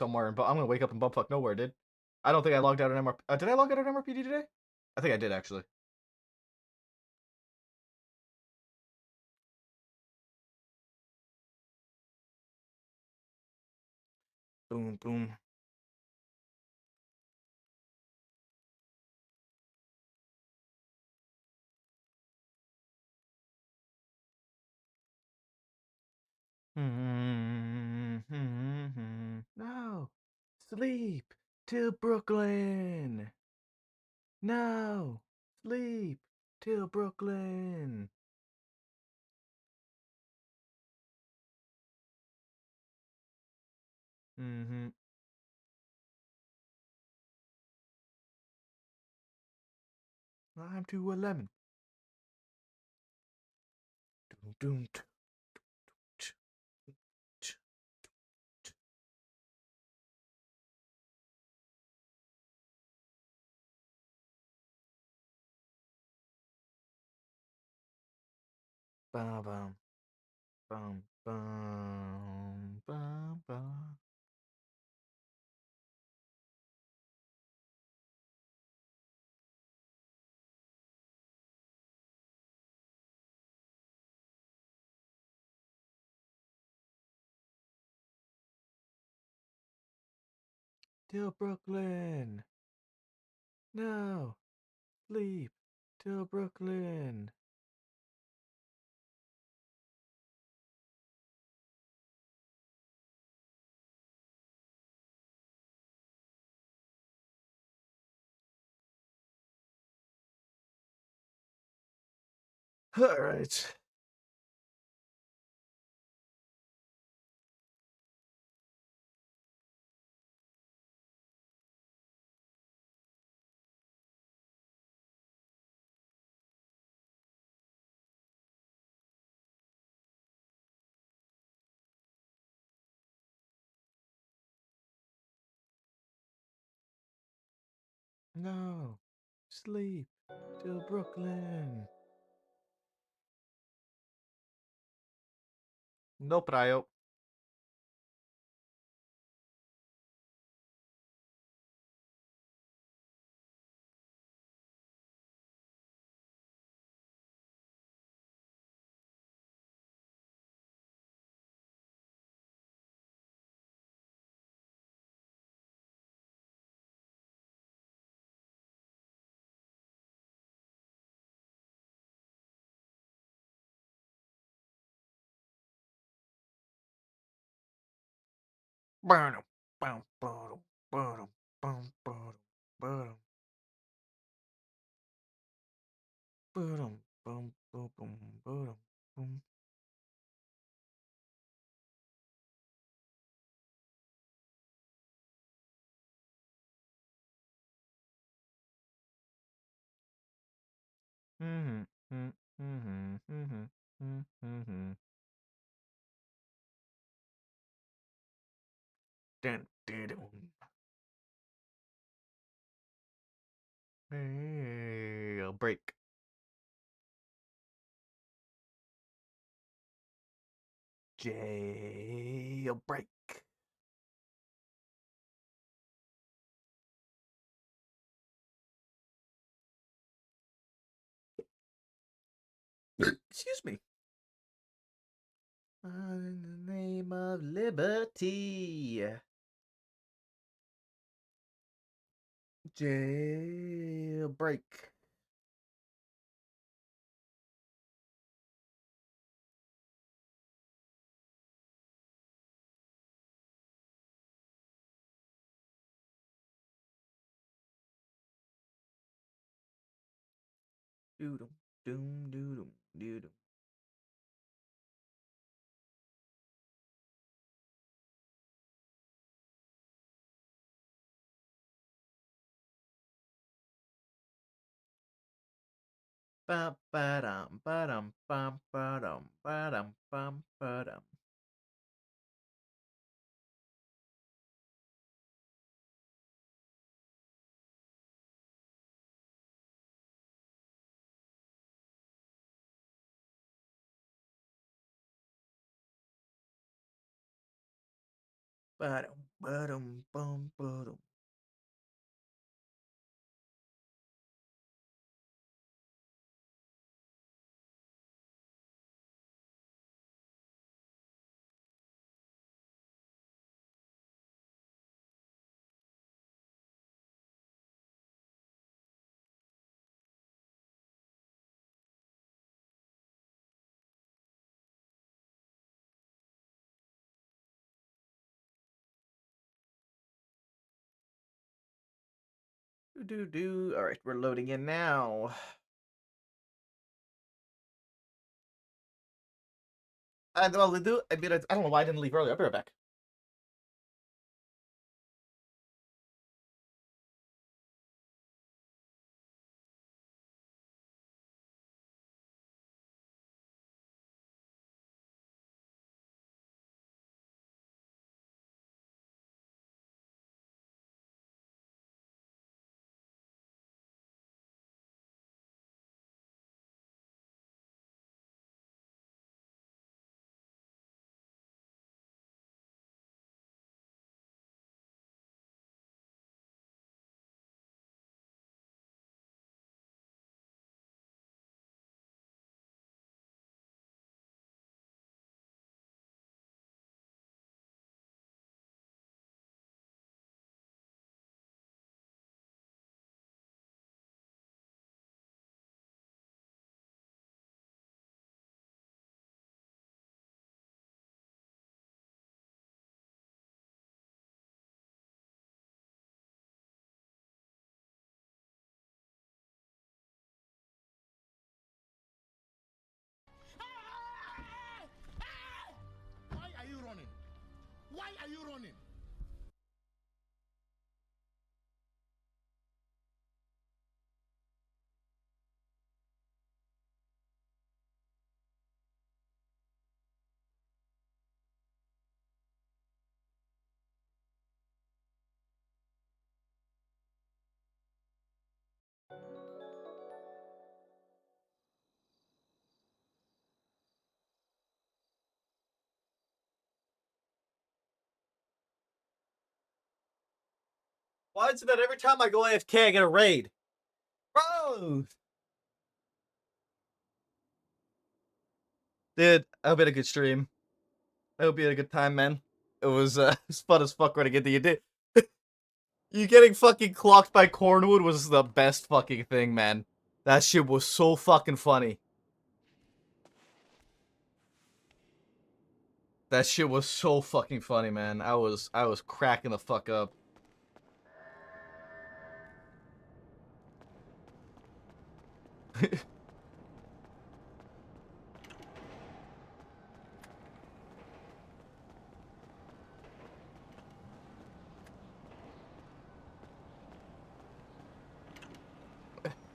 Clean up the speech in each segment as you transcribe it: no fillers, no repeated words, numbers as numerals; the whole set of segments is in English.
somewhere, but I'm gonna wake up in bumfuck nowhere, dude. I don't think I logged out an MRP. Did I log out an MRPD today? I think I did actually. Boom, boom. No. Sleep till Brooklyn. No. Sleep till Brooklyn. Mm-hmm. I'm 211. Doom, doom, bum, bum, bum, bum, bum, bum. Till Brooklyn. No. Sleep till Brooklyn. All right. No. Sleep till Brooklyn. No praio. Bum, bum, bum, bum, bum, bum, bum, bum, bum, bum, bum, bum. Mm-hmm. Mm-hmm. Mm-hmm. Mm-hmm. Dun, dun, dun. Hey, a break. Jailbreak. Excuse me. In the name of liberty. Jailbreak. Doodum, doom, doodum, doodum. Ba ba dum ba dum bum ba dum ba dum bum ba dum. Ba-dum, ba-dum, bum, ba-dum. Do. All right, we're loading in now. And well, I mean, I don't know why I didn't leave earlier. I'll be right back. Why are you running? Why are you running? Why is it that every time I go AFK, I get a raid? Bro! Dude, I hope you had a good stream. I hope you had a good time, man. It was it's fun as fuck running into you. Did you getting fucking clocked by Cornwood was the best fucking thing, man. That shit was so fucking funny. That shit was so fucking funny, man. I was cracking the fuck up.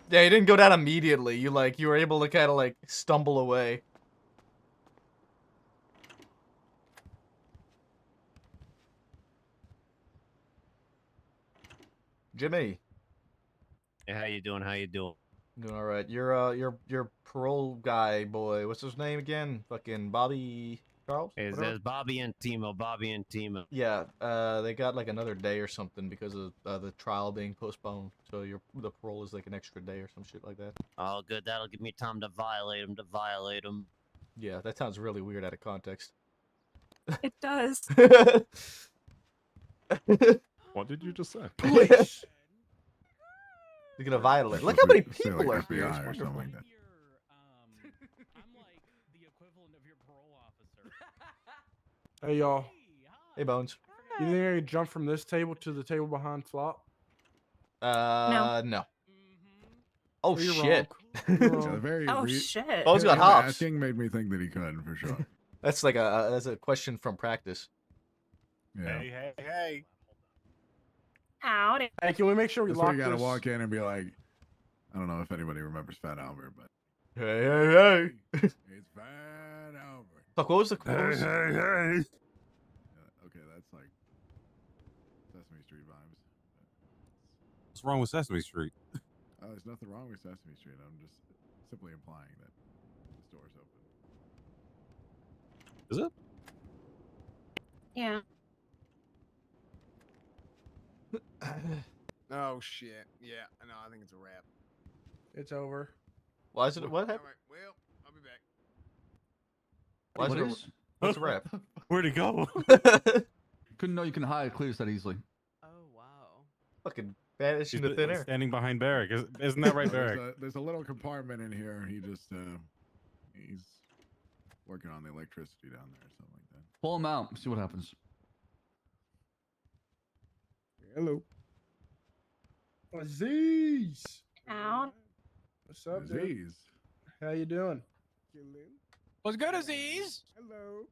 Yeah, you didn't go down immediately. You were able to kind of like stumble away. Jimmy. Hey, how you doing? How you doing? Doing all right. Your parole guy boy. What's his name again? Fucking Bobby Charles. Is Whatever. there's Bobby and Timo? Bobby and Timo. Yeah. They got like another day or something because of the trial being postponed. So the parole is like an extra day or some shit like that. Oh, good. That'll give me time to violate him. Yeah, that sounds really weird out of context. It does. What did you just say? Police! You're gonna violate. Look Supposed how to many be- say, people like, are here. It's FBI or something wonderful. like that. I'm like the equivalent of your parole officer. Hey y'all, Hey, Bones. you think I could jump from this table to the table behind Flop? No. Oh Well, you're shit. wrong. You're Yeah, the wrong. very Oh re- shit. Bones got him hops. asking made me think that he could for sure. That's like that's a question from practice. Yeah. Hey. Howdy. Hey, can we make sure we That's where lock you gotta this? walk in and be like, I don't know if anybody remembers Fat Albert, but Hey. it's Fat Albert. Fuck, what was the Hey. Yeah, okay, that's like Sesame Street vibes. What's wrong with Sesame Street? There's nothing wrong with Sesame Street. I'm just simply implying that the store's open. Is it? Yeah. Oh shit. Yeah, no, I think it's a wrap. It's over. Why is it? What All happened? right, well, I'll be back. Why is What it? is? What's a rap? Where'd he go? Couldn't know you can hide clears that easily. Oh wow. Fucking vanish He's into thin he's air. standing behind Barrick. Isn't that right, There's Barrick? there's a little compartment in here. He just he's working on the electricity down there or something like that. Pull him out. See what happens. Hello. Aziz. Out. What's up, dude? Aziz. How you doing? What's good, Aziz? Hello.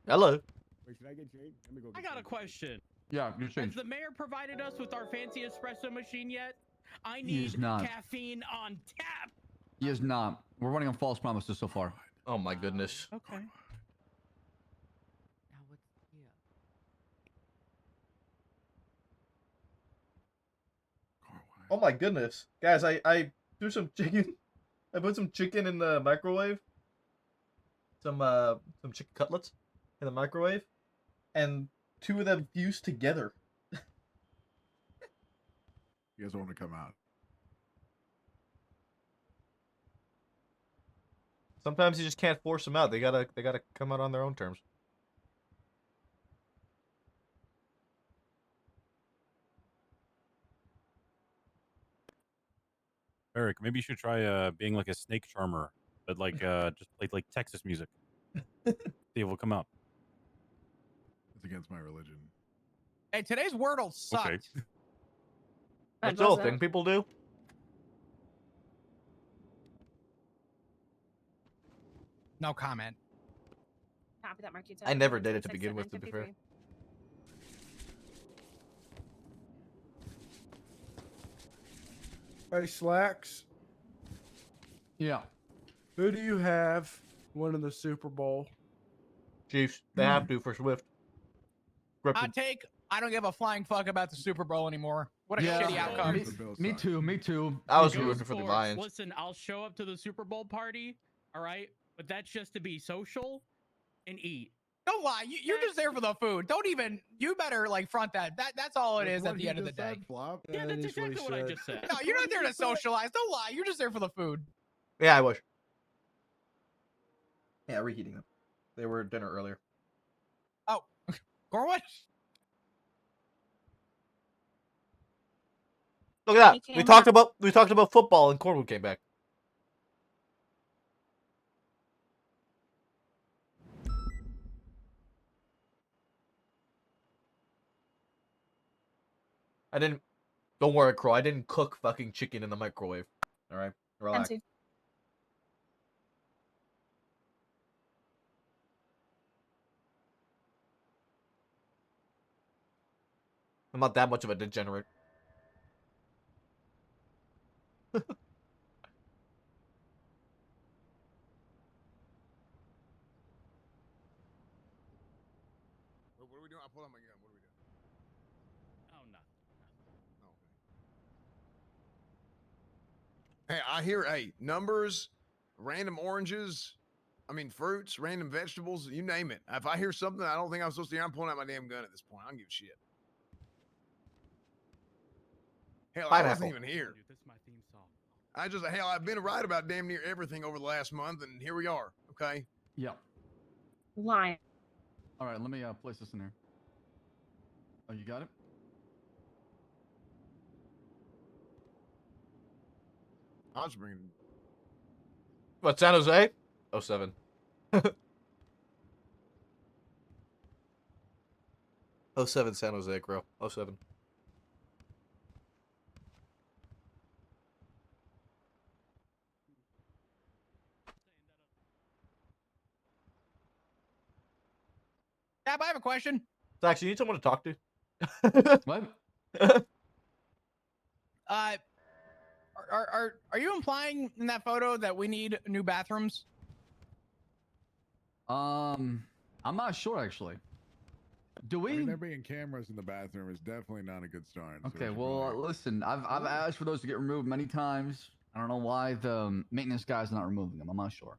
Hello. Wait, should I get changed? Let me go. I got a question. Yeah, you Has change. the mayor provided us with our fancy espresso machine yet? I He is need not. caffeine on tap. He is not. We're running on false promises so far. Oh my goodness. Okay. Now what's here? Oh my goodness, guys! I threw some chicken. I put some chicken in the microwave. Some chicken cutlets in the microwave, and 2 of them fused together. You guys want to come out? Sometimes you just can't force them out. They gotta come out on their own terms. Barrick, maybe you should try being like a snake charmer, but like just play like Texas music. See if it'll come out. It's against my religion. Hey, today's Wordle sucked. Okay. That's the whole thing people do. No comment. Copy that, Mark. You I never did it to begin with, to be fair. Hey, Slacks. Yeah. Who do you have winning the Super Bowl? Chiefs. They have to for Swift. Hot take. I don't give a flying fuck about the Super Bowl anymore. What a Yeah, shitty outcome. Me too. Me too. I was Go rooting for the Sports. Lions. Listen, I'll show up to the Super Bowl party, all right? But that's just to be social and eat. Don't lie. You're just there for the food. Don't even. You better like front that. That's all it is at the end of the day. Flop. Yeah, that's exactly what I just said. No, you're not there to socialize. Don't lie. You're just there for the food. Yeah, I wish. Yeah, reheating them. They were at dinner earlier. Oh, Gorwin. Look at He that. We came talked about football and Cornwood came back. I didn't. Don't worry, Crow. I didn't cook fucking chicken in the microwave. All right, relax. Empty. I'm not that much of a degenerate. What are we doing? I'll pull out my gun. What are we doing? Oh, no. Oh, okay. Hey, I hear, numbers, random oranges, fruits, random vegetables, you name it. If I hear something I don't think I'm supposed to hear, I'm pulling out my damn gun at this point. I don't give a shit. Hell, I wasn't even here. Dude, this is my theme song. I've been right about damn near everything over the last month, and here we are. Okay. Yeah. Line. All right. Let me place this in there. Oh, you got it. I'll just bring it. What, San Jose? 07. 07 San Jose, Crow. 07. Dab, I have a question. Zach, you need someone to talk to? What? Are you implying in that photo that we need new bathrooms? I'm not sure actually. Do we? There being cameras in the bathroom is definitely not a good start. so we Okay, should well, probably- listen, I've asked for those to get removed many times. I don't know why the maintenance guy's not removing them. I'm not sure.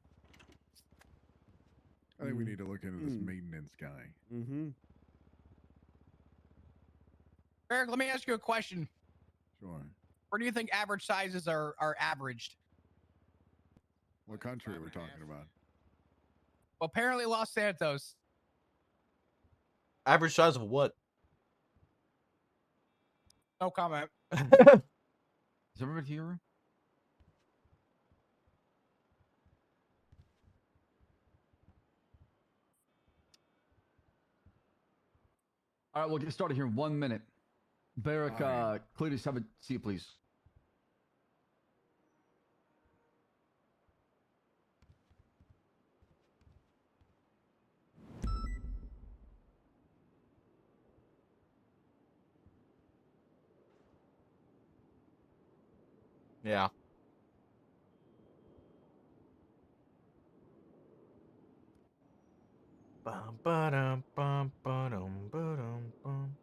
I think we need to look into this maintenance guy. Mm-hmm. Eric, let me ask you a question. Sure. Where do you think average sizes are averaged? What country are we talking about? Well, apparently Los Santos. Average size of what? No comment. Is everybody here? All right, we'll get started here in 1 minute. Barrick, All right. Cletus, have a seat, please. Yeah. Bum, ba-dum, bum, ba-dum, ba-dum, bum.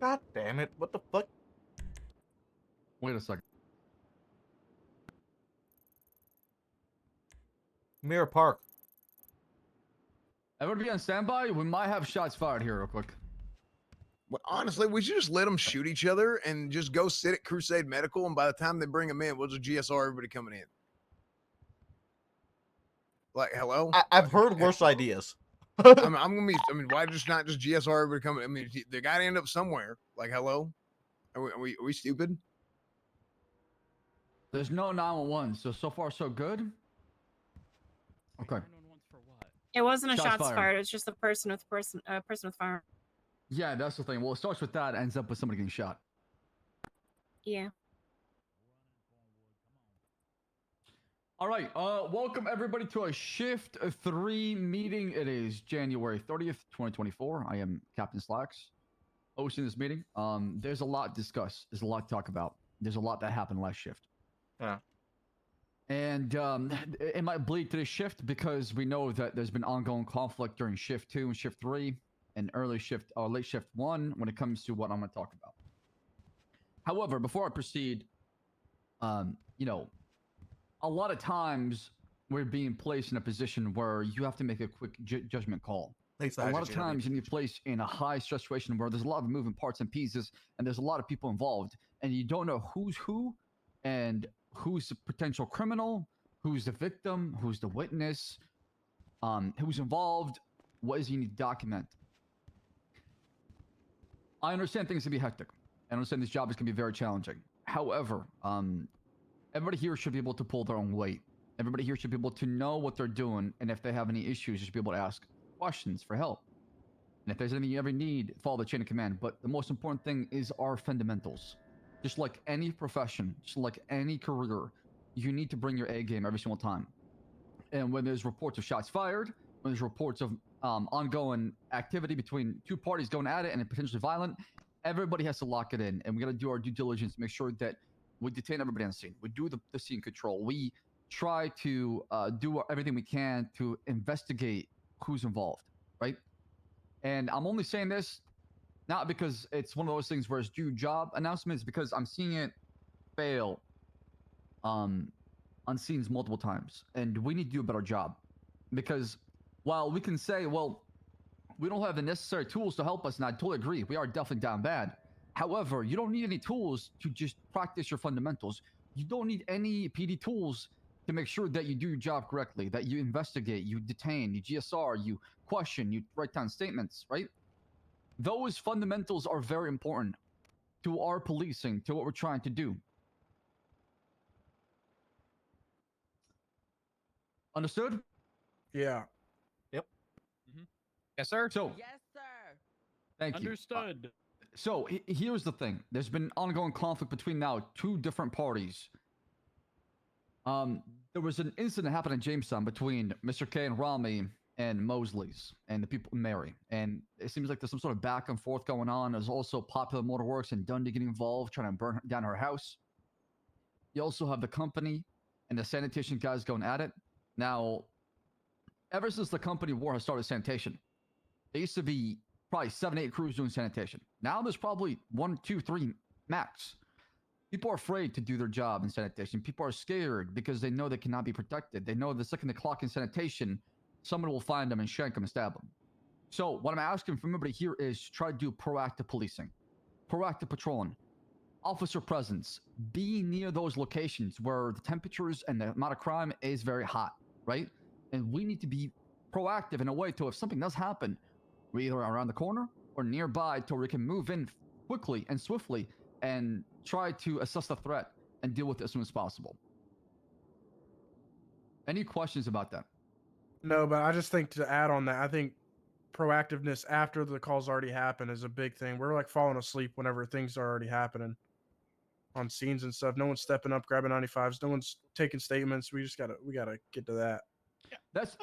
God damn it. What the fuck? Wait a second. Mirror Park. Everybody be on standby. We might have shots fired here real quick. Well, honestly, we should just let them shoot each other and just go sit at Crusade Medical. And by the time they bring them in, we'll just GSR everybody coming in. Like, hello? I've heard worse ideas. I'm gonna be. I mean, why just not just GSR everybody coming? I mean, they got to end up somewhere. Like, hello? Are we stupid? There's no 911, so far so good. Okay. 911's for what? It wasn't a Shots shots fired. fired. It's just a person with firearm. Yeah, that's the thing. Well, it starts with that, ends up with somebody getting shot. Yeah. All right. Welcome everybody to a Shift 3 meeting. It is January 30th, 2024. I am Captain Slacks, hosting this meeting. There's a lot to discuss. There's a lot to talk about. There's a lot that happened last shift. Yeah. And it might bleed to this shift because we know that there's been ongoing conflict during Shift 2 and Shift 3 and early shift or late Shift 1 when it comes to what I'm going to talk about. However, before I proceed, you know, a lot of times we're being placed in a position where you have to make a quick judgment call. Thanks, A lot of times you're placed in a high stress situation where there's a lot of moving parts and pieces and there's a lot of people involved and you don't know who's who and who's the potential criminal, who's the victim, who's the witness, who's involved, what is you need to document. I understand things can be hectic. I understand this job is going to be very challenging. However, everybody here should be able to pull their own weight. Everybody here should be able to know what they're doing, and if they have any issues, you should be able to ask questions for help. And if there's anything you ever need, follow the chain of command. But the most important thing is our fundamentals. Just like any profession, just like any career, you need to bring your A game every single time. And when there's reports of shots fired, when there's reports of ongoing activity between two parties going at it and potentially violent, everybody has to lock it in. And we got to do our due diligence to make sure that we detain everybody on the scene. We do the scene control. We try to do everything we can to investigate who's involved, right? And I'm only saying this not because it's one of those things where it's due job announcements, because I'm seeing it fail on scenes multiple times. And we need to do a better job. Because while we can say, well, we don't have the necessary tools to help us, and I totally agree, we are definitely down bad. However, you don't need any tools to just practice your fundamentals. You don't need any PD tools to make sure that you do your job correctly, that you investigate, you detain, you GSR, you question, you write down statements, right? Those fundamentals are very important to our policing, to what we're trying to do. Understood? Yeah. Yes, sir. So, Yes, sir. thank you. Understood. So here's the thing. There's been ongoing conflict between now two different parties. There was an incident happened in Jamestown between Mr. K and Rami and Mosley's and the people Mary. And it seems like there's some sort of back and forth going on. There's also Popular Motorworks and Dundee getting involved, trying to burn down her house. You also have the company and the sanitation guys going at it. Now, ever since the company war has started sanitation, there used to be probably 7, 8 crews doing sanitation. Now there's probably 1, 2, 3 max. People are afraid to do their job in sanitation. People are scared because they know they cannot be protected. They know the second they clock in sanitation, someone will find them and shank them and stab them. So what I'm asking from everybody here is try to do proactive policing, proactive patrolling, officer presence, be near those locations where the temperatures and the amount of crime is very hot, right? And we need to be proactive in a way to, if something does happen, we're either around the corner or nearby to where we can move in quickly and swiftly and try to assess the threat and deal with it as soon as possible. Any questions about that? No, but I just think to add on that, I think proactiveness after the calls already happened is a big thing. We're like falling asleep whenever things are already happening on scenes and stuff. No one's stepping up, grabbing 95s. No one's taking statements. We gotta get to that. That's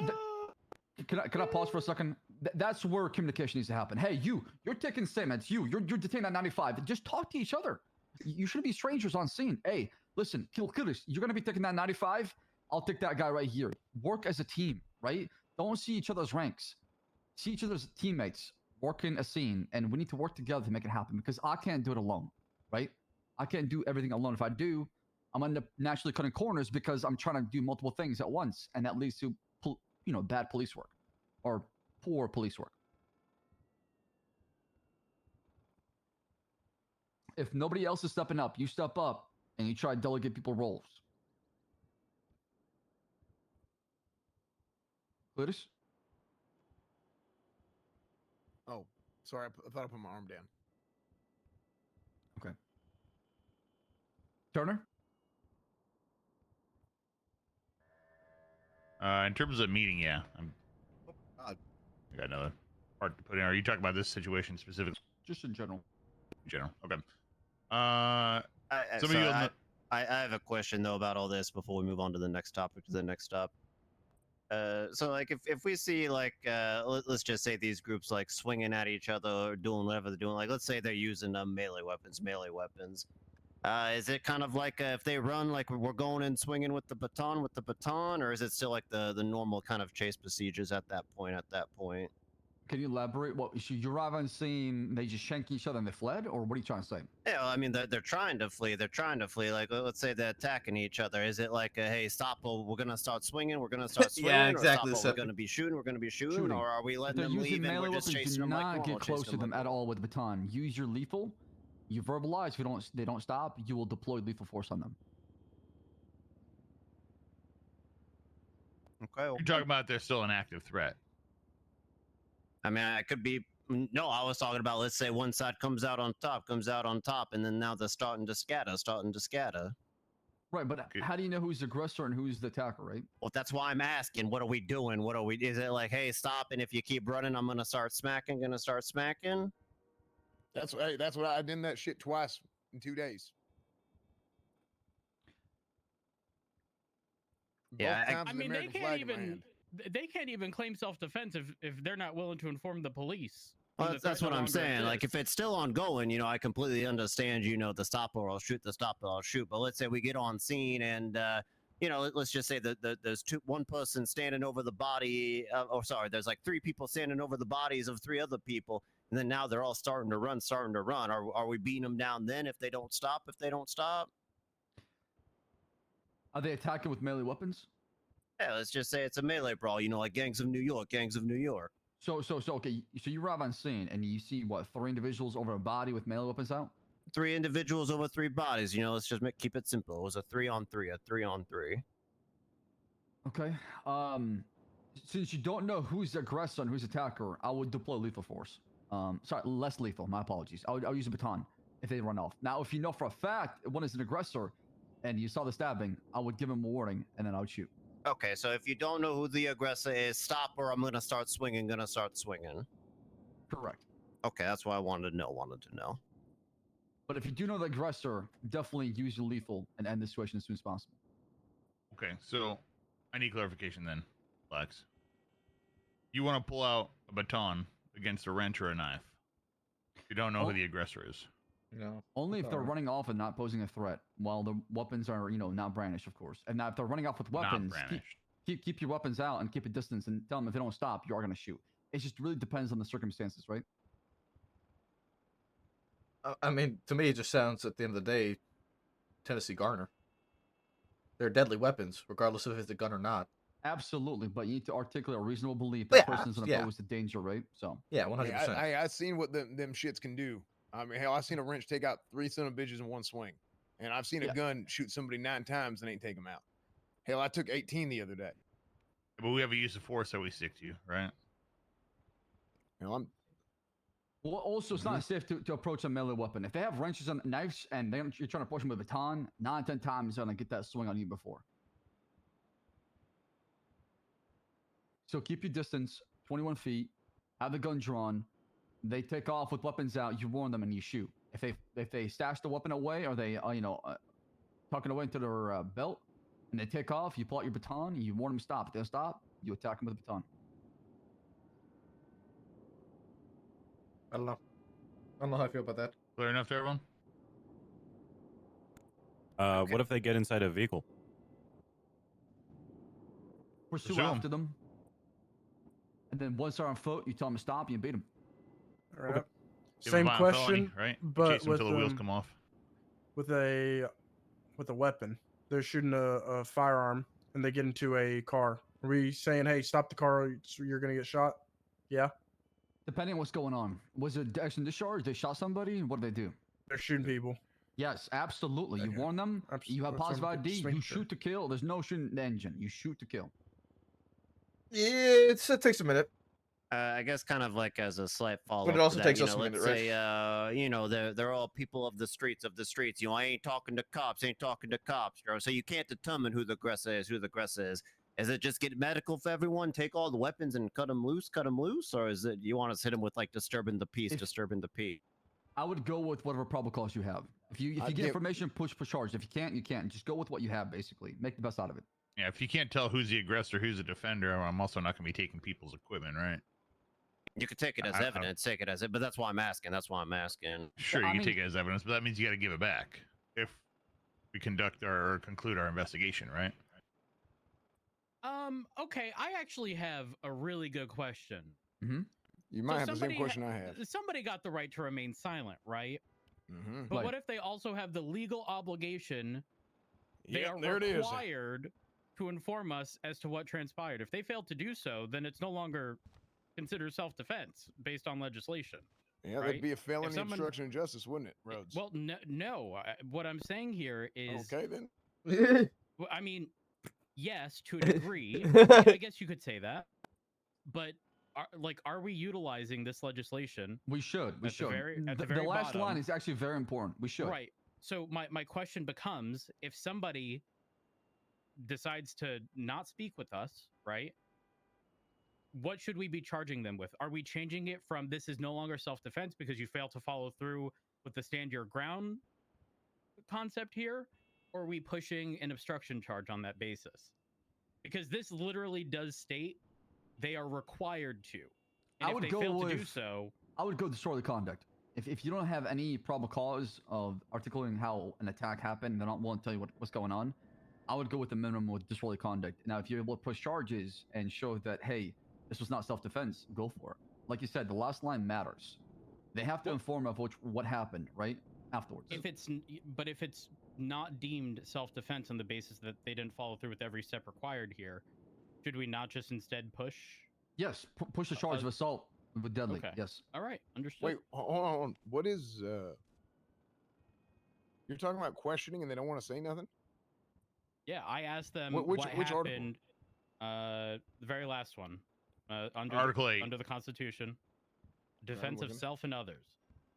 can I pause for a second? That's where communication needs to happen. Hey, you're taking statements. You're detaining that 95. Just talk to each other. You shouldn't be strangers on scene. Hey, listen, Killers, you're gonna be taking that 95. I'll take that guy right here. Work as a team, right? Don't see each other's ranks. See each other's teammates. Work in a scene, and we need to work together to make it happen because I can't do it alone, right? I can't do everything alone. If I do, I'm end up naturally cutting corners because I'm trying to do multiple things at once, and that leads to bad police work or poor police work. If nobody else is stepping up, you step up and you try to delegate people roles. Cletus? Oh, sorry. I thought I put my arm down. Okay. Turner? In terms of meeting, yeah. I got another part to put in. Are you talking about this situation specifically? Just in general. In general. Okay. I Some of you on I have a question though about all this before we move on to the next topic, to the next stop. So like if we see like let's just say these groups like swinging at each other or doing whatever they're doing, like let's say they're using melee weapons. Is it kind of like if they run like we're going and swinging with the baton, or is it still like the normal kind of chase procedures at that point? Can you elaborate? What you arrive on scene, they just shank each other and they fled, or what are you trying to say? Yeah, well, I mean they're trying to flee. Like let's say they're attacking each other. Is it like hey stop? We're gonna start swinging. We're gonna start swinging. Yeah, exactly. Or stop, we're gonna be shooting. Or are we If letting they're them using leave and melee we're just weapons, chasing do them like not normal? get close to them at all with the baton. Use your lethal. You verbalize. If they don't stop, you will deploy lethal force on them. Okay. You're talking about they're still an active threat. I mean, I could be. No, I was talking about. Let's say one side comes out on top, and then now they're starting to scatter. Right, but how do you know who's the aggressor and who's the attacker, right? Well, that's why I'm asking. What are we doing? Is it like, hey, stop, and if you keep running, I'm gonna start smacking. That's what I did that shit twice in 2 days. Yeah, Both times I with the mean, they American can't flag in my even hand. they can't even claim self-defense if they're not willing to inform the police. when Well, the that's threat what no I'm longer saying. Like, if exists. it's still ongoing, I completely understand. The stop or I'll shoot, the stop or I'll shoot. But let's say we get on scene and. Let's just say that there's one person standing over the body. There's like 3 people standing over the bodies of 3 other people, and then now they're all starting to run. Are we beating them down then if they don't stop? Are they attacking with melee weapons? Yeah, let's just say it's a melee brawl. Like Gangs of New York. So okay. So you arrive on scene and you see what 3 individuals over a body with melee weapons out. 3 individuals over 3 bodies. Let's just keep it simple. It was a 3-on-3. Okay. Since you don't know who's the aggressor and who's the attacker, I would deploy lethal force. Sorry, less lethal. My apologies. I'll use a baton if they run off. Now, if you know for a fact one is an aggressor and you saw the stabbing, I would give him a warning and then I would shoot. Okay, so if you don't know who the aggressor is, stop or I'm gonna start swinging. Correct. Okay, that's what I wanted to know. But if you do know the aggressor, definitely use your lethal and end the situation as soon as possible. Okay, so I need clarification then, Lex. You want to pull out a baton against a wrench or a knife? You don't know who the aggressor is. No. Only if they're running off and not posing a threat, while the weapons are, not brandished, of course. And now if they're running off with weapons, keep your weapons out and keep a distance and tell them if they don't stop, you are going to shoot. It just really depends on the circumstances, right? I mean, to me, it just sounds at the end of the day, Tennessee Garner. They're deadly weapons, regardless of if it's a gun or not. Absolutely, but you need to articulate a reasonable belief Yeah, that person's going to yeah. pose a danger, right? So Yeah, 100%. I seen what them shits can do. I mean, hell, I seen a wrench take out 3 son of bitches in one swing, and I've seen a Yeah. gun shoot somebody 9 times and ain't take them out. Hell, I took 18 the other day. But we have a use of force that we stick to, right? Hell, I'm well, also it's not safe to approach a melee weapon. If they have wrenches and knives and you're trying to push them with a baton, 9 10 times they're going to get that swing on you before. So keep your distance, 21 feet, have the gun drawn. They take off with weapons out, you warn them and you shoot. If they stash the weapon away or they tucking away into their belt and they take off, you pull out your baton, you warn them stop. If they don't stop, you attack them with a baton. I don't know. I don't know how I feel about that. Clear enough to everyone? What if they get inside a vehicle? Pursue Pursue 'em. after them. And then once they're on foot, you tell them to stop and you beat them. All right. Okay. Give 'em Same a violent question, felony, right? but Chase them with until the wheels come off. with a weapon. They're shooting a firearm and they get into a car. Are we saying, hey, stop the car, you're gonna get shot? Yeah, Depending on what's going on. Was it action discharge? They shot somebody? What did they do? they're shooting people. Yes, absolutely. You Okay. warn them. You have That's positive what I'm ID. just You making sure. shoot to kill. There's no shooting the engine. You shoot to kill. Yeah, it takes a minute. I guess kind of like as a slight follow. But it also takes you us know, a let's minute, right? say, they're all people of the streets. You know, I ain't talking to cops. Ain't talking to cops. You know, so you can't determine who the aggressor is. Is it just get medical for everyone, take all the weapons and cut them loose, or is it you want us to hit them with like disturbing the peace? I would go with whatever probable cause you have. If you get information, push for charge. If you can't, you can't. Just go with what you have, basically. Make the best out of it. Yeah, if you can't tell who's the aggressor, who's the defender, I'm also not going to be taking people's equipment, right? You could take it as evidence, but that's why I'm asking. Sure, I you can mean- take it as evidence, but that means you got to give it back if we conduct or conclude our investigation, right? Okay, I actually have a really good question. You might have the same somebody question I have. Somebody got the right to remain silent, right? Mm-hmm. But Right. what if they also have the legal obligation? They Yep, are there it is. required to inform us as to what transpired. If they fail to do so, then it's no longer considered self-defense based on legislation. Yeah, right? that'd be a felony someone- obstruction of justice, wouldn't it, Rhodes? Well, no. What I'm saying here is, okay then. well, I mean, yes, to a degree. I guess you could say that. But are we utilizing this legislation? We should. At the The very last line bottom. is actually very important. We should. Right. So my question becomes, if somebody decides to not speak with us, right? What should we be charging them with? Are we changing it from this is no longer self-defense because you failed to follow through with the stand your ground concept here? Or are we pushing an obstruction charge on that basis? Because this literally does state they are required to. And I if would they go fail to do with- so, I would go disorderly conduct. If you don't have any probable cause of articulating how an attack happened, they're not willing to tell you what's going on, I would go with the minimum with disorderly conduct. Now, if you're able to push charges and show that, hey, this was not self-defense, go for it. Like you said, the last line matters. They have to inform of what happened, right? Afterwards. if it's not deemed self-defense on the basis that they didn't follow through with every step required here, should we not just instead push? Yes, push the charge of assault with deadly. Okay. Yes. All right, understood. Wait, hold on. What is you're talking about questioning and they don't want to say nothing? Yeah, I asked them Which what article? happened. The very last one, under Article 8. under the Constitution, defense of looking. self and others.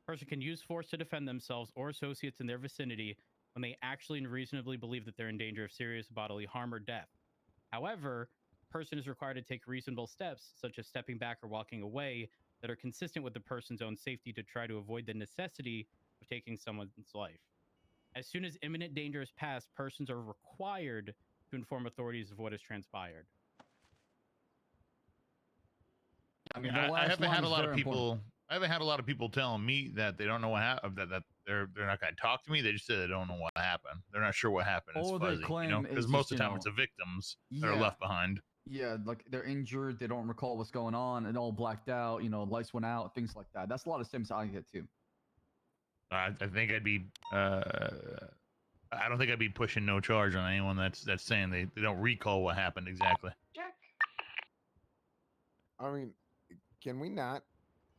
Person can use force to defend themselves or associates in their vicinity when they actually and reasonably believe that they're in danger of serious bodily harm or death. However, person is required to take reasonable steps, such as stepping back or walking away, that are consistent with the person's own safety to try to avoid the necessity of taking someone's life. As soon as imminent danger is past, persons are required to inform authorities of what has transpired. I mean, I haven't had a lot of people. I haven't had a lot of people telling me that they don't know what happened. That they're not going to talk to me. They just say they don't know what happened. They're not sure what happened. It's All they fuzzy, claim because is most just, of the you time know, it's the victims that are yeah. left behind. Yeah, like they're injured, they don't recall what's going on, and all blacked out, lights went out, things like that. That's a lot of statements I get too. I think I'd be I don't think I'd be pushing no charge on anyone that's saying they don't recall what happened exactly. I mean, can we not?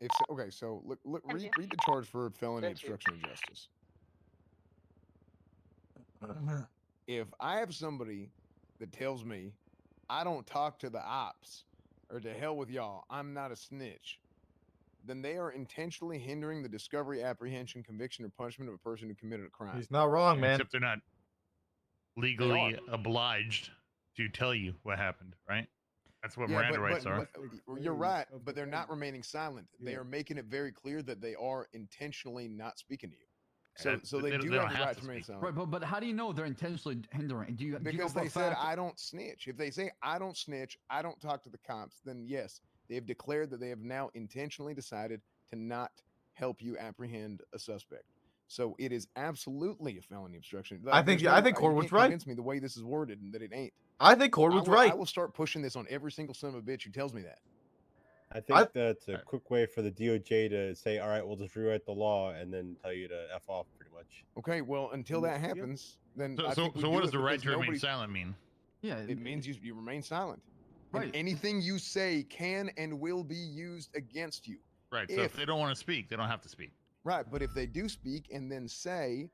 If okay, so read the charge for felony obstruction of justice. If I have somebody that tells me I don't talk to the ops or to hell with y'all, I'm not a snitch, then they are intentionally hindering the discovery, apprehension, conviction, or punishment of a person who committed a crime. He's not wrong, man. Except they're not legally obliged to tell you what happened, right? That's what Miranda rights are. But you're right, but they're not remaining silent. They are making it very clear that they are intentionally not speaking to you. So they do have the right to remain silent. Right, but how do you know they're intentionally hindering? Do you Because know they said I don't snitch. If they say I don't snitch, I don't talk to the cops, then yes, they have declared that they have now intentionally decided to not help you apprehend a suspect. So it is absolutely a felony obstruction. I think Corwood's right. Convince me the way this is worded and that it ain't. I think Corwood's right. I will start pushing this on every single son of a bitch who tells me that. I think that's a quick way for the DOJ to say, all right, we'll just rewrite the law and then tell you to F off pretty much. Okay, well, until that happens, then So what does the right to remain silent mean? Yeah, it means you remain silent. Right. And anything you say can and will be used against you. Right. So if they don't want to speak, they don't have to speak. Right, but if they do speak and then say,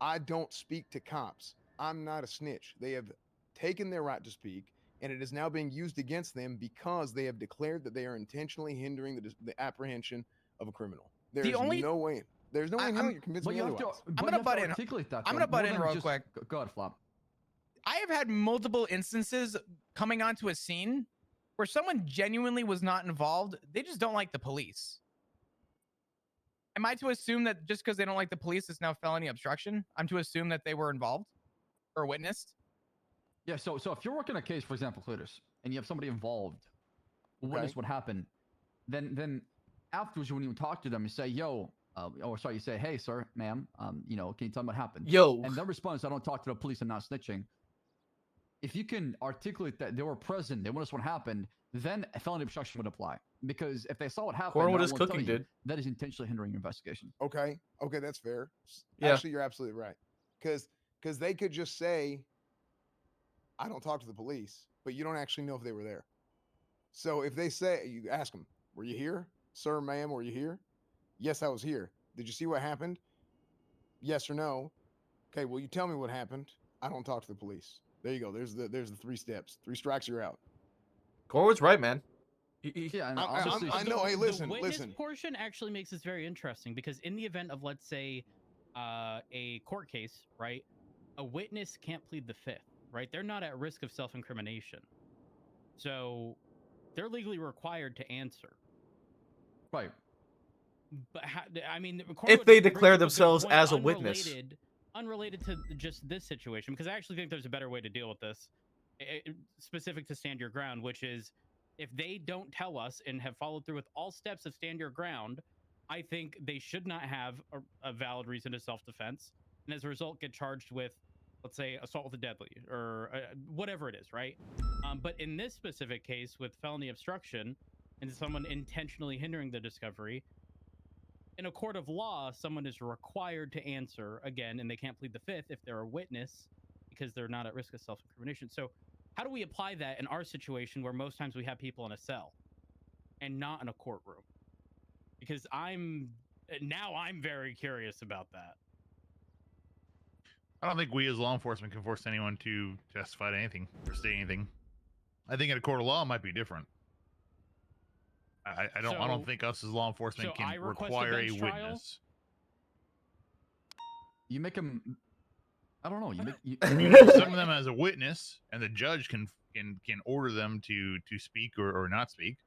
I don't speak to cops, I'm not a snitch. They have taken their right to speak, and it is now being used against them because they have declared that they are intentionally hindering the apprehension of a criminal. There's no way. There's no way in hell you're convincing me otherwise. I'm gonna butt in. I'm gonna butt in real quick. Go ahead, Flop. I have had multiple instances coming onto a scene where someone genuinely was not involved. They just don't like the police. Am I to assume that just because they don't like the police, it's now felony obstruction? I'm to assume that they were involved or witnessed? Yeah, so if you're working a case, for example, Cletus, and you have somebody involved who witnessed what happened, then afterwards when you talk to them, you say, yo, you say, hey, sir, ma'am, can you tell me what happened? Yo. And their response, I don't talk to the police, I'm not snitching. If you can articulate that they were present, they witnessed what happened, then a felony obstruction would apply. Because if they saw what happened, Corn is cooking, dude. That is intentionally hindering your investigation. Okay, that's fair. Yeah. Actually, you're absolutely right. Because they could just say, I don't talk to the police, but you don't actually know if they were there. So if they say, you ask them, were you here? Sir, ma'am, were you here? Yes, I was here. Did you see what happened? Yes or no? Okay, well, you tell me what happened. I don't talk to the police. There you go. There's the 3 steps. 3 strikes, you're out. Corwood's right, man. Yeah, and I know. Hey, listen. The witness portion actually makes this very interesting because in the event of, let's say, a court case, right, a witness can't plead the fifth, right? They're not at risk of self-incrimination, so they're legally required to answer. Right. But if they declare themselves as a witness, unrelated to just this situation, because I actually think there's a better way to deal with this, specific to stand your ground, which is if they don't tell us and have followed through with all steps of stand your ground, I think they should not have a valid reason to self-defense, and as a result get charged with, let's say, assault with a deadly or whatever it is, right? But in this specific case with felony obstruction and someone intentionally hindering the discovery, in a court of law, someone is required to answer again, and they can't plead the fifth if they're a witness because they're not at risk of self-incrimination. So how do we apply that in our situation where most times we have people in a cell and not in a courtroom? Because I'm very curious about that. I don't think we as law enforcement can force anyone to testify to anything or say anything. I think in a court of law it might be different. I don't think us as law enforcement can require a witness. You make them. I don't know. You summon them as a witness, and the judge can order them to speak or not speak.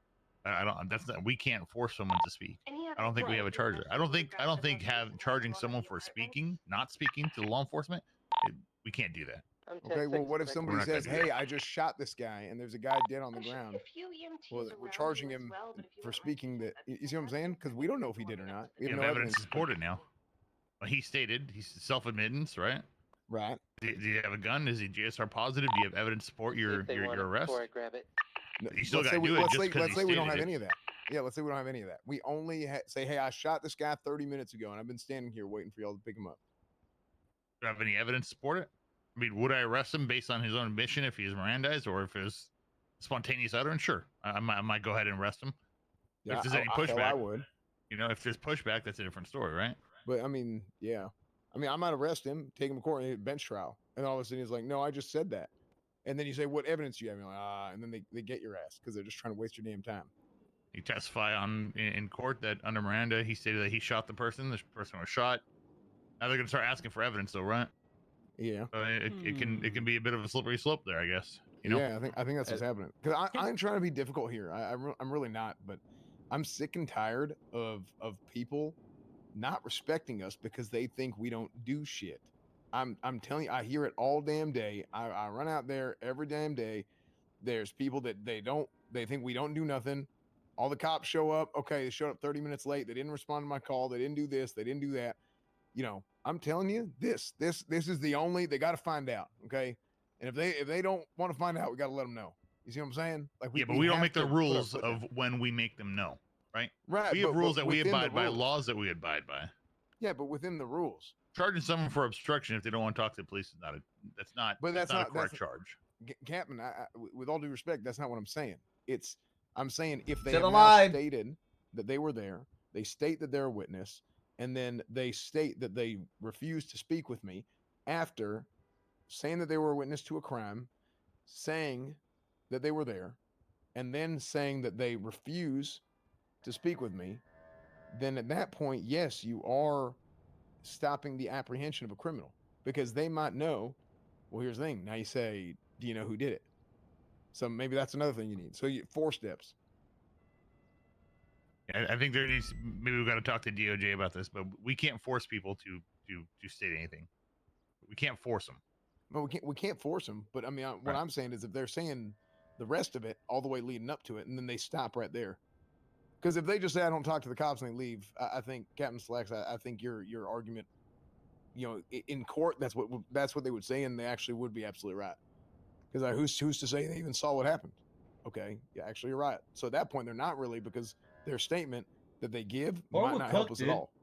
We can't force someone to speak. I don't think we have a charger. I don't think charging someone for not speaking to the law enforcement, we can't do that. Okay, well, what if somebody says, hey, I just shot this guy and there's a guy dead on the ground? Well, we're charging him for speaking that. You see what I'm saying? Because we don't know if he did or not. We have no evidence to support it now. Well, he stated he's self-admittance, right? Right. Do you have a gun? Is he GSR positive? Do you have evidence to support your arrest? No, You still got to let's do it. Let's say we don't have any of that. Yeah, let's say we don't have any of that. We only say, hey, I shot this guy 30 minutes ago, and I've been standing here waiting for y'all to pick him up. Do I have any evidence to support it? I mean, would I arrest him based on his own admission if he's Mirandized or if it's spontaneous utterance? Sure, I might go ahead and arrest him. Yeah, if there's any hell, I pushback, would. you know, if there's pushback, that's a different story, right? But I mean, yeah. I mean, I might arrest him, take him to court, and bench trial, and all of a sudden he's like, "No, I just said that." And then you say, "What evidence do you have?" And you're like, and then they get your ass because they're just trying to waste your damn time. You testify in court that under Miranda, he stated that he shot the person. The person was shot. Now they're gonna start asking for evidence, though, right? Yeah. So it can be a bit of a slippery slope there, I guess. You know? Yeah, I think that's what's happening. Because I'm trying to be difficult here. I'm really not, but I'm sick and tired of people not respecting us because they think we don't do shit. I'm telling you, I hear it all damn day. I run out there every damn day. There's people that they think we don't do nothing. All the cops show up. Okay, they showed up 30 minutes late. They didn't respond to my call. They didn't do this. They didn't do that. You know, I'm telling you, this is the only. They got to find out. Okay, and if they don't want to find out, we got to let them know. You see what I'm saying? Like But we don't make the rules of when we make them know, right? Right. We have rules that we within the abide by, rules. laws that we abide by. Yeah, but within the rules. Charging someone for obstruction if they don't want to talk to the police is not that's not a correct charge. Captain, with all due respect, that's not what I'm saying. I'm saying if they To have the now line. stated that they were there, they state that they're a witness, and then they state that they refused to speak with me after saying that they were a witness to a crime, saying that they were there, and then saying that they refuse to speak with me, then at that point, yes, you are stopping the apprehension of a criminal because they might know. Well, here's the thing. Now you say, do you know who did it? So maybe that's another thing you need. So 4 steps. I think there needs. Maybe we've got to talk to DOJ about this, but we can't force people to state anything. We can't force them. But we can't force them. But I mean, what I'm saying is, if they're saying the rest of it all the way leading up to it, and then they stop right there, because if they just say I don't talk to the cops and they leave, I think Captain Slacks, I think your argument, you know, in court, that's what they would say, and they actually would be absolutely right. Because who's to say they even saw what happened? Okay, yeah, actually you're right. So at that point, they're not really, because their statement that they give might not help us at all.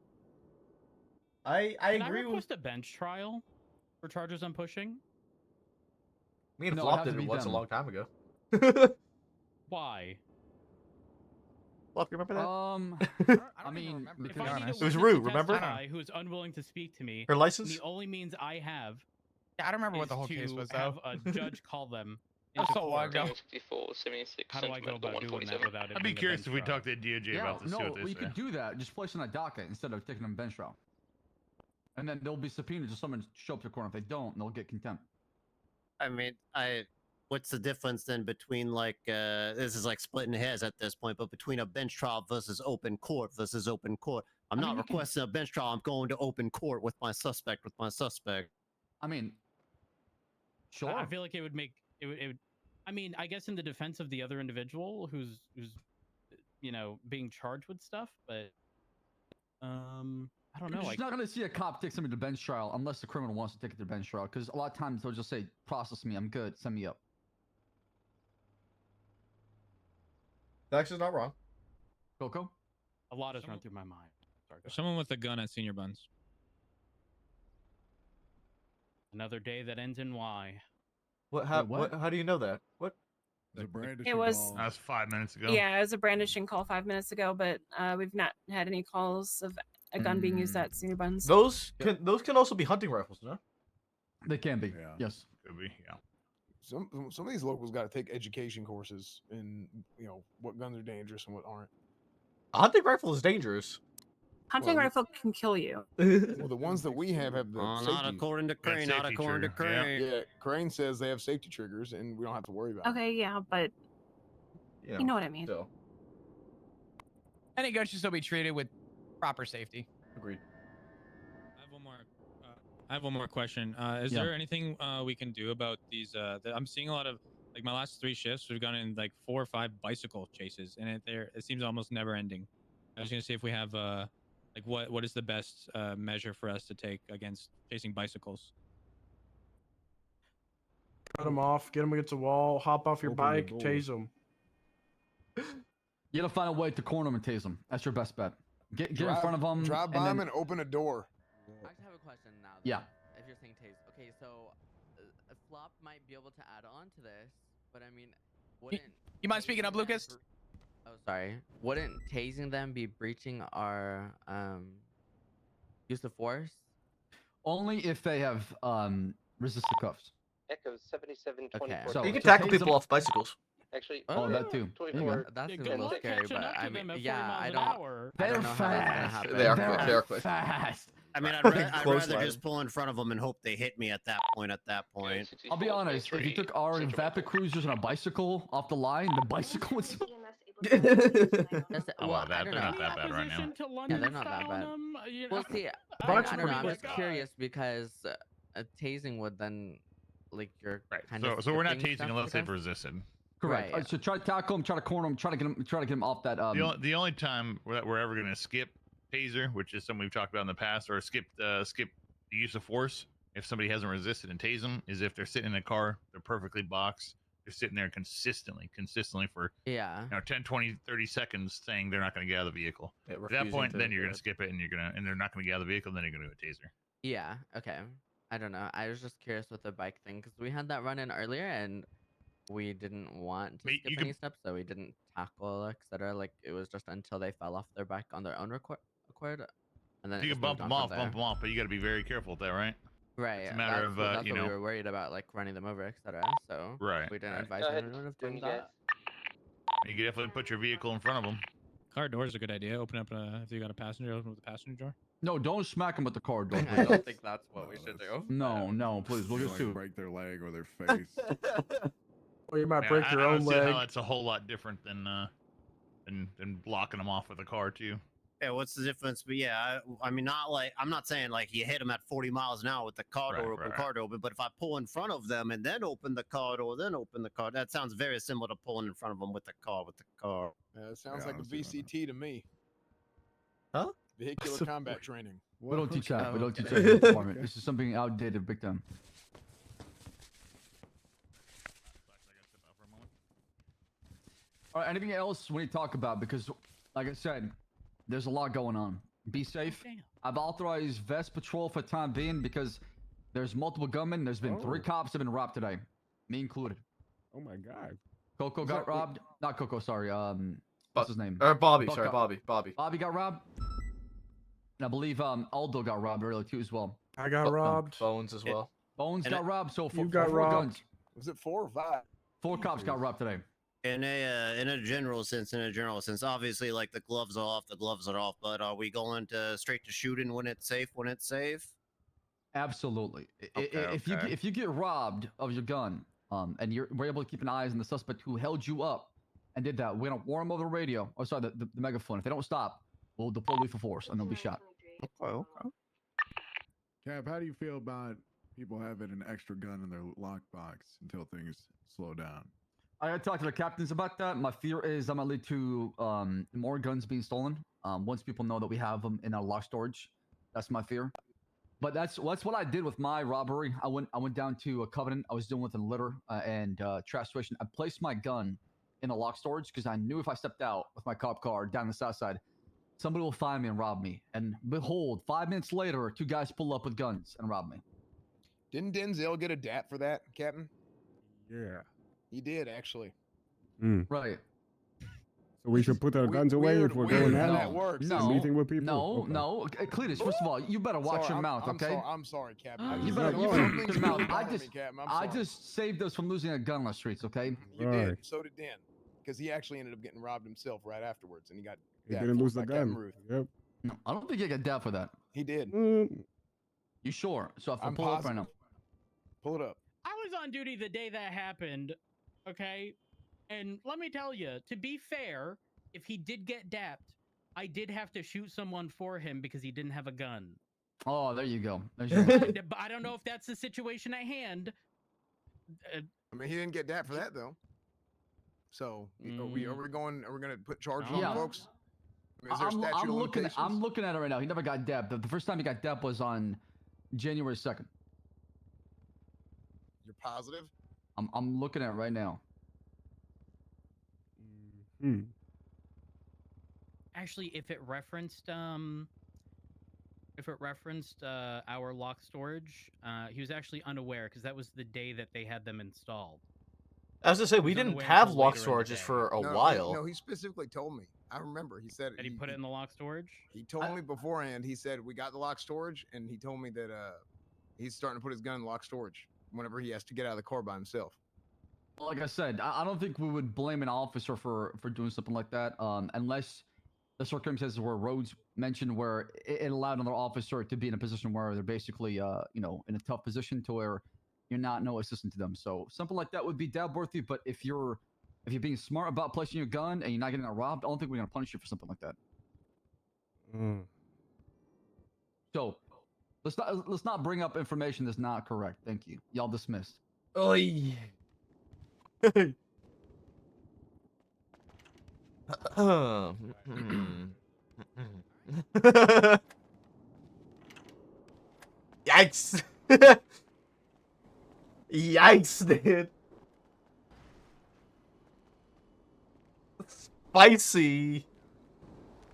I Can agree I with. request a bench trial for charges I'm pushing? Me and No, it Flop has to did it be once a them. long time ago. Why? Flop, you remember that? I mean, If because I need a It was witness Rue, to remember? testify who is unwilling to speak to me, Her and license? the only means I have Yeah, I don't remember what is the whole case to was, have though. a judge call them. That was into so long court. ago. 76, How do I go about doing that without it I'd be being a curious bench if we trial? talk to DOJ yeah, about this. See no, what they we say. could do that. Just place on a docket instead of taking them bench trial. And then they'll be subpoenaed to someone to show up to court. If they don't, they'll get contempt. I mean, what's the difference then between like this is like splitting hairs at this point, but between a bench trial versus open court versus open court? I'm not requesting a bench trial. I'm going to open court with my suspect. I mean, sure. I feel like it would make it would. I mean, I guess in the defense of the other individual who's you know being charged with stuff, but I don't know. You're just not going to see a cop take somebody to bench trial unless the criminal wants to take it to bench trial. Because a lot of times they'll just say, "Process me. I'm good. Send me up." Dax is not wrong. Coco? A lot has run through my mind. Sorry. Someone with a gun at Senior Buns. Another day that ends in Y. What? How do you know that? What? It was. That was 5 minutes ago. Yeah, it was a brandishing call 5 minutes ago, but we've not had any calls of a gun being used at Senior Buns. Those can also be hunting rifles, no? They can be. Yeah. Yes. Could be. Yeah. Some of these locals got to take education courses in, you know, what guns are dangerous and what aren't. A hunting rifle is dangerous. Hunting rifle can kill you. Well, the ones that we have the not safety. according to Crane. Not safety according to trigger, yeah. Crane. Yeah, Crane says they have safety triggers, and we don't have to worry about it. Okay, yeah, but you know what I mean. Still. Any gun should still be treated with proper safety. Agreed. I have one more question. Is there anything we can do about these? I'm seeing a lot of like my last 3 shifts. We've gone in like 4 or 5 bicycle chases, and it seems almost never ending. I was gonna see if we have like what is the best measure for us to take against chasing bicycles? Cut them off, get them against the wall, hop off your Open the bike, door. tase them. You gotta find a way to corner them and tase them. That's your best bet. Get in front of them. Drive by them and open a door. I just have a question now. Yeah. If you're saying tase. Okay, so a flop might be able to add on to this, but I mean, wouldn't You mind speaking up, tasing them Lucas? Oh, sorry. Wouldn't tasing them be breaching our use of force? Only if they have resistant cuffs. Echo 7724. Okay. So You can to tackle tase people them- off bicycles. Actually, Oh, that too. There you go. 24. That's Yeah, a good little luck scary, catching but up I to mean, them at 40 yeah, miles I an don't. hour. I They're don't know how that's gonna fast. happen. They are They're quick. They are quick. fast. I mean, I'd, Fucking I'd close rather line. just pull in front of them and hope they hit me at that point. I'll be honest. If you took our Vapid Cruisers on a bicycle off the line, the bicycle would. That's, Oh, well, that- I don't they're know. not that bad right now. Opposition to Yeah, London they're not that style bad. them, you We'll know? see. I Bike's don't know. pretty I'm quick. just curious because a tasing would then, like, you're Right. kind of. So we're not skipping tasing stuff, unless I they've guess? resisted. Correct. Right. So try to tackle him, try to corner him, try to get him off that. The only time that we're ever going to skip taser, which is something we've talked about in the past, or skip the use of force if somebody hasn't resisted and tase them, is if they're sitting in a car, they're perfectly boxed, they're sitting there consistently for Yeah. 10, 20, 30 seconds saying they're not going to get out of the vehicle. Yeah, At that refusing point, to then you're do going to it. skip it and they're not going to get out of the vehicle, and then you're going to do a taser. Yeah. Okay. I don't know. I was just curious with the bike thing because we had that run in earlier and we didn't want to Wait, skip you any can- steps, so we didn't tackle, etc. Like it was just until they fell off their bike on their own accord, and then it You just can bump moved them on off, from there. but you got to be very careful with that, right? Right. It's a matter of, that's you what know- we were worried about, like running them over, etc. So Right, we didn't right. advise Go ahead, anyone of when doing you guys. that. You can definitely put your vehicle in front of them. Car door is a good idea. Open up if you got a passenger, open up the passenger door. No, don't smack him with the car door. I please. don't think that's what we should do. No, please. We'll You just like do. break their leg or their face. Or you might Yeah, break I your don't own see how leg. that's a whole lot different than blocking them off with a car too. Yeah, what's the difference? But yeah, I mean, I'm not saying like you hit them at 40 miles an hour with the car door open, car door open, but if I pull in front of them and then open the car door, that sounds very similar to pulling in front of them with the car. It sounds Yeah, like I a don't see why not. VCT to me. Huh? Vehicular So- combat training. We don't teach that. We don't teach okay. that in the department. This is something outdated, big time. All right. Anything else we need to talk about? Because, like I said, there's a lot going on. Be safe. Damn. I've authorized vest patrol for the time being because there's multiple gunmen. There's been 3 Oh. cops that have been robbed today, me included. Oh my god. Coco Is got that- robbed. Not Coco, sorry. What's his name? Bobby. Buck Sorry, got- Bobby. Bobby got robbed. And I believe Aldo got robbed earlier too as well. I got robbed. Bones as well. Bones And got robbed. So You got 4 robbed. guns. Was it 4 or 5? 4 cops got robbed today. In a general sense, obviously, like the gloves are off. But are we going to straight to shooting when it's safe? Absolutely. Okay, If okay. you get robbed of your gun, and we're able to keep an eye on the suspect who held you up and did that, we're gonna warn them over the radio. Or sorry, the megaphone. If they don't stop, we'll deploy lethal force and they'll be shot. Cap, how do you feel about people having an extra gun in their lockbox until things slow down? I gotta talk to the captains about that. My fear is that might lead to more guns being stolen. Once people know that we have them in our lock storage, that's my fear. But that's what I did with my robbery. I went down to a Covenant. I was dealing with a litter and trash situation. I placed my gun in a lock storage because I knew if I stepped out with my cop car down the south side, somebody will find me and rob me. And behold, 5 minutes later, 2 guys pull up with guns and rob me. Didn't Denzel get a DAP for that, Captain? Yeah. He did, actually. Right. So we should put our guns away if we're going how out. that works. No, Meeting with people? No, Okay. no. Cletus, first of all, you better watch your mouth, okay? I'm sorry, Captain. You Some better things watch really your mouth. bother me, Captain. I'm I sorry. just saved us from losing a gun on the streets, okay? You Right. did. So did Dan. Because he actually ended up getting robbed himself right afterwards, and he got He dapped didn't for lose it the by Captain gun. Ruth. Yep. No, I don't think you get dealt for that. He did. You sure? So if I I'm pull up right now. positive. Pull it up. I was on duty the day that happened, okay? And let me tell you, to be fair, if he did get dapped, I did have to shoot someone for him because he didn't have a gun. Oh, there you go. There's your mistake. But I don't know if that's the situation at hand. I mean, he didn't get dapped for that though. So are we going? Are we going to put charges Yeah. on folks? I mean, is there a statute I'm of looking. I'm limitations? looking at it right now. He never got depped. The first time he got depped was on January 2nd. You're positive? I'm looking at it right now. Actually, if it referenced if it referenced our lock storage, he was actually unaware because that was the day that they had them installed. I was gonna say, He we was didn't unaware have until lock later in the storages day. for a No, while. No, he specifically told me. I remember. He said Did he put it in the lock storage? He told me beforehand. He said we got the lock storage, and he told me that he's starting to put his gun in lock storage whenever he has to get out of the car by himself. Like I said, I don't think we would blame an officer for doing something like that, unless the circumstances where Rhodes mentioned where it allowed another officer to be in a position where they're basically, you know, in a tough position to where you're not no assistant to them. So something like that would be dab worthy. But if you're being smart about placing your gun and you're not getting robbed, I don't think we're gonna punish you for something like that. So let's not bring up information that's not correct. Thank you. Y'all dismissed. Oi. Yikes. Yikes, dude. Spicy.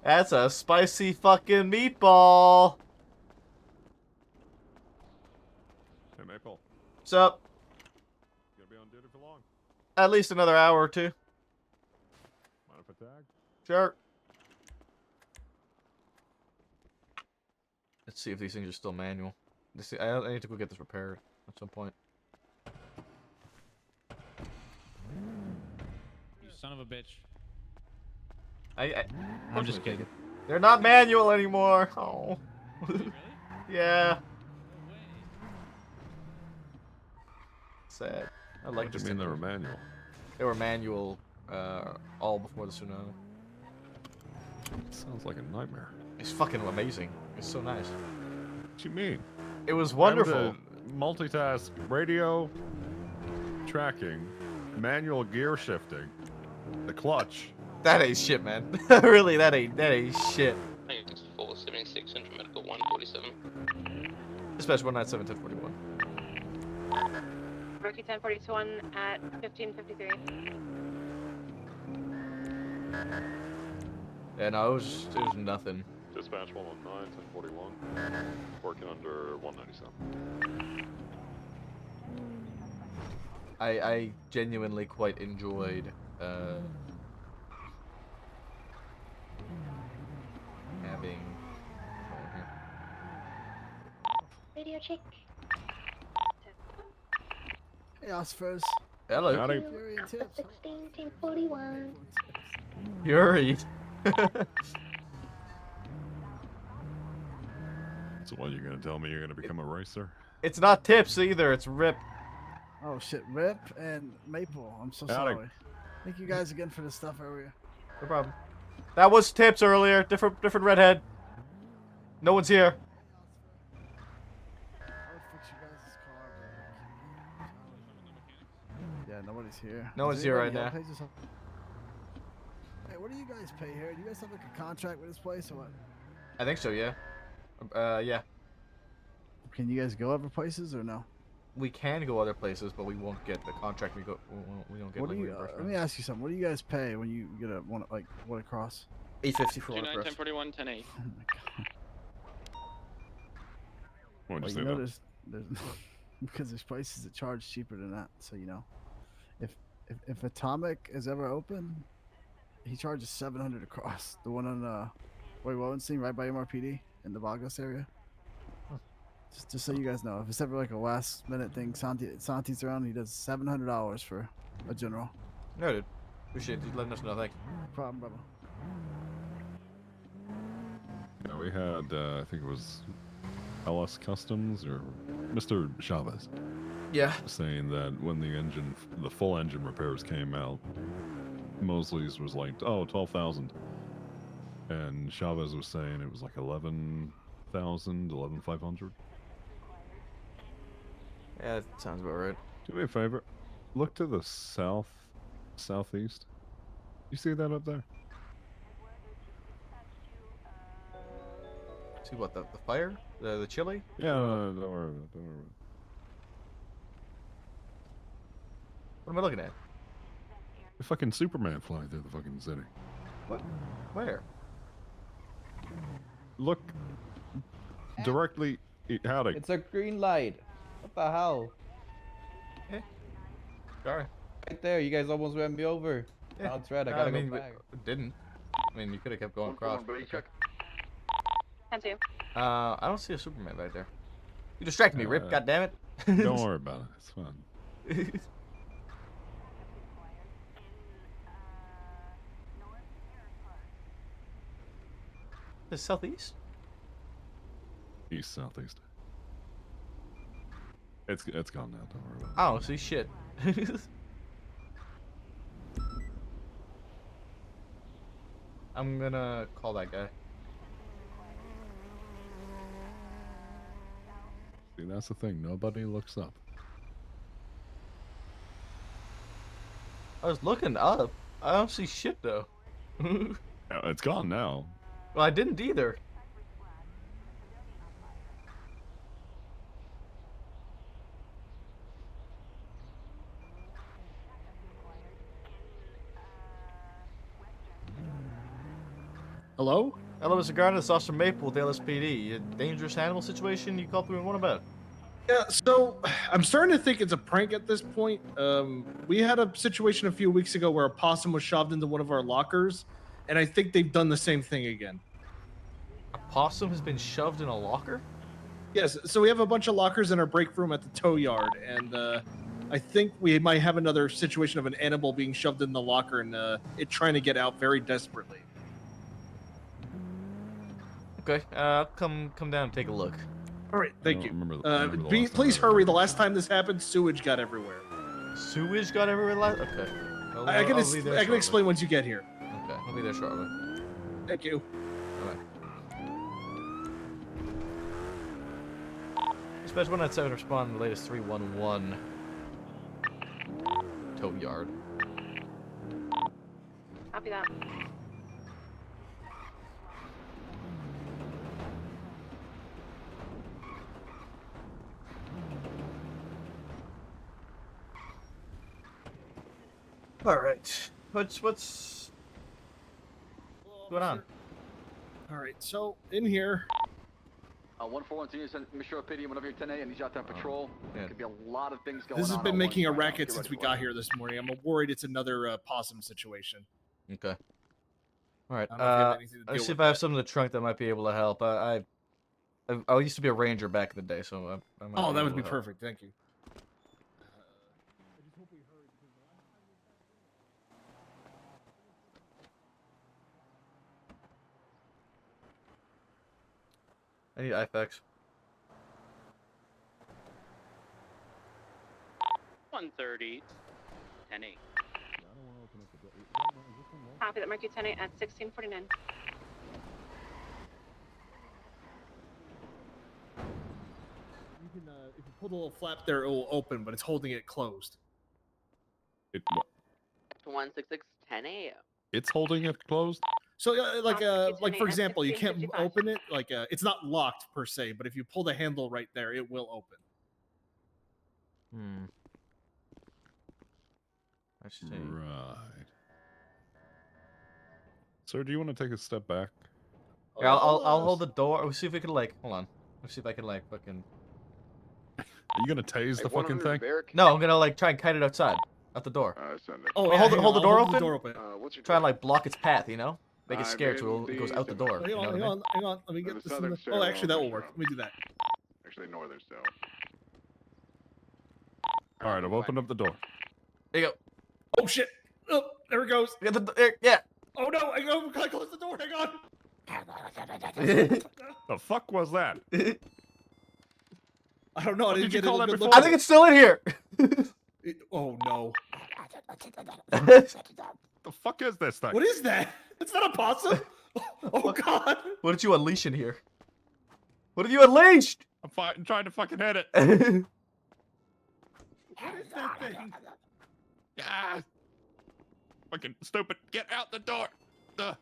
That's a spicy fucking meatball. Hey, Maple. What's up? You gonna be on duty for long? At least another hour or two. Mind if I tag? Sure. Let's see if these things are still manual. I need to go get this repaired at some point. You son of a bitch. I'm just kidding. They're not manual anymore. Oh. Yeah. Sad. I like What this. do you mean they were manual? They were manual all before the tsunami. Sounds like a nightmare. It's fucking amazing. It's so nice. What you mean? It was Remember wonderful. to multitask radio tracking, manual gear shifting, the clutch. That ain't shit, man. Really, that ain't shit. 476 Central Medical 147. Dispatch 197 1041. Rookie 1041 at 1553. Yeah, no, it was nothing. Dispatch 119 1041. Working under 197. I genuinely quite enjoyed having Radio check. Hey, Osfers. Hello. Howdy. Fury and Tips. 16 1041. Fury. So what, you're gonna tell me you're gonna become a racer? It's not tips either, it's rip. Oh shit, Rip and Maple. I'm so Howdy. sorry. Thank you guys again for the stuff earlier. No problem. That was tips earlier. Different redhead. No one's here. I would fix you guys' car, but yeah, nobody's here. No one's Does here anybody right help pay just- Hey, what do you guys pay here? Do you guys have like a contract with this place or what? I think so, yeah. Yeah. Can you guys go other places or no? We can go other places, but we won't get the contract. We don't get What do like you? Let reimbursement. me ask you something. What do you guys pay when you get a one like one across? 850 for one 29 across. 1041 108. Oh my god. Why'd you Well, say you know, that? there's because there's places that charge cheaper than that. So you know, if Atomic is ever open, he charges 700 across. The one on Roy Wovenstein, right by MRPD in the Vagos area. Just so you guys know, if it's ever like a last minute thing, Santi's around, he does $700 for a general. Noted. Appreciate you letting us know. Thank you. No problem, brother. Yeah, we had, I think it was LS Customs or Mr. Chavez. Yeah. Saying that when the full engine repairs came out, Mosley's was like, oh, 12,000. And Chavez was saying it was like 11,000, 11,500. Yeah, that sounds about right. Do me a favor. Look to the southeast. You see that up there? See what, the fire? The chili? Yeah, no, don't worry about it. Don't worry about it. What am I looking at? The fucking Superman flying through the fucking city. What? Where? Look directly. Howdy. It's a green light. What the hell? Sorry. Right there, you guys almost ran me over. Yeah. Now it's red. I I gotta mean, go back. we didn't. I mean, you could have kept going across. Okay. 10-2. I don't see a Superman right there. You distracted me, Rip. God damn it. Don't worry about it. It's fine. The southeast? East, southeast. It's gone now. Don't worry about it. I don't see shit. I'm gonna call that guy. See, that's the thing. Nobody looks up. I was looking up. I don't see shit though. It's gone now. Well, I didn't either. Hello? Hello, Mr. Garner. This is Officer Maple with the LSPD. A dangerous animal situation you called 311 about? Yeah, so I'm starting to think it's a prank at this point. We had a situation a few weeks ago where a possum was shoved into one of our lockers, and I think they've done the same thing again. A possum has been shoved in a locker? Yes, so we have a bunch of lockers in our break room at the tow yard, and I think we might have another situation of an animal being shoved in the locker and it trying to get out very desperately. Okay, come down and take a look. All right, thank you. Remember the last time Please hurry. The last time this happened, sewage got everywhere. Sewage got everywhere last? Okay. I can I'll be there I can shortly. explain once you get here. Okay, I'll be there shortly. Thank you. Alright. Dispatch 197 respond to the latest 311 tow yard. Copy that. Alright. What's going on? All right, so in here. 141 senior sent Mr. PD whenever you're 10A and he's out there on patrol. Yeah. Could be a lot of things going on. This has all been making a once right now. racket Get since ready we for it. got here this morning. I'm worried it's another possum situation. Okay. Alright, I don't know if you have anything to let's deal see if with I have that. something in the trunk that might be able to help. I used to be a ranger back in the day, so I might Oh, that able would be to help. perfect. Thank you. I need IFX. 130, 10-8. Copy that. Mercury 10-8 at 1649. You can, if you pull the little flap there, it will open, but it's holding it closed. It, 166, 10-8. it's holding it closed. So, like for example, you can't open it. Like, it's not locked per se, but if you pull the handle right there, it will open. Hmm. I see. Right. Sir, do you want to take a step back? Yeah, I'll hold the door. We'll see if we can like hold on. Let's see if I can like fucking. Are you gonna tase the fucking thing? No, I'm gonna like try and kite it outside, out the door. Oh, Or yeah, hold hang hold the on, door I'll hold open. the door open. Try and like block its path, you know? Make it scared so it goes out the door. Hang you know on, what I hang mean? on, hang on. Let me get There's this. a In southern the... Oh, stairwell actually, that on will this work. work. Let me do that. Actually, northern still. All right, I've opened up the door. There you go. Oh shit! Oh, there it goes. Get the there, yeah. Oh no! I close the door. Hang on. The fuck was that? I don't know. I What didn't did you get call a that good before? look I at think it. it's still in here. Oh no! The fuck is this thing? What is that? It's not a possum. Oh god! What did you unleash in here? What have you unleashed? I'm trying to fucking hit it. What is that thing? Ah! Fucking stupid. Get out the door. Ugh.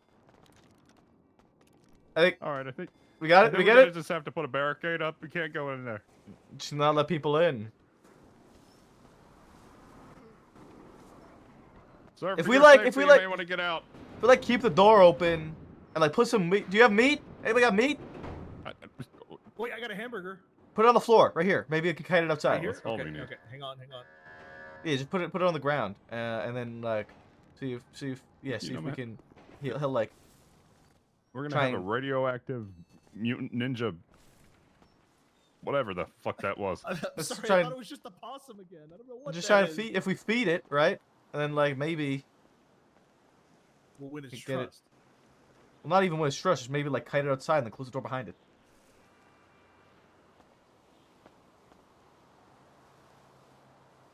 I think. All right, I think We got I it. think We we're get gonna it. just have to put a barricade up. We can't go in there. Just not let people in. Sir, If for we your like- safety, if we you like- may want to get out. If we like keep the door open and like put some meat. Do you have meat? Anybody got meat? Wait, I got a hamburger. Put it on the floor, right here. Maybe I can kite it outside. Right here? That's all Okay, we need. okay. Hang on. Yeah, just put it on the ground, and then like see if You know, we man. can. He'll like. We're gonna try have a and- radioactive mutant ninja. Whatever the fuck that was. I'm Let's sorry, try I and- thought it was just a possum again. I don't know what just that trying to is. feed. If we feed it, right, and then like maybe We'll win its get it- trust. well, not even when it's stressed, just maybe like kite it outside and then close the door behind it.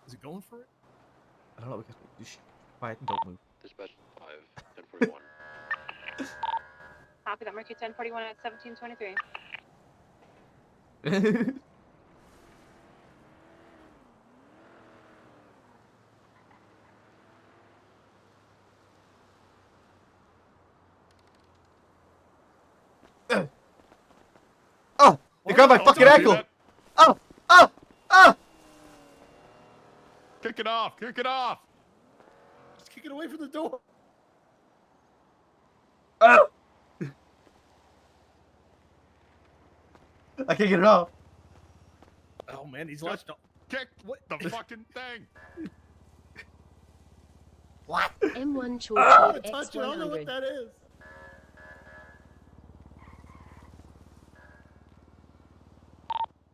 Is it going for it? I don't know. Because you should quiet and don't move. Dispatch 5, 1041. Copy that. Mercury 1041 at 1723. Oh! They grabbed my fucking ankle! Oh! Oh! Oh! Kick it off! Kick it off! Just kick it away from the door. Oh! I can't get it off. Oh man, he's latched on. Kick the fucking thing! What? M1 Ah, Chorty touch it. I don't know what X100. that is.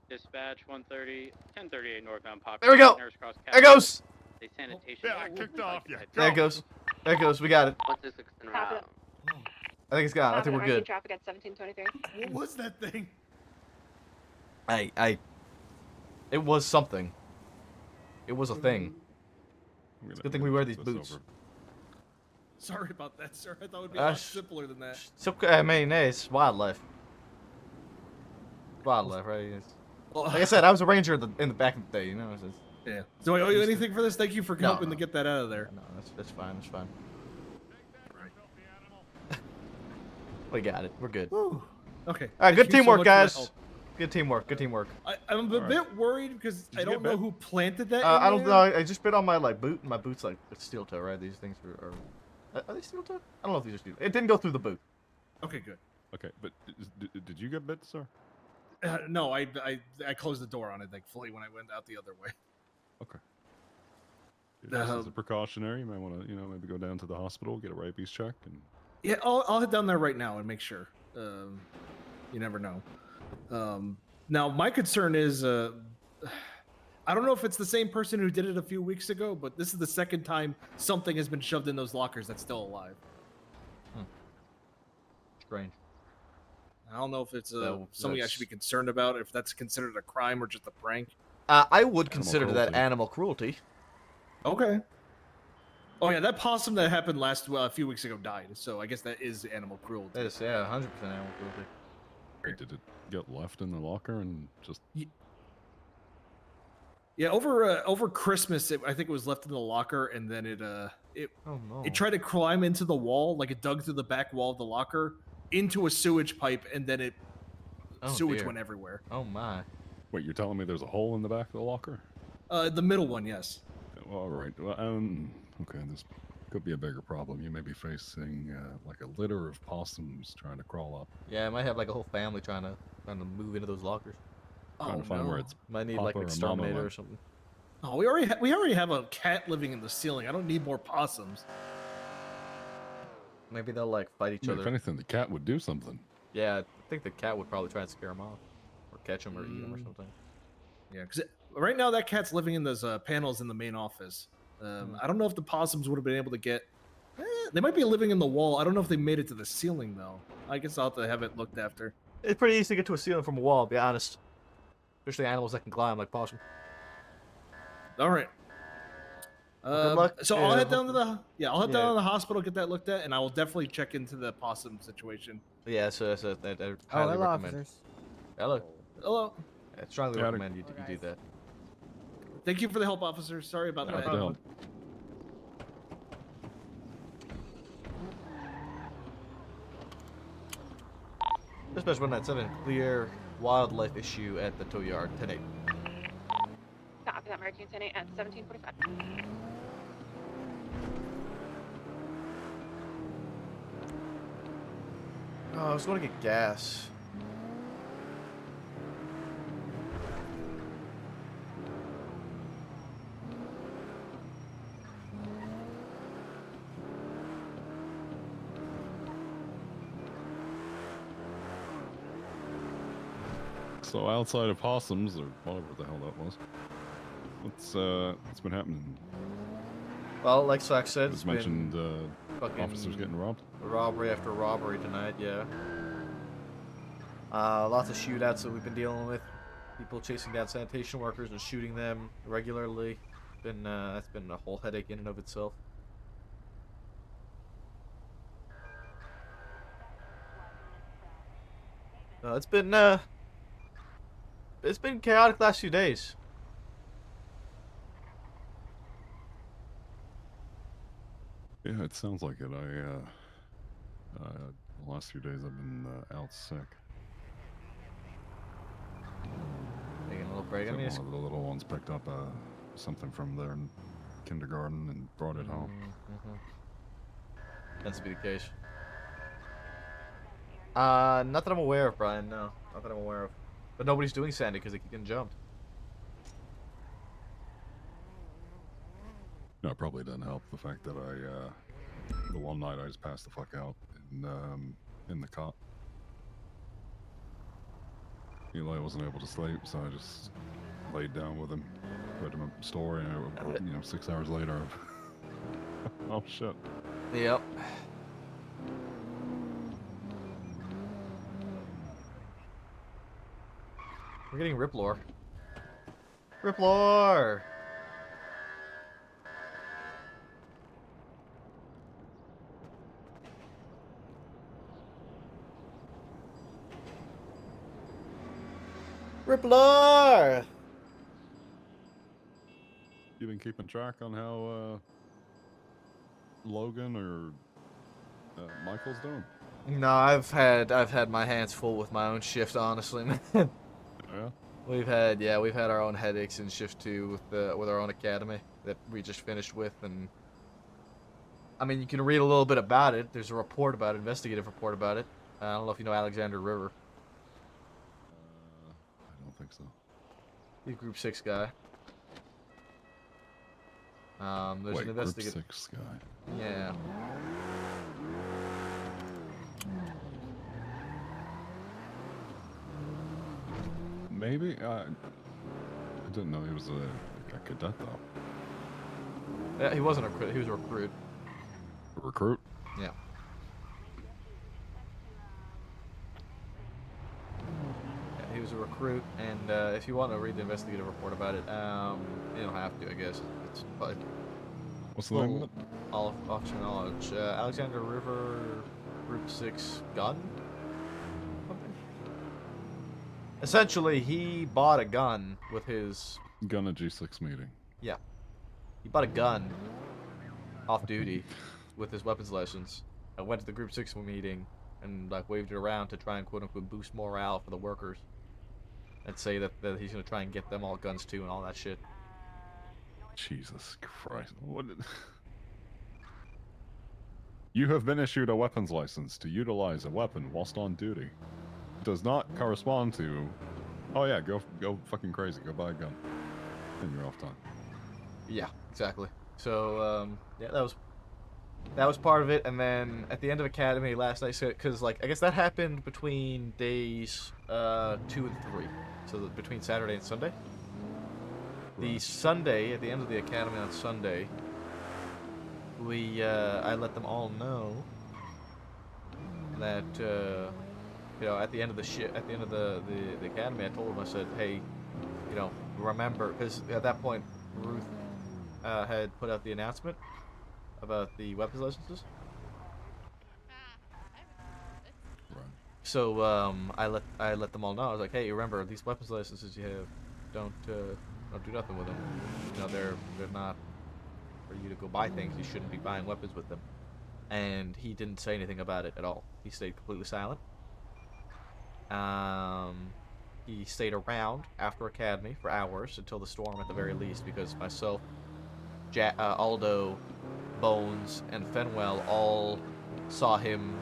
Dispatch 130, 1038 northbound. There we go. Nurse Cross There it goes. The sanitation. Yeah, I kicked off. Yeah, There it goes. There it goes. We got it. 126 en Copy route. I think it's gone. I Copy think that. we're Mercury good. traffic at 1723. What was that thing? It was something. It was a thing. It's a good thing we wear these This boots. over. Sorry about that, sir. I thought it would be a lot sh- simpler than that. It's okay. I mean, hey, it's wildlife. Wildlife, right? Like I said, I was a ranger in the back of the day. You know. It's just, Yeah. Do I owe you anything for this? Thank you for No, helping no. to get that out of there. no, that's fine. That's fine. We got it. We're good. All Whew. Okay. right, good Thank you so teamwork, much for the guys. help. Good teamwork. Good teamwork. I'm a bit worried because Did I you don't get know bit? who planted that. I in don't there. know. I just bit on my like boot, and my boot's like it's steel toe, right? These things are they steel toe? I don't know if these are steel. It didn't go through the boot. Okay, good. Okay, but did you get bit, sir? No, I closed the door on it like fully when I went out the other way. Okay. Just as a precautionary, you might want to, maybe go down to the hospital, get a rabies check, and Yeah, I'll head down there right now and make sure. You never know. Now my concern is, I don't know if it's the same person who did it a few weeks ago, but this is the second time something has been shoved in those lockers that's still alive. Strange. I don't know if it's Well, something I should be concerned about, if that's considered a crime or just a prank. I would consider that cruelty. animal cruelty. Okay. Oh yeah, that possum that happened a few weeks ago died, so I guess that is animal cruelty. That is, yeah, 100% animal cruelty. did it get left in the locker and just? Yeah, over Christmas, I think it was left in the locker, and then it Oh no. it tried to climb into the wall, like it dug through the back wall of the locker into a sewage pipe, and then it Oh, sewage dear. went everywhere. Oh my. Wait, you're telling me there's a hole in the back of the locker? The middle one, yes. Well, all right. Well, okay, this could be a bigger problem. You may be facing like a litter of possums trying to crawl up. Yeah, I might have like a whole family trying to move into those lockers. Trying to find where it's Might need like Papa an or Mama exterminator or went. something. Oh, we already have a cat living in the ceiling. I don't need more possums. Maybe they'll like fight each I mean, if other. anything, the cat would do something. Yeah, I think the cat would probably try and scare them off, or catch them, or eat them, or something. Yeah, because right now that cat's living in those panels in the main office. I don't know if the possums would have been able to get. They might be living in the wall. I don't know if they made it to the ceiling though. I guess I'll have to have it looked after. It's pretty easy to get to a ceiling from a wall, to be honest. Especially animals that can climb, like possum. All right. Well, good luck. So I'll Yeah, head down to the I'll head yeah. down to the hospital, get that looked at, and I will definitely check into the possum situation. Yeah, so I Oh, highly hello, recommend. officers. Hello. Hello. I strongly Yeah, recommend you do that. Thank you for the help, officer. Sorry about No that. problem. Dispatch 197, clear wildlife issue at the tow yard, 10-8. Copy that. Mercury 10 at 1745. Oh, I was going to get gas. So outside of possums or whatever the hell that was, what's been happening? Well, like Slack said, It it's was mentioned been officers getting robbed. robbery after robbery tonight. Yeah. Lots of shootouts that we've been dealing with. People chasing down sanitation workers and shooting them regularly. That's been a whole headache in and of itself. It's been chaotic last few days. Yeah, it sounds like it. The last few days I've been out sick. Taking a little break. I One mean, it's of the little ones picked up something from their kindergarten and brought it home. tends to be the case. Not that I'm aware of, Brian. No, not that I'm aware of. But nobody's doing Sandy because they keep getting jumped. No, it probably doesn't help the fact that the one night I just passed the fuck out in the cot. Eli wasn't able to sleep, so I just laid down with him, read him a story, and 6 hours later, oh shit. Yep. We're getting Riplore. Riplore! Riplore! You been keeping track on how Logan or Michael's doing? No, I've had my hands full with my own shift, honestly, man. Yeah. We've had our own headaches in shift 2 with our own academy that we just finished with, and I mean, you can read a little bit about it. There's a report about it, investigative report about it. I don't know if you know Alexander River. I don't think so. He's a Group 6 guy. There's Wait, an Group investigative. 6 guy. Yeah. Maybe I didn't know he was a cadet though. Yeah, he wasn't a recruit. He was a recruit. A recruit? Yeah. He was a recruit, and if you want to read the investigative report about it, you don't have to, I guess. It's but What's the name of it? All officer knowledge. Alexander River, Group 6 gun. Something. Essentially, he bought a gun with his Gun at G6 meeting. Yeah. He bought a gun off duty with his weapons license. I went to the Group 6 meeting and like waved it around to try and quote unquote boost morale for the workers. And say that he's gonna try and get them all guns too and all that shit. Jesus Christ. What did... You have been issued a weapons license to utilize a weapon whilst on duty. Does not correspond to, oh yeah, go fucking crazy, go buy a gun. And you're off time. Yeah, exactly. So, yeah, that was part of it, and then at the end of Academy last night, because, like, I guess that happened between days 2 and 3, so between Saturday and Sunday. The Sunday, at the end of the Academy on Sunday, I let them all know that, at the end of the Academy, I told them, I said, hey, remember, because at that point, Ruth had put out the announcement about the weapons licenses. So I let them all know. I was like, hey, remember these weapons licenses you have, don't do nothing with them. They're not for you to go buy things. You shouldn't be buying weapons with them. And he didn't say anything about it at all. He stayed completely silent. He stayed around after Academy for hours until the storm at the very least, because myself, Aldo, Bones, and Fenwell all saw him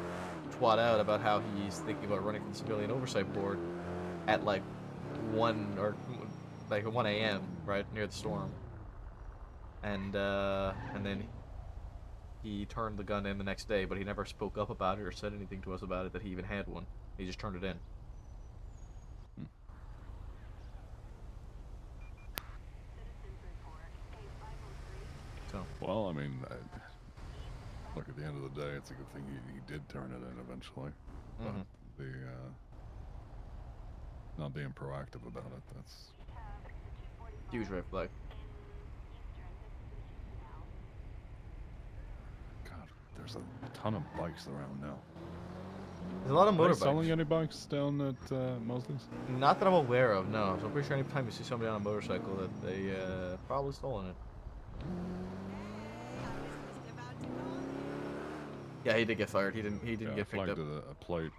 twat out about how he's thinking about running for the Civilian Oversight Board at like 1 a.m. right near the storm, and then he turned the gun in the next day, but he never spoke up about it or said anything to us about it that he even had one. He just turned it in. So. Well, I mean, look, at the end of the day, it's a good thing he did turn it in eventually. But the not being proactive about it, that's huge red flag. God, there's a ton of bikes around now. There's a lot of Are they motorbikes. selling any bikes down at Mosley's? Not that I'm aware of, no. So I'm pretty sure anytime you see somebody on a motorcycle that they probably stolen it. Yeah, he did get fired. He didn't get picked flagged up. a plate.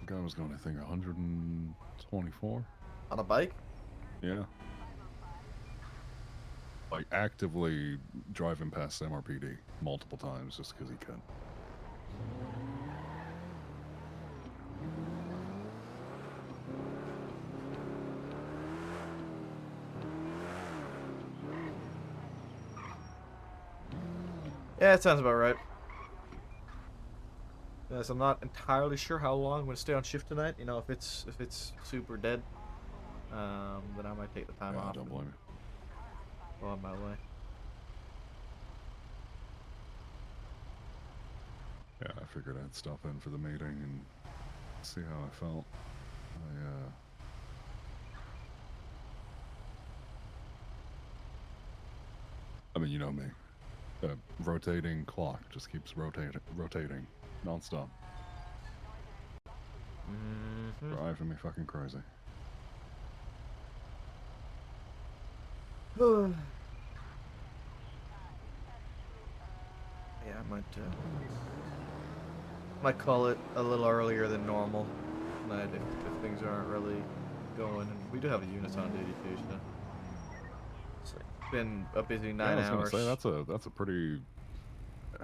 The guy was going, I think, 124 on a bike. Yeah. Like actively driving past MRPD multiple times just because he could. Yeah, that sounds about right. Yes, I'm not entirely sure how long I'm gonna stay on shift tonight. You know, if it's super dead, then I might take the time off. Don't blame me. Go on my way. Yeah, I figured I'd stop in for the meeting and see how I felt. I mean, you know me. Rotating clock just keeps rotating nonstop. Driving me fucking crazy. Yeah, I might call it a little earlier than normal tonight if things aren't really going. And we do have a unit on duty too, so it's been a busy 9 I was hours. gonna say that's a pretty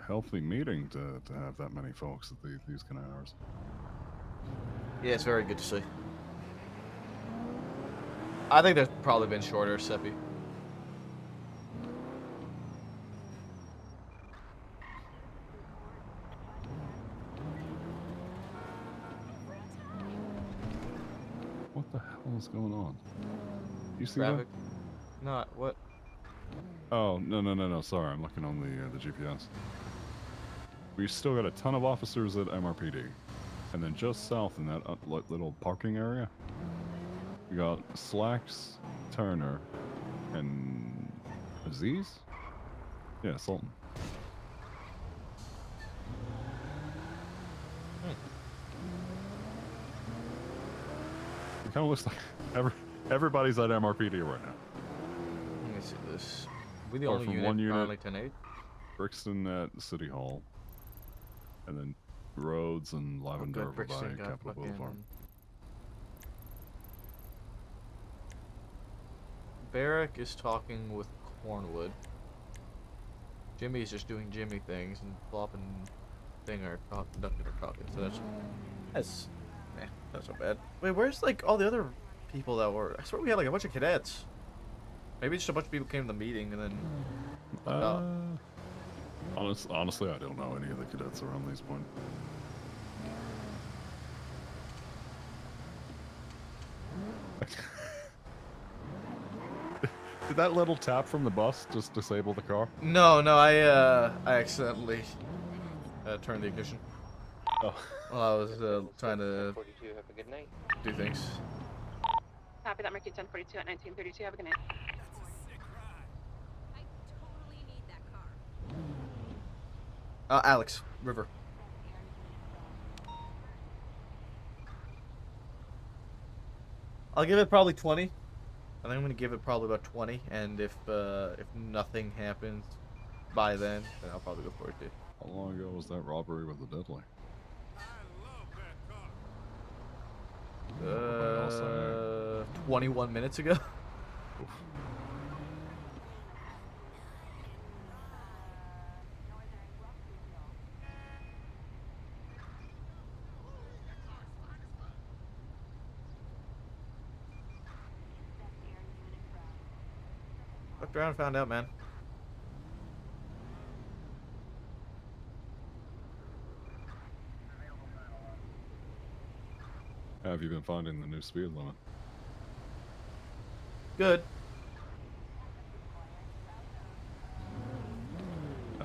healthy meeting to have that many folks at these kind of hours. Yeah, it's very good to see. I think there's probably been shorter, Seppi. What the hell is going on? You see Traffic? Not what? that? Oh, no. Sorry, I'm looking on the GPS. We still got a ton of officers at MRPD. And then just south in that little parking area, we got Slacks, Turner, and Aziz? Yeah, Sultan. It kind of looks like everybody's at MRPD right now. Let me see this. We the Apart only from unit one unit, currently 10-8? Brixton at City Hall, and then Rhodes and Lavender over by Brixton got Capitol fucking- Boulevard. Barrack is talking with Cornwood. Jimmy's just doing Jimmy things, and Flop and Thing are conducting or talking. So that's not so bad. Wait, where's like all the other people that were? I swear we had like a bunch of cadets. Maybe just a bunch of people came to the meeting and then. Honestly, I don't know any of the cadets around these point. Did that little tap from the bus just disable the car? No, I accidentally turned the ignition. Oh. While I was trying to Have a good night. do things. Copy that, Mercury 1042 at 1932. Have a good night. Alex, River. I'll give it probably 20. I think I'm gonna give it probably about 20, and if nothing happens by then I'll probably go for it too. How long ago was that robbery with the deadly? 21 minutes ago. Looked around and found out, man. How have you been finding the new speed limit? Good.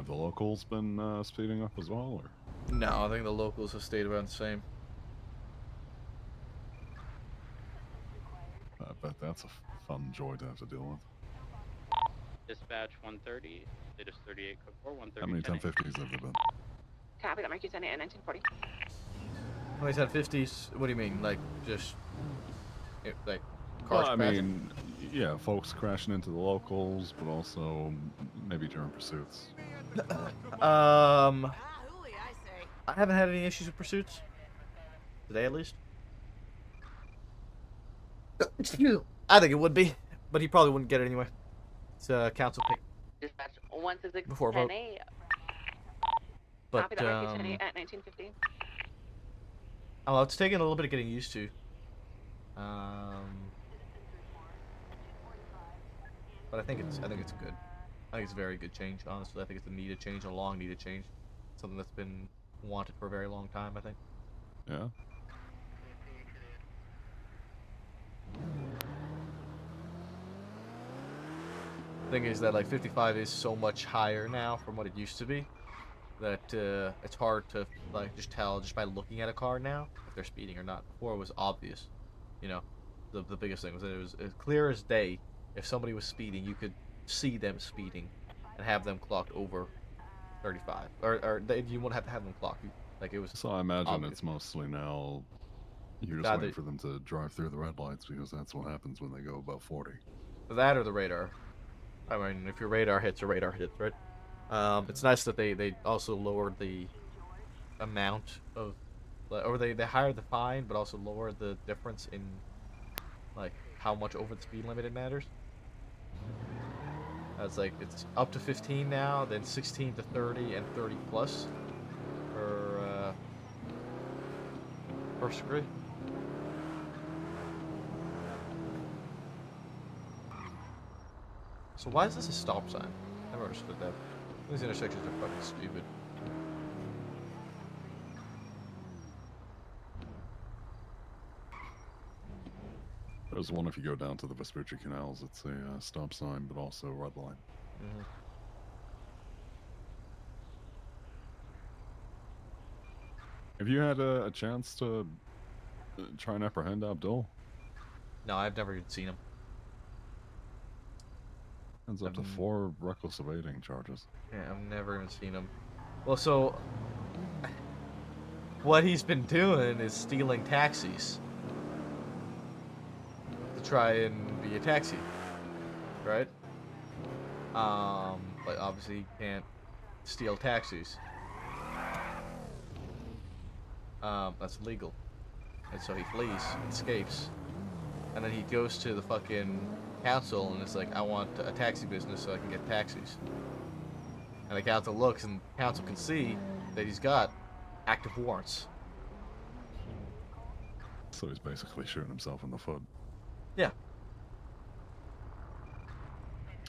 the locals been speeding up as well, or? No, I think the locals have stayed around the same. I bet that's a fun joy to have to deal with. Dispatch 130, status 38 code 4 130. How many 1050s have there been? Copy that, Marquis 10 at 1940. How many 1050s? What do you mean? Like, just... like, Well, cars I crashing? mean, yeah, folks crashing into the locals, but also maybe during pursuits. I haven't had any issues with pursuits. Today, at least. I think it would be, but he probably wouldn't get it anyway. It's a council pick. Dispatch 166 Before vote. 10A. But, Copy that, Marquis 10 at 1950. oh, it's taking a little bit of getting used to. But I think it's good. I think it's a very good change, honestly. I think it's a needed change, a long needed change. Something that's been wanted for a very long time, I think. Yeah. The thing is that like 55 is so much higher now from what it used to be that it's hard to like just tell just by looking at a car now if they're speeding or not. Before it was obvious, you know. The biggest thing was that it was as clear as day. If somebody was speeding, you could see them speeding and have them clocked over 35, or you wouldn't have to have them clocked. Like it was. So I imagine obvious. it's mostly now you're just Either- waiting for them to drive through the red lights because that's what happens when they go above 40. That or the radar. I mean, if your radar hits, your radar hits, right? It's nice that they also lowered the amount of, or they higher the fine, but also lower the difference in, like, how much over the speed limit it matters. It's like, it's up to 15 now, then 16 to 30, and 30 plus for first degree. So why is this a stop sign? I never understood that. These intersections are fucking stupid. There's one if you go down to the Vespucci Canals. It's a stop sign, but also a red line. Mm-hmm. Have you had a chance to try and apprehend Abdul? No, I've never even seen him. It's up to 4 reckless evading charges. Yeah, I've never even seen him. Well, so what he's been doing is stealing taxis to try and be a taxi, right? But obviously he can't steal taxis. That's illegal. And so he flees, escapes, and then he goes to the fucking council and it's like, I want a taxi business so I can get taxis. And the council looks and the council can see that he's got active warrants. So he's basically shooting himself in the foot. Yeah.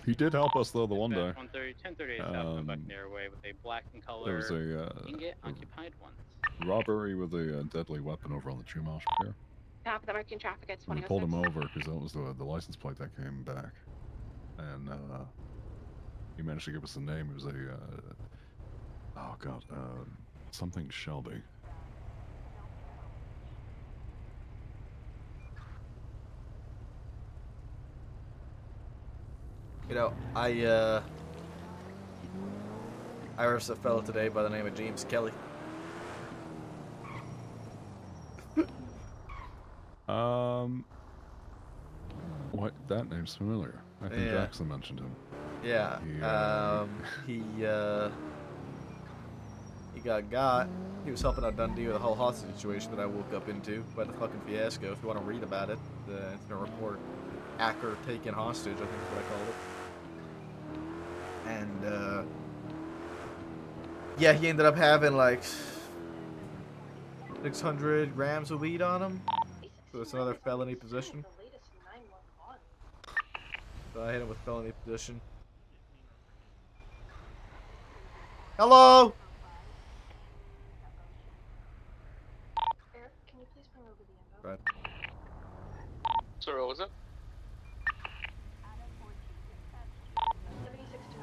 He did help us though the one day. 1038 South of Buccaneer Way with a black in color. There was a Ingot occupied ones. robbery with a deadly weapon over on the Chumash Pier. Copy that, marking traffic at We 2006. pulled him over because that was the license plate that came back, and he managed to give us the name. It was a oh god, something Shelby. You know, I arrested a fellow today by the name of James Kelly. What? That name's familiar. I think Yeah. Jackson mentioned him. Yeah. He got. He was helping out Dundee with a whole hostage situation that I woke up into. Quite a fucking fiasco. If you want to read about it, the incident report. Acker taken hostage, I think is what I called it. And yeah, he ended up having like 600 grams of weed on him. So it's another felony possession. So I hit him with felony possession. Hello! Eric, can you please bring over the info? Right. Sorry, what was it? 76 to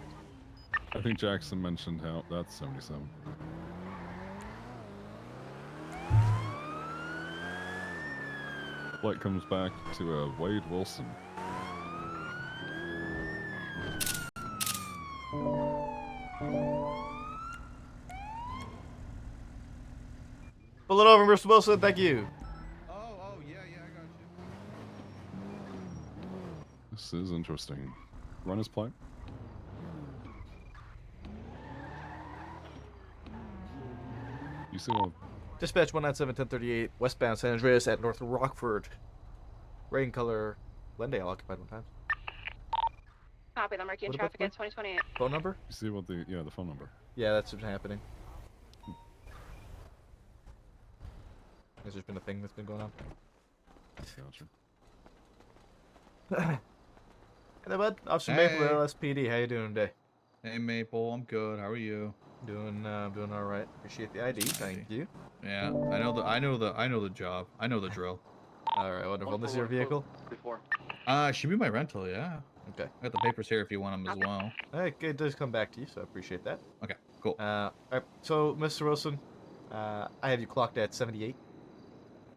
20. I think Jackson mentioned how that's 77. Flight comes back to Wade Wilson. Pull it over, Mr. Wilson. Thank you. Oh, yeah, I got you. This is interesting. Run his plate. You see one? Dispatch 197-1038, westbound San Andreas at North Rockford. Rain color, Glendale occupied one time. Copy. I'm marking What about traffic the at 2028. Phone number? You see what the phone number? Yeah, that's what's happening. Has there been a thing that's been going on? Gotcha. Hey there, bud. Officer Maple with LSPD. How you doing today? Hey Maple, I'm good. How are you? Doing all right. Appreciate the ID. Thank you. Yeah, I know the job. I know the drill. All right, wonderful. This is your vehicle? Should be my rental, yeah. Okay. I got the papers here if you want them as well. Hey, it does come back to you, so I appreciate that. Okay, cool. All right. So, Mr. Wilson, I have you clocked at 78.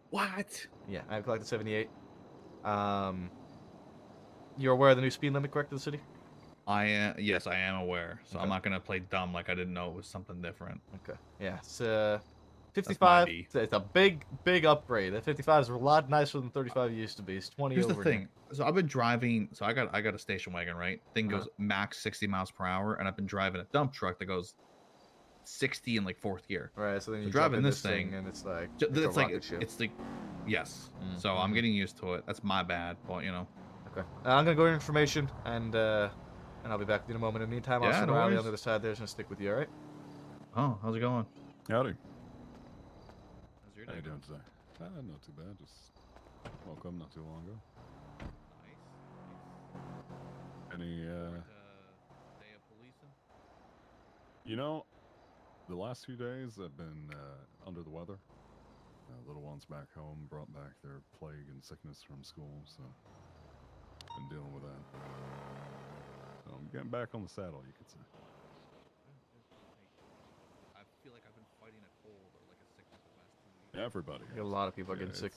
What? Yeah, I have clocked at 78. You're aware of the new speed limit, correct, in the city? Yes, I am aware. So Okay. I'm not gonna play dumb like I didn't know it was something different. Okay. Yeah, it's 55. B. It's a big upgrade. That 55 is a lot nicer than 35 used to be. It's 20 Here's over the thing. So I've been driving. So I got a station wagon, right? Thing goes max 60 miles per hour, and I've been driving a dump truck that goes 60 in like fourth gear. Right. So then you driving jump in this thing, and it's like it's like rocket ship. it's like yes. So I'm getting used to it. That's my bad, but you know. Okay. I'm gonna go into information and I'll be back with you in a moment. In the meantime, I'll send Riley on the other side there. Just gonna stick with you, all right? Oh, how's it going? Howdy. How's your How day you doing today? Not too bad. Just woke up not too long ago. Any day of policing? You know, the last few days I've been under the weather. Little ones back home brought back their plague and sickness from school, so been dealing with that. So I'm getting back on the saddle, you could say. I feel like I've been fighting a cold or like a sickness the last 2 weeks. Everybody. A lot of people are getting sick.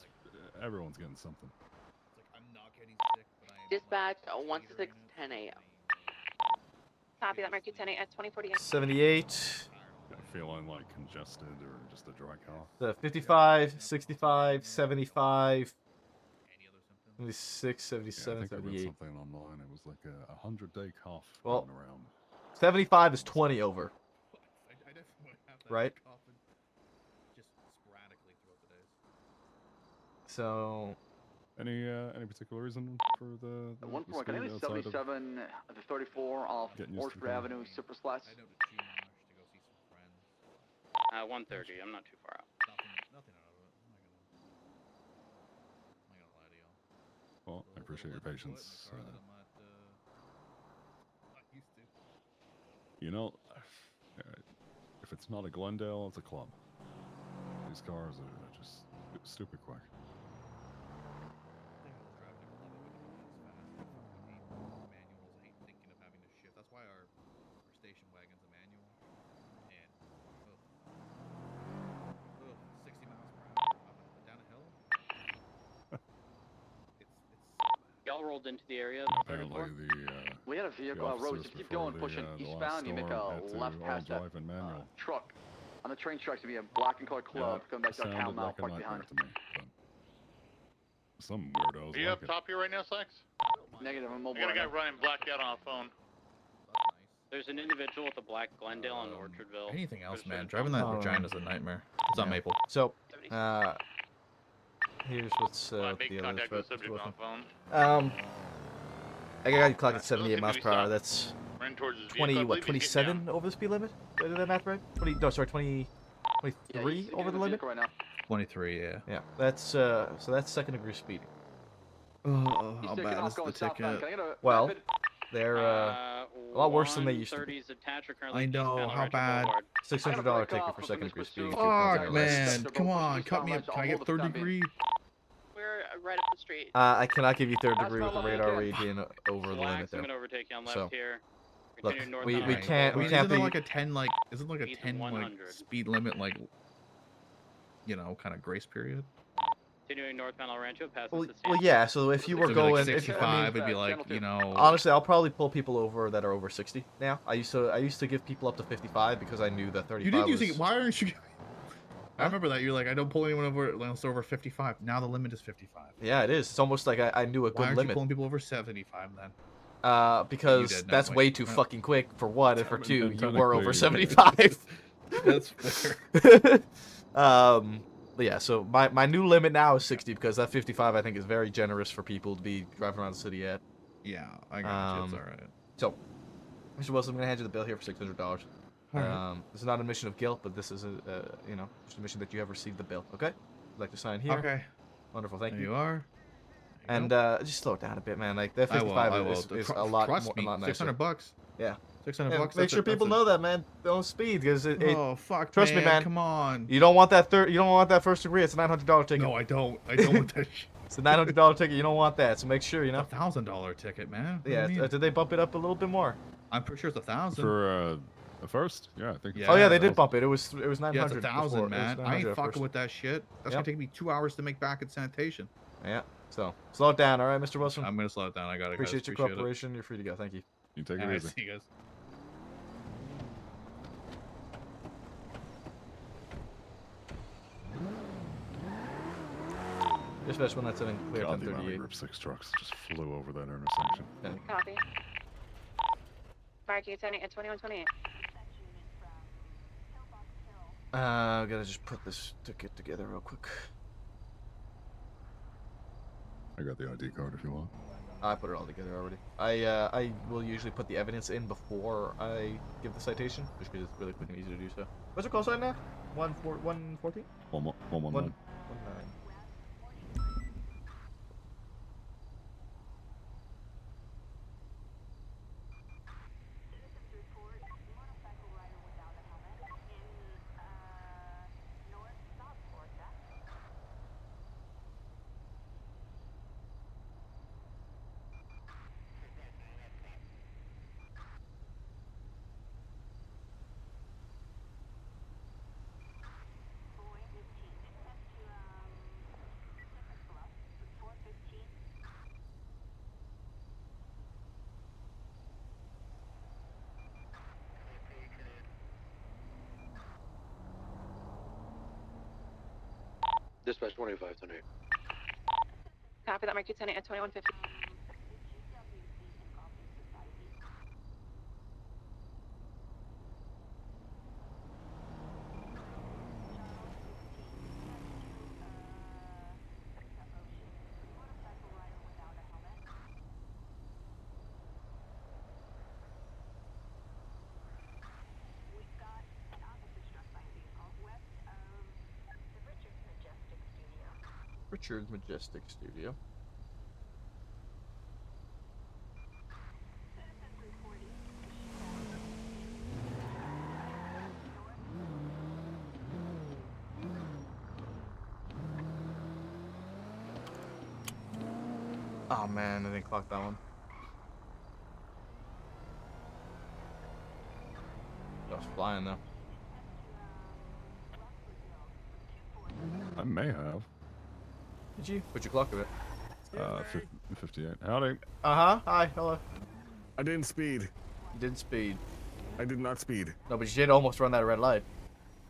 Everyone's getting something. It's like I'm not getting sick, but I am. Dispatch 1610 a.m. Copy. That marking 10 at 2048. 78. Feeling like congested or just a dry cough. The 55, 65, 75, 76, 77, I think I read 78. something online. It was like a 100-day cough Well, going around. 75 is 20 over. I definitely have that Right? coughing just sporadically throughout the days. So. Any particular reason for the One the for can I speed do outside of 77 to 34 off getting used to Orchard the car? Avenue, Cypress Flats? I know to Chimosh to go see some friends. 130. I'm not too far out. Nothing out of it. I'm not gonna lie to y'all. Well, I appreciate your patience. The car that I'm not used to. You know, if it's not a Glendale, it's a club. These cars are just stupid quick. That's why our station wagon's a manual, and 60 miles per hour down a hill. Y'all rolled into the area. Apparently, We had a vehicle, Rose, if you keep going, pushing eastbound, you make a left past that truck. On the train tracks, to be a black and colored club coming back down town now, parked behind. Some weirdos. Are you up top here right now, Slacks? Negative, I'm I mobile. got a right guy now. running blacked out on a phone. There's an individual with a black Glendale in Orchardville. Anything else, There's man? a- Driving that Regina's a nightmare. It's on Yeah. Maple. So, here's what's I the make deal contact with is. the subject on phone. I got you clocked at 78 miles per hour. That's Running towards his vehicle. 20, I what, believe he's getting 27 over the speed limit? Did that math right? 20, no, sorry, 20, 23 over the limit? Right now. 23, yeah. Yeah, that's, so that's second degree speeding. Oh, He's how taking bad off is the going southbound. ticket? Can I get a Well, rapid? they're, a lot worse than they used to be. 130's attached are currently I know, eastbound on how Richard bad. Boulevard. $600 ticket for second degree speeding. Fuck, man. Come on, cut me up. Can I get third degree? We're right up the street. I cannot give you third That's degree not with the what I radar can. read being over the limit Slacks, I'm there. gonna overtake you on left So. here. Look, Continue north we on can't Boulevard. Isn't be. there like a 10 like isn't like a Speed's 10 like 100. speed limit like kind of grace period? Continuing northbound El Rancho, passes Well, the well, yeah. So if you were It'd be like going, 65, it'd be like, honestly, I'll probably pull people over that are over 60 now. I used to give people up to 55 because I knew that 35 You did was. use it. Why aren't you? I remember that you're like, I don't pull anyone over unless they're over 55. Now the limit is 55. Yeah, it is. It's almost like I knew a Why good aren't limit. you pulling people over 75 then? Because did, no, that's wait. way too No. fucking quick for one, and for And two, you were over technically- 75. That's fair. But yeah, so my new limit now is 60 because that 55 I think is very generous for people to be driving around the city at. Yeah, I got you. It's all right. So, Mr. Wilson, I'm gonna hand you the bill here for $600. Alright. This is not an admission of guilt, but this is just an admission that you have received the bill. Okay? You'd like to sign here? Okay. Wonderful, thank There you. you are. And just slow it down a bit, man. Like that I will, 55 I will. is a lot Trust more, me, a lot nicer. $600. Yeah. 600 Yeah, bucks. make sure people know that, man. Don't speed, because Oh fuck! Trust me, man. Come on. You don't want that You don't want that first degree. It's a $900 ticket. No, I don't. I don't want that shit. It's a $900 ticket. You don't want that. So make sure, you know. $1,000 ticket, man. What do Yeah. you mean? Did they bump it up a little bit more? I'm pretty sure it's 1,000. For the first, yeah, I think. Yeah. Oh yeah, they did bump it. It was 900. Yeah, it's 1,000, before. man. I ain't fucking with that shit. That's gonna take me 2 hours to make back at sanitation. Yeah. So slow it down, all right, Mr. Wilson. I'm gonna slow it down. I got it. Appreciate your cooperation. You're free to go. Thank you. You take it Alright, easy. see you guys. Dispatch 197 clear God, the amount of 1038. Group 6 trucks just flew over that intersection. Copy. Mark, you attending at 2128. I gotta just put this ticket together real quick. I got the ID card if you want. I put it all together already. I will usually put the evidence in before I give the citation, just because it's really quick and easy to do so. What's the call sign now? 114? 119. 19. Dispatch 25 tonight. Copy that, Mark, you attending at 2150. Richard's Majestic Studio. Oh man, I didn't clock that one. I was flying though. I may have. Did you? What'd you clock of it? 58. Howdy. Uh-huh. Hi. Hello. I didn't speed. You didn't speed. I did not speed. No, but you did almost run that red light.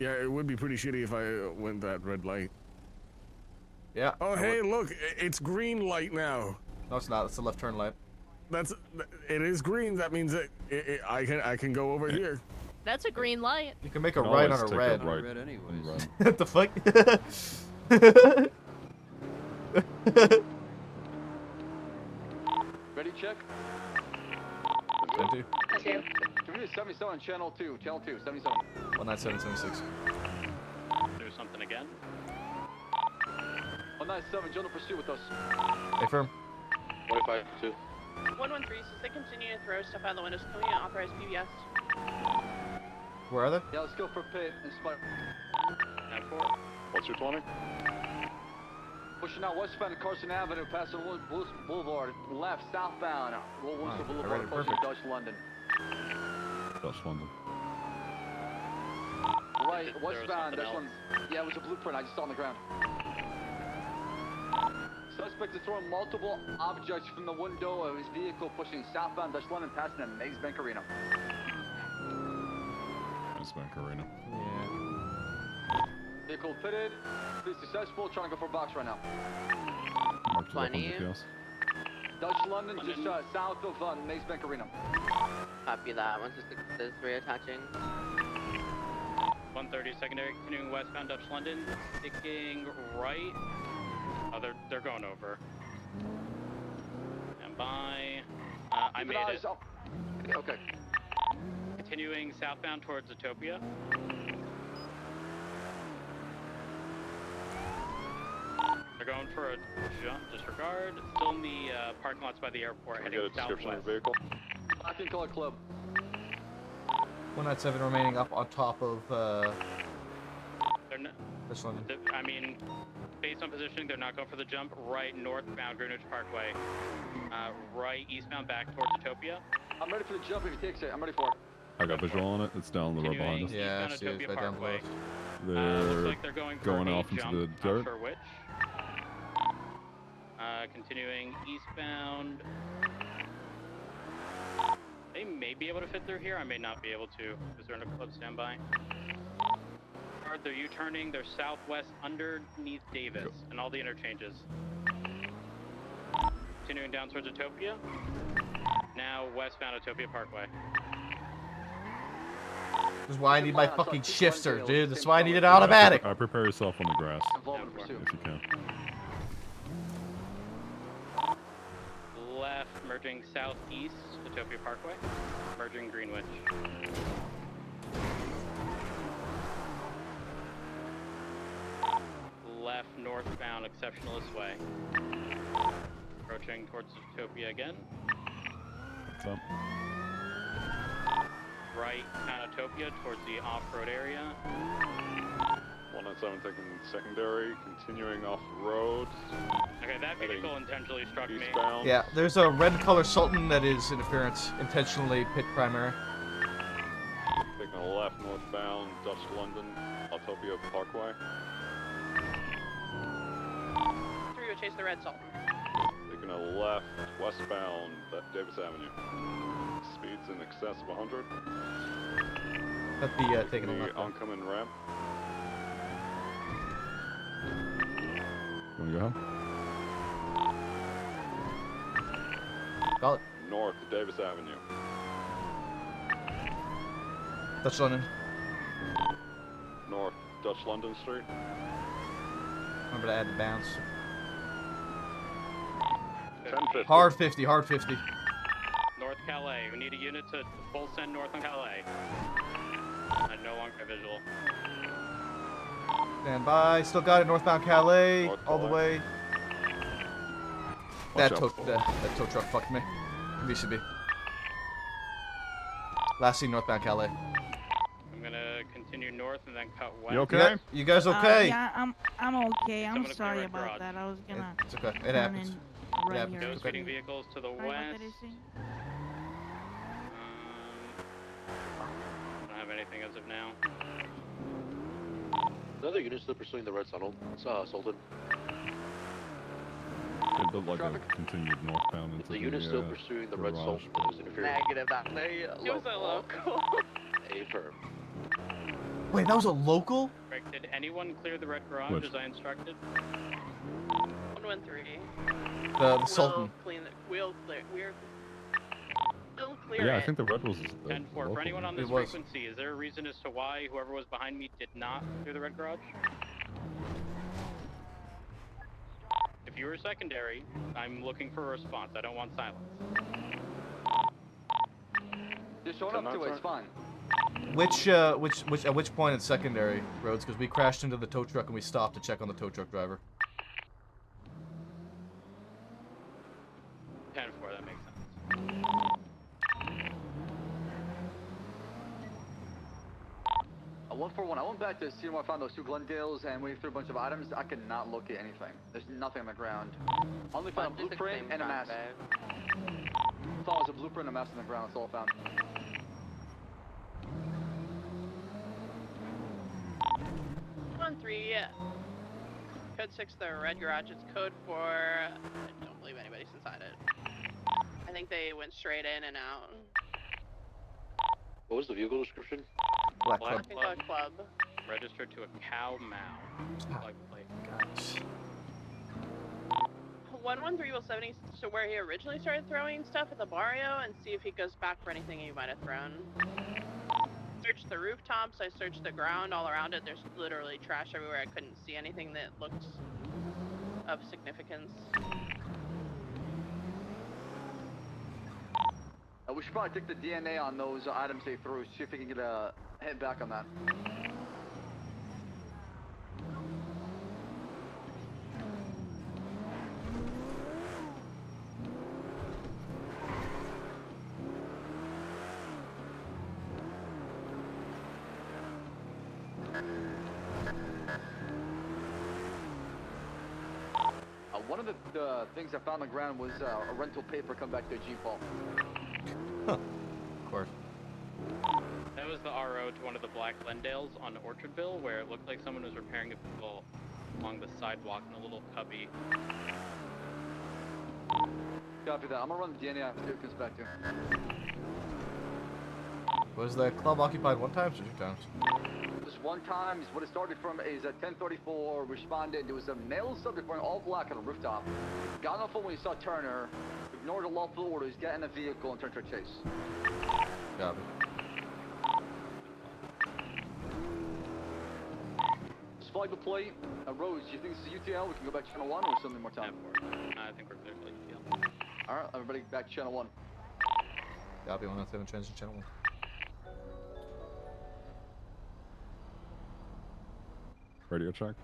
Yeah, it would be pretty shitty if I went that red light. Yeah. Oh, hey, look, it's green light now. No, it's not. It's the left turn light. It is green. That means that I can go over here. That's a green light. You can make a right on a red. Right. What the fuck? Ready, check. Good. Give me 77, channel 2, 77. 19776. Do something again. 197, general pursuit with us. Hey, firm. 25-2. 113, since they continue to throw stuff out the windows, can we authorize PBS? Where are they? Yeah, let's go for pit and spot. 9-4. What's your 20? Pushing out westbound Carson Avenue, passing Wilson Boulevard, left, southbound, Wilson Boulevard, Alright, approaching perfect. Dutch London. Dutch London. Right, There was westbound. something This else. one's. Yeah, it was a blueprint. I just saw on the ground. Suspect is throwing multiple objects from the window of his vehicle, pushing southbound Dutch London, passing a Maze Bank Arena. Maze Bank Arena. Yeah. Vehicle fitted. Be successful. Trying to go for a box right now. Marked it up on 20. GPS. Dutch London, just south of Maze Bank Arena. Copy that. 166 is reattaching. 130 secondary, continuing westbound Dutch London, sticking right. Oh, they're going over. Stand by. I made it. Okay. Continuing southbound towards Utopia. They're going for a jump. Disregard. Still in the parking lots by the airport, Can I heading get a description of southwest. the vehicle? Black and color club. 197 remaining up on top of They're not, this one. I mean, based on positioning, they're not going for the jump. Right northbound Greenwich Parkway. Right eastbound back towards Utopia. I'm ready for the jump if he takes it. I'm ready for it. I got visual on it. It's down the road behind us. Yeah, I see it. Utopia Right down below Parkway. us. They're, Looks like they're going for a off into jump, the not dirt. sure which. Continuing eastbound. They may be able to fit through here. I may not be able to. Is there a club standby? They're U-turning. They're southwest underneath Davis and all the interchanges. Continuing down towards Utopia. Now westbound Utopia Parkway. This is why I need my fucking shifter, dude. This is why I need it automatic. Prepare yourself on the grass Involved in pursuit. if you can. Left, merging southeast, Utopia Parkway. Merging Greenwich. Left, northbound, Exceptionalist Way. Approaching towards Utopia again. What's up? Right, Utopia towards the off-road area. 197 taking secondary, continuing off the road. Okay, that vehicle intentionally struck me. Eastbound. Yeah, there's a red color Sultan that is interference, intentionally pit primary. Taking a left northbound, Dutch London, Autopia Parkway. Through to chase the red salt. Taking a left westbound, Davis Avenue. Speeds in excess of 100. That'd be taking a The left. oncoming ramp. You wanna go home? Call it. North Davis Avenue. Dutch London. North Dutch London Street. Remember to add the bounce. 1050. Hard 50, hard 50. North Calais. We need a unit to full send north on Calais. I no longer have visual. Stand by. Still got it. Northbound Calais. North All the Calais. way. That Watch tow, out. that tow truck fucked me. VCB. Last seen northbound Calais. I'm gonna continue north and then cut west. You okay? You guys okay? Yeah, I'm okay. I'm Someone to clear sorry red about garage. that. I was gonna. It's okay. It turn happens. in It right happens. here. Those speeding vehicles to the Sorry, what west. did I say? I don't have anything as of now. Another unit still pursuing the red Sultan. It looked like a continued northbound into The unit still pursuing the red garage. Sultan. That was interfering. Negative. That's a It was a local. Affirm. Wait, that was a local? Rick, did anyone clear the red garage Which? as I instructed? 113. The Sultan. We'll clean it. We'll clear Yeah, it. I think the red was. 10-4. For local. anyone on It this was. frequency, is there a reason as to why whoever was behind me did not clear the red garage? If you were secondary, I'm looking for a response. I don't want silence. Just showing up to it. It's fine. At which point in secondary roads? Because we crashed into the tow truck and we stopped to check on the tow truck driver. 10-4, that makes sense. A 141. I went back to see where I found those two Glendales and went through a bunch of items. I could not locate anything. There's nothing on the ground. Only found a blueprint and a mask. Thought it was a blueprint and a mask on the ground. That's all I found. code 6, the red garage. It's code for. I don't believe anybody's inside it. I think they went straight in and out. What was the vehicle description? Black Black Club. and Gold Club. Registered to a cow mow. Like plate. Guys. 113 will 70 to where he originally started throwing stuff at the barrio and see if he goes back for anything he might have thrown. Searched the rooftops, I searched the ground all around it. There's literally trash everywhere. I couldn't see anything that looked of significance. We should probably take the DNA on those items they threw, see if we can get a head back on that. One of the things I found on the ground was a rental paper come back to a Jeep haul. Huh. Of course. That was the RO to one of the black Glendales on Orchardville, where it looked like someone was repairing a vehicle along the sidewalk in a little cubby. Copy that. I'm gonna run the DNA after it comes back to. Was the club occupied one time or 2 times? Just one time is what it started from. Is at 10:34. Responded. There was a male subject wearing all black on a rooftop. Got on the phone when he saw Turner. Ignored the lawful orders. Got in a vehicle and turned to a chase. Got it. Just flag the plate. Rose, do you think this is UTL? We can go back to channel 1 or something more time? I think we're clear for UTL. Alright, everybody back to channel 1. Copy 107 transit channel 1. Radio check.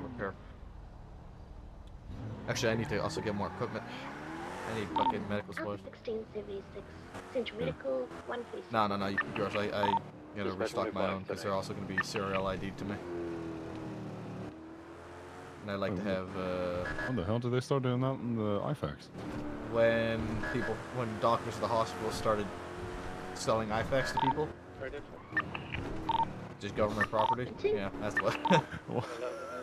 Repair. Actually, I need to also get more equipment. I need fucking medical supplies. 1676. Central Medical 146. No, yours. I gotta restock my own because they're also gonna be serial ID'd to me. And I like to have. When the hell did they start doing that in the IFAX? When doctors at the hospital started selling IFAX to people. Just government property. Yeah, that's what.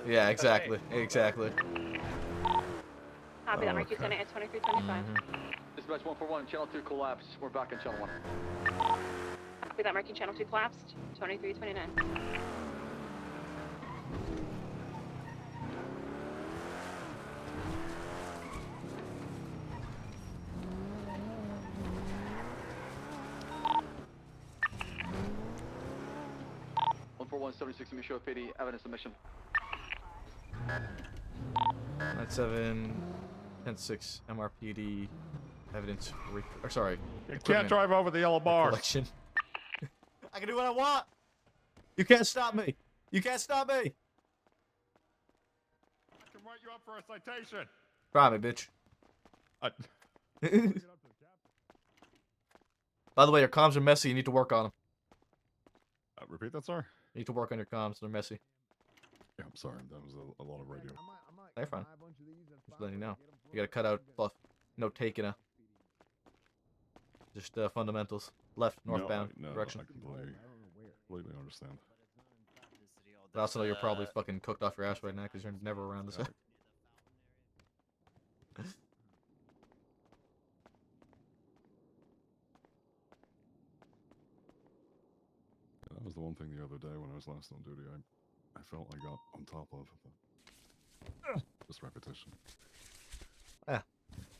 Yeah, exactly. Exactly. Copy that, Mark. You sent it at 2325. Dispatch 141, channel 2 collapsed. We're back on channel 1. Copy that, Mark. Channel 2 collapsed. 2329. One 76 Micho PD, evidence submission. 97 10-6 MRPD evidence. Sorry. You can't drive over the yellow bar. Collection. I can do what I want. You can't stop me. You can't stop me. I can write you up for a citation. Try me, bitch. By the way, your comms are messy. You need to work on them. Repeat that, sir. You need to work on your comms. They're messy. Yeah, I'm sorry. That was a lot of radio. They're fine. Just letting you know. You gotta cut out fluff. No taking a. Just fundamentals. Left, northbound direction. I completely understand. But also, you're probably fucking cooked off your ass right now because you're never around this. That was the one thing the other day when I was last on duty. I felt I got on top of just repetition. Yeah,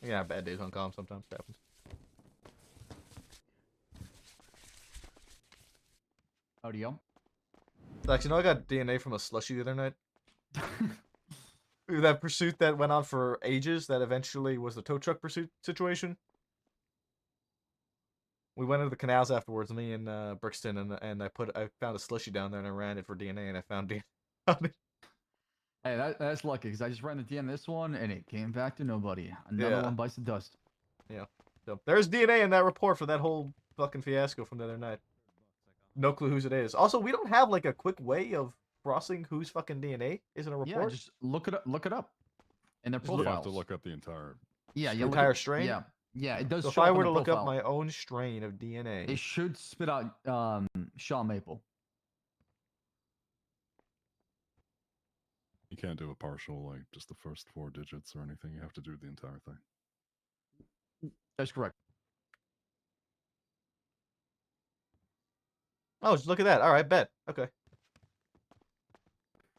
you can have bad days on comm sometimes. It happens. Howdy, yo. Actually, I got DNA from a slushy the other night. That pursuit that went on for ages, that eventually was the tow truck pursuit situation. We went into the canals afterwards, me and Brixton, and I found a slushy down there and I ran it for DNA and I found DNA. Hey, that's lucky because I just ran the DNA on this one and it came back to nobody. Another one bites the dust. Yeah. So there's DNA in that report for that whole fucking fiasco from the other night. No clue whose it is. Also, we don't have like a quick way of crossing whose fucking DNA is in a report. Yeah, just look it up. In their profiles. You have to look up the entire. Yeah, the entire strain. Yeah, Yeah, it does. So if show I up were on to the look up profile. my own strain of DNA, It should spit out Shaw Maple. You can't do a partial, like just the first 4 digits or anything. You have to do the entire thing. That's correct. oh, just look at that. All right, bet. Okay.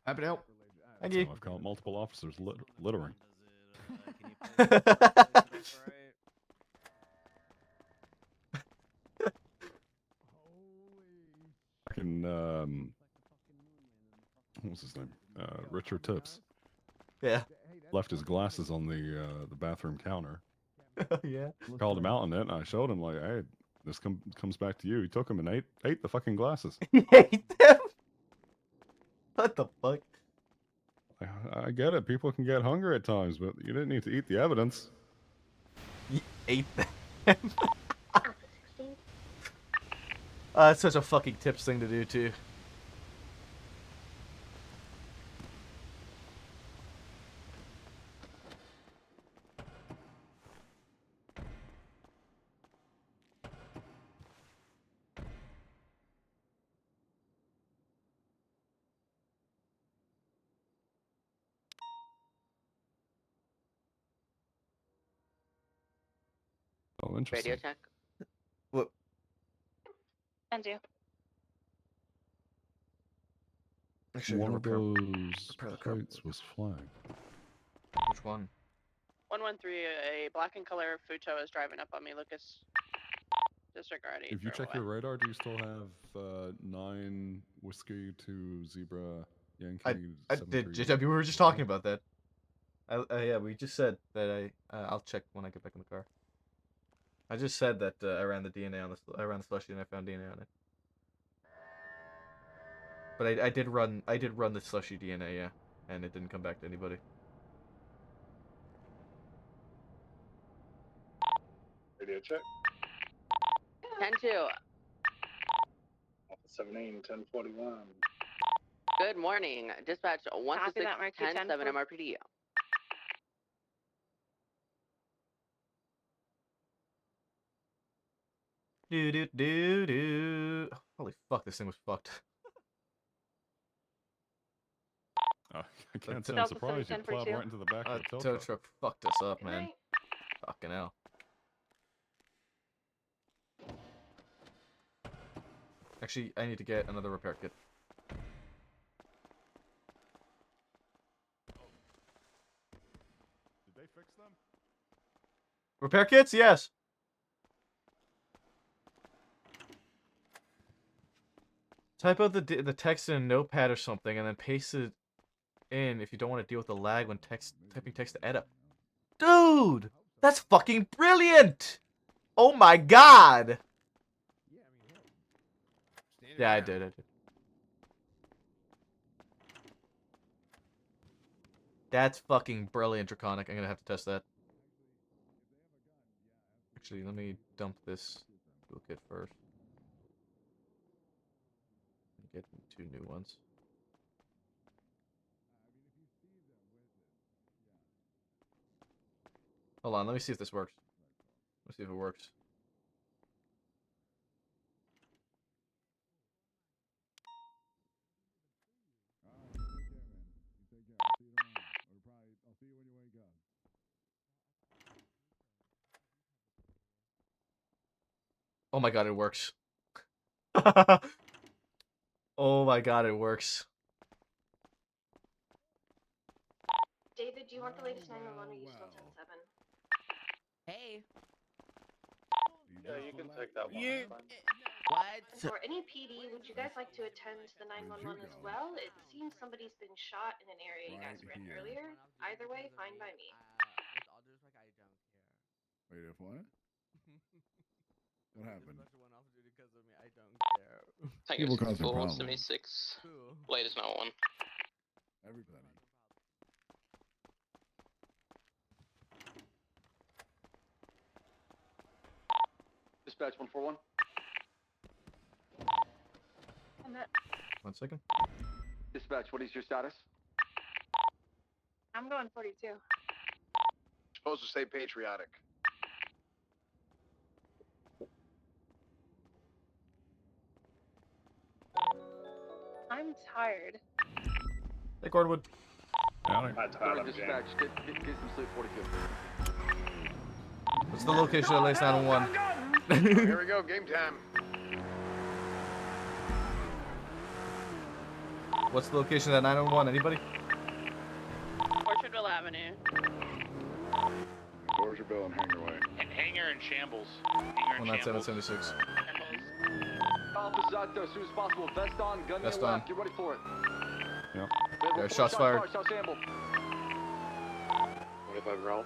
Happy to help. Thank So you. I've caught multiple officers littering. I can, what was his name? Richard Tips. Yeah. Left his glasses on the bathroom counter. Yeah. Called him out on it, and I showed him like, hey, this comes back to you. He took him and ate the fucking glasses. He ate them. What the fuck? I get it. People can get hungry at times, but you didn't need to eat the evidence. You ate them. That's such a fucking Tips thing to do too. Oh, interesting. Radio check. What? And you. Actually, One no, of those repair the car. plates was flagged. Which one? 113, a black and color Futo is driving up on me, Lucas. Disregard it. If you check your radar, do you still have 9 Whiskey to Zebra Yankee? I did. We were just talking about that. Yeah, we just said that I'll check when I get back in the car. I just said that I ran the DNA on the slushy and I found DNA on it. But I did run the slushy DNA, yeah, and it didn't come back to anybody. Radio check. 10-2. 17, 1041. Good morning. Dispatch 126 that, Marky 10 10-7 MRPD. Do. Holy fuck, this thing was fucked. I can't say I'm Delta surprised you 710 for plowed 2. right into the back of the tow Tow truck. truck fucked us up, man. night. Fucking hell. Actually, I need to get another repair kit. Did they fix them? Repair kits? Yes. Type out the text in a notepad or something, and then paste it in if you don't want to deal with the lag when typing text to edit. Dude, that's fucking brilliant! Oh my god! Yeah, I did. That's fucking brilliant, Draconic. I'm gonna have to test that. Actually, let me dump this toolkit first. Get 2 new ones. Hold on, let me see if this works. Let's see if it works. Oh my god, it works. Oh my god, it works. David, do you want the latest 911 or you still 10-7? Hey. Yeah, you can take that one. You. Fine. What? For any PD, would you guys like to attend to the 911 as well? It seems somebody's been shot in an area you guys were in earlier. Either way, fine by me. With all due respect, I don't care. Wait, if what? What happened? Went off duty because of me. I don't care. People cause their problems. 76. Latest 911. Everybody. Dispatch 141. And that, 1 second. Dispatch, what is your status? I'm going 42. Supposed to stay patriotic. I'm tired. Hey, Cordwood. During dispatch, get some sleep 42. What's the location of Lace 901? Here we go, game time. What's the location of that 901? Anybody? Orchardville Avenue. Orchardville and Hangar Way. Hanger and shambles. Hanger and shambles. 19776. Officers out there as soon as possible. Vest on, gun Vest in your on. left. Get ready for it. Yep. Yeah, shots fired. Shots amble. 25 round.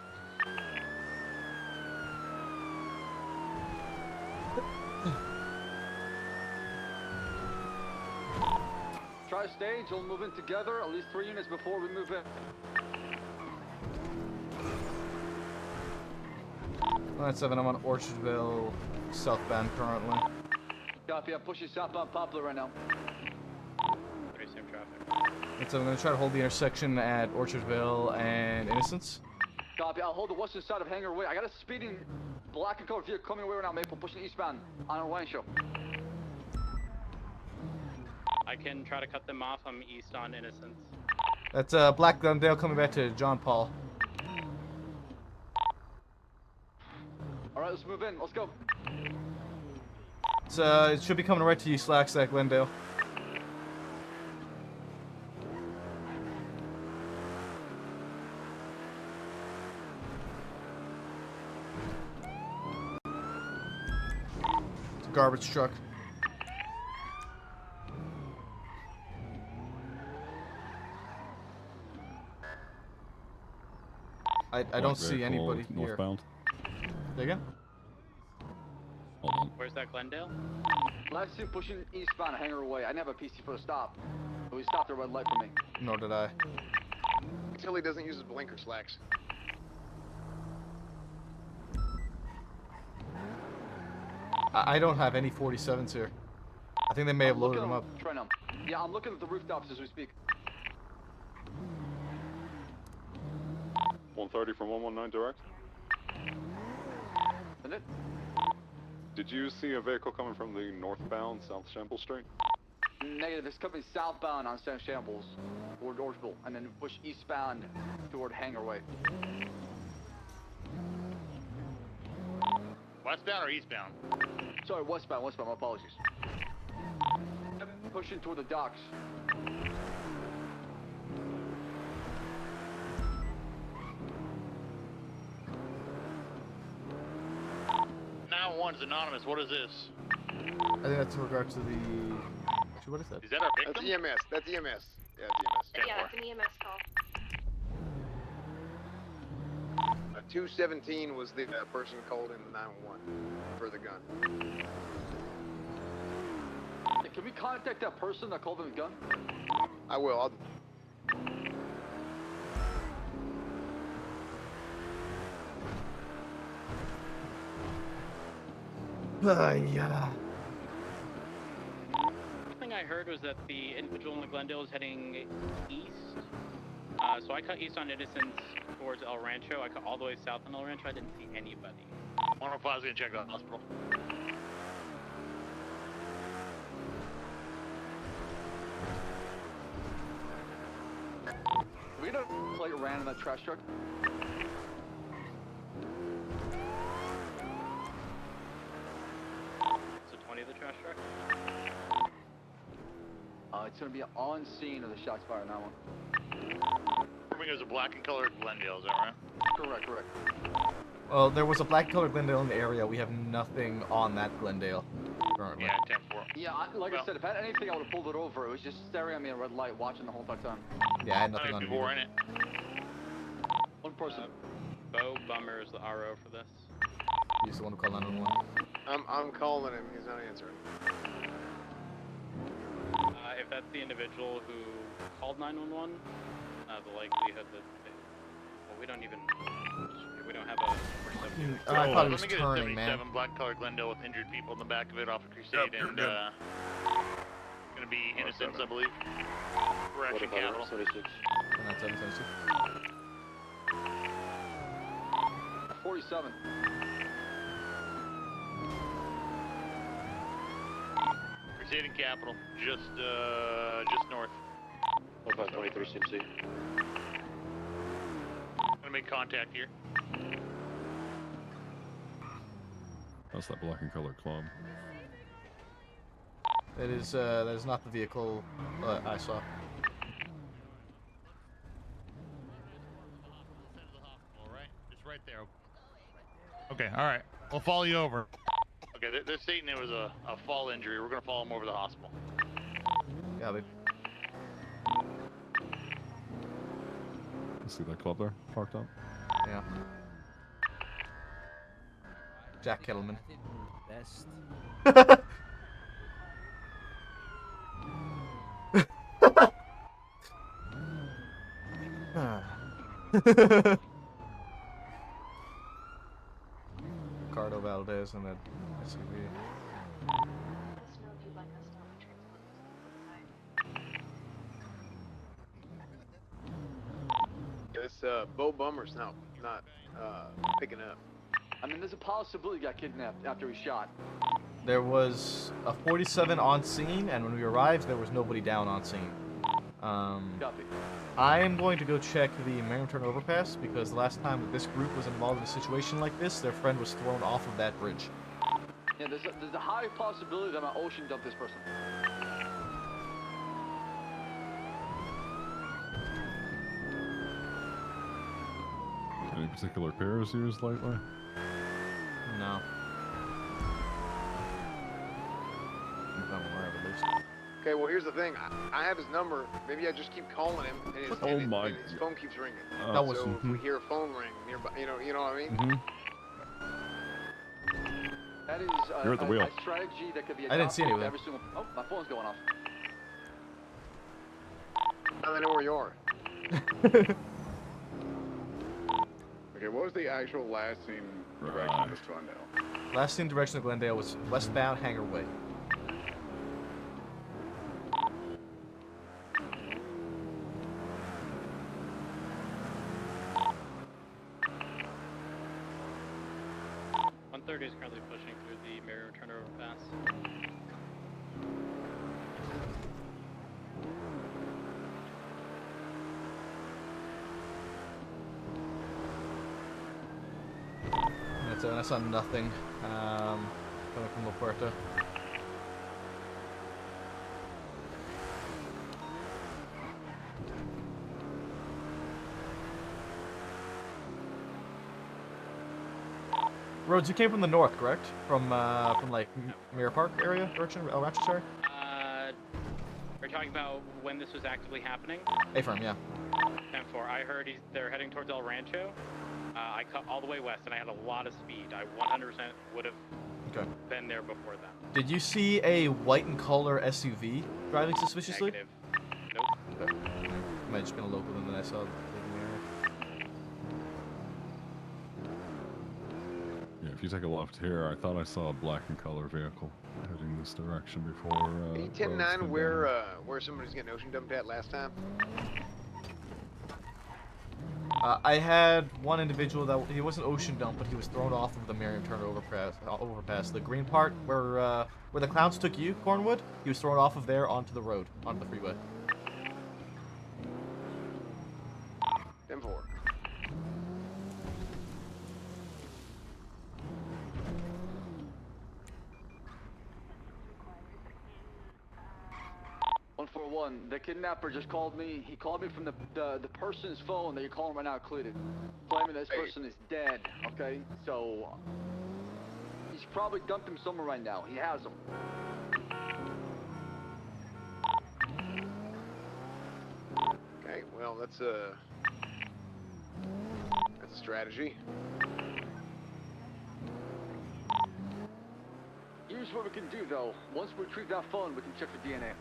Try stage. We'll move in together. At least 3 units before we move in. 197, I'm on Orchardville, southbound currently. Copy. I'm pushing southbound Poplar right now. Pretty same traffic. So I'm going to try to hold the intersection at Orchardville and Innocence. Copy. I'll hold the western side of Hangar Way. I got a speeding black and colored vehicle coming away right now. Maple pushing eastbound on a Rancho. I can try to cut them off. I'm east on Innocence. That's Black Glendale coming back to John Paul. All right, let's move in. Let's go. It's, it should be coming right to you, Slacks at Glendale. It's a garbage truck. I don't see anybody here. Northbound. Say again? Hold on. Where's that, Glendale? Last team pushing eastbound Hangar Way. I didn't have a PC for the stop. But we stopped at red light for me. Nor did I. Until he doesn't use his blinker slacks. I don't have any 47s here. I think they may have loaded them up. Trying them. Yeah, I'm looking at the rooftops as we speak. 130 from 119 direct. Isn't it? Did you see a vehicle coming from the northbound South Shamble Street? Negative. It's coming southbound on San Shambles toward Orchardville, and then push eastbound toward Hangar Way. Westbound or eastbound? Sorry, westbound. My apologies. Pushing toward the docks. One's anonymous. What is this? I think that's in regard to the... Actually, what is that? Is that our victim? That's EMS. That's EMS. Yeah, it's EMS. Yeah, that's an EMS call. 217 was the person called in 911 for the gun. Can we contact that person that called in the gun? I will. Yeah. The thing I heard was that the individual in the Glendale is heading east. So I cut east on Innocence towards El Rancho. I cut all the way south on El Rancho. I didn't see anybody. 105 is gonna check out the hospital. We had a plate ran in that trash truck. So 20 of the trash truck. It's gonna be on scene of the shots fired on that one. Proving there's a black and colored Glendale, is that right? Correct. Well, there was a black colored Glendale in the area. We have nothing on that Glendale currently. Yeah, 10-4. Yeah, I said, if I had anything, I would have pulled it over. It was just staring at me at a red light, watching the whole entire time. Yeah, I had nothing on it. People were in it. One person. Bo Bummer is the RO for this. He's the one who called 911. I'm calling him. He's not answering. If that's the individual who called 911, the likelihood that we don't have a I thought he was let me get a turning, 77 man. black colored Glendale with injured people in the back of it off of Crusade and gonna be Innocence, I believe. Correction capital. 47. Proceeding capital, just north. 0523 CMC. Gonna make contact here. That's that black and color club. That is not the vehicle I saw. All right, it's right there. Okay, all right. We'll follow you over. Okay, they're stating there was a fall injury. We're gonna follow them over to the hospital. Got it. You see that club there, parked up? Yeah. Jack Kettleman. Best. Ricardo Valdez and that SUV. This Bo Bummer's not picking up. I mean, there's a possibility he got kidnapped after he shot. There was a 47 on scene, and when we arrived, there was nobody down on scene. Copy. I am going to go check the Merriam Turn overpass because the last time that this group was involved in a situation like this, their friend was thrown off of that bridge. Yeah, there's a high possibility that my ocean dumped this person. Any particular pairs used lately? No. If I'm aware of at least. Okay, well here's the thing. I have his number. Maybe I just keep calling him, and his, Oh my and his phone keeps ringing. That was- so if we hear a phone ring nearby, you know what I mean? Mm-hmm. That is You're at the wheel. a strategy that could be I didn't see adopted any of every single. Oh, my phone's going off. Now they know where you are. Okay, what was the actual last scene direction of this Glendale? Last seen direction of Glendale was westbound Hangar Way. Is currently pushing through the Merriam Turn overpass. That's it. I saw nothing coming from La Puerta. Rhodes, you came from the north, correct? From like Mirror Park area direction, El Rancho, sorry? We're talking about when this was actively happening. A-firm, yeah. 10-4. I heard they're heading towards El Rancho. I cut all the way west, and I had a lot of speed. I 100% would have been there before them. Did you see a white and color SUV driving suspiciously? Negative. Nope. Okay. Might have just been a local then that I saw. Yeah, if you take a left here, I thought I saw a black and color vehicle heading this direction before. Can you 10-9 where somebody's getting ocean dumped at last time? I had one individual that he wasn't ocean dumped, but he was thrown off of the Merriam Turn overpass. The green part where the clowns took you, Cornwood. He was thrown off of there onto the road, onto the freeway. 10-4. The kidnapper just called me. He called me from the person's phone that you're calling right now, included, claiming this person is dead. Okay, so he's probably dumped him somewhere right now. He has him. Okay, well that's a strategy. Here's what we can do, though. Once we retrieve that phone, we can check for DNA.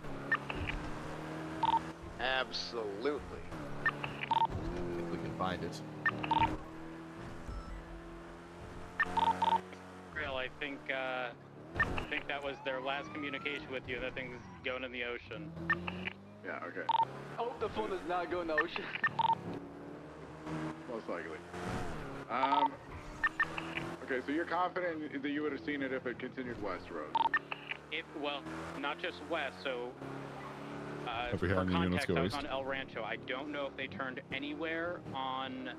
Absolutely. If we can find it. Real, I think that was their last communication with you. That thing's going in the ocean. Yeah, okay. I hope the phone does not go in the ocean. Most likely. Okay, so you're confident that you would have seen it if it continued west road? Well, not just west. So Have we had for any units context, go I was east? on El Rancho. I don't know if they turned anywhere on.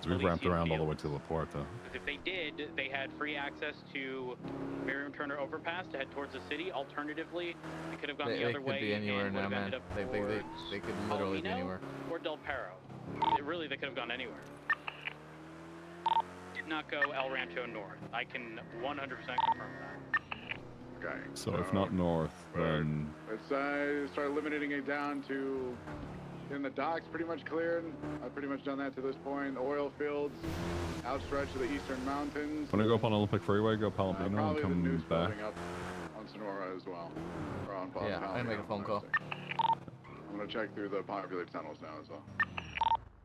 So we've ramped Elysian around all the way Fields. to Laporte, though. Because if they did, they had free access to Miriam Turner Overpass to head towards the city. Alternatively, they could have gone the They other could way be anywhere and would now, have man. ended up They could literally be Palomino anywhere. or Del Perro. Really, they could have gone anywhere. Did not go El Rancho north. I can 100% confirm that. Okay. So if not north, then Let's start limiting it down to in the docks pretty much cleared. I've pretty much done that to this point. Oil fields outstretched to the eastern mountains. when I go up on Olympic Freeway, go Palomino and Probably the news come back. building up on Sonora as well. Or on Yeah, I make a Palomino, phone call. I'm gonna check through the populated tunnels now as well.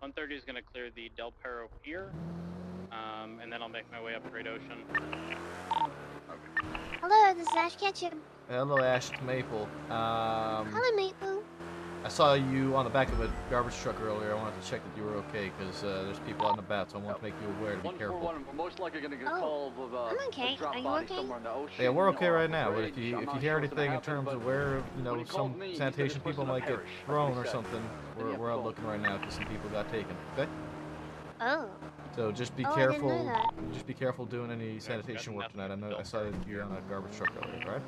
130 is going to clear the Del Perro Pier, and then I'll make my way up Great Ocean. Hello, this is Ash Ketchum. Hello, Ash. It's Maple. Hello, Maple. I saw you on the back of a garbage truck earlier. I wanted to check that you were okay because there's people out and about, so I want to make you aware to be careful. 141, we're most likely going to get a call of I'm okay. a drop Are you body okay? somewhere in the ocean. Yeah, we're okay or right off the now, but bridge. if you I'm not hear sure what's gonna anything in happen, terms but of where when he called some me, he said sanitation this people person might get perished. That's what thrown he or said. something, Then you have we're to out call. looking right now because some people got taken. Okay. Oh. So just be Oh, I didn't careful. know that. Just be careful doing any sanitation work tonight. I saw that you were on a garbage truck earlier, right?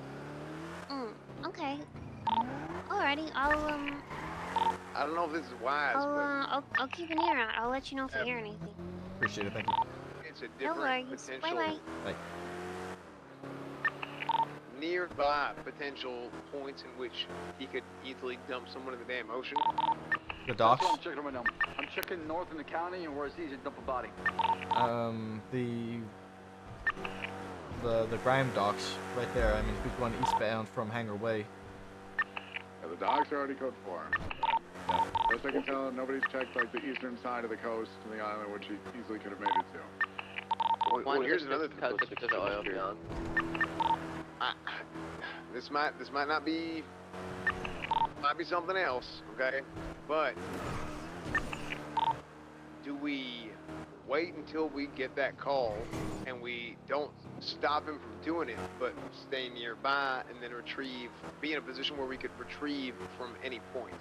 Okay. Alrighty, I don't know if this is wise, but I'll keep an ear out. I'll let you know if I hear anything. Appreciate it. Thank you. it's a No different worries. potential, Bye bye. Bye. nearby potential points in which he could easily dump someone in the damn ocean. The That's docks? what I'm checking right now. I'm checking north in the county and where it's easy to dump a body. The Grime docks, right there. I mean, if we're going eastbound from Hangar Way. Yeah, the docks are already code 4. Yeah. Best I can tell, nobody's checked like the eastern side of the coast to the island, which he easily could have made it to. Well, here's another thing. To the oil field. This might not be something else, okay? But do we wait until we get that call and we don't stop him from doing it, but stay nearby and then be in a position where we could retrieve from any point?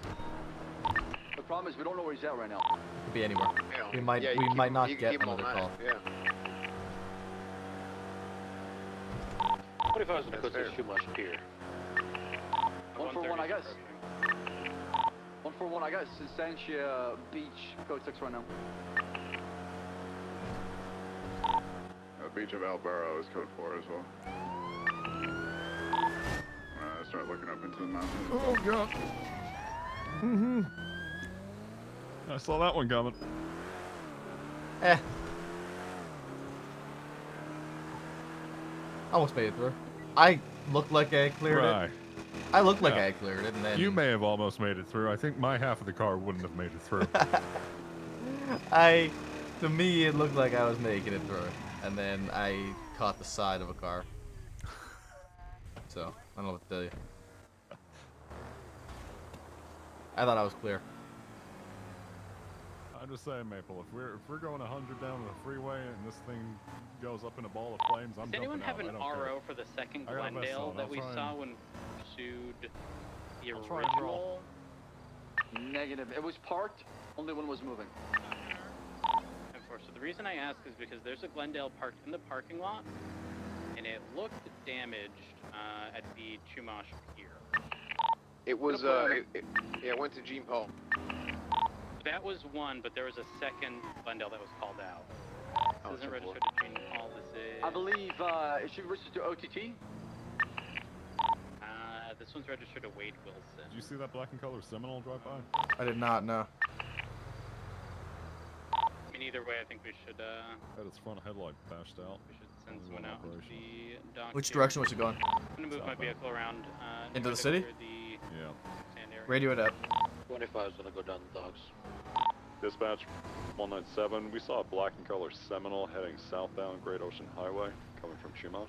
The problem is we don't know where he's at right now. Could be anywhere. You know, We might yeah, you we keep might him- not you can get keep him on another mind, call. Yeah. 25 is going to go to the Shumash Pier. 141, I guess. 141, I guess. Essentia Beach, code 6 right now. The beach of El Burro is code 4 as well. Start looking up into the mountains. Oh god. Mm-hmm. I saw that one coming. Almost made it through. I looked like I cleared Right. it. I looked like Yeah. I cleared it, and then You may have almost made it through. I think my half of the car wouldn't have made it through. to me, it looked like I was making it through, and then I caught the side of a car. So I don't know what to tell you. I thought I was clear. I'm just saying, Maple, if we're going 100 down the freeway and this thing goes up in a ball of flames, I'm Does anyone jumping have out. an I don't care. RO for the second I got a vest Glendale on. that I'll we try saw and- when we pursued the I'll try and roll. original? Negative. It was parked, only one was moving. Of course. So the reason I ask is because there's a Glendale parked in the parking lot, and it looked damaged at the Chumash Pier. It was it went to Gene Paul. That was one, but there was a second Glendale that was called out. This isn't registered to Gene Paul. This is. I believe it should be registered to OTT. This one's registered to Wade Wilson. Did you see that black and color Seminole drive by? I did not know. I mean, either way, I think we should. Had its front headlight bashed out. We should send someone out into the dock. Which here. direction was it going? I'm gonna move my vehicle around. Into try the to city? clear the Yeah. sand area. Radio it up. 25 is going to go down the docks. Dispatch 197, we saw a black and color Seminole heading southbound Great Ocean Highway coming from Chumash.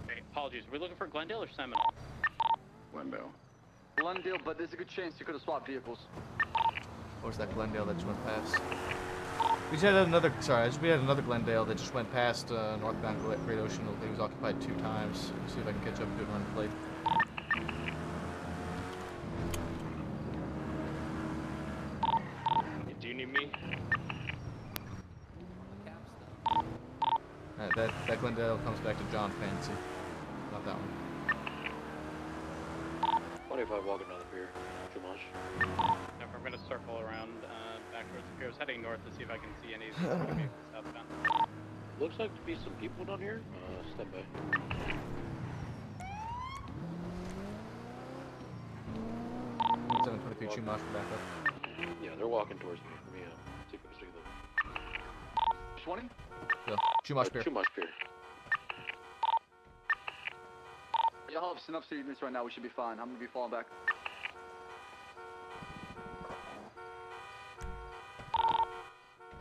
Okay, apologies. Are we looking for Glendale or Seminole? Glendale. Glendale, but there's a good chance you could have swapped vehicles. Or was that Glendale that just went past? We just had another. Sorry, we had another Glendale that just went past northbound Great Ocean. It was occupied 2 times. Let's see if I can catch up to it on the plate. Do you need me? That Glendale comes back to John Fancy. Not that one. 25 walking down the pier. Too much. If I'm gonna circle around back towards the pier, I was heading north to see if I can see any vehicles southbound. Looks like to be some people down here. Stand by. 723 Chumash for backup. Yeah, they're walking towards me. Let me take a look. 20? Yeah, Chumash Pier. Chumash Pier. Y'all have enough units right now. We should be fine. I'm gonna be falling back.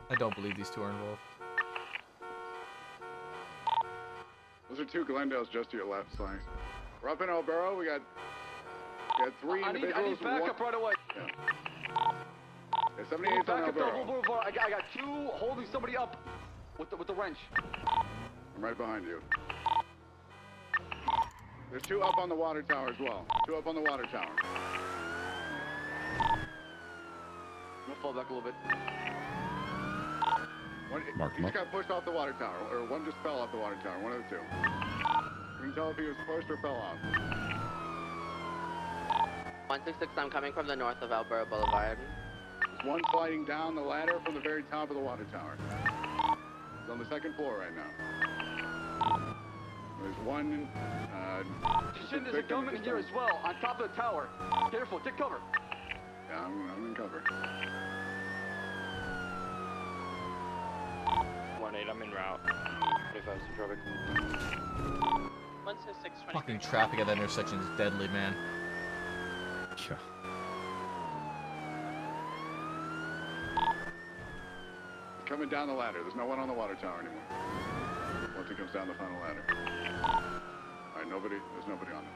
I don't believe these 2 are involved. Those are 2 Glendales just to your left, Slangs. We're up in Elboro. We got 3 individuals. I need backup right away. Yeah. 78's on Back up Elboro. Boulevard. I got 2 holding somebody up with the wrench. I'm right behind you. There's 2 up on the water tower as well. 2 up on the water tower. I'm gonna fall back a little bit. One, Mark he just got pushed off the water tower, or one just fell off the water tower. One of the 2. We can tell if he was pushed or fell off. 166, I'm coming from the north of Alberta Boulevard. There's one sliding down the ladder from the very top of the water tower. He's on the 2nd floor right now. There's one. There's a gunman here as well, on top of the tower. Careful, take cover. Yeah, I'm in cover. 1-8, I'm en route. 25 some traffic. 166, 20. Fucking traffic at that intersection is deadly, man. Yeah. Coming down the ladder. There's no one on the water tower anymore. Once he comes down the final ladder. Alright, there's nobody on it.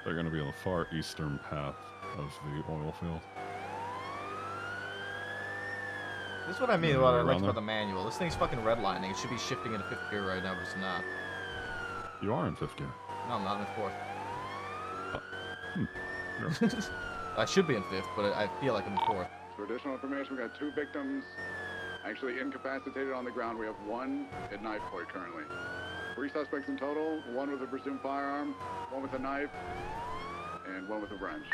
They're going to be on the far eastern path of the oil field. This is what I mean Yeah, about I around liked there. about the manual. This thing's fucking redlining. It should be shifting into 5th gear right now, but it's not. You are in 5th gear. No, I'm not in 4th. Sure. I should be in 5th, but I feel like I'm in 4th. For additional information, we got 2 victims actually incapacitated on the ground. We have 1 at knife point currently. 3 suspects in total, 1 with a presumed firearm, 1 with a knife, and 1 with a wrench.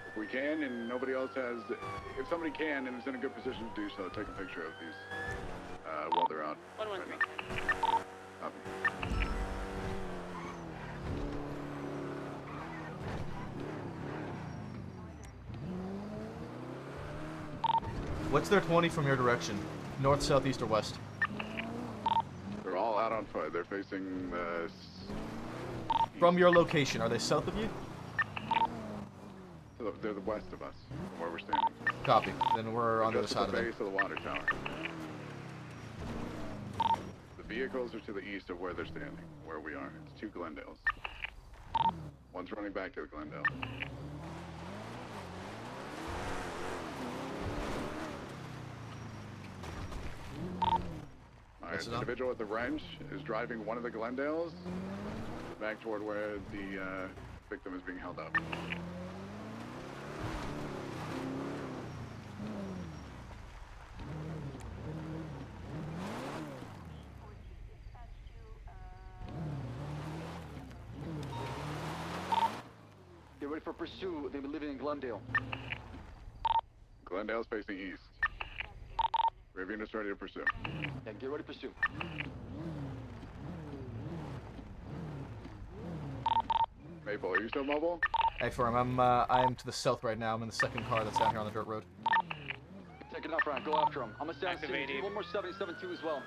If we can, and nobody else has, if somebody can and is in a good position to do so, take a picture of these while they're out. 113. Copy. What's their 20 from your direction? North, south, east, or west? They're all out on foot. They're facing the... From your location, are they south of you? They're the west of us, from where we're standing. Copy. Then we're on the other Just side at of the them. base of the water tower. The vehicles are to the east of where they're standing, where we are. It's 2 Glendales. One's running back to the Glendale. Alright, the individual with the wrench is driving one of the Glendales back toward where the victim is being held up. Get ready for pursuit. They've been living in Glendale. Glendale's facing east. Raven is ready to pursue. Yeah, get ready to pursue. Maple, are you still mobile? Hey, Firm, I'm to the south right now. I'm in the 2nd car that's down here on the dirt road. Take it up, Ryan. Go after him. I'm gonna stay on Active 70. 80. One more 772 as well.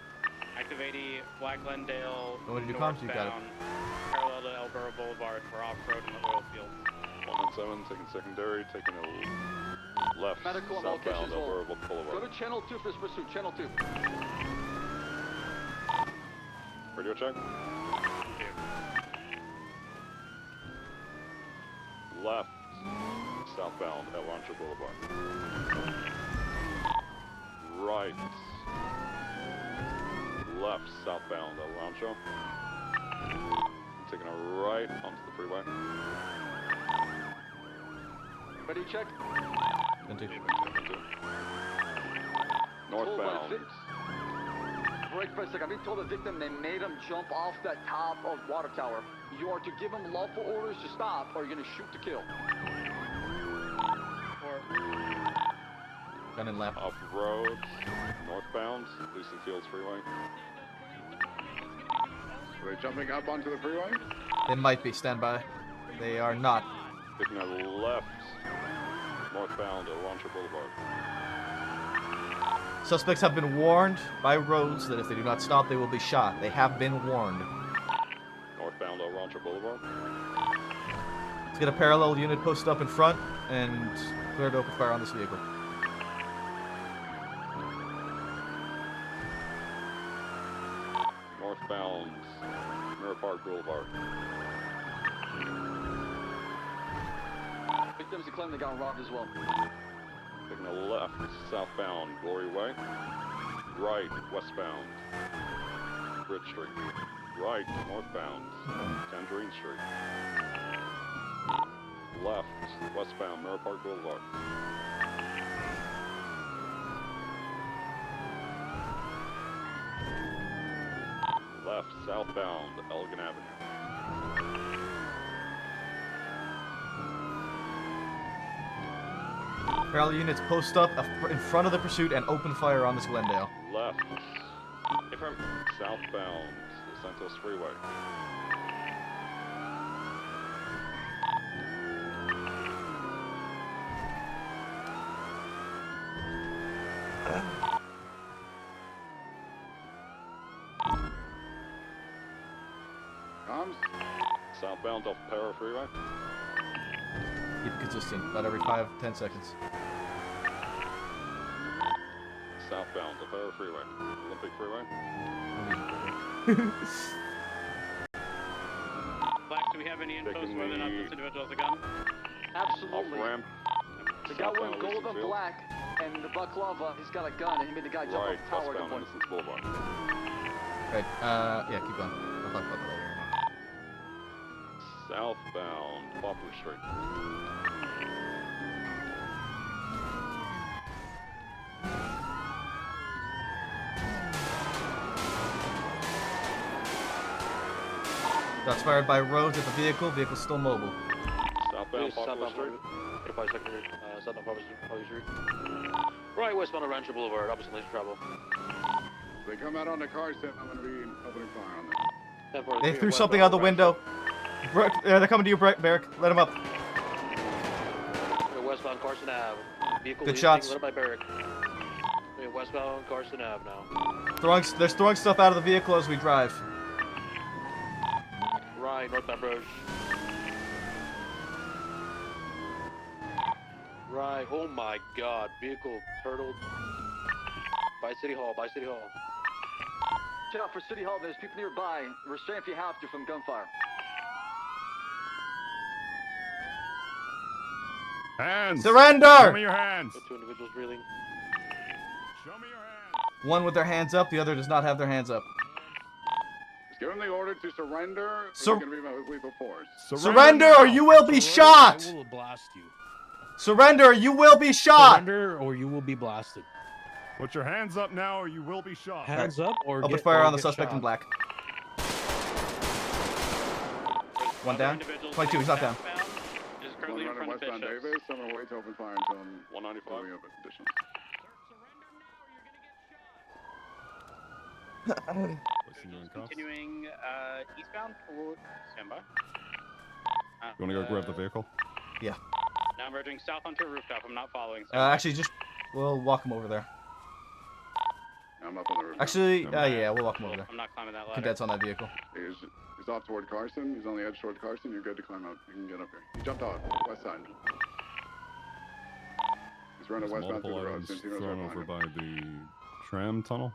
Active 80, Black Glendale, When you do comms, you got it. northbound, parallel to Elboro Boulevard for off-road in the oil fields. 117, taking secondary, taking a Left, Medical and location southbound as well. over Go Boulevard. to channel 2 for this pursuit. Channel 2. Radio check. Left, southbound El Rancho Boulevard. Right, left, southbound El Rancho. Taking a right onto the freeway. Ready, check. Northbound. Break for a second. I've been told the victim they made him jump off that top of water tower. You are to give him lawful orders to stop, or you're gonna shoot to kill. Gun and left. Off road, northbound, Leeson Fields Freeway. Are they jumping up onto the freeway? They might be. Stand by. They are not. Taking a left, northbound El Rancho Boulevard. Suspects have been warned by roads that if they do not stop, they will be shot. They have been warned. Northbound El Rancho Boulevard. Let's get a parallel unit posted up in front and clear to open fire on this vehicle. Northbound Mirror Park Boulevard. Victims who claim they got robbed as well. Taking a left, southbound Glory Way. Right, westbound Bridge Street. Right, northbound Tangerine Street. Left, westbound Mirror Park Boulevard. Left, southbound Elgin Avenue. Parallel units post up in front of the pursuit and open fire on this Glendale. Left, southbound Santos Freeway. Comes. Southbound off Para Freeway. Keep it consistent, about every 5-10 seconds. Southbound to Para Freeway. Olympic Freeway. Black, do we have any info Taking whether or not this individual has a gun? Absolutely. Off ramp. The guy wearing Southbound gold Leeson and Fields. black, and the bucklava, he's got a gun, and he made the guy jump Right, off the tower at westbound one point. Innocence Boulevard. Right, yeah, keep going. I'll talk about that later. Southbound Poplar Street. Shots fired by roads at the vehicle. Vehicle still mobile. Southbound Poplar Street. Southbound Poplar Street. Right, westbound of Rancho Boulevard, opposite lanes of travel. If they come out on the car set, I'm going to be opening fire on them. They threw something out the window. They're coming to you, Barrick. Let them up. Westbound Carson Ave. Vehicle Good leaving, shots. led by Barrick. Westbound Carson Ave now. They're throwing stuff out of the vehicle as we drive. Right, northbound Broge. Right, oh my god, vehicle turtled. By City Hall, by City Hall. Check out for City Hall, there's people nearby. Restrain if you have to from gunfire. Hands! Surrender! Show me your hands! Two individuals reeling. Show me your hands! One with their hands up, the other does not have their hands up. Just give them the order to surrender. Or Sur- you're going to be met with lethal force. Surrender or you will be shot! I will blast you. Surrender or you will be shot! Surrender or you will be blasted. Put your hands up now or you will be shot. Hands up or Open get, fire or on the get suspect shot. in black. One down. 22, he's not down. Is currently in One front running of westbound Bishop's. Davis. I'm going to wait to open fire until 195. we open additional. Continuing eastbound toward standby. You want to go grab the vehicle? Yeah. Now I'm merging south onto a rooftop. I'm not following. Actually, just we'll walk him over there. I'm up on the roof. Actually, yeah, we'll walk him over there. I'm not climbing that ladder. Cadets on that vehicle. He's off toward Carson. He's on the edge toward Carson. You're good to climb out. You can get up here. He jumped off. West side. He's running There's westbound through multiple the road. items Santino's thrown right over behind by the tram tunnel.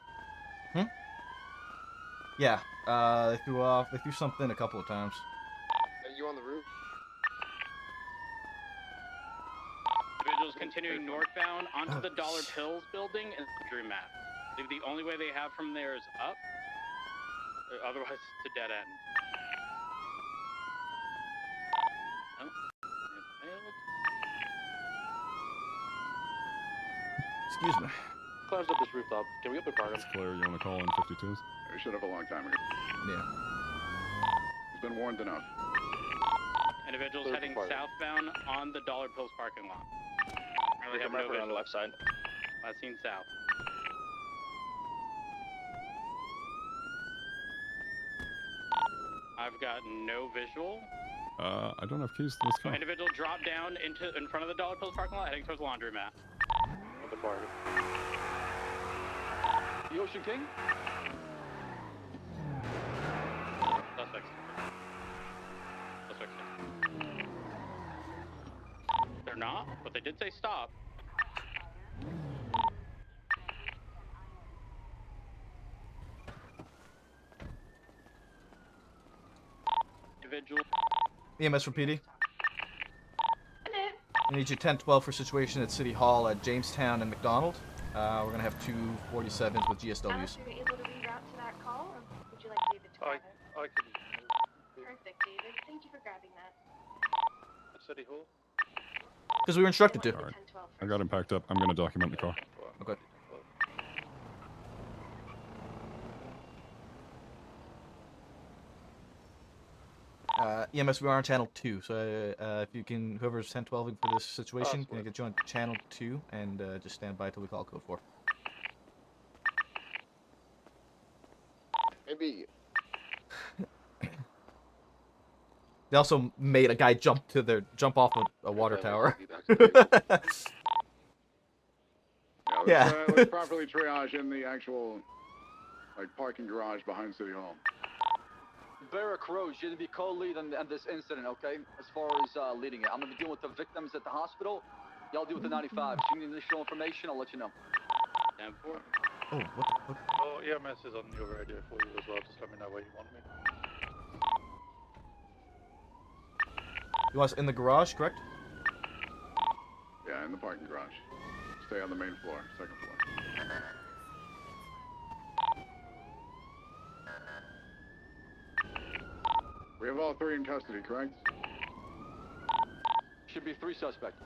Yeah. They threw something a couple of times. Are you on the roof? Individuals continuing northbound onto the Dollar Pills building and laundry mat. I believe the only way they have from there is up. Otherwise, it's a dead end. Oh, it failed. Excuse me. Clouds up this rooftop. Can we open park him? It's clear. You want to call in 52s? We should have a long time ago. Yeah. He's been warned enough. Individuals Clear heading for park. southbound on the Dollar Pills parking lot. Currently have no Marker on the visual. left side. Last seen south. I've got no visual. I don't have keys to this car. Individual dropped down in front of the Dollar Pills parking lot, heading towards the laundromat. Open park. The Ocean King? Suspects. Suspects. They're not, but they did say stop. Individual. EMS for PD. I need you 10-12 for situation at City Hall at Jamestown and McDonald. We're gonna have 2 47s with GSWs. Alex, are you able to reroute to that call, or would you like David to grab it? I can. Perfect, David. Thank you for grabbing that. City Hall. Because we were instructed to. All right. I got him packed up. I'm going to document the car. Okay. EMS, we are on channel 2, so if you can, whoever's 10-12ing for this situation, can I get you on channel 2 and just stand by till we call code 4. Maybe. They also made a guy jump off a water tower. Yeah, let's properly triage in the actual, like, parking garage behind City Hall. Barrack Rose, you're gonna be co-lead on this incident, okay? As far as leading it. I'm gonna be dealing with the victims at the hospital. Y'all deal with the 95. If you need additional information, I'll let you know. 10-4. Oh, what the fuck? Oh, EMS is on your radio for you as well. Just let me know where you want me. You want us in the garage, correct? Yeah, in the parking garage. Stay on the main floor, second floor. We have all 3 in custody, correct? Should be 3 suspects.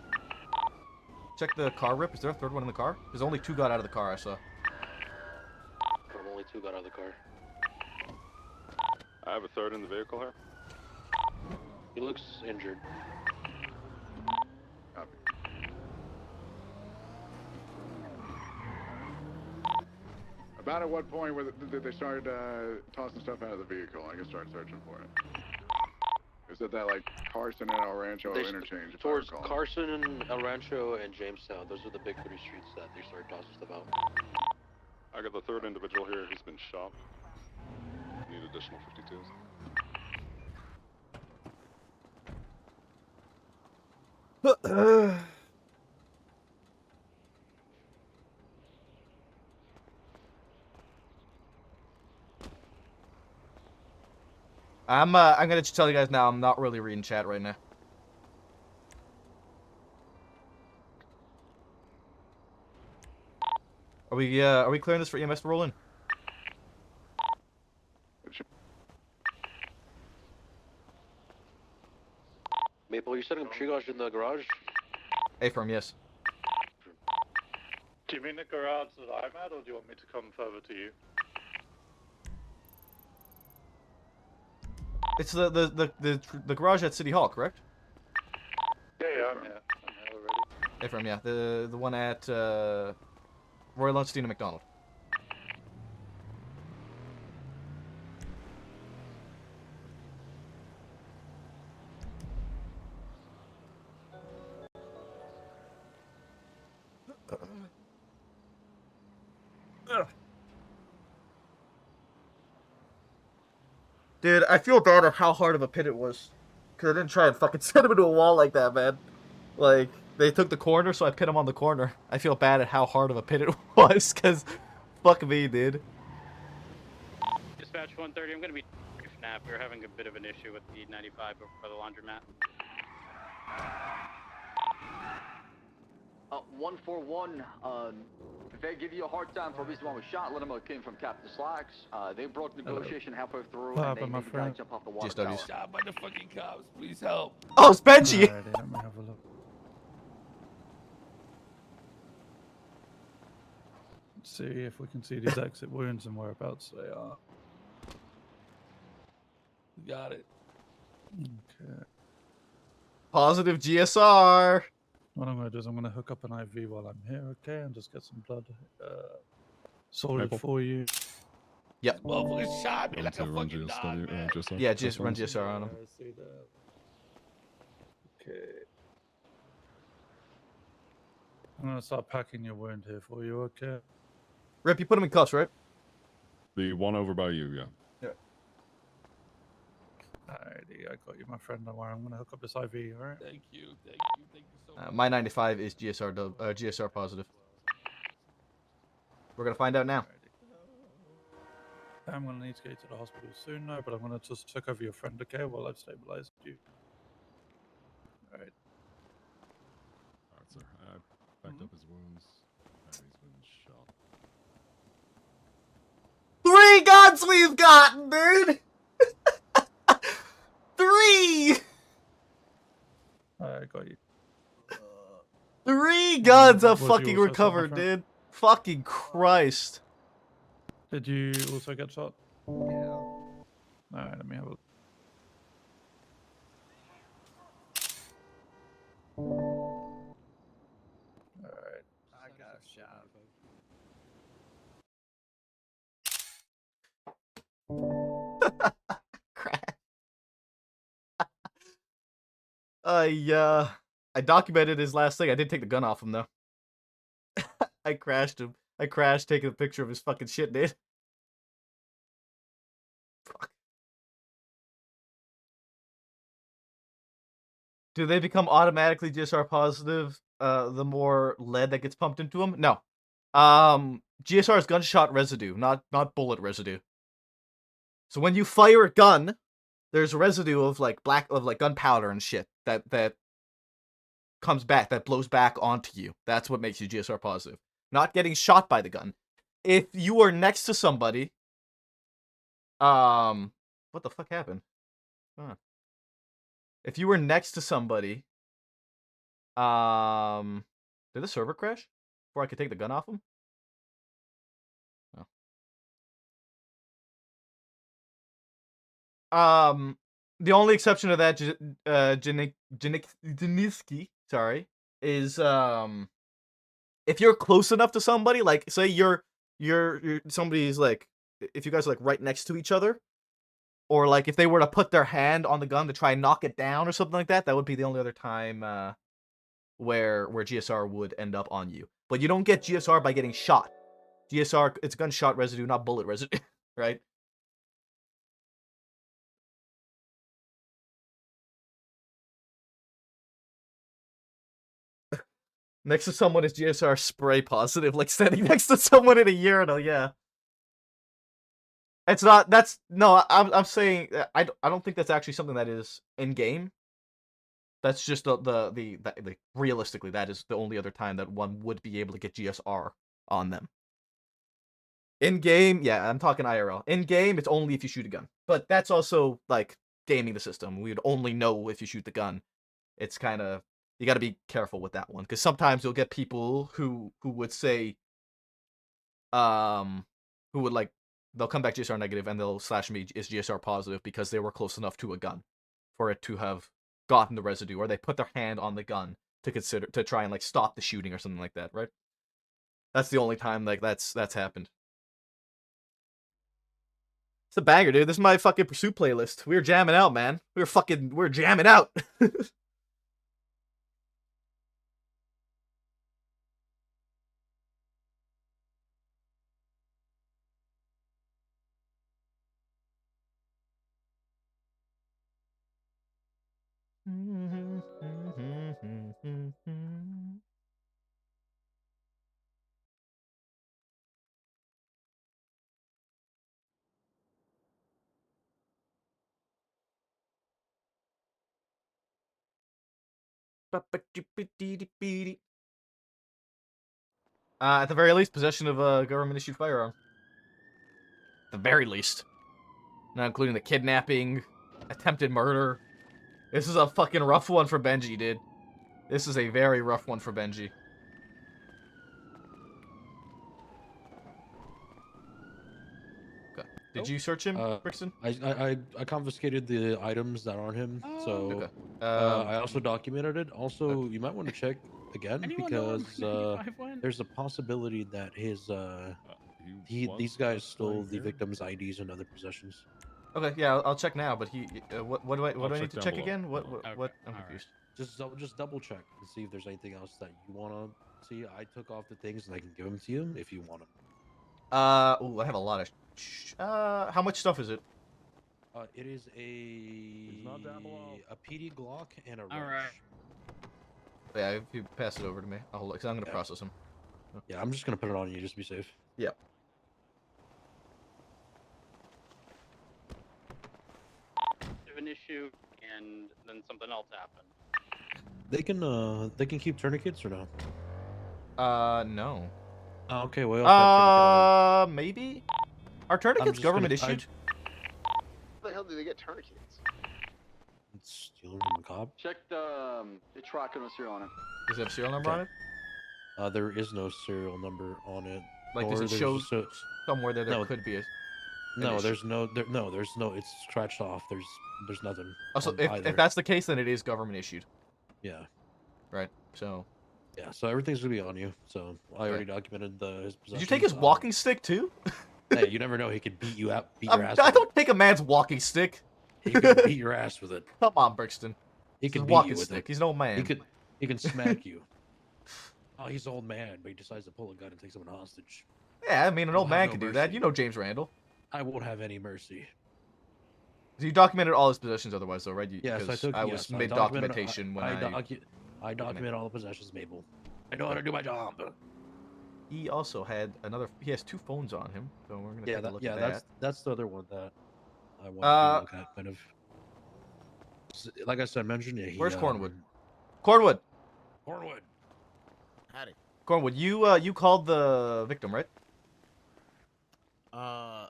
Check the car rip. Is there a third one in the car? There's only 2 got out of the car, I saw. Only 2 got out of the car. I have a third in the vehicle here. He looks injured. Copy. About at what point did they start tossing stuff out of the vehicle? I guess start searching for it. Is it that, like, Carson and El Rancho interchange? if I Towards recall? Carson, El Rancho, and Jamestown. Those are the big 3 streets that they started tossing stuff out. I got the third individual here who's been shot. Need additional 52s. I'm gonna just tell you guys now, I'm not really reading chat right now. Are we clearing this for EMS to roll in? Maple, you setting up triage in the garage? A-firm, yes. Do you mean the garage that I'm at, or do you want me to come further to you? It's the garage at City Hall, correct? Yeah, I'm here. I'm here already. A-firm, yeah. The one at Royal Lunstein and McDonald. Dude, I feel bad at how hard of a pit it was. Because I didn't try and fucking set him into a wall like that, man. Like, They took the corner, so I pit him on the corner. I feel bad at how hard of a pit it was, because fuck me, dude. Dispatch 130, I'm gonna be brief nap. We were having a bit of an issue with the 95 over by the laundromat. 141. If they give you a hard time for the reason why we shot, let them know it came from Captain Slacks. They broke negotiation halfway through, What and they happened, my made the guy friend? jump off the water GSWs. tower. Shot by the fucking cops. Please help. Oh, it's Benji! Alrighty, let me have a look. Let's see if we can see these exit wounds and whereabouts they are. Got it. Okay. Positive GSR. What I'm going to do is I'm going to hook up an IV while I'm here, okay? And just get some blood sorted Maple. for you. Yep. Motherfucker shot me like a run fucking dog, GSW, man. GSR. Yeah, just run GSR on him. I see that. Okay. I'm going to start packing your wound here for you, okay? Rip, you put him in cuffs, right? The one over by you, yeah. Yeah. Alrighty, I got you, my friend. Don't worry, I'm going to hook up this IV, alright? Thank you so much. My 95 is GSR positive. We're gonna find out now. I'm going to need to get you to the hospital soon now, but I'm going to just check over your friend, okay, while I've stabilized you. Alright. Alright, sir. I backed up his wounds. And he's been shot. 3 guns we've gotten, dude! 3! I got you. 3 guns I've Was you fucking also shot, my recovered, friend? dude. Fucking Christ. Did you also get shot? Yeah. Alright, let me have a look. Alright. I got a shot. I documented his last thing. I did take the gun off him though. I crashed him. I crashed taking a picture of his fucking shit, dude. Fuck. Do they become automatically GSR positive the more lead that gets pumped into them? No. GSR is gunshot residue, not bullet residue. So when you fire a gun, there's residue of like gunpowder and shit that comes back, that blows back onto you. That's what makes you GSR positive. Not getting shot by the gun. If you are next to somebody, what the fuck happened? Huh. If you were next to somebody, did the server crash before I could take the gun off him? Oh. The only exception to that, Janiski, sorry, is if you're close enough to somebody, like say you're somebody's like, if you guys are like right next to each other, or like if they were to put their hand on the gun to try and knock it down or something like that, that would be the only other time where GSR would end up on you. But you don't get GSR by getting shot. GSR, it's gunshot residue, not bullet residue, right? Next to someone is GSR spray positive, like standing next to someone in a urinal, yeah. It's not, I'm saying, I don't think that's actually something that is in-game. That's just the realistically, that is the only other time that one would be able to get GSR on them. In-game, yeah, I'm talking IRL. In-game, it's only if you shoot a gun. But that's also, like, gaming the system. We would only know if you shoot the gun. It's kind of, you got to be careful with that one, because sometimes you'll get people who would say, who would like, they'll come back GSR negative and they'll slash me as GSR positive because they were close enough to a gun for it to have gotten the residue, or they put their hand on the gun to try and like stop the shooting or something like that, right? That's the only time like that's happened. It's a banger, dude. This is my fucking pursuit playlist. We were jamming out, man. We're jamming out. At the very least, possession of a government-issued firearm. At the very least. Not including the kidnapping, attempted murder. This is a fucking rough one for Benji, dude. This is a very rough one for Benji. Okay. Did you search him, Brixton? I confiscated the items that are on him, so Okay. I also documented it. Also, you might want to check again Anyone know where because 95 went? there's a possibility that these guys stole the victim's IDs and other possessions. Okay, yeah, I'll check now. But what do I I'll need check to down check below. again? What Okay, what? I'm confused. Just double check and see if there's anything else that you wanna see. I took off the things and I can give them to you if you want them. Oh, I have a lot of. How much stuff is it? It is a PD Glock and a All wrench. right. Yeah, if you pass it over to me, because I'm gonna process them. Yeah, I'm just gonna put it on you just to be safe. Yeah. An issue, and then something else happened. They can keep tourniquets or no? No. Oh, okay, well, we also have tourniquet Maybe. Are tourniquets just government gonna- issued? How the hell do they get tourniquets? Stealing from a cop? Check the truck and the serial on it. Does it have a serial number on it? There is no serial number on it. Like, does or it there's show just a- somewhere that there No, could be a? No, issue? there's no. There's no. It's scratched off. There's nothing. Also, on if either. that's the case, then it is government issued. Yeah. Right. So. Yeah. So everything's gonna be on you. So I already documented his. Did you take his walking stick too? Hey, you never know. He could beat you out. Beat your ass. I with don't take a man's walking stick. He could beat your ass with it. Come on, Brixton. He It's can his beat walking you with stick. it. He's no man. He can smack you. Oh, he's an old man, but he decides to pull a gun and take someone hostage. Yeah, I mean, an We'll old have man no can do that. mercy. You know James Randall. I won't have any mercy. So you documented all his possessions otherwise, though, right? Yes, I because took. I yes, was I mid documented- documentation when I document all the possessions, Mabel. I know how to do my job. He also had another. He has 2 phones on him, so we're gonna take a look at that. That's the other one that I want to look at. Kind of. Like I said, mentioned. Yeah, Where's Cornwood? Cornwood. Cornwood. Howdy. Cornwood, you called the victim, right? I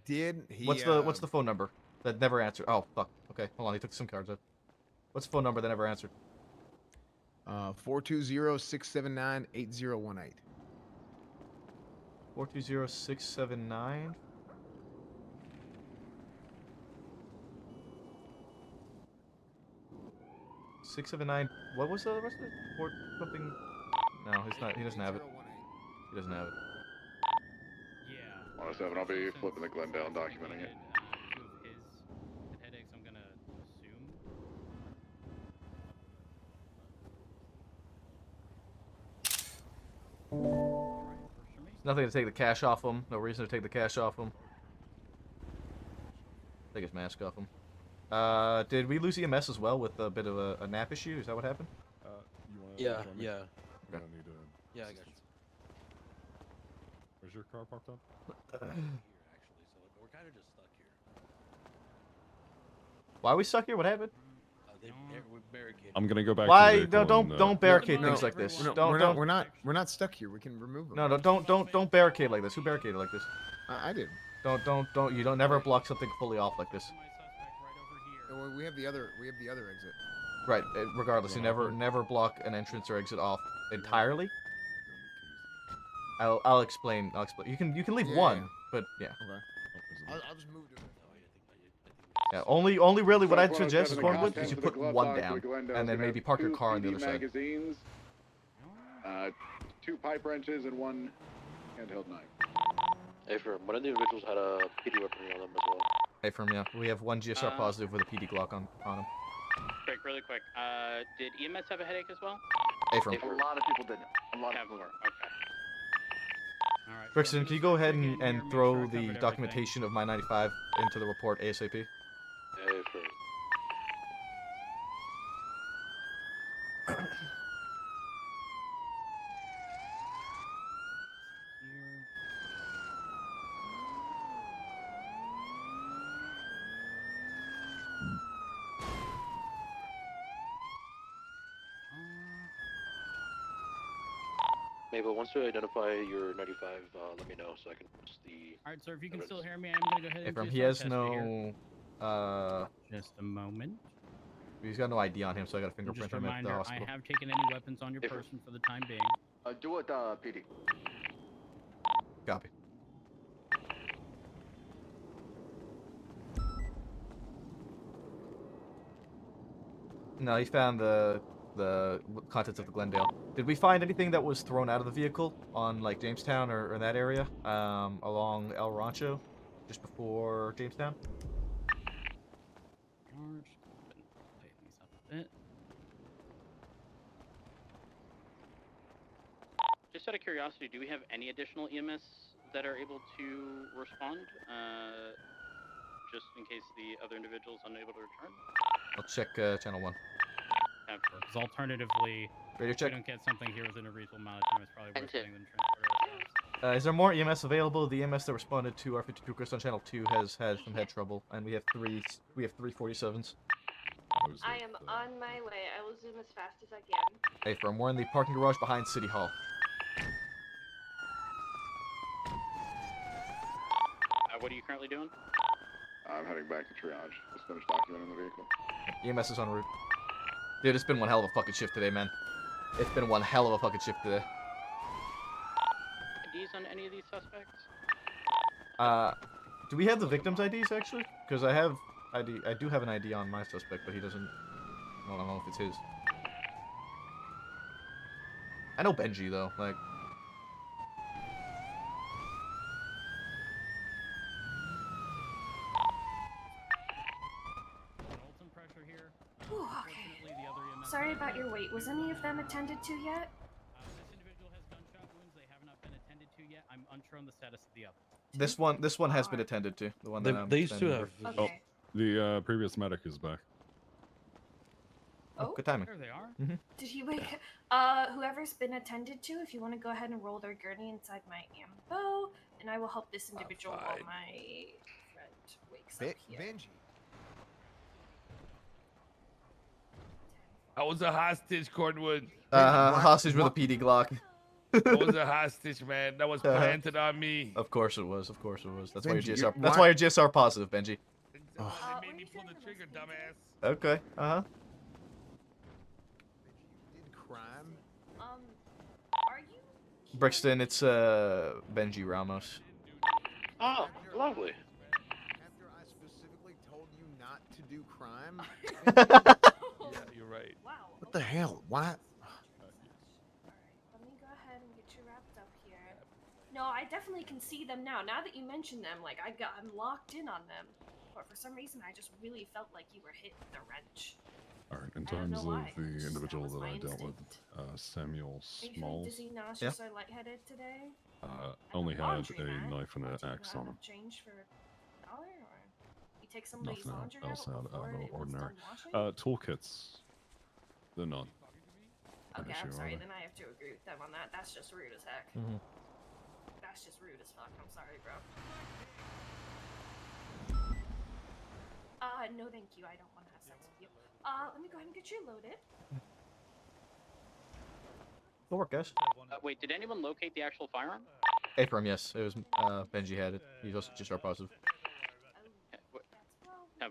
did. What's the phone number that never answered? Oh fuck. Okay, hold on. He took the SIM cards out. What's the phone number that never answered? 420-679-8018. 420-679. What was the rest of it? Something. No, he's not. He doesn't have it. He doesn't have it. 107, I'll be flipping the Glendale and documenting it. His headaches, I'm gonna assume. Nothing to take the cash off him. No reason to take the cash off him. Take his mask off him. Did we lose EMS as well with a bit of a nap issue? Is that what happened? Yeah. I'm gonna need to. Yeah, I got you. Where's your car parked up? Here, actually, so we're kind of just stuck here. Why are we stuck here? What happened? We're barricaded. I'm gonna go back. Why? To the No, vehicle don't and, barricade No, things like this. No, Don't. we're not stuck here. We can remove them. No, don't barricade like this. Who barricaded like this? I did. Don't. You don't never block something fully off like this. Well, we have the other exit. Right. Regardless, you never block an entrance or exit off entirely. I'll explain. You can leave Yeah, one, yeah. but yeah. Okay. I'll just move to it. Yeah. Only really what I'd South suggest is 107, Cornwood the is you content put of the glove one box down, with the Glendale's and then gonna maybe have park your 2 car on the PD other side. magazines, 2 pipe wrenches, and 1 handheld knife. Hey, for one of the individuals had a PD weaponry on them as well. Hey, from yeah, we have 1 GSR positive with a PD Glock on him. Quick, really quick. Did EMS have a headache as well? Hey, from. A lot of people didn't. A lot of people didn't. Okay. All right. Brixton, can you go ahead and throw the documentation of my 95 into the report ASAP? Hey, for Mabel, once you identify your 95, let me know so I can post the. All right, sir. If you can still hear me, I'm gonna go ahead and From do he a has test here. no Just a moment. he's got no ID on him, so I got a fingerprint Just a him at the reminder, I hospital. have taken any weapons on your person for the time being. Do it, PD. Copy. No, he found the contents of the Glendale. Did we find anything that was thrown out of the vehicle on like Jamestown or in that area, along El Rancho, just before Jamestown? Just out of curiosity, do we have any additional EMS that are able to respond? Just in case the other individual is unable to return? I'll check channel 1. Because alternatively, Radio if check. we don't get something here within a reasonable amount of time, it's probably worth getting them transported ourselves. Is there more EMS available? The EMS that responded to our 52 Chris on channel 2 has had some head trouble, and we have three 47s. I am on my way. I will zoom as fast as I can. Hey, from we're in the parking garage behind City Hall. What are you currently doing? I'm heading back to triage. Just finished documenting the vehicle. EMS is en route. Dude, it's been one hell of a fucking shift today, man. It's been one hell of a fucking shift today. IDs on any of these suspects? Do we have the victims' IDs actually? Because I have ID. I do have an ID on my suspect, but he doesn't. I don't know if it's his. I know Benji though. Like. Whew, okay. Sorry about your wait. Was any of them attended to yet? This individual has gunshot wounds. They have not been attended to yet. I'm unsure on the status of the other. This one has been attended to. The one that I'm They used to standing have. for. Oh, the previous medic is back. Oh, good timing. There they are. Mhm. Did he wake? Whoever's been attended to, if you want to go ahead and roll their gurney inside my ambo, and I will help this individual while my friend wakes up here. Benji. I was a hostage, Cornwood. Hostage with a PD Glock. I was a hostage, man. That was planted on me. Of course it was. Of course it was. That's why Benji, you're you're- GSR. That's why you're GSR positive, Benji. They made me pull the trigger, dumbass. Okay. Did crime? Are you? Brixton, it's Benji Ramos. Oh, lovely. After I specifically told you not to do crime? Yeah, you're right. Wow. What the hell? Why? Let me go ahead and get you wrapped up here. No, I definitely can see them now. Now that you mention them, like I'm locked in on them. But for some reason, I just really felt like you were hit with a wrench. All right, in I don't terms know of why. the Just- individual that was that I my dealt with, instinct. Samuel Are you feeling Smalls, dizzy, nauseous, or lightheaded today? only had Laundry a mat. knife and an Do you axe have on him. enough change for $1, or you take somebody's Nothing laundry else out out before of it was ordinary. done washing? Toolkits, they're not an Okay, issue, I'm are sorry. they? Then I have to agree with them on that. That's just rude as heck. Mhm. That's just rude as fuck. I'm sorry, bro. No, thank you. I don't want to have sex with you. Let me go ahead and get you loaded. Good work, guys. Wait, did anyone locate the actual firearm? Apron, yes. It was Benji had it. He's also GSR positive. 10-4.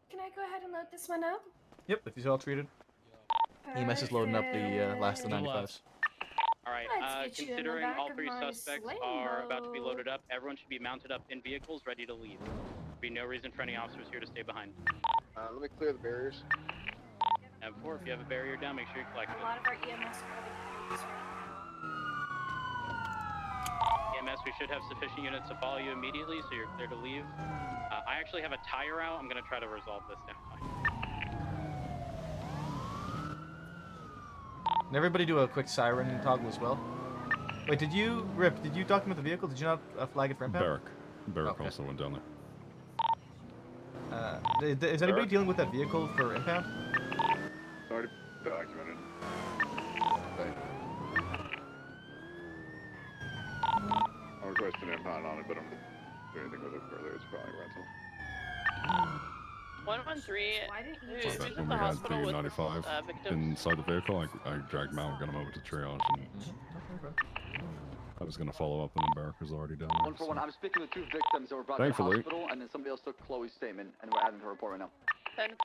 Can I go ahead and load this one up? Yep, if he's all treated. EMS is loading up the last of the 95s. Alright, Let's get you in the considering back all of three my suspects are about to be loaded up, everyone should be mounted up in vehicles ready to leave. Be no reason for any officers here to stay behind. Let me clear the barriers. 10-4, if you have a barrier down, make sure you collect A it. lot of our EMS are having issues right now. EMS, we should have sufficient units to follow you immediately, so you're clear to leave. I actually have a tire out. I'm going to try to resolve this downtime. Can everybody do a quick siren toggle as well? Wait, did you, Rip, did you document the vehicle? Did you not flag it for impound? Barrack also went down there. Is anybody dealing with that vehicle for impound? It's already documented. I'll request an impound on it, but I'm doing anything with it further. It's probably rental. 113. Why didn't you Who's just But at when the we had hospital with P95 victims? inside the vehicle, I dragged him out and got him over to triage. And I was going to follow up, and the barrack was already down there. 141. I'm speaking to 2 victims that were brought Thankfully. to the hospital, and then somebody else took Chloe's statement, and we're adding her report right now. 10-4. Do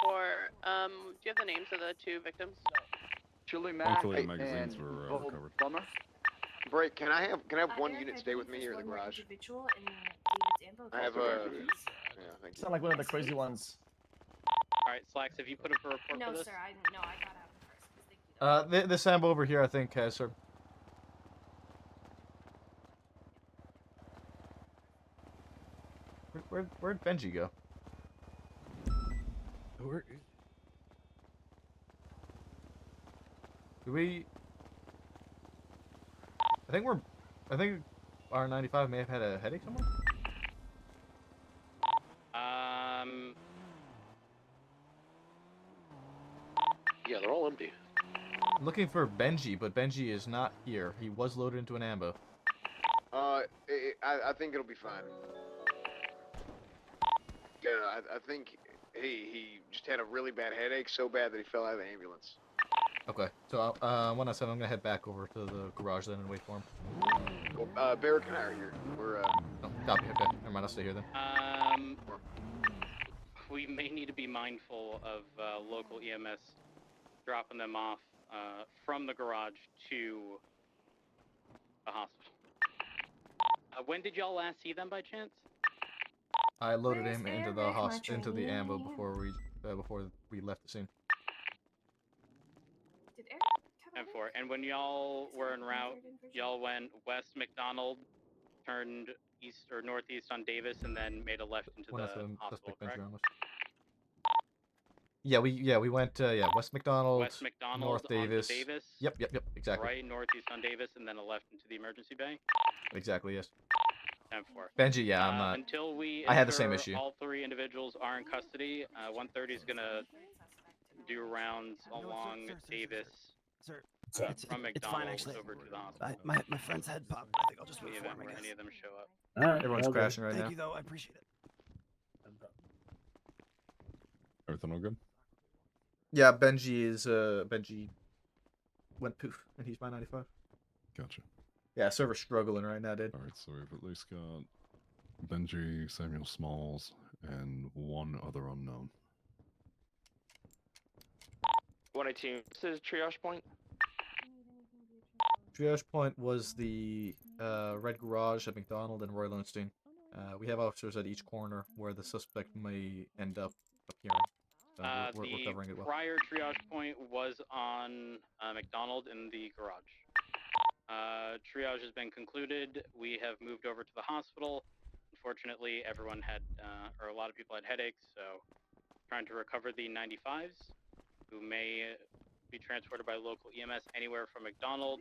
you have the names of the 2 victims? Chili Mac Thankfully, the and magazines were Bo recovered. Bummer. Break. Can I have one Eric, unit I stay with believe me here there's in the one more garage? individual in David's ambo. I have Can you a. please? Yeah, thank you. Sound like one of the crazy ones. Alright, Slacks, have you put up a report No, for this? sir. I got out first. Thank you. This ambo over here, I think, has her. Where'd Benji go? Do we? I think R95 may have had a headache somewhere. Yeah, they're all empty. I'm looking for Benji, but Benji is not here. He was loaded into an ambo. I think it'll be fine. Yeah, I think he just had a really bad headache, so bad that he fell out of the ambulance. Okay, so 107, I'm gonna head back over to the garage then and wait for him. Well, Barrick and I are here. We're Oh, copy. Okay, never mind. I'll stay here then. We may need to be mindful of local EMS dropping them off from the garage to the hospital. When did y'all last see them by chance? I loaded Where's him into Eric, the into the ambo my before we left the scene. Did Eric come out? 10-4. And when y'all were en route, y'all went west McDonald, turned east or northeast on Davis, and then made a left into the hospital, correct? Yeah, we went West McDonald, West McDonald North Davis. onto Davis. Yep, exactly. Right northeast on Davis, and then a left into the emergency bay. Exactly, yes. 10-4. Benji, yeah, I'm not. Until we I had the same ensure issue. all 3 individuals are in custody. 130 is gonna do rounds along Davis. From McDonald's over to the hospital. My friend's head popped. I think I'll just wait In the for event him. I where guess. any of them show up. Everyone's crashing right Thank now. you, though. I appreciate it. Everything all good? Yeah, Benji went poof, and he's my 95. Gotcha. Yeah, server's struggling right now, dude. Alright, so we've at least got Benji, Samuel Smalls, and one other unknown. 118. This is triage point. Triage point was the red garage at McDonald and Roy Lowenstein. We have officers at each corner where the suspect may end up appearing. So we're covering it well. The prior triage point was on McDonald in the garage. Triage has been concluded. We have moved over to the hospital. Unfortunately, everyone had, or a lot of people had headaches, so trying to recover the 95s, who may be transported by local EMS anywhere from McDonald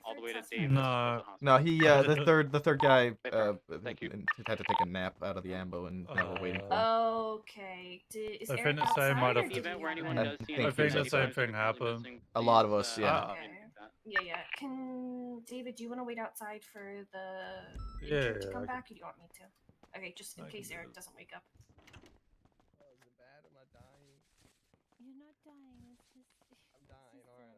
all the way to Davis. No, he the third guy had to take a nap out of the ambo, and now we're waiting for him. Okay. Is I Eric think the same outside, might or have. did you Event where have anyone it? does see I think the same thing happened. A lot of us, yeah. Okay. Yeah. Can David? Do you want to wait outside for the Yeah, agent to yeah, come I back, or do you want me to? Okay, just in case Eric doesn't wake up. Is it bad? Am I dying? You're not dying. It's just. I'm dying. All right.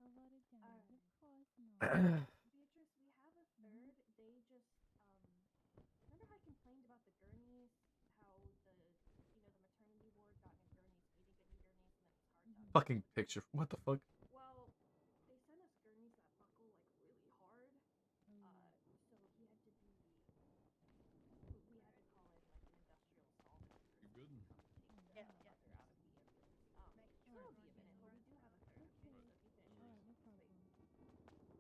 A lot of damage. Of course not. Beatrice, we have a third. They just remember how I complained about the gurneys? How the maternity ward got new gurneys. We didn't get new gurneys, and then it was hard to. Fucking picture. What the fuck? Well, they sent us gurneys that buckle like really hard. So he had to be. We had to call in like an industrial assault worker. You good? Get her out of the ambulance. It will be a minute, but we do have a third. Okay, so if you finish. Alright, no problem.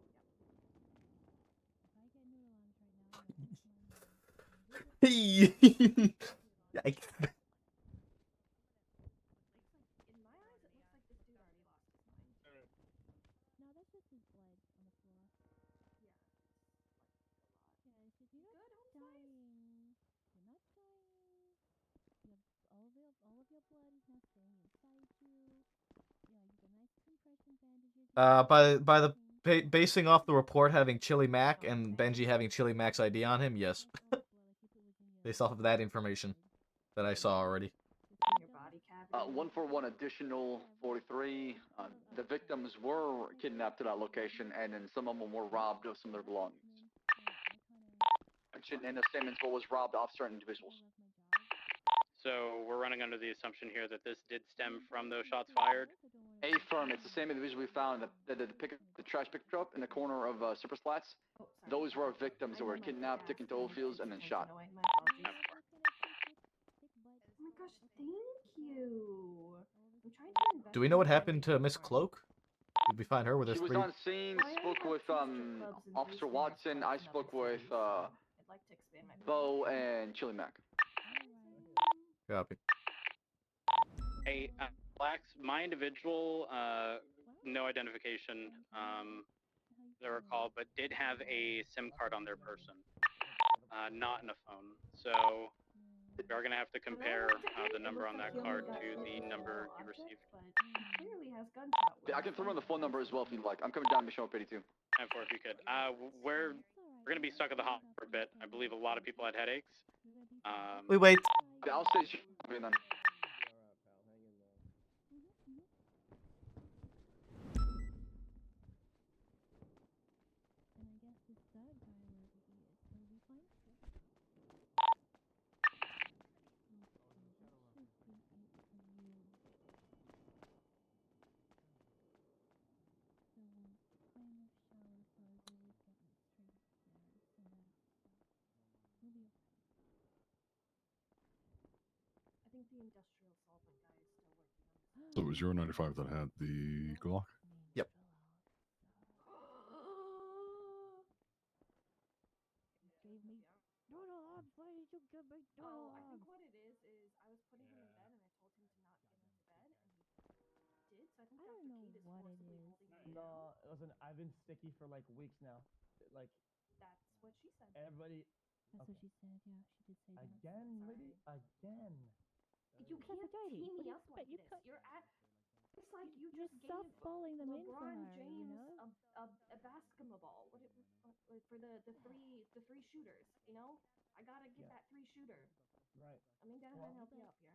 If I get neurons right now, I'm gonna lose my mind. Yikes. In my eyes, it looks like this dude already lost his mind. No, that's just his blood on the floor. Yeah. Yeah, it's just, you're not dying. You're not dying. All of your blood is now staying inside you. Yeah, you got nice compression bandages. By the basing off the report having Chili Mac and Benji having Chili Mac's ID on him, yes. Based off of that information that I saw already. 141 additional 43. The victims were kidnapped to that location, and then some of them were robbed of some of their belongings. Mentioned in the statements what was robbed off certain individuals. So we're running under the assumption here that this did stem from those shots fired. Affirm. It's the same individual we found in the trash pickup truck in the corner of Super Slats. Those were victims that were kidnapped, taken to oil fields, and then shot. Oh my gosh, thank you. I'm trying to Do we know what happened to Miss Cloak? Did we find her with us She was 3? on scene, spoke with Officer Watson. I spoke with Bo and Chili Mac. Copy. Hey, Blacks, my individual, no identification, as I recall, but did have a SIM card on their person, not in a phone. So we are going to have to compare the number on that card to the number you received. Clearly has gunshot wounds. I can throw in the phone number as well if you'd like. I'm coming down Mission 82. And for if you could. We're going to be stuck at the hospital for a bit. I believe a lot of people had headaches. Wait. I'll say then. I think the industrial solvent guy is still working on this. So it was your 95 that had the Glock? Yep. Why did you give me Oh, I think what it is I was putting him in bed and I told him to not get into bed and he did. So I think Dr. Kate is forcibly holding him. No, listen, I've been sticky for like weeks now. Like That's what she said. everybody. That's what she said. Yeah, she did say that. Again, lady. Again. You can't tee me up like this. You're at. It's like you just gave falling them in for LeBron her, James you know? a basketball ball. What for the three shooters? You know, I gotta get that 3 shooter. Right. I mean, down and help you up here.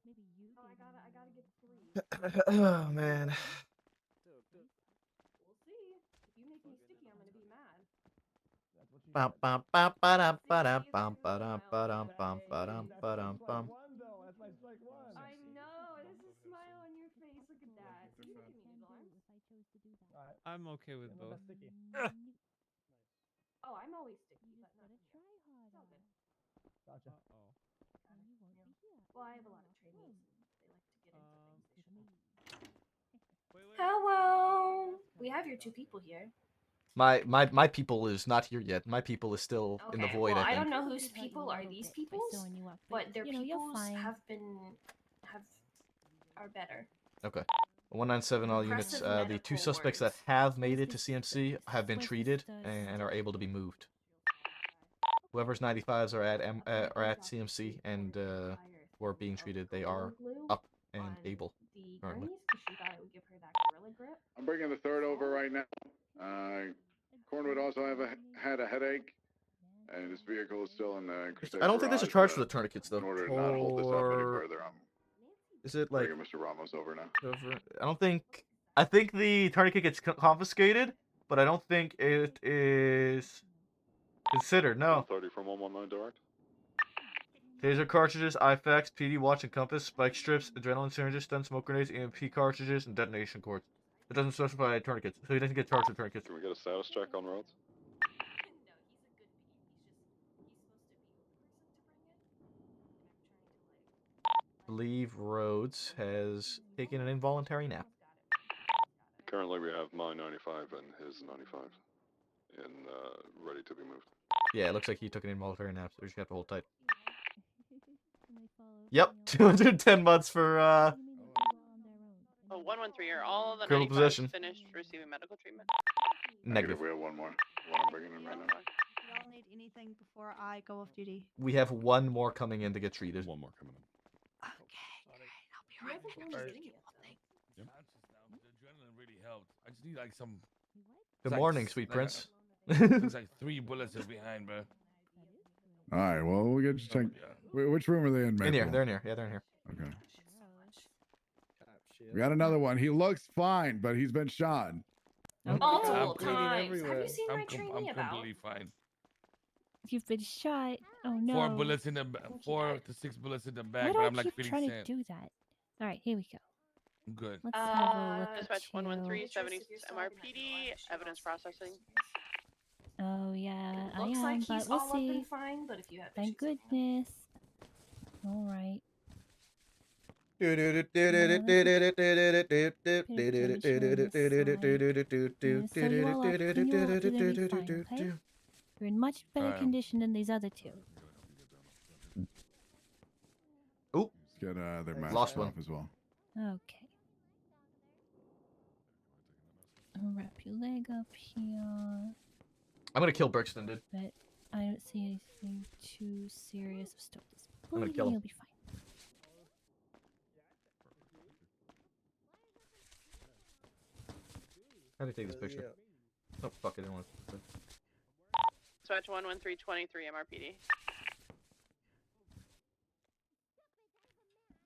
Maybe you. Oh, I gotta get 3. Oh man. We'll see. If you make me sticky, I'm gonna be mad. Bum bum bum ba-dum ba-dum bum ba-dum ba-dum bum ba-dum ba-dum bum. That's my strike one. I know. There's a smile on your face. Look at that. See, you give me noodle arms. I'm okay with both. Sticky. Oh, I'm always sticky, but not you. Try harder. It's all good. Gotcha. Well, I have a lot of trainees, and they like to get into things they shouldn't. Hello. We have your 2 people here. My people is not here yet. My people is still in the void. Well, I I think. don't know whose people are these people's, but their peoples are better. Okay. 197 all units. Impressive The 2 medical suspects that have made it to CMC have been treated and are able to be moved. Whoever's 95s are at CMC and who are being treated, they are up and able currently. She thought it would give her that gorilla grip. I'm bringing the 3rd over right now. Cornwood also had a headache, and his vehicle is still in the. I don't think there's a charge for the tourniquets though. In order to not hold this up any further, I'm Is it like bringing Mr. Ramos over now. I don't think. I think the tourniquet gets confiscated, but I don't think it is considered. No. 30 from 119 direct. Taser cartridges, IFAX, PD watch and compass, spike strips, adrenaline syringes, stun smoke grenades, EMP cartridges, and detonation cords. It doesn't specify tourniquets, so he doesn't get charged with tourniquets. Can we get a status check on roads? I believe Rhodes has taken an involuntary nap. Currently, we have my 95 and his 95 ready to be moved. Yeah, it looks like he took an involuntary nap, so we just have to hold tight. Yep, 210 months for Oh, 113. Are all of the criminal 95s possession. finished receiving medical treatment? Negative. We have one more. One I'm bringing in right now. Y'all need anything before I go off duty? We have one more coming in to get treated. One more coming in. Okay, great. I'll be right back. I'm just gonna get one thing. The adrenaline really helped. I just need like some. Good morning, sweet prince. Looks like 3 bullets are behind, bro. All right. Well, we'll get you checked. Which room are they in, Maple? In here. They're in here. Yeah, they're in here. Okay. We got another one. He looks fine, but he's been shot. Multiple bleeding times. Have you seen my I'm trainee about? completely fine. You've been shot. Oh no. 4 bullets in the 4 to 6 bullets in the Why back, do but I I'm like keep feeling trying sad. to do that? All right, here we go. I'm good. Let's have a look Dispatch at you. 113, 76 MRPD, evidence processing. Oh yeah, I Looks am, like but he's we'll all up see. and fine, but if you have Thank issues, goodness. All right. So you all are particularly fine, okay? You're in much better condition than these other two. Oop. Let's get their masks Lost off one. as well. Okay. I'll wrap your leg up here. I'm gonna kill Brixton, dude. But I don't see anything too serious. Stop this I'm gonna bleeding. kill him. You'll be fine. How do you take this picture? Oh fuck! I didn't want to. Dispatch 113, 23 MRPD.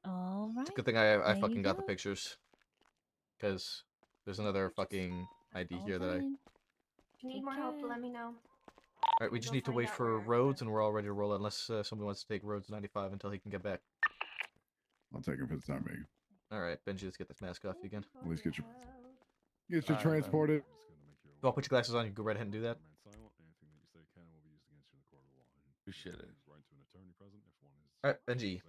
All right. It's a good thing I there you fucking got the go. pictures. Because there's another fucking ID all here that I. done. if you need more help, let me know. Alright, we just need to wait for roads, and we're all ready to roll unless somebody wants to take roads 95 until he can get back. I'll take him for the time being. Alright, Benji, let's get this mask off you again. At least get you transported. Go on, put your glasses on. You can go right ahead and do that. Appreciate it. Alright, Benji,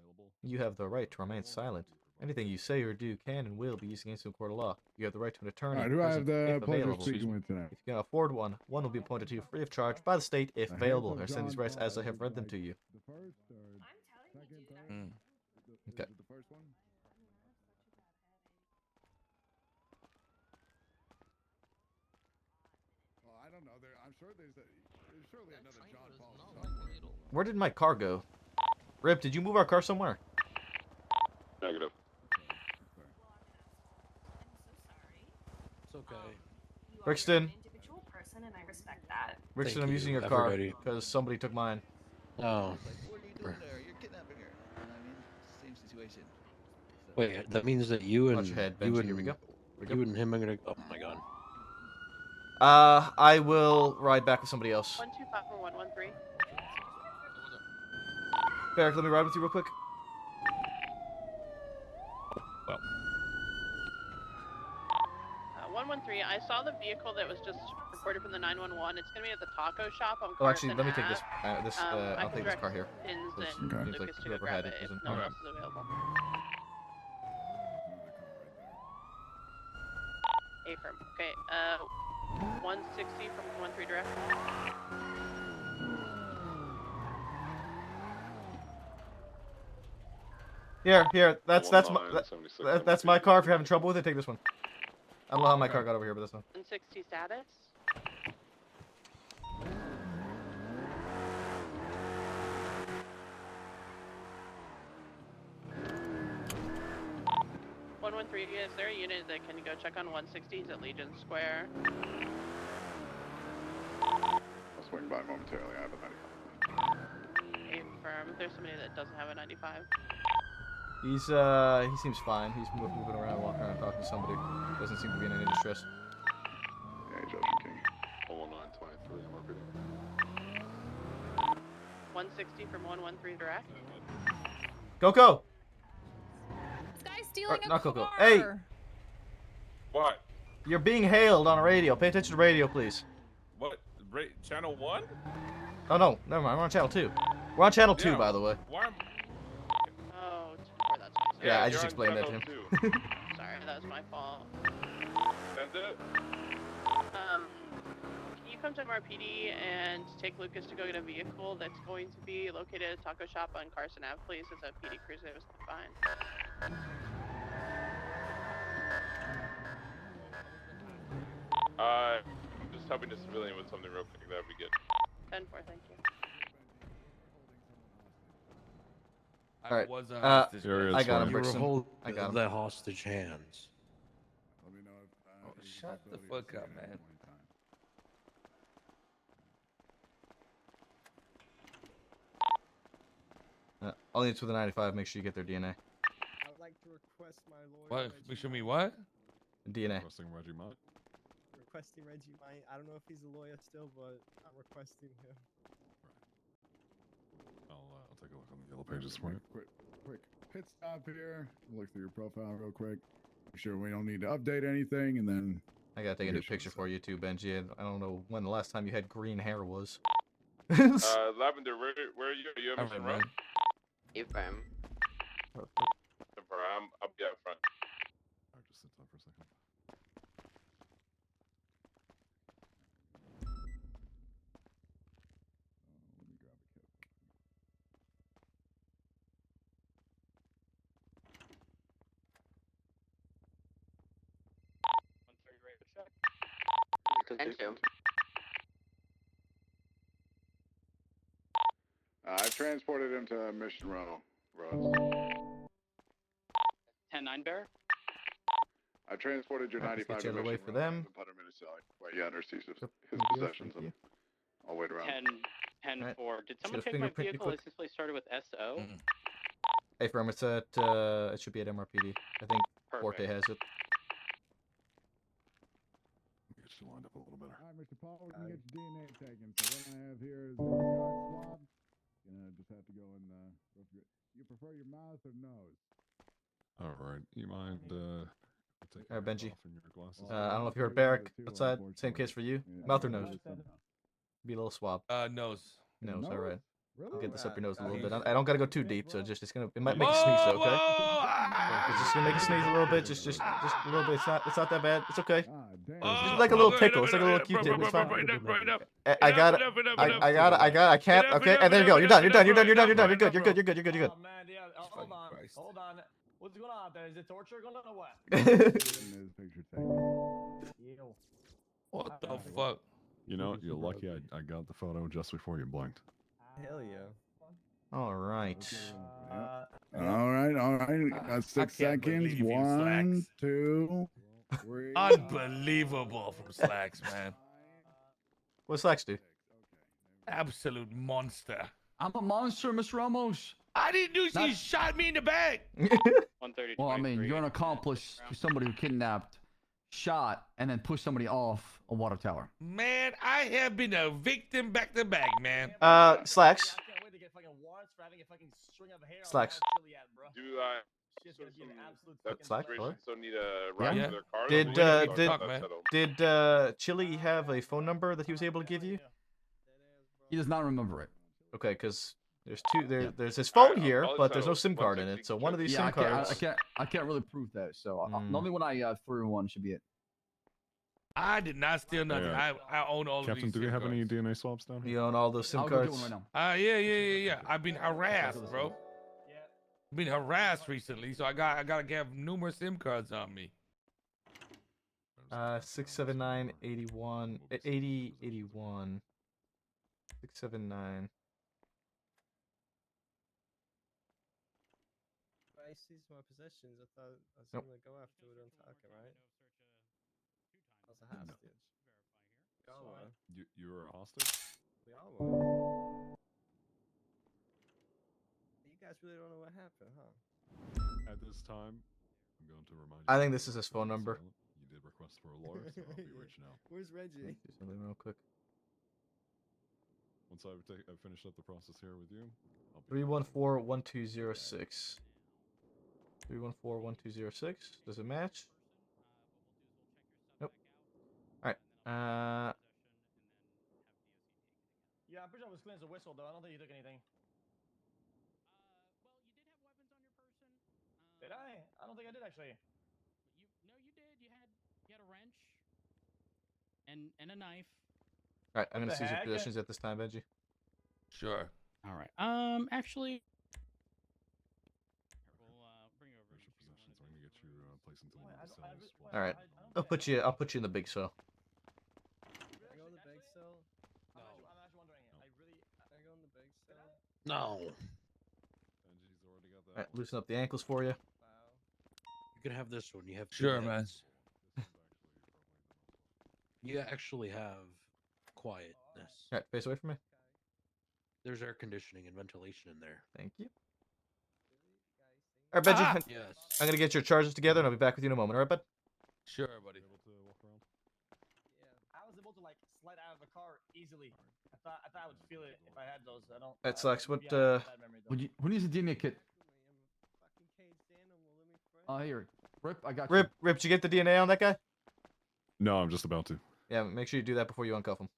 you have the right to remain silent. Anything you say or do can and will be used against you in court of law. You have the right to an attorney. Alright, who I have present, the if pleasure of available. speaking with tonight? If you can afford one, one will be appointed to you free of charge by the state if The available. hands of I send these John rights as I Paul have is read them like to you. The first or second, third? Okay. Is it the first one? Well, I don't know. I'm sure there's surely another John Paul somewhere. Where did my car go? Rip, did you move our car somewhere? Negative. It's okay. Brixton. Individual person, and I respect that. Brixton, Thank I'm you, using your car everybody. because somebody took mine. Oh. What are you doing there? You're kidnapping her. I mean, same situation. Wait, that means that you and Watch your head, you Benji. and Here we go. you and him are gonna. Oh my god. I will ride back with somebody else. 125 for 113. Barrick, let me ride with you real quick. Well. 113, I saw the vehicle that was just reported from the 911. It's going to be at the taco shop on Oh, actually, Carson let me take Ave. this. I I'll can take this direct car here. Pins This and seems Lucas like to go whoever grab had it it if isn't. no one Okay. else is available. Affirm. Okay, 160 from 13 direct. Here. That's my car. If you're having trouble with it, take this one. I don't know how my car got over here, but this one. 160 status. Is there a unit that can go check on 160s at Legion Square? I'll swing by momentarily. I have a 95. Affirm. If there's somebody that doesn't have a 95. He seems fine. He's moving around, walking around, talking to somebody. Doesn't seem to be in any distress. Yeah, Justin King. 01923 MRPD. 160 from 113 direct. Coco! This guy's stealing a not car. Coco. Hey! What? You're being hailed on a radio. Pay attention to the radio, please. What? Channel 1? Oh no, never mind. We're on channel 2. We're on channel 2, Yeah, by the way. Why am... Oh, that's my Yeah, I you're just on explained that to him. channel Sorry, that was my fault. That's it? Can you come to MRPD and take Lucas to go get a vehicle that's going to be located at a taco shop on Carson Ave, please? It's a PD cruiser that was fine. Just helping a civilian with something real quick. That'd be good. 10-4, thank you. All right. Was a hostage. I got him, You were Brixton. holding I got him. the hostage hands. Let me know if. Oh, shut the fuck up, man. All needs with the 95. Make sure you get their DNA. I'd like to request my lawyer. What? Reggie We show me Mine. what? DNA. Requesting Reggie Mott. Requesting Reggie Mine. I don't know if he's a lawyer still, but I'm requesting him. I'll take a look on the yellow pages for you. Quick pit stop here. Look through your profile real quick. Make sure we don't need to update anything, and then I gotta take a new picture for you too, Benji. I don't know when the last time you had green hair was. Lavender, where are you? Are you in Mission Row? If I'm. I'll be out front. Alright, just sit down for a second. let me grab a kit. Thank you. I've transported him to Mission Row. Rose. 10-9 bear. I transported your Alright, let's 95 get to you out of the way Mission for Row them. and put him in his cell. Well, yeah, under his Thank you, possessions, thank you. and I'll wait around. 10-4. Alright, Did let's someone get a take my fingerprint vehicle? quick. License plate started with SO. Hey, firm, it's at it should be at MRPD. I think Forte has it. Get you lined up a little better. All right, Mr. Paul, we can get your DNA taken. So what I have here is a swab. Just have to go and you prefer your mouth or nose? All right, you mind taking Alright, your Benji. off and your glasses? I don't know if you heard Barrick outside. Same case for you. Mouth or nose? Be a little swab. Nose. Nose. All right. Really? I'll get this up your nose a little He's- bit. I don't gotta go too deep, so it's gonna it might make you sneeze, though, okay? It's just gonna make you sneeze a little bit, just a little bit. It's not that bad. It's okay. It's like a little tickle. It's like a little Q-tip. It's fine. I can't. Okay, and there you go. You're done. You're good. You're good. Oh man, yeah. Hold on. What's going on out there? Is it torture going on or what? Ew. What the fuck? You know, you're lucky I got the photo just before you blinked. Hell yeah. All right. All right. Got 6 seconds. 1, 2, 3. Unbelievable from Slacks, man. What Slacks do? Absolute monster. I'm a monster, Miss Ramos. I didn't do she shot me in the back. 130. Well, I mean, you're an accomplice to somebody who kidnapped, shot, and then pushed somebody off a water tower. Man, I have been a victim back to back, man. Slacks. I can't wait to get fucking warrants for having a fucking string of hair. Slacks. Do I? Shit's gonna be an absolute That's Slacks, great. what? So need a ride Yeah. to their car. Did Chili have a phone number that he was able to give you? He does not remember it. Okay, because there's two. There's his phone here, but there's no SIM card in it. So one of these SIM cards. I can't really prove that. So the only one I threw one should be it. I did not steal nothing. Yeah. I own all Captain, of these. do we have any DNA swabs down here? You own all those SIM I'll go get cards? one right now. Yeah. I've been harassed, bro. Been harassed recently, so I gotta have numerous SIM cards on me. 679 81 80 81 679. I seized my possessions. I thought I was Nope. gonna go after it on target, right? As a hostage. We all were. You were a hostage? We all were. You guys really don't know what happened, huh? At this time, I'm going to remind you. I think this is his phone number. You did request for a lawyer, so I'll be reaching out. Where's Reggie? Do something real quick. Once I've finished up the process here with you, I'll be 314-1206. 314-1206. Does it match? Nope. All right. Yeah, I'm pretty sure it was clean as a whistle, though. I don't think you took anything. Did I? I don't think I did actually. No, you did. You had a wrench and a knife. All right. I'm What gonna the seize your heck? possessions at this time, Benji. Sure. All right. Actually, we'll bring you over. your possessions. I'm gonna get you placed into one of the cells. All right. I'll put you in the big cell. Can I go in the big cell? I'm actually wondering. Can I go in the big cell? No. Benji's already got All that. right. Loosen up the ankles for you. You can have this one. You have two Sure, man. heads. You actually have quietness. All right. Face away from me. There's air conditioning and ventilation in there. Thank you. All right, Benji. Yes. I'm gonna get your charges together, and I'll be back with you in a moment. All right, bud? Sure, buddy. I was able to like slide out of the car easily. I thought I would feel it if I had those. I don't. That sucks. What? maybe I have a bad memory, though. Who needs a DNA kit? Here, Rip. I got Rip, did you get the DNA on that guy? No, I'm just about to. Yeah, make sure you do that before you uncuff him.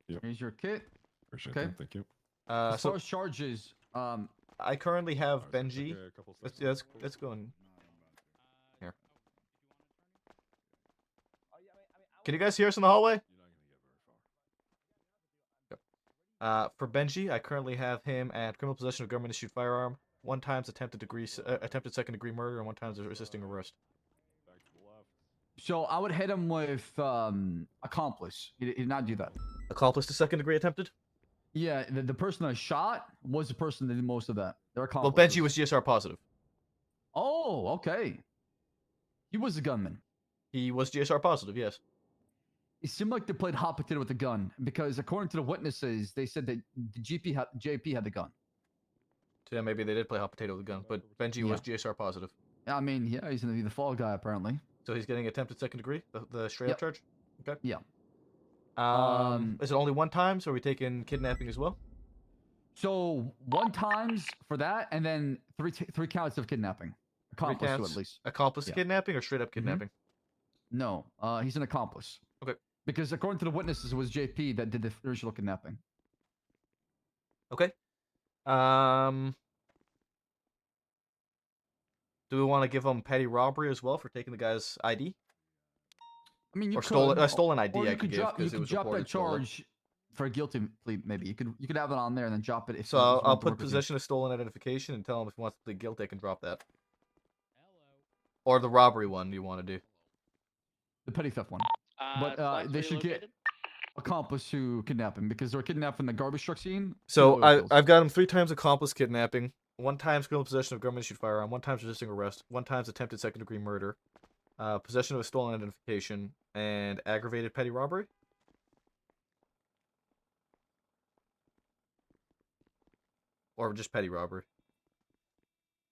Yep. Here's your kit. Appreciate Okay. that. Thank you. As far as charges, I currently have Alright, so it's Benji. like a couple seconds. Let's go in here. Can you guys hear us in the hallway? Yep. For Benji, I currently have him at criminal possession of government-issued firearm, 1 times attempted second-degree murder, and 1 times resisting arrest. so I would hit him with accomplice. He did not do that. Accomplice to second-degree attempted? Yeah, the person I shot was the person that did most of that. They're Well, accomplices. Benji was GSR positive. Oh, okay. He was the gunman. He was GSR positive, yes. It seemed like they played hot potato with the gun because, according to the witnesses, they said that the JP had the gun. So yeah, maybe they did play hot potato with the gun, but Benji was GSR positive. I mean, yeah, he's gonna be the fall guy apparently. So he's getting attempted second degree, the straight up charge. Okay. Yeah. Is it only 1 time? So are we taking kidnapping as well? So 1 times for that, and then three counts of kidnapping. Accomplice to at least. Accomplice to kidnapping or straight up kidnapping? No, he's an accomplice. Okay. Because according to the witnesses, it was JP that did the original kidnapping. Okay. Do we want to give him petty robbery as well for taking the guy's ID? I mean, you or could, stolen ID. Or I you could give drop, because it was drop that reported stolen. charge for a guilty plea. Maybe you could have it on there and then drop it. If So you I'll want to put work with you. possession of stolen identification and tell him if he wants to plead guilty, I can drop that. Or the robbery one you want to do. The petty theft one. But Slacks, they where you should get located? accomplice to kidnapping because they're kidnapping the garbage truck scene. So I've got him 3 times accomplice kidnapping, 1 time criminal possession of government issued firearm, 1 time resisting arrest, 1 time attempted second degree murder, possession of a stolen identification, and aggravated petty robbery. Or just petty robbery.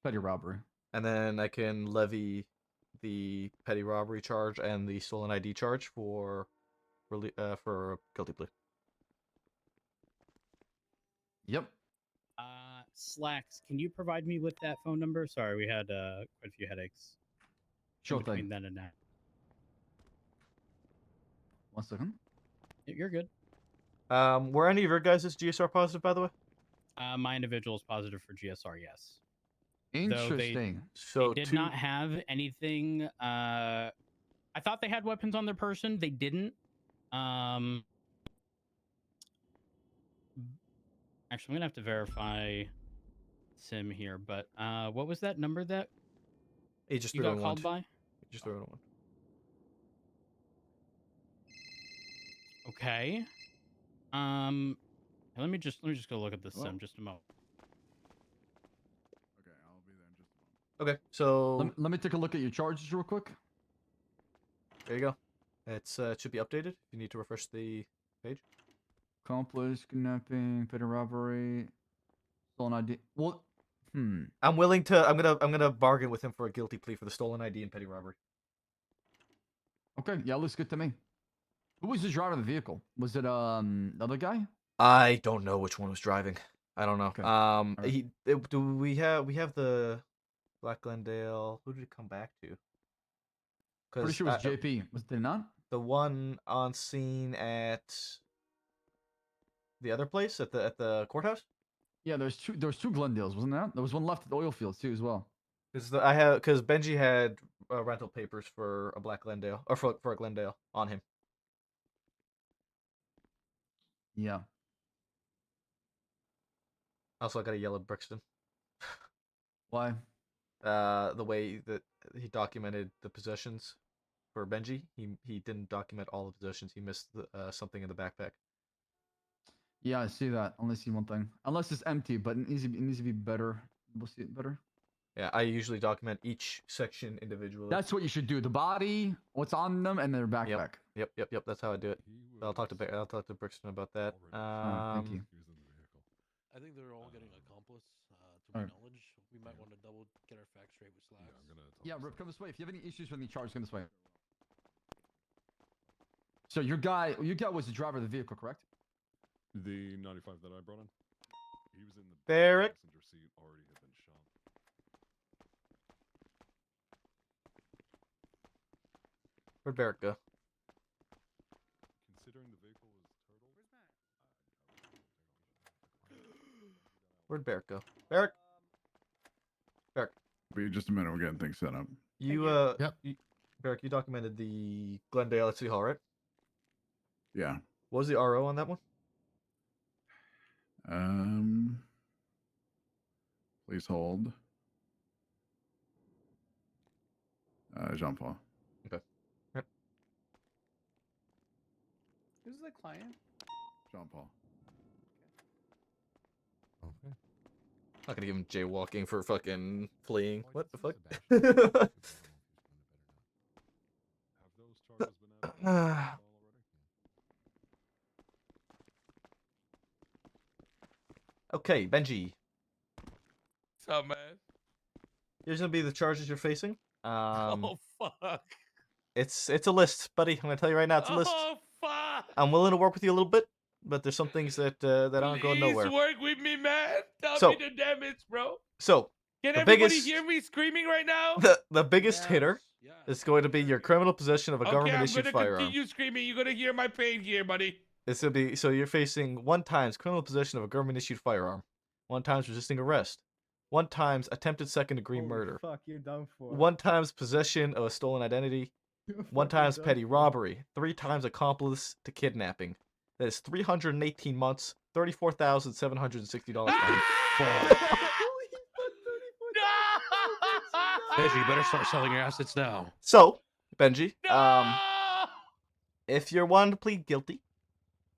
Petty robbery. And then I can levy the petty robbery charge and the stolen ID charge for a guilty plea. Yep. Slacks, can you provide me with that phone number? Sorry, we had quite a few headaches. Sure between thing. then and now. 1 second. You're good. Were any of your guys' GSR positive, by the way? My individual is positive for GSR, yes. Interesting. They did not have anything. I thought they had weapons on their person. They didn't. Actually, I'm gonna have to verify Sim here. But what was that number that He just you threw got it in called one. by? Just threw it in one. Okay. Let me just go look at the sim just a moment. Okay, I'll be there in just a moment. Okay, so Let me take a look at your charges real quick. there you go. It's it should be updated. If you need to refresh the page. Accomplice, kidnapping, petty robbery, stolen ID. Well, I'm willing to. I'm gonna bargain with him for a guilty plea for the stolen ID and petty robbery. Okay, yeah, looks good to me. Who was the driver of the vehicle? Was it the other guy? I don't know which one was driving. I don't know. Okay. We have the Black Glendale. Who did it come back to? Pretty sure it was JP. Was it not? The one on scene at the other place at the courthouse. Yeah, there's two Glendales, wasn't there? There was one left at the oil fields too, as well. Because Benji had rental papers for a Black Glendale or for a Glendale on him. Yeah. Also, I got a yellow Brixton. Why? The way that he documented the possessions for Benji, he didn't document all the possessions. He missed something in the backpack. Yeah, I see that. Only see one thing. Unless it's empty, but it needs to be better. We'll see it better. Yeah, I usually document each section individually. That's what you should do. The body, what's on them, and their backpack. Yep. That's how I do it. I'll talk to Brixton about that. Thank you. I think they're all getting accomplice, to my knowledge. We might might want to double get our facts straight with Slacks. Yeah, Rip, come this way. If you have any issues with any charge, come this way. So your guy was the driver of the vehicle, correct? The 95 that I brought in, he was in the Barrett. passenger seat, already had been shot. Where'd Barrett go? Considering the vehicle was totaled. Where'd Barrett go? Barrett. Barrett. Be just a minute. We're getting things set up. Barrett, you documented the Glendale at City Hall, right? Yeah. What was the RO on that one? Please hold. Jean-Paul. Okay. Yep. Who's the client? Jean-Paul. Okay. Not gonna give him jaywalking for fucking fleeing. What the fuck? Have those charges been added already? Okay, Benji. What's up, man? Here's gonna be the charges you're facing. Oh fuck. It's a list, buddy. I'm gonna tell you right now, it's a list. Oh fuck. I'm willing to work with you a little bit, but there's some things that aren't going nowhere. Please work with me, man. Tell So- me the damage, bro. So Can the everybody biggest hear me screaming right now? the biggest hitter is going to be your criminal possession of a Okay, government I'm issued gonna firearm. continue screaming. You're gonna hear my pain here, buddy. It's gonna be so you're facing 1 times criminal possession of a government issued firearm, 1 times resisting arrest, 1 times attempted second degree murder, Fuck, you're done for. 1 times possession of a stolen identity, 1 times petty robbery, 3 times accomplice to kidnapping. That is 318 months, $34,760 fine. Benji, you better start selling your assets now. So, Benji, if you're wanting to plead guilty,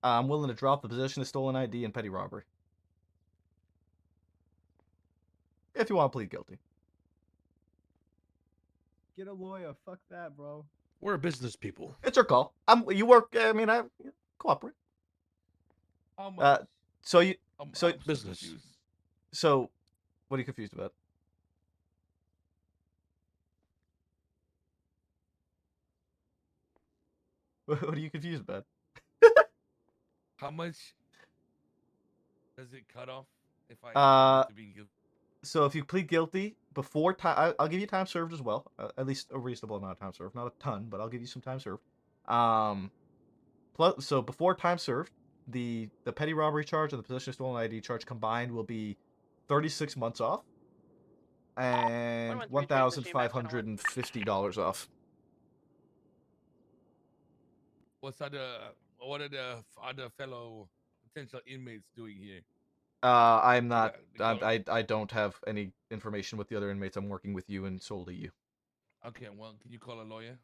I'm willing to drop the possession of stolen ID and petty robbery. If you want to plead guilty. Get a lawyer. Fuck that, bro. We're business people. It's your call. You work. I mean, I cooperate. So you. So business. So, what are you confused about? What are you confused about? How much does it cut off if I admit to being guilty? So if you plead guilty before time, I'll give you time served as well. At least a reasonable amount of time served, not a ton, but I'll give you some time served. Plus, so before time served, the petty robbery charge and the possession of stolen ID charge combined will be 36 months off and $1,550 off. What are the other fellow potential inmates doing here? I'm not. I don't have any information with the other inmates. I'm working with you and solely you. Okay, well, can you call a lawyer?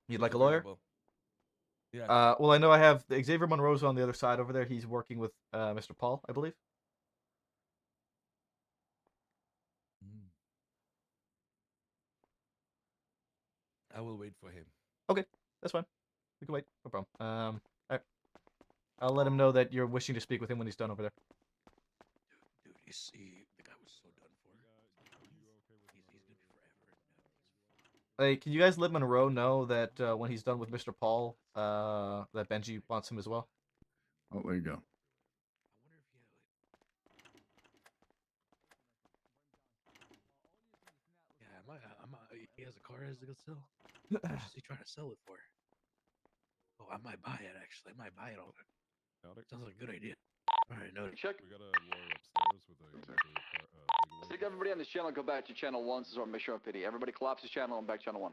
You'd like a lawyer? Yeah. Well, I know I have Xavier Monroe's on the other side over there. He's working with Mr. Paul, I believe. I will wait for him. Okay, that's fine. We can wait. No problem. All right. I'll let him know that you're wishing to speak with him when he's done over there. Dude, you see, the guy was so done for. He's gonna be forever. Hey, can you guys let Monroe know that when he's done with Mr. Paul, that Benji wants him as well? Oh, there you go. Yeah, he has a car as a good sell. How much is he trying to sell it for? Oh, I might buy it actually. I might buy it all. Sounds like a good idea. All right, no. Check. We got a lawyer upstairs with a legal Stick everybody on this channel. Go back to channel 1. This is our mission of pity. Everybody collapse this channel and back channel 1.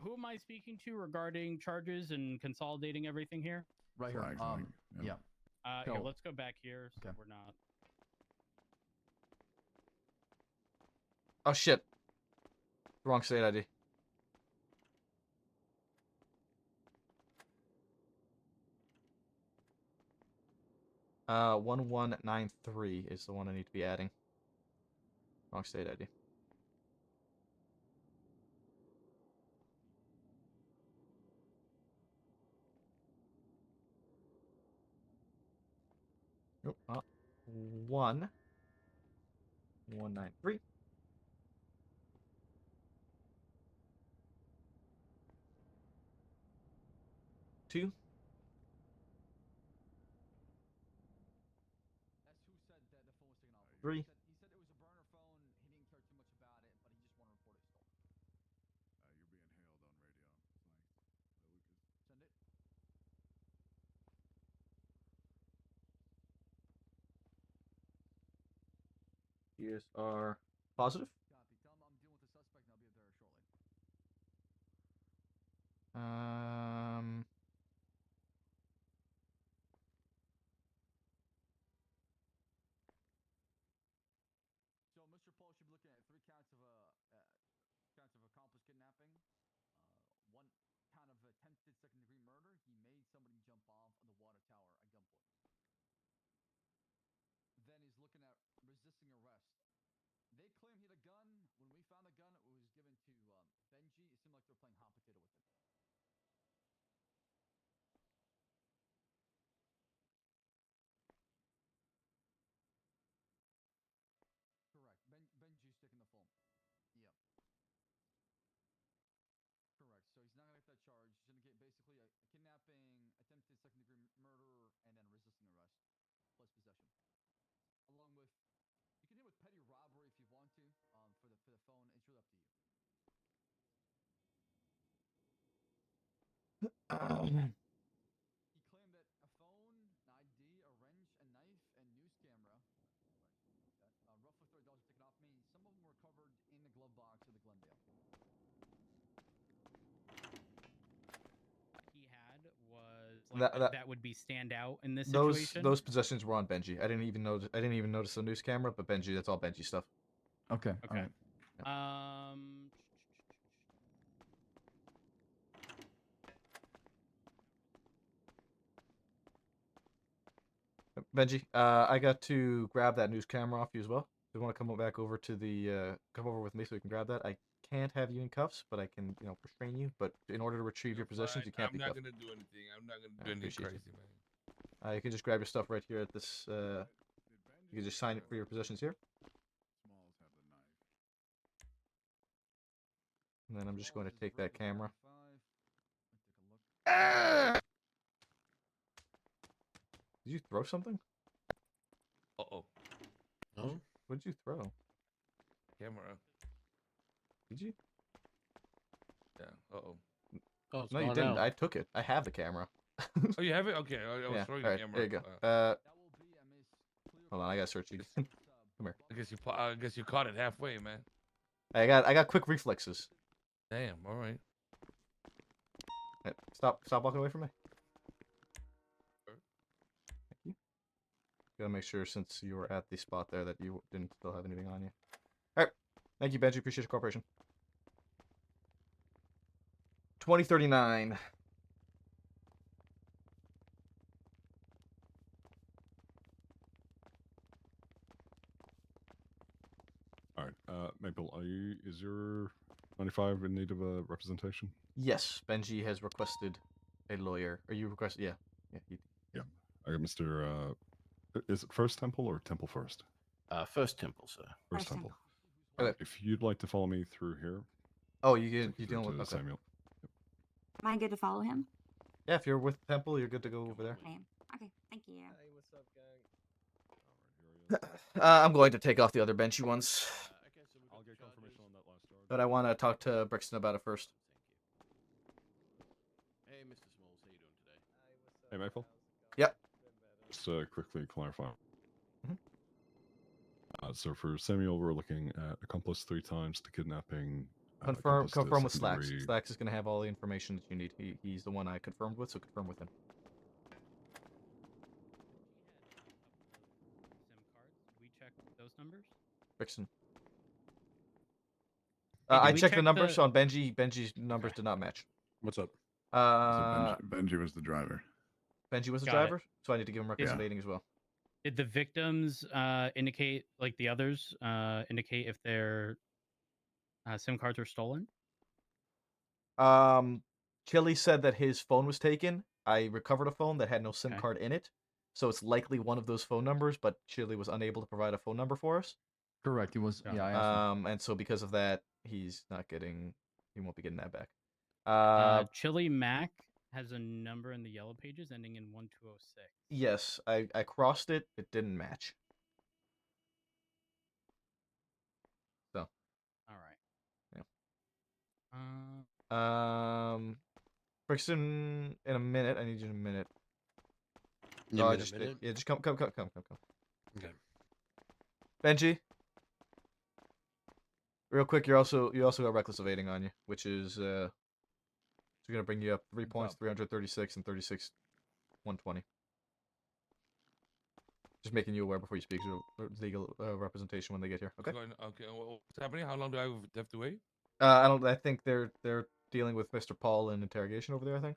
Who am I speaking to regarding charges and consolidating everything here? Right here. Yeah. Here, No. let's go back here so Okay. we're not. Oh shit. Wrong state ID. 1193 is the one I need to be adding. Wrong state ID. Nope, 1193. Two. That's who said that the phone was taken off. Three. He said it was a burner phone. He didn't care too much about it, but he just wanted to report it stolen. You're being hailed on radio. Lucas. Send it. Here's our positive. Copy. Tell him I'm dealing with the suspect and I'll be there shortly. So Mr. Paul should be looking at 3 counts of accomplice kidnapping, 1 count of attempted second-degree murder. He made somebody jump off of the water tower at gunpoint. Then he's looking at resisting arrest. They claim he had a gun. When we found the gun, it was given to Benji. It seemed like they were playing hot potato with it. Correct. Benji's taking the fall. Yep. Correct. So he's not going to get that charge. He's going to get basically a kidnapping, attempted second-degree murder, and then resisting arrest, plus possession. Along with, you can hit with petty robbery if you want to, for the phone. It's really up to you. He claimed that a phone, an ID, a wrench, a knife, and news camera, roughly $30 were taken off me. Some of them were recovered in the glove box of the Glendale. He had was like, that would be stand out in this situation. Those possessions were on Benji. I didn't even notice the news camera, but Benji, that's all Benji stuff. Okay. Okay. All right. Benji, I got to grab that news camera off you as well. If you want to come back over to the come over with me so we can grab that. I can't have you in cuffs, but I can, restrain you. But in order to retrieve your possessions, you can't be cuffed. I'm not gonna do anything. I'm not gonna do anything crazy, man. You can just grab your stuff right here at this. You can just sign it for your possessions here. Smalls have the knife. And then I'm just going to take that camera. Did you throw something? Uh-oh. Huh? What did you throw? Camera. Did you? Yeah. Uh-oh. Oh, no, you didn't. I took it. I have the camera. Oh, you have it? Okay. I was throwing the camera. There you go. Hold on, I gotta search you. Come here. I guess you caught it halfway, man. I got quick reflexes. Damn. All right. Stop walking away from me. Thank you. Gotta make sure since you were at the spot there that you didn't still have anything on you. All right. Thank you, Benji. Appreciate your cooperation. 2039. All right, Maple, is your 95 in need of a representation? Yes, Benji has requested a lawyer. Are you requested? Yeah. Yeah. I got Mr. Is it First Temple or Temple First? First Temple, sir. First Temple. If you'd like to follow me through here. Oh, you dealing with Samuel. Am I good to follow him? Yeah, if you're with Temple, you're good to go over there. I am. Okay, thank you. Hey, what's up, gang? I'm going to take off the other Benji ones. I'll get confirmation on that last charge. But I want to talk to Brixton about it first. Hey, Mr. Smalls, how you doing today? Hey, Maple. Yep. Just to quickly clarify. So for Samuel, we're looking at accomplice 3 times to kidnapping. Confirm with secondary- Slacks. Slacks is going to have all the information that you need. He's the one I confirmed with, so confirm with him. SIM cards. Did we check those numbers? Brixton. Hey, did I we checked the check numbers the- on Benji. Benji's numbers did not match. What's up? Benji was the driver. Benji was the Got driver, it. so I need to give him requisitioning as well. Did the victims indicate, like the others, indicate if their SIM cards were stolen? Chili said that his phone was taken. I recovered a phone that had no SIM Okay. card in it, so it's likely one of those phone numbers. But Chili was unable to provide a phone number for us. Correct. He was. Got Yeah, it. I asked him. And so because of that, he's not getting. He won't be getting that back. Chili Mac has a number in the yellow pages ending in 1206. Yes, I crossed it. It didn't match. So. All right. Yeah. Brixton, in a minute. I need you in a minute. You Oh, mean a just minute? yeah, just come. Okay. Benji. Real quick, you also got reckless evading on you, which is it's gonna bring you up 3 points, 336 and 36, 120. Just making you aware before you speak to legal representation when they get here. Okay. Okay. What's happening? How long do I have to wait? I think they're dealing with Mr. Paul in interrogation over there. I think.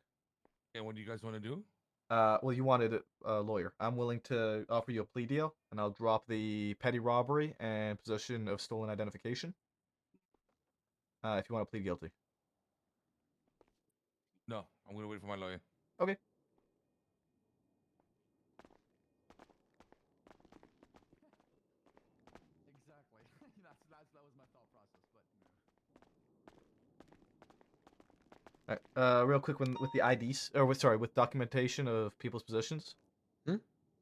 And what do you guys want to do? Well, you wanted a lawyer. I'm willing to offer you a plea deal, and I'll drop the petty robbery and possession of stolen identification. If you want to plead guilty. No, I'm gonna wait for my lawyer. Okay. Exactly. that was my thought process, but. Alright, real quick, with the IDs, or with documentation of people's positions.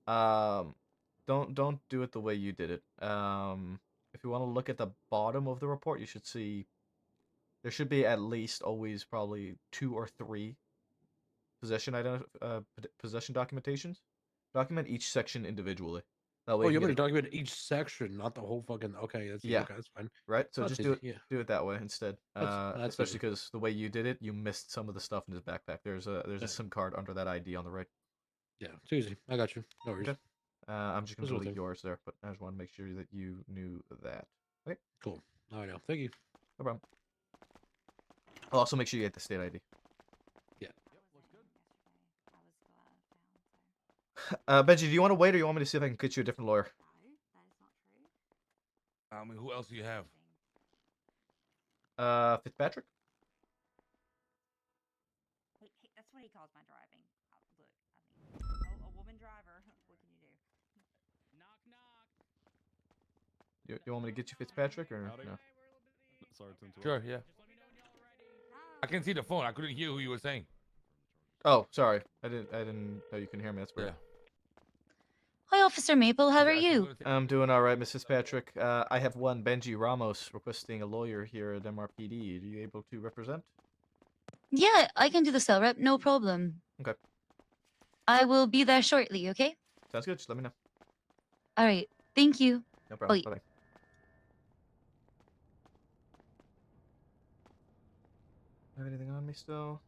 Don't do it the way you did it. If you want to look at the bottom of the report, you should see. There should be at least always probably 2 or 3 possession documentations. Document each section individually. That way Oh, you you're can going to get document each section, not the whole fucking. Okay, that's Yeah. okay. That's fine. Right. So That's just easy, yeah. do it that way instead. That's Especially easy. because the way you did it, you missed some of the stuff in his backpack. There's a SIM card under that ID on the right. Yeah, it's easy. I got you. No worries. Okay. I'm just gonna This will delete do. yours there, but I just want to make sure that you knew that. Okay. Cool. Now I know. Thank you. No problem. I'll also make sure you get the state ID. Yeah. Benji, do you want to wait, or you want me to see if I can get you a different lawyer? I mean, who else do you have? Fitzpatrick. That's what he calls my driving. Look, I mean, a woman driver. What can you do? Knock knock. You want me to get you Fitzpatrick or no? Sorry to interrupt. Sure. Yeah. I can see the phone. I couldn't hear who you were saying. Oh, sorry. I didn't know you can hear me. That's weird. Hi, Officer Maple. How are you? I'm doing all right, Miss Fitzpatrick. I have one Benji Ramos requesting a lawyer here at MRPD. Are you able to represent? Yeah, I can do the cell rep. No problem. Okay. I will be there shortly. Okay. Sounds good. Just let me know. All right. Thank you. No problem. Bye. Bye. Have anything on me still?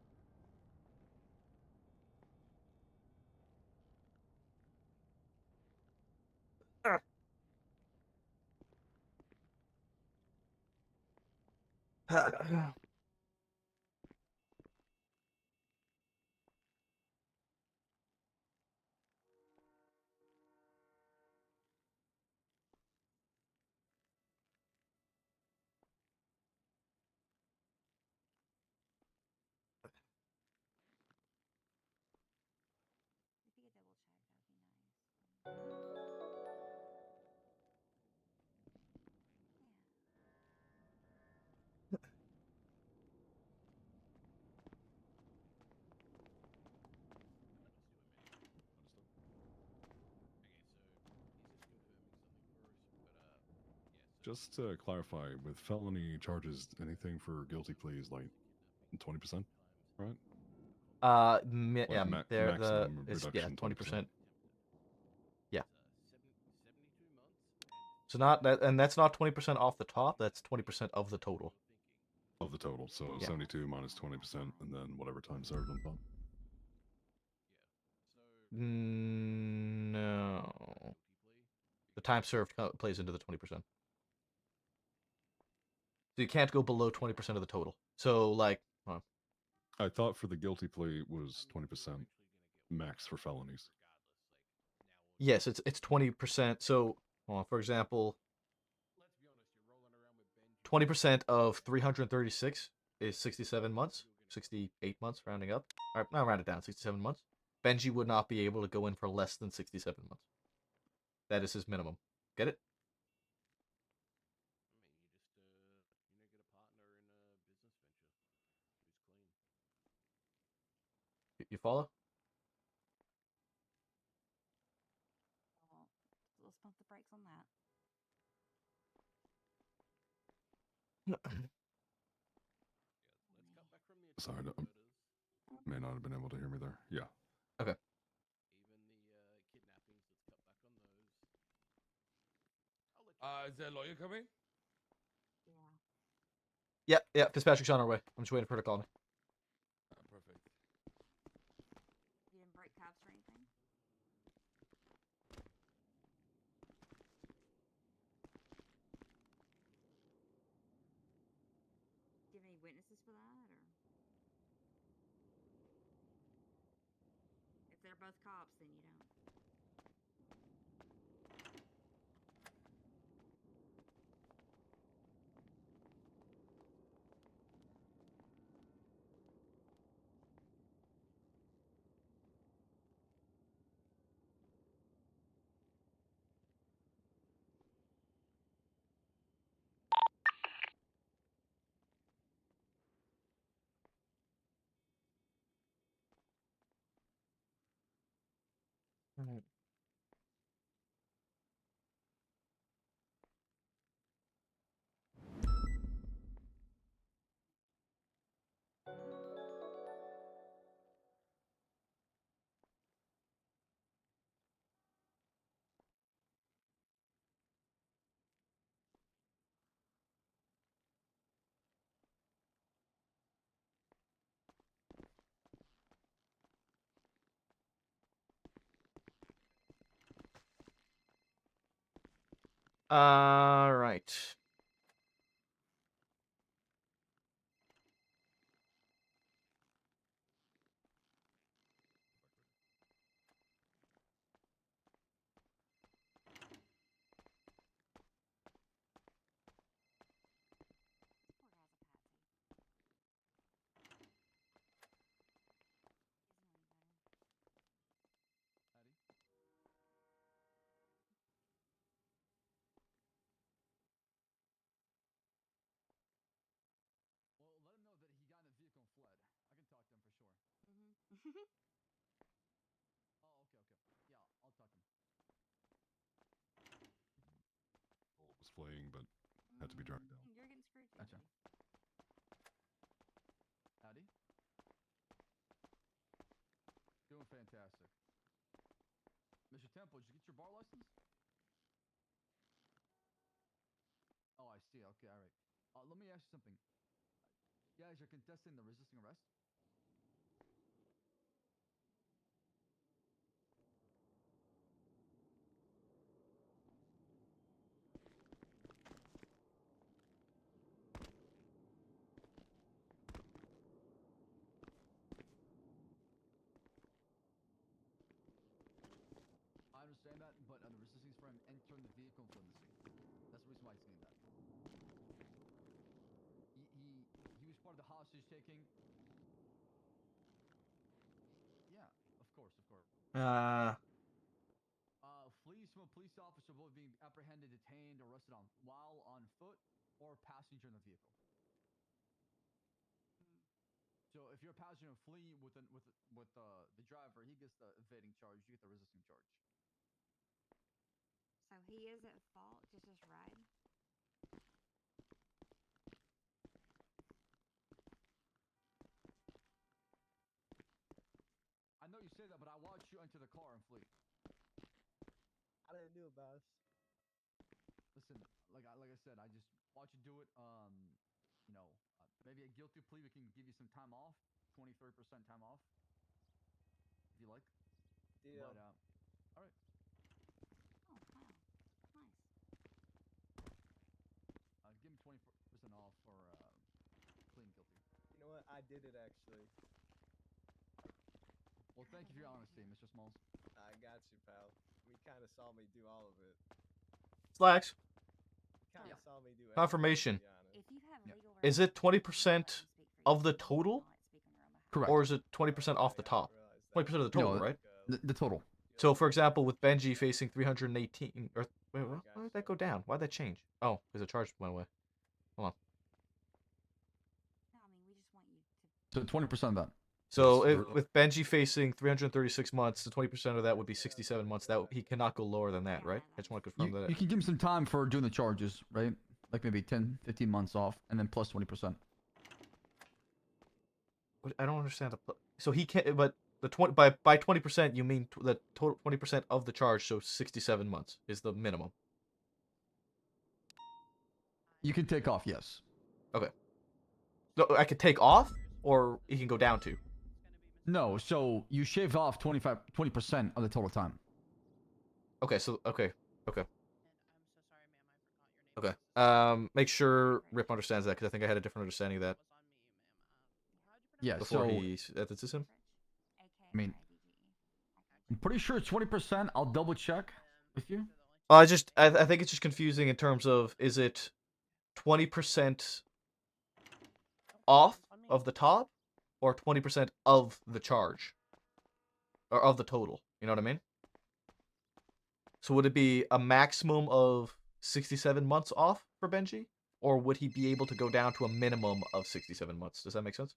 Just to clarify, with felony charges, anything for guilty pleas, like 20%, right? Yeah, they're maximum it's reduction, 20%. Yeah. So not that, and that's not 20% off the top. That's 20% of the total. Of the total, so Yeah. 72 minus 20%, and then whatever time served on top. No. The time served plays into the 20%. So you can't go below 20% of the total. So like, I thought for the guilty plea was 20% max for felonies. Yes, it's 20%. So, for example, 20% of 336 is 67 months, 68 months, rounding up. All right, now round it down, 67 months. Benji would not be able to go in for less than 67 months. That is his minimum. Get it? You follow? Well, let's pump the brakes on that. Sorry, may not have been able to hear me there. Yeah. Okay. Is there a lawyer coming? Yeah, Fitzpatrick's on our way. I'm just waiting for her to call me. Perfect. You didn't break cops or anything? Do you have any witnesses for that, or? If they're both cops, then you don't. Alright. All right. Well, let him know that he got in a vehicle and fled. I can talk to him for sure. Mm-hmm. Oh, okay. Yeah, I'll talk to him. Bullet was fleeing, but had to be dragged down. You're getting screwed. Gotcha. Howdy. Doing fantastic. Mr. Temple, did you get your bar license? Oh, I see. Okay, all right. Let me ask you something. You guys are contesting the resisting arrest? I understand that, but the resisting is for him entering the vehicle and fleeing the scene. That's the reason why he's saying that. He was part of the hostage taking. Yeah, of course. Flees from a police officer will being apprehended, detained, or arrested while on foot or passenger in the vehicle. So if you're a passenger and flee with the driver, he gets the evading charge. You get the resisting charge. So he is at fault, just his ride? I know you say that, but I watched you enter the car and flee. I didn't do it, boss. Listen, like I said, I just watched you do it. Maybe a guilty plea. We can give you some time off, 20-30% time off, if you like. Deal. But all right. Oh, wow. Nice. Give him 20% off for pleading guilty. You know what? I did it, actually. Well, thank you for your honesty, Mr. Smalls. I got you, pal. Let me kind of saw me do all of it. Slacks. Kind of saw me do Confirmation. If you have legal Is it 20% of the total? Correct. Or is it 20% off the top? 20% of the total, No, right? The total. So, for example, with Benji facing 318, or wait, why did that go down? Why did that change? Oh, because the charge went away. Hold on. So 20% of that. So, with Benji facing 336 months, the 20% of that would be 67 months. That he cannot go lower than that, right? I just want to confirm that. You can give him some time for doing the charges, right? Like maybe 10, 15 months off, and then plus 20%. I don't understand. So he can't. But the by 20%, you mean the total 20% of the charge. So 67 months is the minimum. You can take off, yes. Okay. So I could take off, or he can go down to. No, so you shave off 20% of the total time. Okay. So okay. Make sure Rip understands that because I think I had a different understanding of that. Yeah. Before so this is him. I mean, I'm pretty sure it's 20%. I'll double check with you. I think it's just confusing in terms of, is it 20% off of the top or 20% of the charge or of the total? You know what I mean? So would it be a maximum of 67 months off for Benji, or would he be able to go down to a minimum of 67 months? Does that make sense?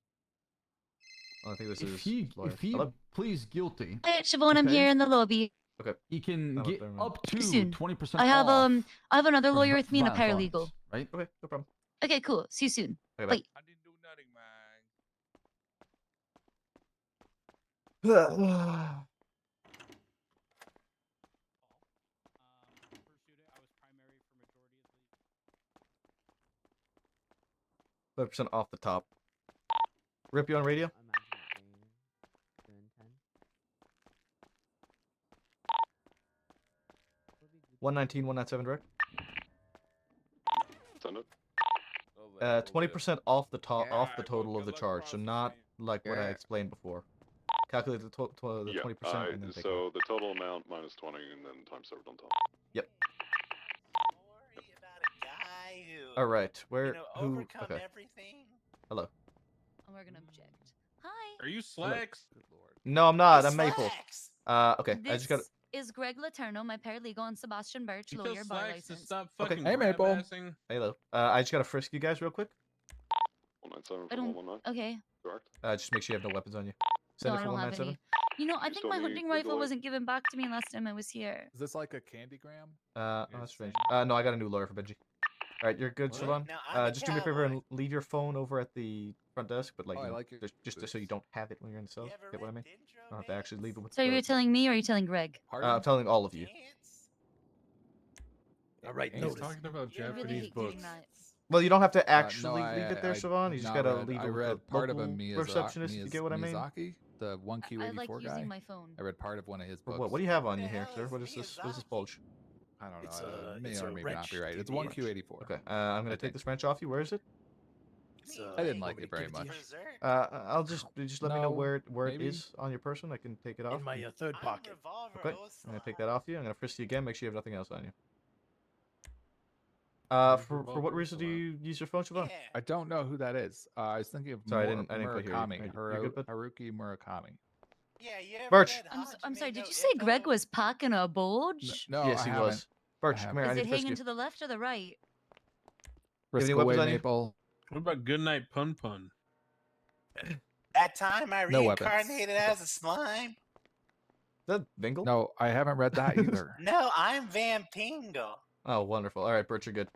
I think this If is he Hello? pleads guilty, Hey, Siobhan, I'm here in the lobby. Okay. he can get up to Soon. 20% I have off I have another for lawyer with me and a violent paralegal. felonies, right? Okay, no problem. Okay, cool. See you soon. Okay, Bye. bye. 5% off the top. Rip, you on radio? 119, 197 direct. Send it. 20% off the top, off the total of the charge, so not like what I explained before. Calculate the 20% and then take it. So the total amount minus 20 and then times served on top. Yep. Guy who, All right, where who? overcome Okay. everything. Hello. And we're gonna object. Hi. Are you Slacks? No, I'm not. Hey, I'm Maple. Slacks. Okay. I just got. This is Greg Laterno, my paralegal, and Sebastian Birch, You lawyer, tell bar Slacks to license. stop Okay. fucking Hey, Maple. grab-assing. Hello. I just gotta frisk you guys real quick. 197 I for don't. 119. Okay. Correct. Just make sure you have no weapons on you. Send No, it I for don't have 197. any. You know, I You think still my need hunting rifle legally- wasn't given back to me last time I was here. Is this like a candygram? Oh, that's strange. No, I got a new lawyer for Benji. All right, you're good, What? Siobhan. No, I'm a Just do me a favor and leave your phone over at the front desk, but like, Oh, you I know, like your just so you don't have it when you're in the cell. Get what I mean? You don't have to actually leave it with. So you're telling me, or are you telling Greg? I'm telling all of you. All right, He's notice. talking about I really Japanese hate doing books. that. Well, you don't have to No, actually leave it there, Siobhan. You just not gotta read. leave I it with read the part of a local receptionist. If you get what I mean? Miyazaki, the one I Q84 like guy. using my phone. I read part of one of his For books. what do you have on you here, sir? What is this? What is this bulge? I don't know. It's it a- may it's or a may not wrench, be right. It's dude. one Q84. Okay, I'm gonna take this wrench off you. Where is it? I didn't like it very much. I'll just let me know No, where it maybe. is on your person. I can take it off. In my third pocket. Okay, I'm gonna take that off you. I'm gonna frisk you again. Make sure you have nothing else on you. For what reason do you use your phone, Siobhan? I don't know who that is. I was thinking of Sorry, I didn't quite hear you. Murakami. You're good, bud? Haruki Murakami. Yeah, you ever Birch. read I'm sorry. Did you say Greg was packing a bulge? No, Yes, I he haven't. was. Birch, I come here. I Is need it to frisk hanging you. to the left or the right? You have any Risk weapons away, on you? Maple. What about Goodnight Pun Pun? That time I No weapons. reincarnated as a slime? Is that Bingle? No, I haven't read that either. No, I'm Vampingo. Oh, wonderful. All right, Birch, you're good.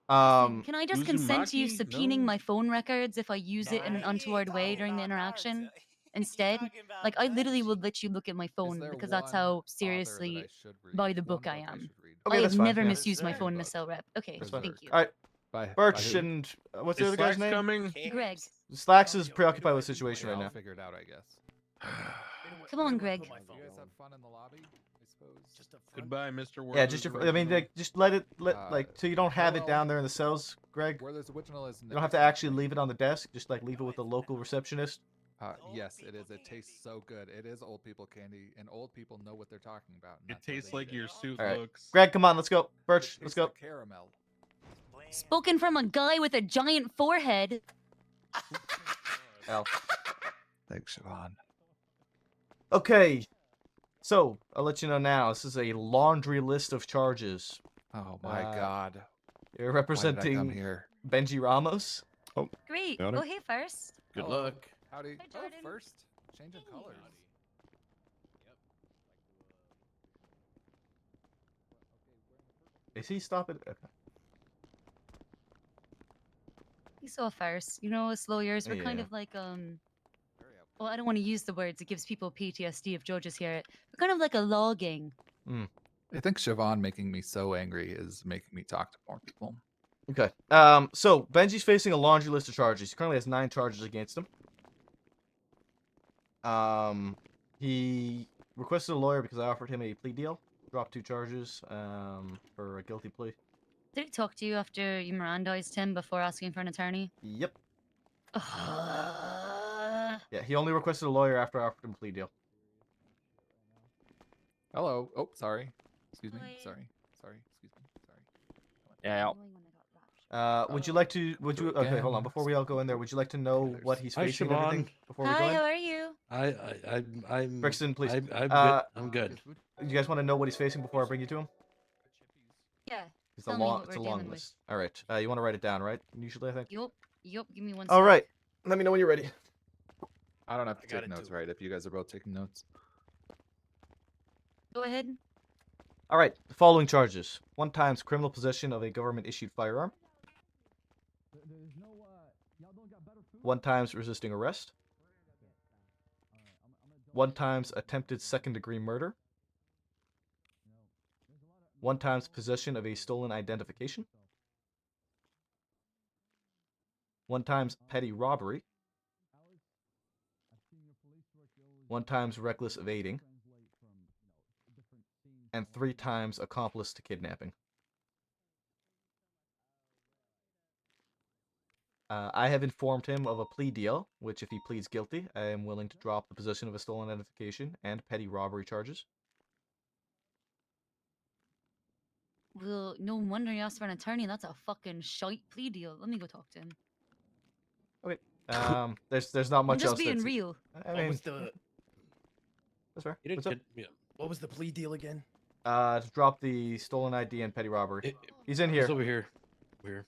Can I just consent to you Uzumaki? subpoenaing No. my phone records if I use it in an untoward way during the interaction? Instead, like I literally would let you look at my phone there because that's one how author that seriously I should read? by the One book I I am. should read. Okay, I that's have fine, never yeah. misused my Berserk. phone in a cell rep. Okay, That's fine. thank you. All right, By Birch who? and what's the Is other guy's Slacks name? coming? Greg, Slacks is preoccupied with the situation right I'll now. figure it out, I guess. come on, Greg. You guys have fun in the lobby, I suppose. Goodbye, Mr. Yeah, Werther's just I original. mean, like, just let it like so you don't have it well, down there in the cells, Greg. Where there's original is You don't have to actually leave it on the desk. Just like leave it with the local receptionist. Yes, it is. It tastes so good. It is old people candy, and old people know what they're talking about. And It that's why tastes they like eat it. your suit All right, looks. Greg, come on, let's go. Birch, It let's tastes go. like caramel. Spoken from a guy with a giant forehead. L. Thanks, Siobhan. Okay, so I'll let you know now. This is a laundry list of charges. Oh my God. You're Why did I come representing here? Benji Ramos. Oh, Great. got it. Go hey first. Good Hello. luck. Howdy. Hi, Oh, Jordan. first. Changing colors. Is he stopping? Okay. You saw first. You know, us lawyers, we're kind Yeah. of like well, I don't want to use the words. It gives people PTSD if judges hear it. We're kind of like a law gang. I think Siobhan making me so angry is making me talk to more people. Okay. So Benji's facing a laundry list of charges. He currently has 9 charges against him. He requested a lawyer because I offered him a plea deal. Dropped 2 charges. For a guilty plea. Did he talk to you after you Mirandized him before asking for an attorney? Yep. Yeah, he only requested a lawyer after I offered him a plea deal. Hello. Oh, sorry. Excuse me. Sorry. Sorry. Excuse me. Sorry. Yeah. Would you like to? Would you? Okay, hold on. Before we all go in there, would you like to know what he's Hi, facing? And everything Siobhan. before we go Hi, in. how are you? I'm Brixton, please. I'm good. I'm good. You guys want to know what he's facing before I bring you to him? Yeah. It's a Tell me long. what It's a we're long dealing with. list. All right. You want to write it down, right? Usually, I think. Yup. Yup. Give me one. All sec. right. Let me know when you're ready. I don't have to I got take it notes, too. right? If you guys are both taking notes. Go ahead. All right. The following charges: 1 times criminal possession of a government-issued firearm. 1 times resisting arrest. 1 times attempted second-degree murder. 1 times possession of a stolen identification. 1 times petty robbery. 1 times reckless evading. And 3 times accomplice to kidnapping. I have informed him of a plea deal, which if he pleads guilty, I am willing to drop the possession of a stolen identification and petty robbery charges. Well, no wonder you asked for an attorney. That's a fucking shite plea deal. Let me go talk to him. Okay. There's not much I'm just else. being that's- real. I What mean, was the that's fair. You What's up? what was the plea deal again? To drop the stolen ID and petty robbery. He's in here. He's over here. Over here.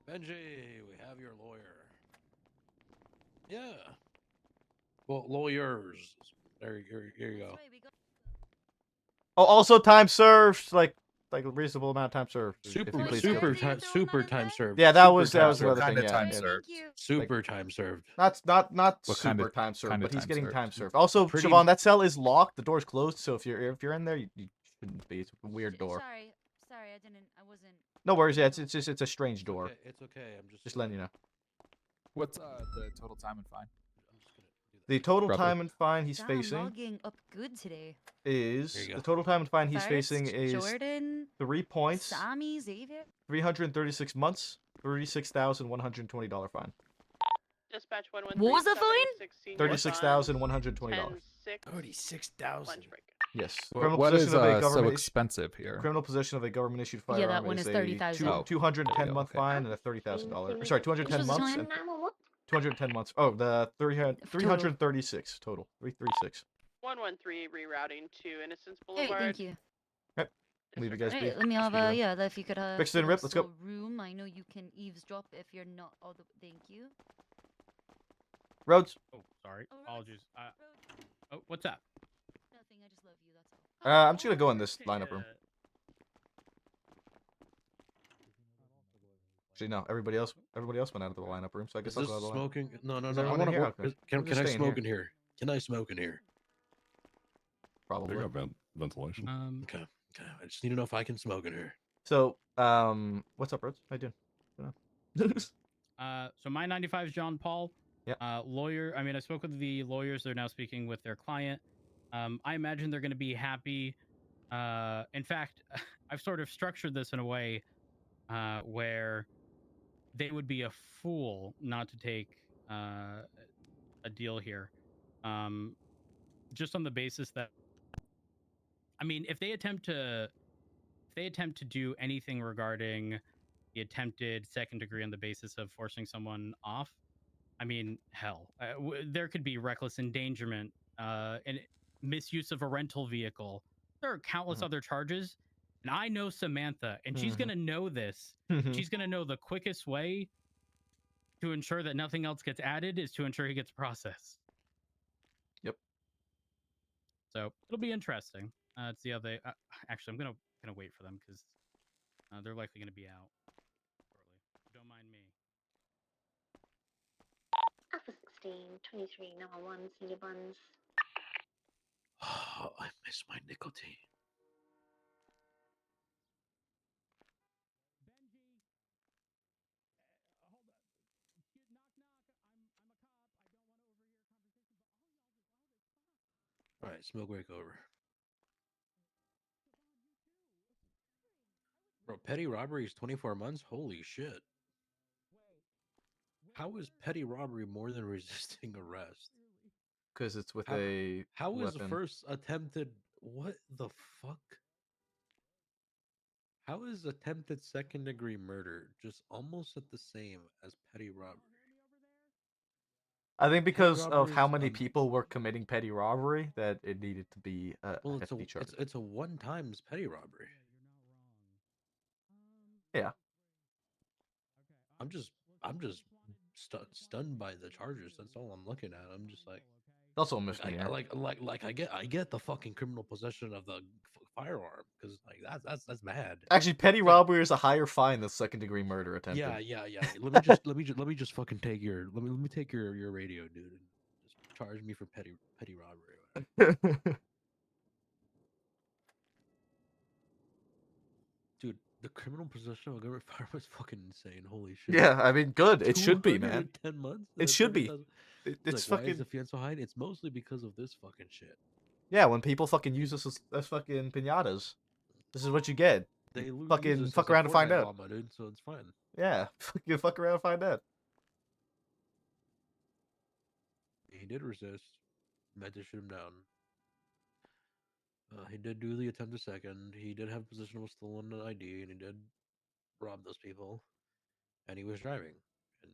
Benji, we have your lawyer. Yeah. Well, lawyers. Here you go. Oh, also time served, like a reasonable amount of time served. if he pleads Super guilty. time served. Yeah, that was Super another time thing. served. Yeah, time yeah. served? Super time served. Not What super kind of- time served, kind of but he's time getting served? time served. Also, Pretty- Siobhan, that cell is locked. The door's closed, so if you're in there, you shouldn't be. It's a weird door. Sorry, I wasn't. No worries. Yeah, it's a strange door. Okay, it's okay. I'm Just letting you know. What's the total time and fine? The total Roughly. time and fine he's Damn, facing logging up good today. is There you go. the total time and fine he's First, facing is Jordan, 3 points, Sammy, Xavier. 336 months, $36,120 fine. Dispatch 113. What was the fine? $36,120. 36,000. Lunch break. Yes. What is so expensive here? Criminal possession of a government-issued firearm Yeah, that one is a 30,000. Oh. 210 month Okay. fine and a $30,000. Sorry, 210 Which was the months time? and 210 months. Oh, the 336 total. 336. 113 rerouting to Innocence Hey, Boulevard. thank you. Okay. Leave you guys be. Hey, let me have Speak to yeah, if you could have Brixton, Rip, let's go. room. I know you can eavesdrop if you're not all the thank you. Rhodes. Oh, sorry. Apologies. Oh, what's up? Nothing, I just love you, that's all. I'm just gonna go in this lineup room. Actually, no. Everybody else went out of the lineup room, so I guess Is I'll this go out of the lineup. smoking? No. Is I everyone want in to here? work. Okay. Can I'm just I staying smoke in here? Can I smoke in here? Probably. They got ventilation. Okay. I just need to know if I can smoke in here. So, what's up, Rhodes? How you doing? So my 95 is John Paul. Yeah. Lawyer. I mean, I spoke with the lawyers. They're now speaking with their client. I imagine they're going to be happy In fact, I've sort of structured this in a way where they would be a fool not to take a deal here, just on the basis that, I mean, if they attempt to do anything regarding the attempted second degree on the basis of forcing someone off, I mean, hell, there could be reckless endangerment and misuse of a rental vehicle. There are countless other charges, and I know Samantha, and she's gonna know this. And she's gonna know the quickest way to ensure that nothing else gets added is to ensure he gets processed. Yep. So it'll be interesting to see how they. Actually, I'm gonna wait for them because they're likely gonna be out shortly. Don't mind me. Alpha 16, 23, number 1, senior buns. Oh, I miss my nicotine. All right, smoke break over. Bro, petty robbery is 24 months? Holy shit. How is petty robbery more than resisting arrest? Because it's with How- a How is weapon. first attempted... What the fuck? How is attempted second degree murder just almost at the same as petty robbery? I think because of robbery how is many people were committing petty robbery that it needed to be a Well, hefty charge. it's a one times petty robbery. Yeah. I'm just stunned by the charges. That's all I'm looking at. I'm just like, Also a I misdemeanor. I get the fucking criminal possession of the firearm because like that's bad. Actually, petty It's like, robbery is a higher fine than second degree murder attempted. yeah. Let me just fucking take your let me take your radio, dude, and just charge me for petty robbery. Dude, the criminal possession of a government firearm is fucking insane. Holy shit. Yeah, I mean, good. It should be, man. 210 months. It should be. It's like, why is the fine so high? It's mostly because of this fucking shit. Yeah, when people fucking use this as fucking pinatas, this is what you get. They Fucking fuck around and find out. Llama, dude, so it's fine. Yeah, fucking fuck around and find out. He did resist. Meant to shoot him down. He did do the attempted second. He did have possession of a stolen ID, and he did rob those people. And he was driving. And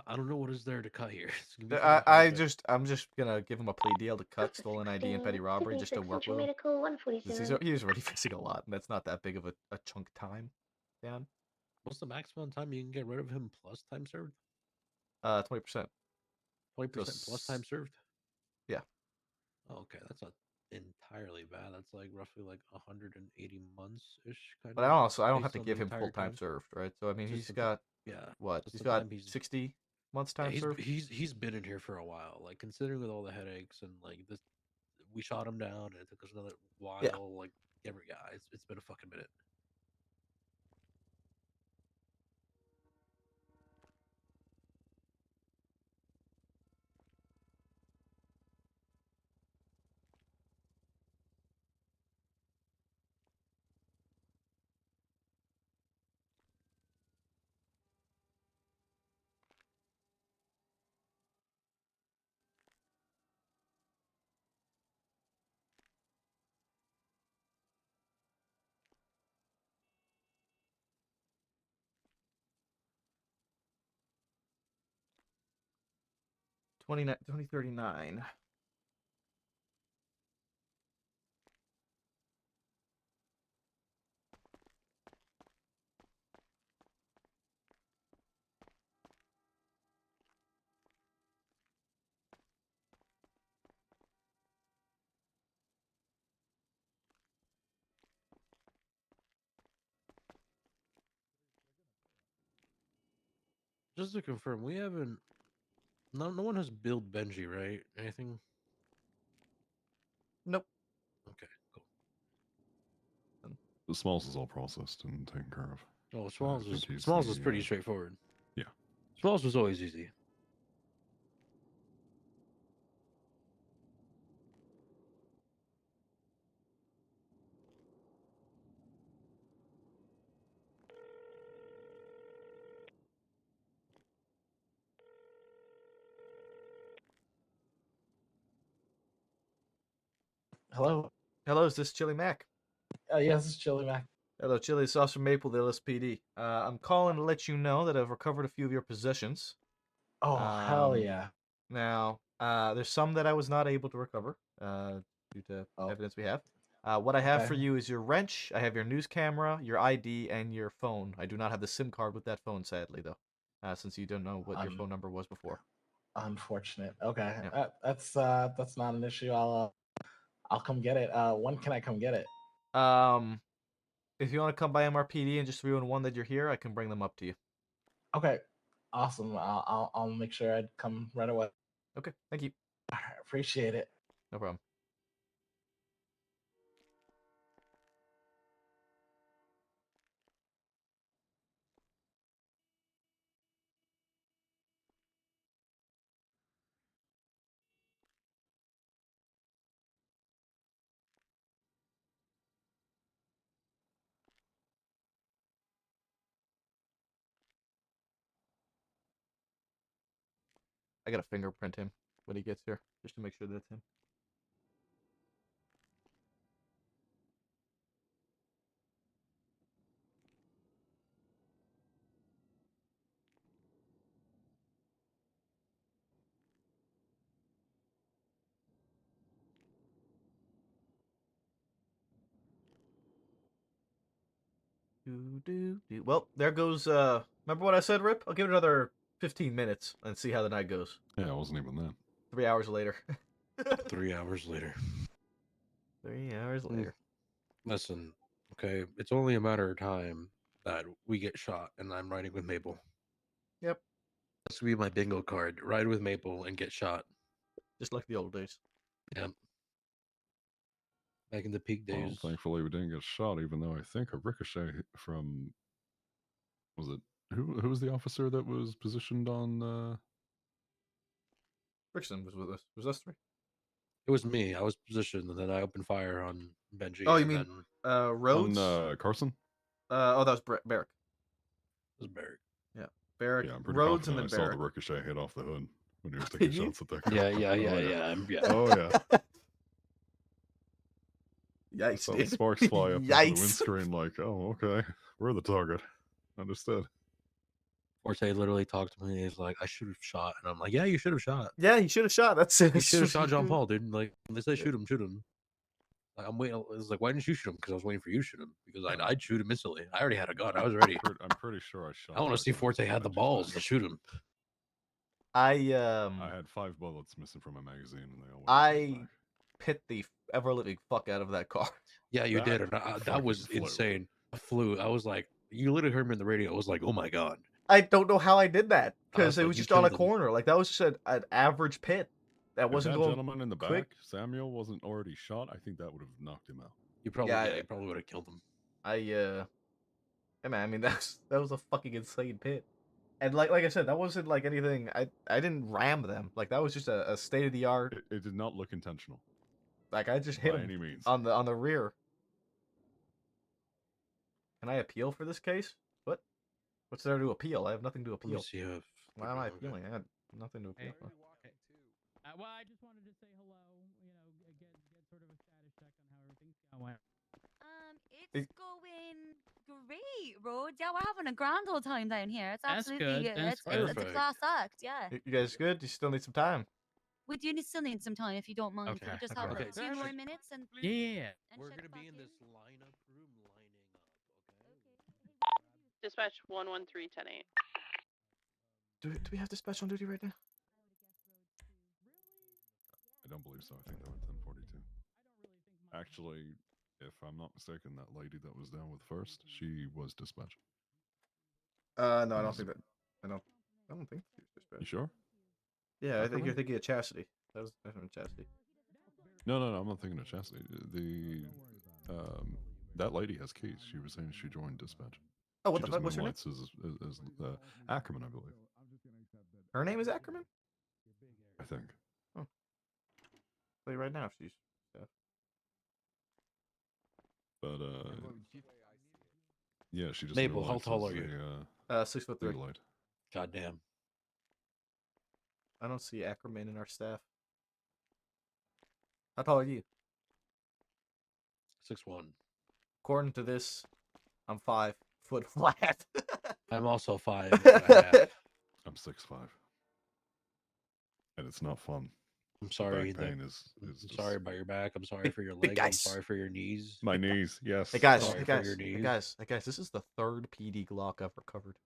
I don't know what is there to cut here. It's gonna be fucking hard, I'm just gonna give him a plea deal to cut stolen ID and petty robbery just to work with him. 'Cause he's already facing a lot, and that's not that big of a chunk time. Down. What's the maximum time you can get rid of him plus time served? 20%. 20% plus time served? Yeah. Oh, okay, that's not entirely bad. That's like roughly like 180 months ish. But I don't have to give him full time served, right? So I mean, he's got what? He's got 60 months time served. He's been in here for a while. Like considering with all the headaches and like this, we shot him down and it took us another while. Yeah. Like it's been a fucking minute. — 2039. Just to confirm, we haven't. No one has billed Benji, right? Anything? Nope. Okay, cool. The Smalls is all processed and taken care of. Oh, I think he's Smalls was the, pretty straightforward. Yeah. Smalls was always easy. Hello. Hello, is this Chili Mac? Yes, this is Chili Mac. Hello, Chili. It's Officer Maple, the LSPD. I'm calling to let you know that I've recovered a few of your possessions. Oh, hell yeah. Now, there's some that I was not able to recover due to evidence we have. What I have for Okay. you is your wrench. I have your news camera, your ID, and your phone. I do not have the SIM card with that phone, sadly, though, since you don't know what your phone number was before. Unfortunate. Okay, Yeah. that's not an issue. I'll come get it. When can I come get it? If you want to come by MRPD and just 311 that you're here, I can bring them up to you. Okay, awesome. I'll make sure I come right away. Okay, thank you. All right, appreciate it. No problem. I gotta fingerprint him when he gets here, just to make sure that's him. Well, there goes, remember what I said, Rip? I'll give it another 15 minutes and see how the night goes. Yeah, it wasn't even that. 3 hours later. 3 hours later. 3 hours later. Listen, okay, it's only a matter of time that we get shot, and I'm riding with Maple. Yep. This will be my bingo card. Ride with Maple and get shot. Just like the old days. Yep. Back in the peak days. Well, thankfully we didn't get shot, even though I think a ricochet from... Was it... Who was the officer that was positioned on... Rickson was with us. It was us three. It was me. I was positioned, and then I opened fire on Benji. Oh, you and mean then... Rhodes? On Carson? Oh, that was Barrick. It was Barrick. Yeah, Barrick. Yeah, I'm pretty Rhodes and confident then I saw Barrick. the ricochet hit off the hood when he was Did taking you? shots at that car. Yeah. Oh, yeah. I Yikes, saw dude. sparks fly up into the Yikes. windscreen like, oh, okay. We're the target. Understood. Forte literally talked to me. He's like, I should have shot. And I'm like, yeah, you should have shot. Yeah, he should have shot. That's it. You should have shot John Paul, dude. Like, when they say shoot him, shoot him. Like, I'm waiting. It's like, why didn't you shoot him? Because I was waiting for you to shoot him. Because I'd shoot him instantly. I already had a gun. I was ready. I'm pretty sure I shot. I want to see Forte had the balls to shoot him. I had 5 bullets missing from my magazine, and they all went I hit the ever living fuck out of that car. Yeah, you That did. And that was fucking flew. insane. I flew. I was like, you literally heard me in the radio. I was like, oh my God. I don't know how I did that because I it was was like, you just on a killed him. corner. Like that was just an average pit that If wasn't that going gentleman in the quick. back, Samuel, wasn't already shot, I think that would have knocked him out. You probably, Yeah, you probably would have killed him. Yeah, man. I mean, that was a fucking insane pit. And like I said, that wasn't like anything. I didn't ram them. Like that was just a state of the art. It did not look intentional. Like I just hit By him any means. on the rear. Can I appeal for this case? What? What's there to appeal? I have nothing to Let me appeal. see if. Why am I appealing? I had nothing to appeal for. Well, I just wanted to say hello. You know, get sort of a status check on how everything's going. It's going great, Rhodes. Yeah, we're having a grand old time down here. It's That's absolutely good, that's it's a perfect. class act. Yeah. You guys good? You still need some time? We do still need some time if you don't mind. Can we just have Okay. like 2 more minutes and Yeah. and We're check gonna back be in this lineup room lining up. Dispatch 113-10-8. Do we have dispatch on duty right now? I don't believe so. I think that was 1042. Actually, if I'm not mistaken, that lady that was down with first, she was dispatched. No, I don't think that. I don't think she was dispatched. You sure? Yeah, I think you're Ackerman? thinking of Chastity. That was definitely Chastity. No, I'm not thinking of Chastity. That lady has keys. She was saying she joined dispatch. Oh, what She the just fuck? What's her name? moonlights as Ackerman, I believe. Her name is Ackerman? I think. Oh. Tell you right now if she's. But yeah, she just. Maple, how moonlights tall as are you? 6'3". legal aid. Goddamn. I don't see Ackerman in our staff. How tall are you? 6'1". According to this, I'm 5 foot flat. I'm also 5.5. I'm 6'5". And it's not fun. I'm sorry. Back pain is I'm just... sorry about your back. I'm sorry for your Big legs. I'm guys. sorry for your knees. My knees, yes. Hey guys, Sorry hey for guys, your hey knees. guys, hey guys. This is the 3rd PD Glock I've recovered.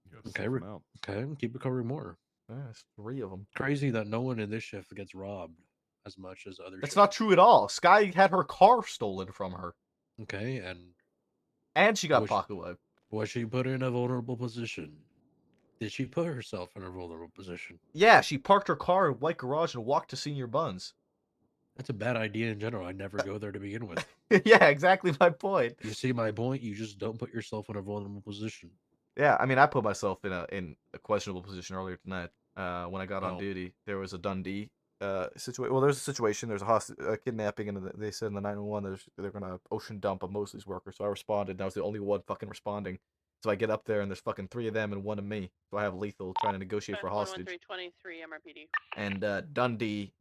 You gotta Okay, sniff 'em out. okay, keep recovering more. Yeah, there's 3 of them. Crazy that no one in this shift gets robbed as much as other. That's not true at all. Sky had her car stolen from her. Okay, and she got was pocket wiped. Was she put in a vulnerable position? Did she put herself in a vulnerable position? Yeah, she parked her car in white garage and walked to Senior Buns. That's a bad idea in general. I never go there to begin with. Yeah, exactly my point. You see my point? You just don't put yourself in a vulnerable position. Yeah, I mean, I put myself in a questionable position earlier tonight. When I got on Oh. duty, there was a Dundee situation. Well, there's a situation. There's a kidnapping, and they said in the 911 they're gonna ocean dump a Mosley's worker. So I responded. And I was the only one fucking responding. So I get up there, and there's fucking 3 of them and 1 of me. So I have lethal trying to negotiate for a hostage. 11323 MRPD. And Dundee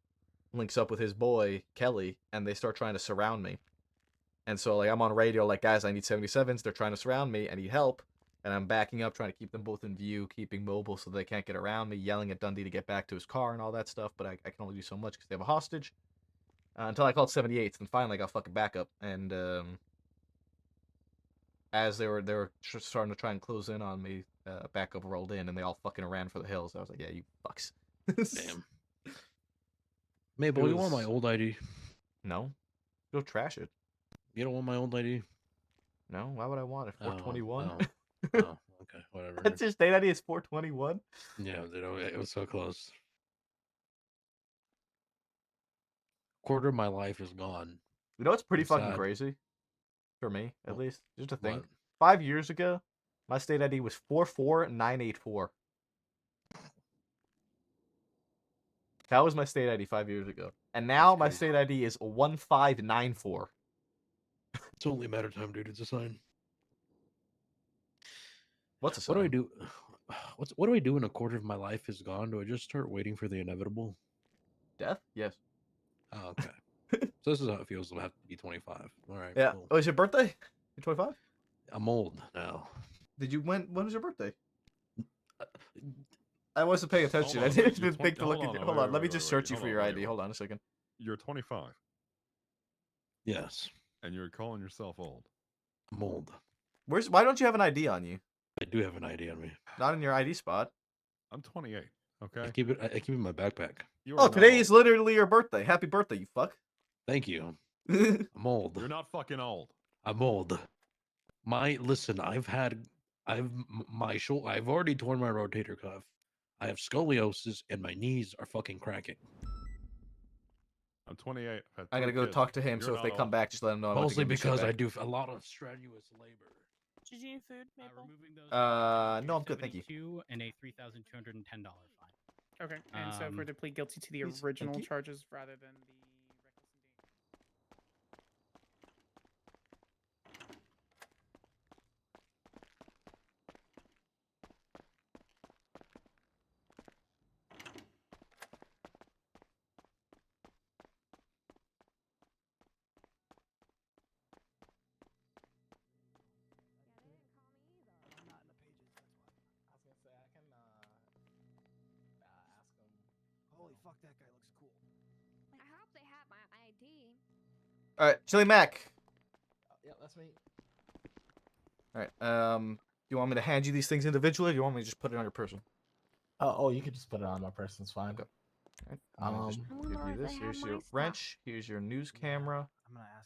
links up with his boy Kelly, and they start trying to surround me. And so like I'm on radio, like, guys, I need 77s. They're trying to surround me. I need help. And I'm backing up, trying to keep them both in view, keeping mobile so they can't get around me, yelling at Dundee to get back to his car and all that stuff. But I can only do so much because they have a hostage. Until I called 78s, and finally I got fucking backup. And as they were starting to try and close in on me, backup rolled in, and they all fucking ran for the hills. I was like, yeah, you fucks. Damn. Mabel, you want my old ID? No. Go trash it. You don't want my old ID? No, why would I want it? 421? Oh, okay, whatever. That's your state ID is 421? Yeah, it was so close. Quarter of my life is gone. You know what's pretty I'm fucking sad. crazy? For me, at least. Just to think. What? 5 years ago, my state ID was 44984. That was my state ID 5 years ago. And now my state ID is 1594. It's only a matter of time, dude. It's a sign. What's a sign? What do I do? What do I do when a quarter of my life is gone? Do I just start waiting for the inevitable? Death? Yes. Oh, okay. So this is how it feels to have to be 25. All right. Yeah. Cool. Oh, is your birthday? You're 25? I'm old now. When was your birthday? I wasn't paying attention. Hold I on, didn't you're think to 20 look at hold Hold on, on, let me wait, just wait, search you for hold your on, ID. wait, Hold on a second. You're 25. Yes. And you're calling yourself old. I'm old. Why don't you have an ID on you? I do have an ID on me. Not in your ID spot. I'm 28. Okay. I keep it in my backpack. You Oh, are today not is old. literally your birthday. Happy birthday, you fuck. Thank you. I'm old. You're not fucking old. I'm old. Listen, I've already torn my rotator cuff. I have scoliosis and my knees are fucking cracking. I'm 28. I gotta go talk to him, so if they come back, just let them know. I'm about to Mostly give them shit because I back. do a lot of strenuous labor. Did you need food, Maple? No, I'm good, thank you. And a $3,210 fine. Okay, and so if we're to plead guilty to the please, thank original you. charges rather than the Holy fuck, that guy looks cool. I hope they have my ID. Alright, Chili Mac. Yeah, that's me. Alright, you want me to hand you these things individually, or do you want me to just put it on your person? Oh, you could just put it on my person. It's fine. Okay. Just give you this. Here's your wrench. Here's your news camera.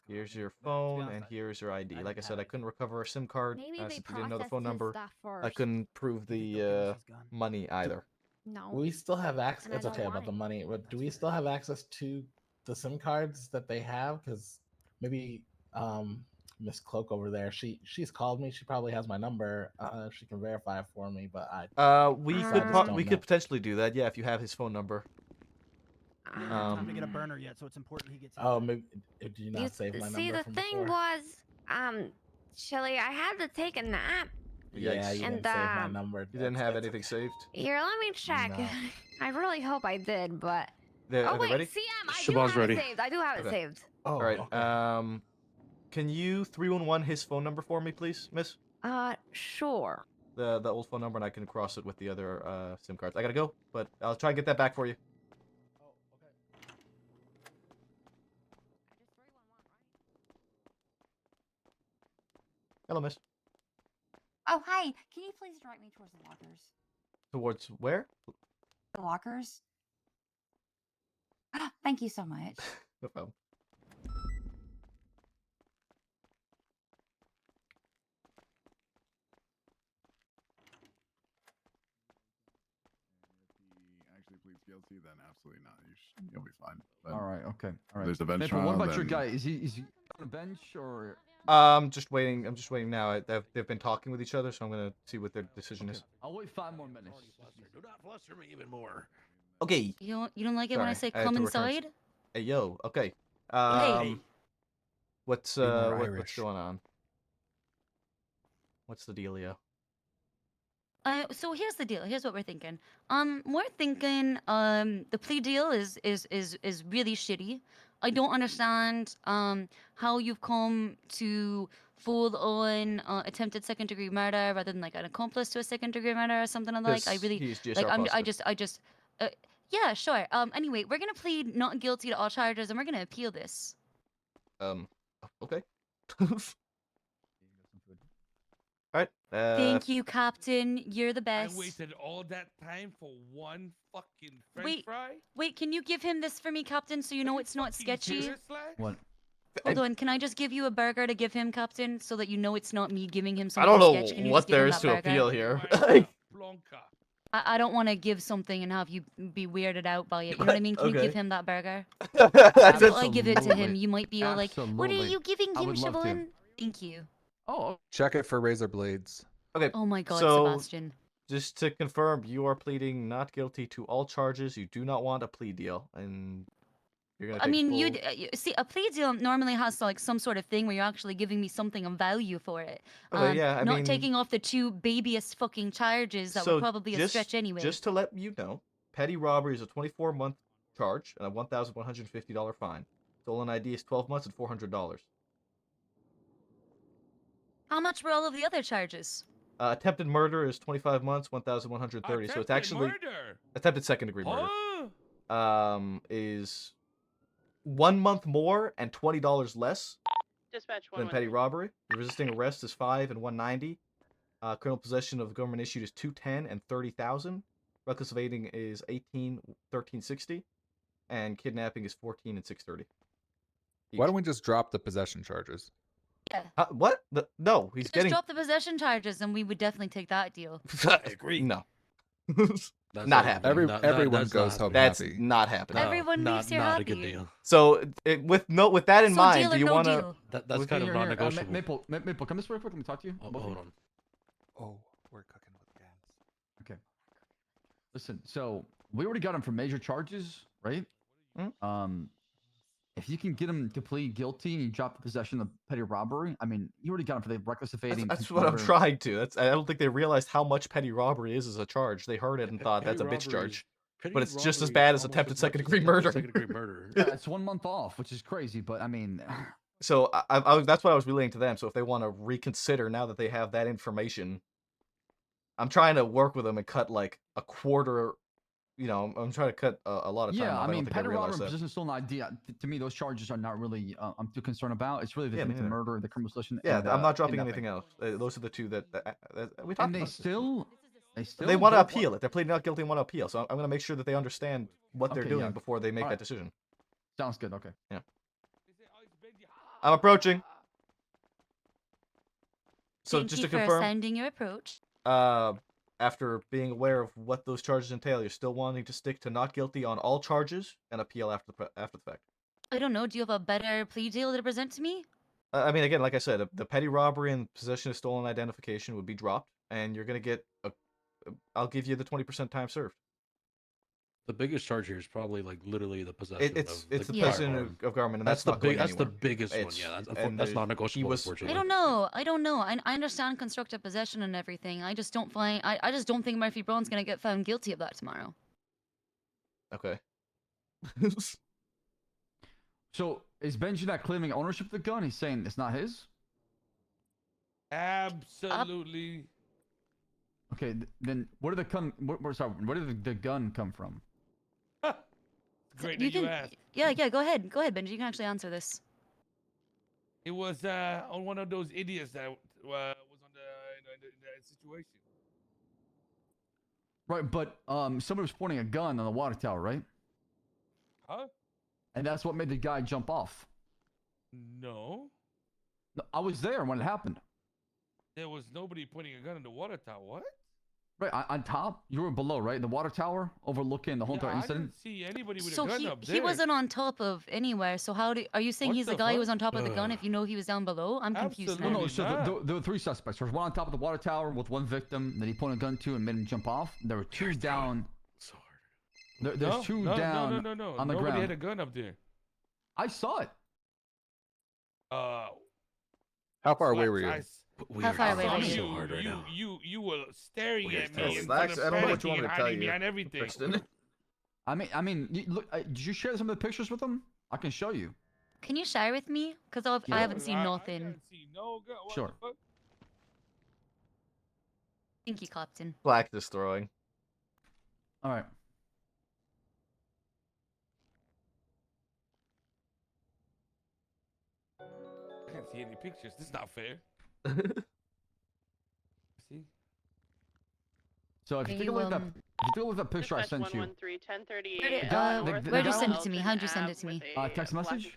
Here's your phone, and here's your ID. Like I said, I couldn't recover a SIM card Maybe they since we didn't know the processed phone his number. stuff I first. couldn't prove the money either. No. We still have access. And I It's don't okay want about the it. money, but do we still have access to the SIM cards that they have? Because maybe Miss Cloak over there, she's called me. She probably has my number. She can verify it for me. But We so I could just po- don't we know. could potentially do that. Yeah, if you have his phone number. I'm gonna get a burner yet, so it's important he gets. Oh, maybe did you not save my See, number the from thing before? was, Chili, I had to take a nap. Yeah, you and didn't save my number. You didn't have anything saved. Here, let me check. No. I really hope I did, but. Are Oh they wait, ready? CM, I Shabazz do have ready. it saved. I do have it Okay. saved. All right. Can you 311 his phone number for me, please, miss? Sure. The old phone number, and I can cross it with the other SIM cards. I gotta go, but I'll try and get that back for you. Hello, miss. Oh, hi. Can you please direct me towards the lockers? Towards where? The lockers? Thank you so much. No problem. Actually pleads guilty, then absolutely not. You'll be fine. But All right. Okay. All right. There's a bench Maple, trial. what about your then- guy? Is he on a bench or? I'm just waiting now. They've been talking with each other, so I'm gonna see what their decision is. I'll wait 5 more minutes. Do not fluster me even more. Okay. You don't like it when I say had come to return- inside? Hey yo. Okay. Hey. What's Be more what's Irish. going on? What's the dealio? So here's the deal. Here's what we're thinking. We're thinking the plea deal is really shitty. I don't understand how you've come to full on attempted second degree murder rather than like an accomplice to a second degree murder or something like. I Because really he's like. GSR I just. Yeah, sure. Anyway, we're gonna plead not guilty to all charges and we're gonna appeal this. Okay. Alright. Thank you, Captain. You're the I best. wasted all that time for one fucking French Wait, fry. wait. Can you give him this for me, Captain, so you know it's not sketchy? Serious, Slack? What? Hold on. Can I just give you a burger to give him, Captain, so that you know it's not me giving him I something don't know sketch? Can you what just give him there is that to burger? appeal here. Blanca. I don't want to give something and have you be weirded out by it. You know what I mean? Can you Okay. give him that burger? That's If I give it to him, Absolutely. you might be all like, "What are Absolutely. you giving I him, would love to. Siobhan?" Thank you. Oh. Check it for razor blades. Okay. Oh my God, so, Sebastian. just to confirm, you are pleading not guilty to all charges. You do not want a plea deal, and you're gonna. I Take mean, full... you see, a plea deal normally has like some sort of thing where you're actually giving me something of value for it. Okay, yeah, I not mean- taking off the two babyest fucking charges that were probably a stretch anyway. Just to let you know, petty robbery is a 24-month charge and a $1,150 fine. Stolen ID is 12 months and $400. How much were all of the other charges? Attempted murder is 25 months, 1,130. So it's actually attempted second-degree murder. Is 1 month more and $20 less Dispatch than petty robbery. Resisting arrest is 5 and 190. Criminal possession of government issued is 210 and 30,000. Reckless evading is 18, 1360, and kidnapping is 14 and 630. Why don't we just drop the possession charges? Yeah. What? No, he's Just getting. drop the possession charges and we would definitely take that deal. I agree. No. Not happening. Everyone goes home That's happy. not happening. Everyone leaves here not happy. a good deal. So with that in So mind, deal do or you no want to? deal? That's kind of non-negotiable. Maple, come this way quick. Let me talk to you. Oh, hold on. Oh, we're cooking with gas. Okay. Listen, so we already got him for major charges, right? If you can get him to plead guilty and you drop the possession of petty robbery, I mean, you already got him for the reckless evading. That's what I'm trying to. I don't think they realized how much petty robbery is as a charge. They heard it and thought that's a bitch charge. But it's just as bad as attempted second-degree murder. Yeah, it's 1 month off, which is crazy. But I mean, so that's what I was relaying to them. So if they want to reconsider now that they have that information, I'm trying to work with them and cut like a quarter. You know, I'm trying to cut a lot of time. yeah, off. I mean, don't think petty they realize robbery and that. possession of stolen ID. To me, those charges are not really. I'm too concerned about. It's really the Yeah, me attempted neither. murder, the criminal possession. Yeah, and, I'm not dropping kidnapping. anything else. Those are the two that we talked And they about. still They want to don't appeal it. They're pleading not guilty and want to appeal. So I'm going to make sure that they understand what they're Okay, doing yeah. before they make All that right. decision. Sounds good. Okay. Yeah. I'm approaching. So Thank just you to for confirm, sending your approach. after being aware of what those charges entail, you're still wanting to stick to not guilty on all charges and appeal after the fact. I don't know. Do you have a better plea deal to present to me? I mean, again, like I said, the petty robbery and possession of stolen identification would be dropped, and you're gonna get I'll give you the 20% time served. The biggest charge here is probably like literally the possession It's of the the possession firearm. of garment, and that's the not going That's the anywhere. biggest one. It's- Yeah, and that's there's- not negotiable. I Unfortunately. don't know. I understand constructive possession and everything. I just don't find. I just don't think Murphy Brown's gonna get found guilty of that tomorrow. Okay. So is Benji not claiming ownership of the gun? He's saying it's not his? Absolutely. Okay, then where did the gun come from? Great You that you can, asked. yeah, go ahead, Benji. You can actually answer this. It was on one of those idiots that was on in the situation. Right, but somebody was pointing a gun on the water tower, right? Huh? And that's what made the guy jump off. No. No, I was there when it happened. There was nobody pointing a gun in the water tower. What? Right, on top? You were below, right? The water tower overlooking the whole entire I incident? didn't see anybody with So a gun up there. he wasn't on top of anywhere. So are you saying What he's the the guy who fuck? was on top of the gun if you know he was down below? I'm confused now. No, so there were 3 suspects. There was one on top of the water tower with one victim that he pointed a gun to and made him jump off. There were 2 down. There's 2 down No. on the Nobody ground. had a gun up there. I saw it. How far away were you? How far away were you? You were staring at me in Slacks, front of I don't know what you Freddy want me and to tell hiding you, behind everything. Kristen. I mean, look. Did you share some of the pictures with them? I can show you. Can you share with me? Because I haven't seen nothing. Sure. Thank you, Captain. Black destroying. All right. I can't see any pictures. This is not fair. See? So if you take a look at that picture I sent you. 1038. Where'd you send it to me? How'd you send it to me? Text message?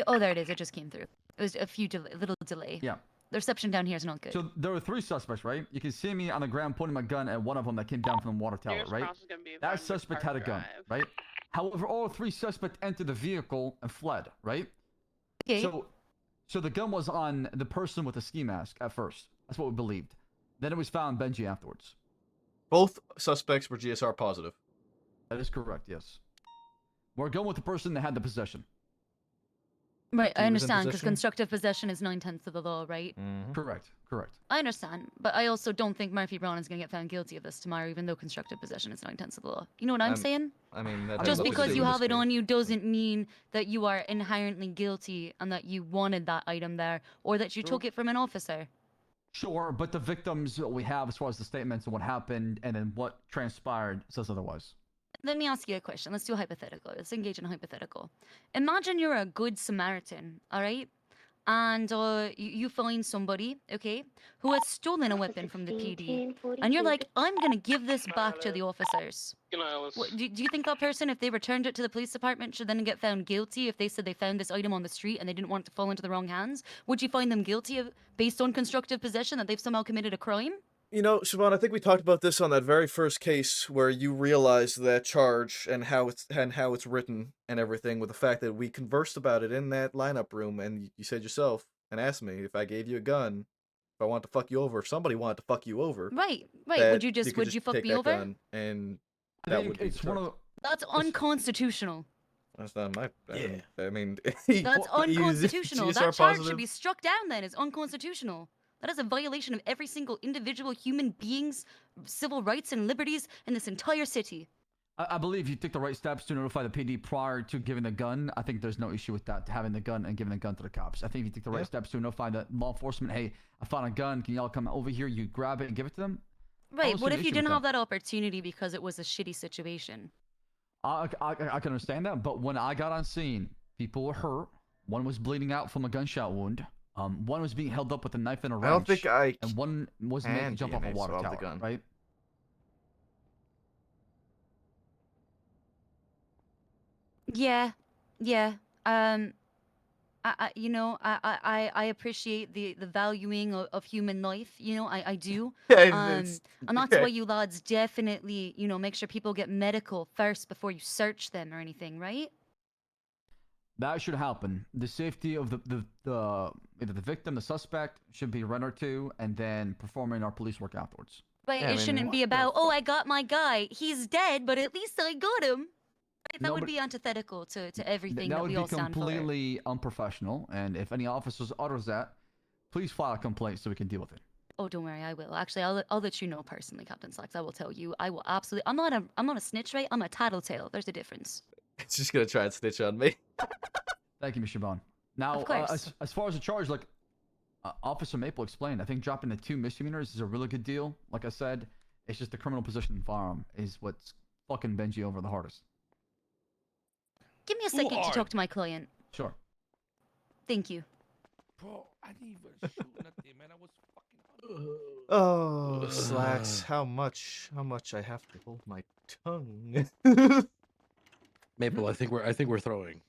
Oh, there it is. It just came through. It was a little delay. Yeah. The reception down here is not good. So there were 3 suspects, right? You can see me on the ground pointing my gun at one of them that came down from the water tower, Nearest right? cross is gonna be That Vinewood suspect Park had a gun, Drive. right? However, all 3 suspects entered the vehicle and fled, right? Okay. So the gun was on the person with the ski mask at first. That's what we believed. Then it was found Benji afterwards. Both suspects were GSR positive. That is correct, yes. We're going with the person that had the possession. Right, I He was in understand, because possession? constructive possession is 9/10 of the law, right? Correct. I understand, but I also don't think Murphy Brown is going to get found guilty of this tomorrow, even though constructive possession is 9/10 of the law. You know what I'm saying? I mean, that Just has because nothing you to do have with it on you doesn't mean that you are inherently guilty and that you wanted that item there, or that you took it from an officer. Sure, but the victims that we have as far as the statements and what happened and then what transpired says otherwise. Let me ask you a question. Let's do a hypothetical. Let's engage in a hypothetical. Imagine you're a good Samaritan, all right? And you find somebody, okay, who has stolen a weapon from the PD. And you're like, I'm going to give this back to the officers. Do you think that person, if they returned it to the police department, should then get found guilty if they said they found this item on the street and they didn't want it to fall into the wrong hands? Would you find them guilty based on constructive possession, that they've somehow committed a crime? You know, Siobhan, I think we talked about this on that very first case where you realized that charge and how it's written and everything, with the fact that we conversed about it in that lineup room, and you said yourself and asked me if I gave you a gun, if I wanted to fuck you over, if somebody wanted to fuck you over. Right. that Would you fuck take me that over? gun and I that think would be it's the one charge. of That's unconstitutional. That's not my. Yeah. I mean, That's unconstitutional. That charge positive. should be struck down then. It's unconstitutional. That is a violation of every single individual human being's civil rights and liberties in this entire city. I believe you took the right steps to notify the PD prior to giving the gun. I think there's no issue with that, having the gun and giving the gun to the cops. I think if you took the right steps to notify the law enforcement, hey, I found a gun, can y'all come over here? You grab it and give it to them. Right. What if you didn't have that opportunity because it was a shitty situation? I can understand that, but when I got on scene, people were hurt. One was bleeding out from a gunshot wound. One was being held up with a knife and a wrench. I don't think and one was made to jump off a water tower, gun. right? Yeah. I appreciate the valuing of human life. I do. And that's why you lads definitely, make sure people get medical first before you search them or anything, right? That should happen. The safety of either the victim, the suspect, should be rendered to, and then performing our police work afterwards. But it shouldn't be about, oh, I got my guy. He's dead, but at least I got him. Right? That would be antithetical to everything that we all stand for. That would be completely unprofessional, and if any officers utters that, please file a complaint so we can deal with it. Oh, don't worry, I will. Actually, I'll let you know personally, Captain Slacks. I will tell you. I will absolutely. I'm not a snitch, right? I'm a tattletale. There's a difference. It's just gonna try and snitch on me. Thank you, Mr. Bond. Now, Of course. as far as the charge, like Officer Maple explained, I think dropping the 2 misdemeanors is a really good deal. Like I said, it's just the criminal possession of firearm is what's fucking Benji over the hardest. Give me a second to talk to my client. Sure. Thank you. Bro, I didn't even shoot nothing, man. I was fucking. Oh, slacks. How much I have to hold my tongue? Maple, I think we're throwing.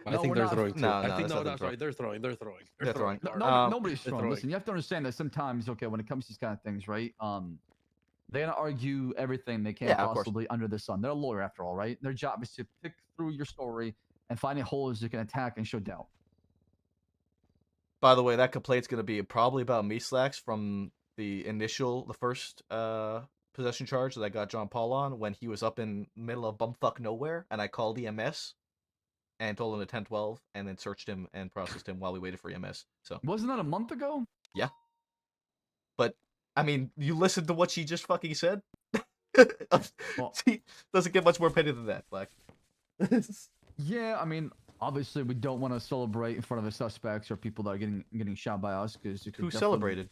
I No, think we're they're not. throwing too. No, I no, think that's no, not them no, sorry, they're throwing. They're throwing. Nobody's They're throwing. Listen, you have to understand that sometimes, okay, when it comes to these kind of things, right? They're gonna argue everything they can Yeah, of course. possibly under the sun. They're a lawyer after all, right? Their job is to pick through your story and find holes you can attack and show doubt. By the way, that complaint's gonna be probably about me, slacks, from the first possession charge that I got John Paul on when he was up in middle of bumfuck nowhere, and I called EMS and told him to 1012, and then searched him and processed him while we waited for EMS. So wasn't that a month ago? Yeah. But I mean, you listened to what she just fucking said. She doesn't get much more petty than that, Black. Yeah, I mean, obviously we don't want to celebrate in front of the suspects or people that are getting shot by us because Who celebrated?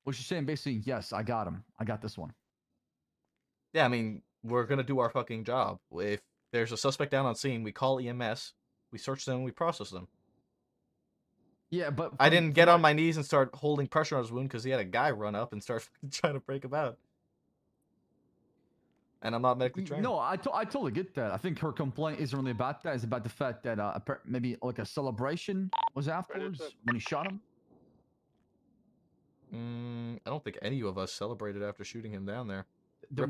What she's saying basically, yes, I got him. I got this one. Yeah, I mean, we're gonna do our fucking job. If there's a suspect down on scene, we call EMS, we search them, we process them. Yeah, but I didn't get on my knees and start holding pressure on his wound because he had a guy run up and start trying to break him out. And I'm not medically trained. No, I totally get that. I think her complaint isn't really about that. It's about the fact that maybe like a celebration was afterwards when he shot him. I don't think any of us celebrated after shooting him down there.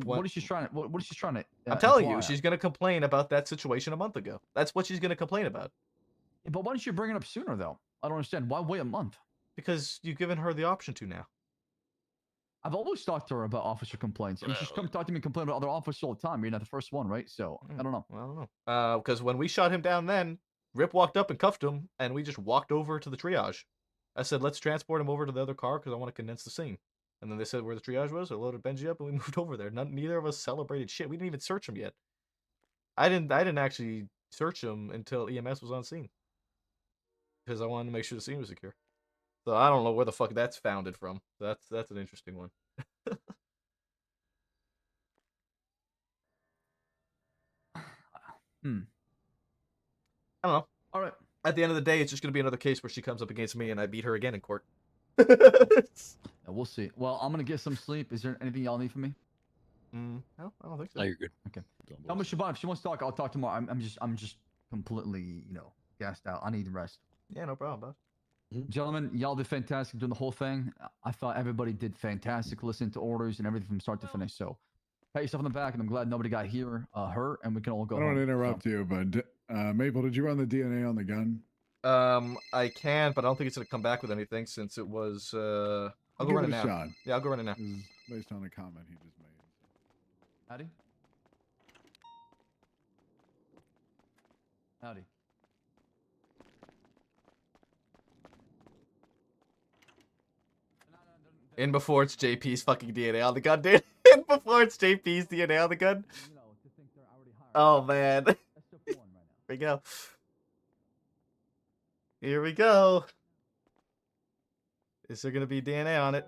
What is she trying to? What is she trying to? I'm telling you, imply? she's gonna complain about that situation a month ago. That's what she's gonna complain about. Yeah, but why don't you bring it up sooner, though? I don't understand. Why wait a month? Because you've given her the option to now. I've always talked to her about officer complaints, and she's come talk to me and complain about other officers all the time. You're not the first one, right? So I don't know. I don't know. Because when we shot him down, then Rip walked up and cuffed him, and we just walked over to the triage. I said, "Let's transport him over to the other car because I want to condense the scene." And then they said where the triage was. I loaded Benji up, and we moved over there. Neither of us celebrated shit. We didn't even search him yet. I didn't actually search him until EMS was on scene because I wanted to make sure the scene was secure. So I don't know where the fuck that's founded from. That's an interesting one. I don't know. All right. At the end of the day, it's just gonna be another case where she comes up against me and I beat her again in court. We'll see. Well, I'm gonna get some sleep. Is there anything y'all need from me? No, I don't think so. No, you're good. Okay. Tell me, Siobhan, if she wants to talk, I'll talk tomorrow. I'm just completely, gassed out. I need rest. Yeah, no problem, bud. Gentlemen, y'all did fantastic doing the whole thing. I thought everybody did fantastic, listening to orders and everything from start to finish. So, pat yourself on the back, and I'm glad nobody got hurt, and we can all go I don't want home. to interrupt you, but Maple, did you run the DNA on the gun? I can, but I don't think it's gonna come back with anything since it was. I'll go Give run it it a now. shot. Yeah, I'll go run it now. This is based on a comment he just made. Howdy. Howdy. In before it's JP's fucking DNA on the gun, dude. In before it's JP's DNA on the gun. Oh man. Here we go. Here we go. Is there gonna be DNA on it?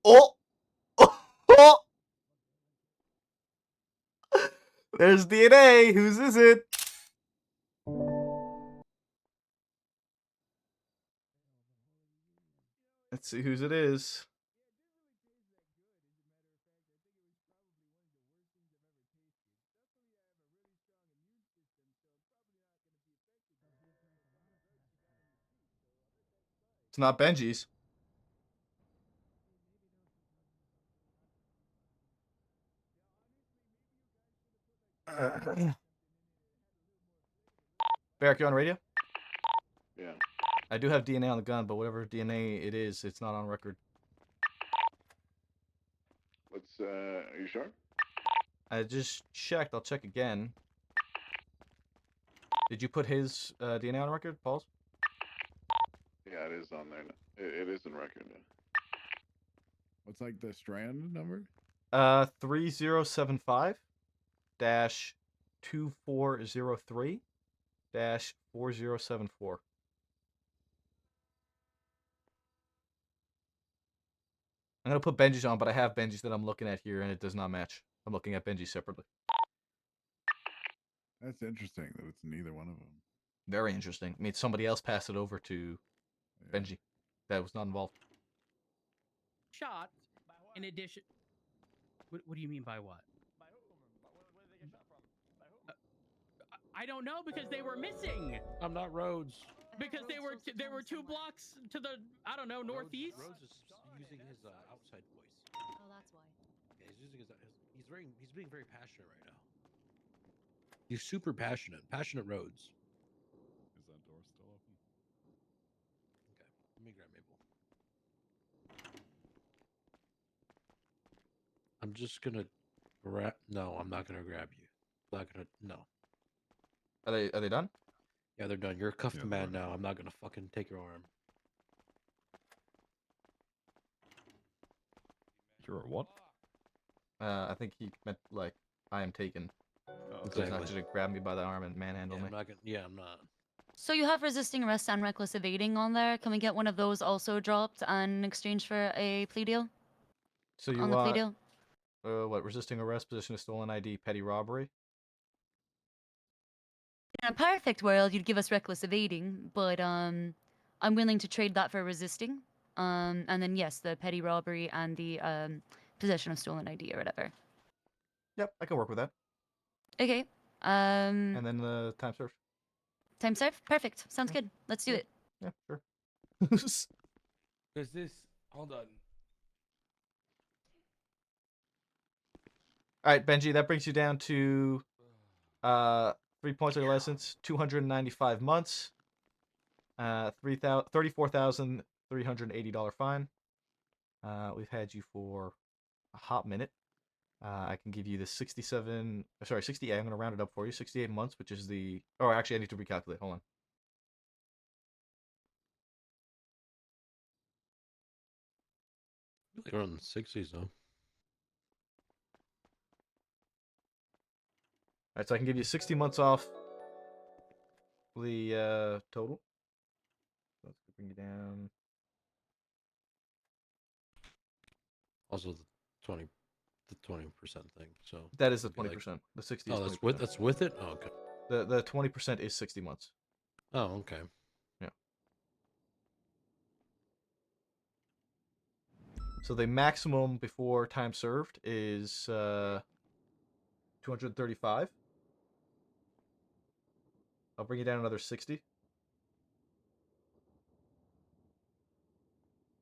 Oh! Oh! There's DNA. Whose is it? Let's see whose it is. It's not Benji's. Barrick, you on radio? Yeah. I do have DNA on the gun, but whatever DNA it is, it's not on record. Are you sure? I just checked. I'll check again. Did you put his DNA on record, Paul's? Yeah, it is on there. It is in record. What's like the strand number? 3075 dash 2403-4074. I'm gonna put Benji's on, but I have Benji's that I'm looking at here, and it does not match. I'm looking at Benji separately. That's interesting that it's neither one of them. Very interesting. I mean, somebody else passed it over to Benji that was not involved. Shot. In addition, what do you mean by what? I don't know because they were missing. I'm not Rhodes. Because they were 2 blocks to the northeast. Rhodes is using his outside voice. Oh, that's why. Yeah, he's using he's being very passionate right now. He's super passionate. Passionate Rhodes. Is that door still open? Okay, let me grab Maple. I'm just gonna grab. No, I'm not gonna grab you. I'm not gonna. No. Are they done? Yeah, they're done. You're a cuffed man now. I'm not gonna fucking take your arm. You're a what? I think he meant like I am taken. So he's not just gonna grab me by the arm and manhandle me. I'm not gonna, I'm not. So you have resisting arrest and reckless evading on there. Can we get one of those also dropped in exchange for a plea deal? So you on the plea want deal? what? Resisting arrest, possession of stolen ID, petty robbery. In a perfect world, you'd give us reckless evading, but I'm willing to trade that for resisting. And then yes, the petty robbery and the possession of stolen ID or whatever. Yep, I can work with that. Okay. And then the time served. Time served? Perfect. Sounds good. Let's do it. Yeah, sure. Does this? Hold on. All right, Benji, that brings you down to 3 points on your license, 295 months, $34,380 fine. We've had you for a hot minute. I can give you the 68. I'm going to round it up for you. 68 months, which is the. Oh, actually, I need to recalculate. Hold on. They're in the 60s though. All right, so I can give you 60 months off the total. Let's bring you down. Also the 20% thing. So That is the it'd be 20%. The 60 Oh, is 20%. that's with it. Oh, okay. The 20% is 60 months. Oh, okay. Yeah. So the maximum before time served is 235. I'll bring you down another 60.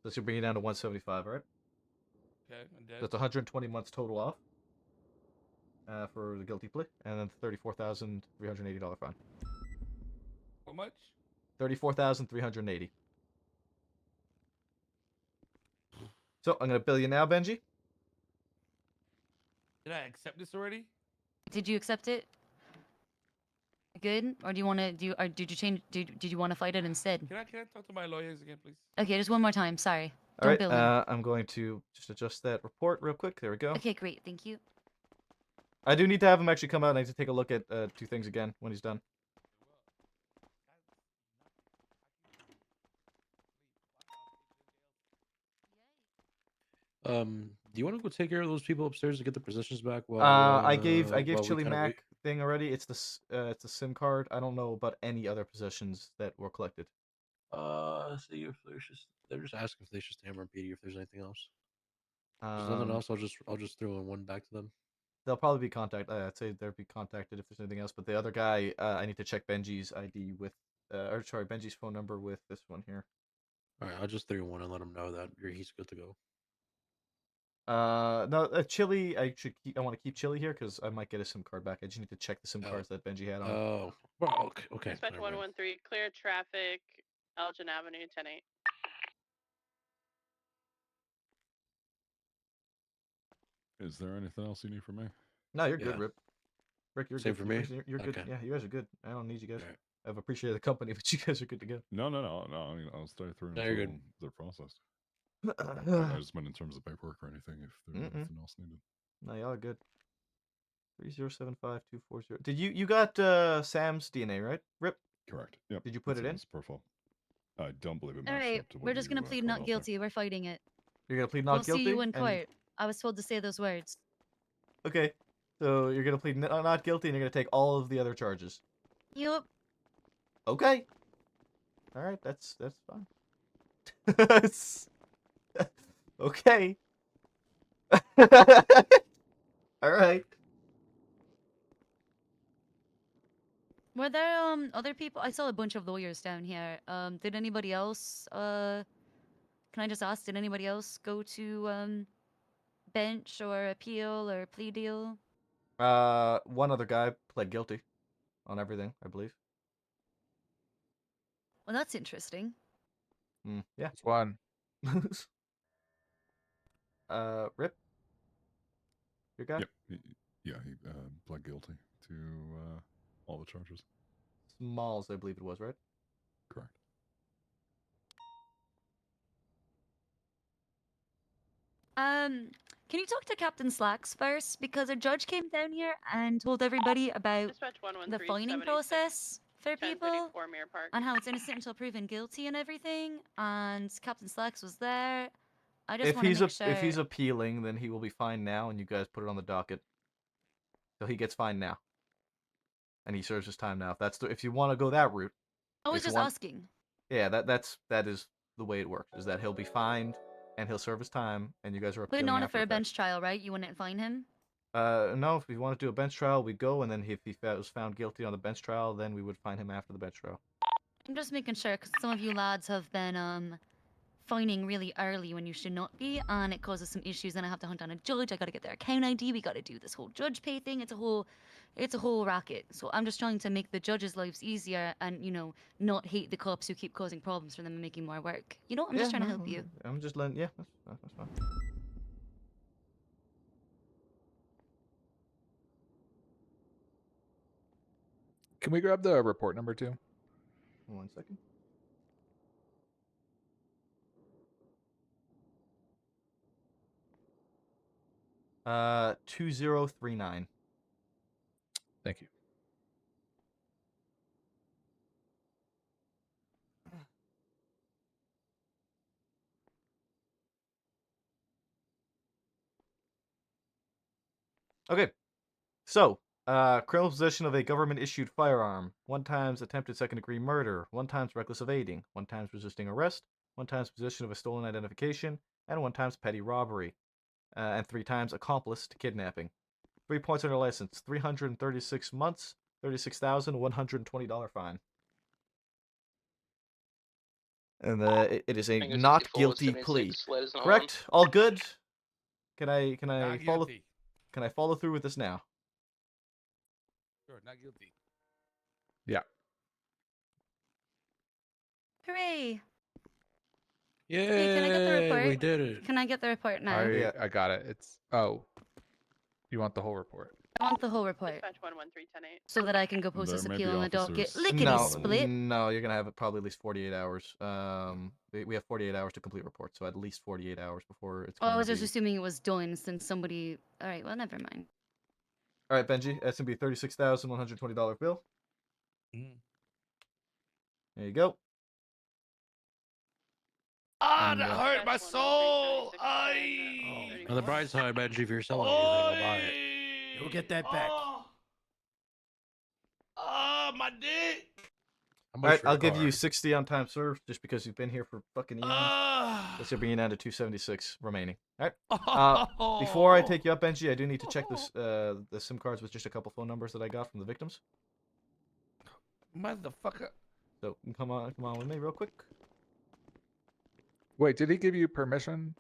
This will bring you down to 175, all right? Okay, I'm dead. That's 120 months total off for the guilty plea, and then $34,380 fine. How much? $34,380. So I'm gonna bill you now, Benji. Did I accept this already? Did you accept it? Good? Or do you want to do? Or did you change? Did you want to fight it instead? Can I talk to my lawyers again, please? Okay, just one more time. Sorry. All Don't right. bill me. I'm going to just adjust that report real quick. There we go. Okay, great. Thank you. I do need to have him actually come out. I need to take a look at 2 things again when he's done. Do you want to go take care of those people upstairs to get the positions back? While I gave while Chili we kinda Mac wait? thing already. It's the SIM card. I don't know about any other possessions that were collected. See if there's just they're just asking if they should hammer and PD if there's anything else. If there's nothing Um, else, I'll just throw in one back to them. They'll probably be contacted. I'd say they'll be contacted if there's anything else. But the other guy, I need to check Benji's ID with, or sorry, Benji's phone number with this one here. All right, I'll just throw in one and let him know that he's good to go. No, Chili. I want to keep Chili here because I might get a SIM card back. I just need to check the SIM cards that Benji had on. Oh, well, okay. Dispatch 113, clear traffic, Elgin Avenue, 10-8. Is there anything else you need from me? No, you're good, Rip. Rick, you're Same good. for me? You're good. Okay. Yeah, you guys are good. I don't need you guys. I've appreciated the company, but you guys are good to go. No. I mean, I'll stay through No, you're until good. they're processed. I just meant in terms of paperwork or anything, if there's anything else needed. No, y'all are good. 3075240. Did you got Sam's DNA, right? Rip. Correct. Yep. Did you put it's it in? his profile. I don't believe it All matched right, up to what we're just gonna you, plead put not out there. guilty. We're fighting it. You're gonna plead not We'll guilty. see you in and- court. I was told to say those words. Okay. So you're gonna plead not guilty, and you're gonna take all of the other charges. Yup. Okay. All right. That's fine. It's- okay. All right. Were there other people? I saw a bunch of lawyers down here. Did anybody else can I just ask, did anybody else go to bench or appeal or plea deal? One other guy pled guilty on everything, I believe. Well, that's interesting. Yeah. It's one. Rip. Your guy. Yep. He pled guilty to all the charges. Smalls, I believe it was, right? Correct. Can you talk to Captain Slacks first? Because a judge came down here and told everybody about Dispatch the 113, fining 76, process for people 1034 Mirror Park. and how it's innocent until proven guilty and everything. And Captain Slacks was there. I just If want to he's make sure. if he's appealing, then he will be fined now, and you guys put it on the docket. So he gets fined now, and he serves his time now. If you want to go that route. I was if you just want- asking. Yeah, that is the way it works. Is that he'll be fined, and he'll serve his time, and you guys are But appealing not after for a the fact. bench trial, right? You wouldn't fine him? No, if we want to do a bench trial, we'd go, and then if he was found guilty on the bench trial, then we would fine him after the bench trial. I'm just making sure, because some of you lads have been fining really early when you should not be, and it causes some issues, and I have to hunt down a judge, I gotta get their account ID, we gotta do this whole judge pay thing, it's a whole racket. So I'm just trying to make the judges' lives easier and, not hate the cops who keep causing problems for them and making more work. I'm just trying to help you. I'm just letting, yeah, that's fine. Can we grab the report number 2? 1 second. Uh, 2039. Thank you. Okay, so, criminal possession of a government-issued firearm, 1 times attempted second-degree murder, 1 times reckless evading, 1 times resisting arrest, 1 times possession of a stolen identification, and 1 times petty robbery, and 3 times accomplice to kidnapping. 3 points on your license, 336 months, $36,120 fine. And it is a not guilty plea. Correct? All good? Can I Not follow? guilty. Can I follow through with this now? Sure, not guilty. Yeah. Hooray! Yay! Hey, can I get the report? We did it. Can I get the report now? I got it. It's you want the whole report? I want the whole report. Dispatch 113, 10-8. So that I can go post There this may appeal be on the docket. officers- Lickety No, split. no, you're gonna have it probably at least 48 hours. We have 48 hours to complete report, so at least 48 hours before it's. Oh, I going was to just be... assuming it was done since somebody. All right, well, never mind. All right, Benji, that's gonna be $36,120 bill. There you go. Ah, And, that hurt my soul. Aye. On the bright side, Benji, if you're selling anything, I'll buy it. You'll get that back. Oh, my dick. All right, I'll give you 60 on time served just because you've been here for fucking eons. That's gonna bring you down to 276 remaining. All right. Before I take you up, Benji, I do need to check this the SIM cards with just a couple phone numbers that I got from the victims. Motherfucker. So come on with me real quick. Wait, did he give you permission?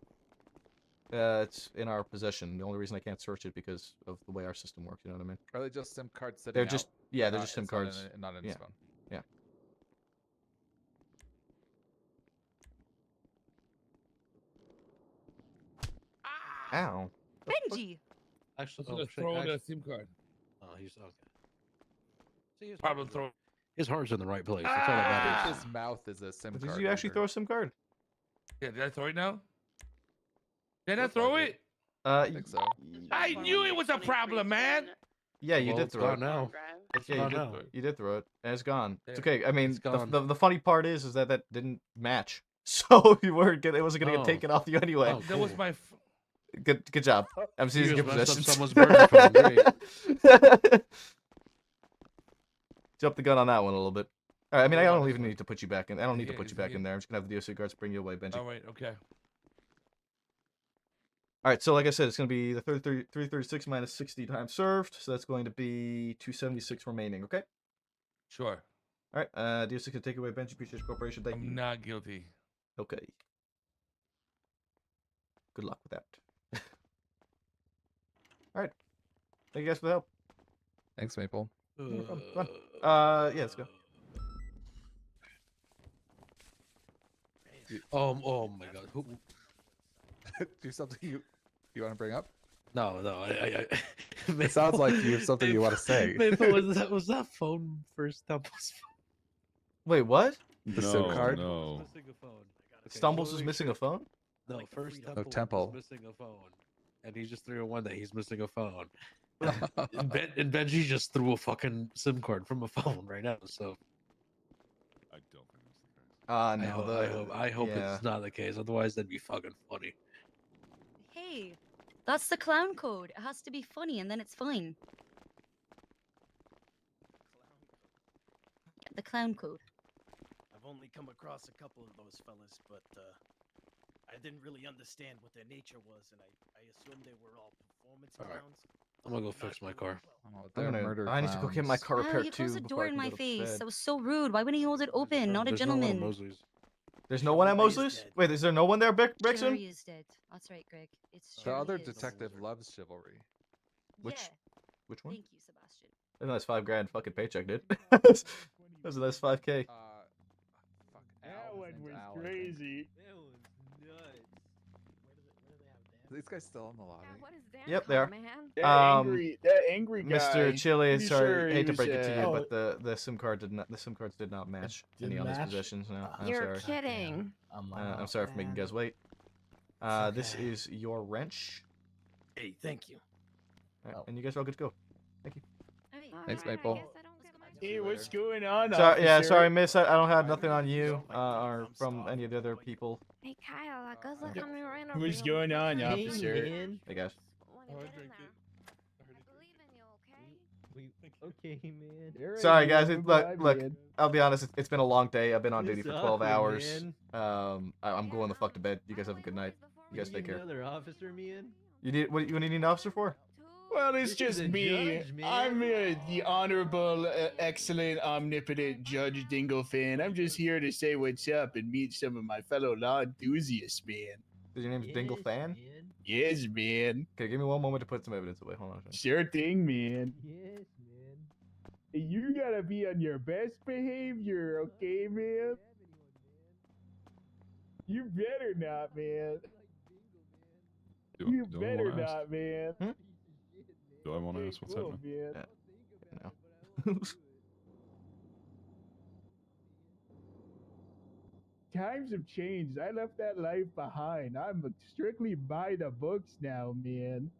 It's in our possession. The only reason I can't search it because of the way our system works. You know what I mean? Are they just SIM cards sitting They're just out? yeah, they're Not- just SIM it's not in cards. it- not in his phone. Yeah. Ow. Benji. Actually, I'm gonna throw in a SIM card. Oh, he's okay. See, his Probably throw. His heart's in the right place. That's all that I matters. think his mouth is a SIM Did card. you actually reader. throw a SIM card? Yeah, did I throw it now? Did I Looks throw like it? I think so. I knew it was a problem, man. Yeah, you Well, did it's throw gone it. now. It's Yeah, gone now. you did throw it, and it's gone. It's Yeah, okay. I mean, it's gone. the funny part is that that didn't match, so you weren't it wasn't gonna get Oh. taken off you anyway. Oh, That was cool. my. Good job. MC's You in good just messed up position. someone's burner phone. Great. Jump the gun on that one a little bit. All right. I mean, I What about don't this even one? need to put you back in. I don't need to Yeah, put you is back he- in there. I'm just gonna have the DOC guards bring you away, Benji. All right. Okay. All right, so like I said, it's going to be the 336 minus 60 times served, so that's going to be 276 remaining, okay? Sure. All right, DO6 can take away Benji Peaches Corporation, thank you. I'm not guilty. Okay. Good luck with that. All right, thank you guys for the help. Thanks, Maple. No problem. Come on. Yeah, let's go. Oh my god. Who? Do something you want to bring up? No. I It sounds like you have something you want to say. Maple, was that phone for Stumbles? Wait, what? The SIM card? No. Missing a phone. Okay, Stumbles so is make missing sure- a phone? No, first Temple, Temple. is missing a phone, and he's just 301 that he's missing a phone. and Benji just threw a fucking SIM card from a phone right now. So I don't think that's the case. No. I hope yeah. it's not the case. Otherwise, that'd be fucking funny. Hey, that's the clown code. It has to be funny, and then it's fine. Yeah, the clown code. I've only come across a couple of those fellas, but I didn't really understand what their nature was, and I assumed they were all performance All right. clowns. I'm gonna go fix my car. I need to go get my car Wow, repaired he too. closed the before door I in can my go to face. bed. That was so rude. Why wouldn't he hold it open? Not a There's no one at gentleman. Mosley's. There's no one at Everybody's Mosley's? dead. Wait, is there no one there, Brixton? Sherry is dead. That's right, Greg. It's The Sherry other is. detective loves chivalry. Which Yeah. which one? Thank you, Sebastian. That's a nice $5,000 fucking paycheck, dude. That was a nice 5K. Fuck. That one was crazy. That was nuts. These guys still in the lobby? What is Dan Yep, they are. man? That angry guy. Mr. Chile, pretty sorry, sure he hate to was, break it to you, oh, but the SIM cards did not match any didn't on his match? possessions. No, I'm You're sorry. kidding. I'm sorry for making you guys wait. This is your wrench. Hey, thank you. All right, and you guys are all good to go. Thank you. Thanks, Maple. Hey, what's going on, Sorry, yeah, officer? sorry, miss. I don't have nothing on you or from any of the other people. Hey Kyle, that goes like on me right now. What's going on, officer? Hey guys. Okay, man. You're right, Sorry guys. man. Look. Man. I'll be honest. It's been a long day. I've been on duty It's for 12 awkward, hours. man. I'm going the fuck to bed. You guys have a good night. You guys take care. Another officer, man. You need what? You need an officer for? Well, it's This is just a me. judge, man. I'm the honorable, excellent, omnipotent Judge Dinglefan. I'm just here to say what's up and meet some of my fellow law enthusiasts, man. Is your name Dingle Fan? Yes, man. Okay, give me one moment to put some evidence away. Hold on a second. Sure thing, man. Yes, man. You gotta be on your best behavior, okay, man? You better not, man. You Do I better wanna ask? not, man. Do I want to ask what's Cool, happening? man. No. Times have changed. I left that life behind. I'm strictly by the books now, man.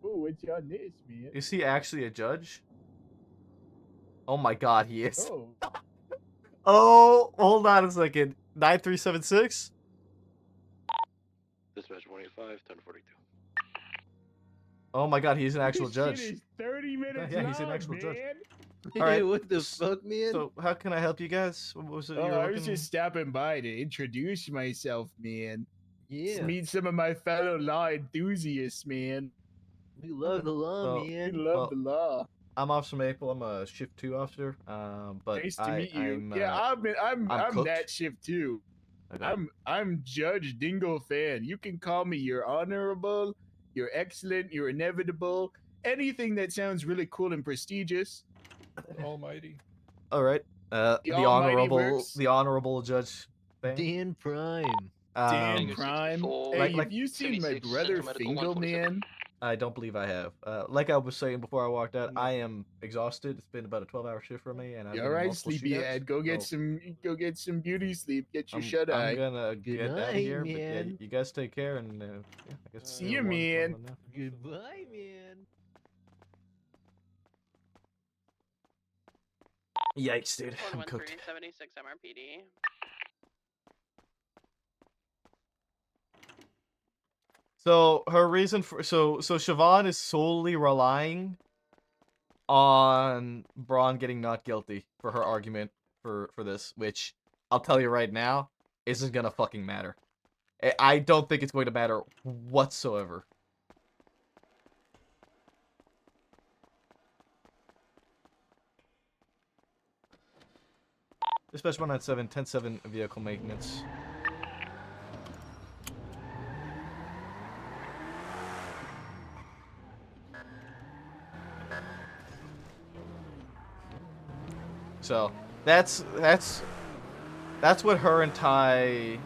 Oh, what's on this, man? Is he actually a judge? Oh my god, he is. Oh, Oh, hold on a second. 9376? Dispatch 185, 1042. Oh my god, he's an actual this judge. shit is 30 minutes Yeah, he's an long, actual judge. man. All right. What the fuck, man? So, how can I help you guys? What was it you Oh, were I was looking- just stopping by to introduce myself, man. Just Yeah. meet some of my fellow law enthusiasts, man. We love the law, Well, We man. love the law. I'm Officer Maple. I'm a shift 2 officer. But Nice to meet you. I'm, Yeah, I'm cooked. that shift too. Okay. I'm Judge Dingle Fan. You can call me your honorable, your excellent, your inevitable, anything that sounds really cool and prestigious. Almighty. All right. The almighty honorable, works. the honorable judge. Thing. Dan Prime. Dan Prime. Hey, like- have you seen my brother Fingal, man? I don't believe I have. Like I was saying before I walked out, I am exhausted. It's been about a 12-hour shift for me, and I've You been all in right, multiple sleepyhead? shootouts. Go get some beauty sleep. Get your I'm, shut I'm eye. gonna Good get out of night, here. But yeah, man. you guys take care, and yeah, I guess See you, man. Goodbye, man. Yikes, dude. I'm 113, cooked. 76 MRPD. So her reason for so Siobhan is solely relying on Braun getting not guilty for her argument for this, which I'll tell you right now isn't gonna fucking matter. I don't think it's going to matter whatsoever. Dispatch 197, 10-7 vehicle maintenance. So that's what her and Ty.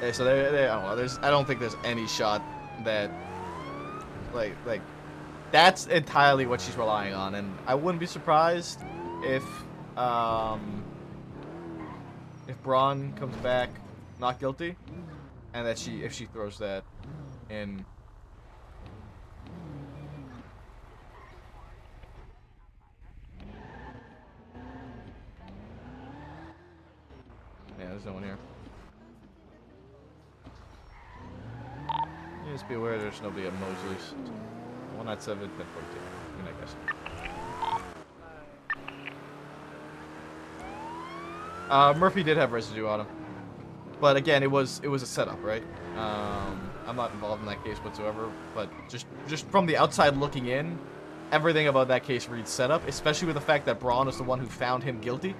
Yeah, so they I don't know. I don't think there's any shot that like that's entirely what she's relying on, and I wouldn't be surprised if Braun comes back not guilty, and that if she throws that in. Yeah, there's no one here. Yeah, just be aware there's nobody at Mosley's. 197, 1042. Good night, guys. Murphy did have residue on him, but again, it was a setup, right? I'm not involved in that case whatsoever, but just from the outside looking in, everything about that case reads setup, especially with the fact that Braun is the one who found him guilty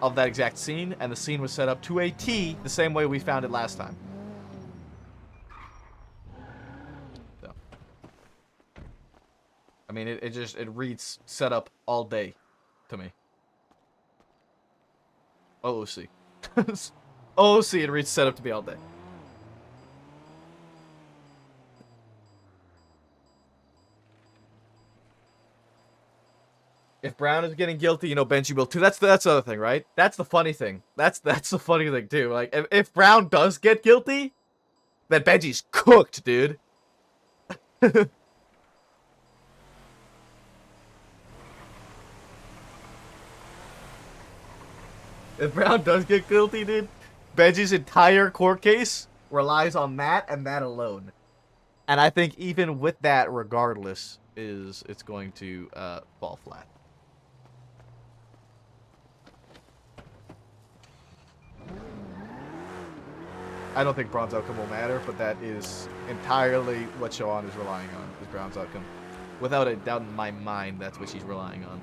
of that exact scene, and the scene was set up to a T the same way we found it last time. So, I mean, it reads setup all day to me. OOC. OOC, it reads setup to me all day. If Brown is getting guilty, you know Benji will too. That's the other thing, right? That's the funny thing. That's the funny thing too. Like if Brown does get guilty, then Benji's cooked, dude. If Brown does get guilty, dude, Benji's entire court case relies on that and that alone. And I think even with that, regardless, it's going to fall flat. I don't think Braun's outcome will matter, but that is entirely what Siobhan is relying on, is Braun's outcome. Without a doubt in my mind, that's what she's relying on.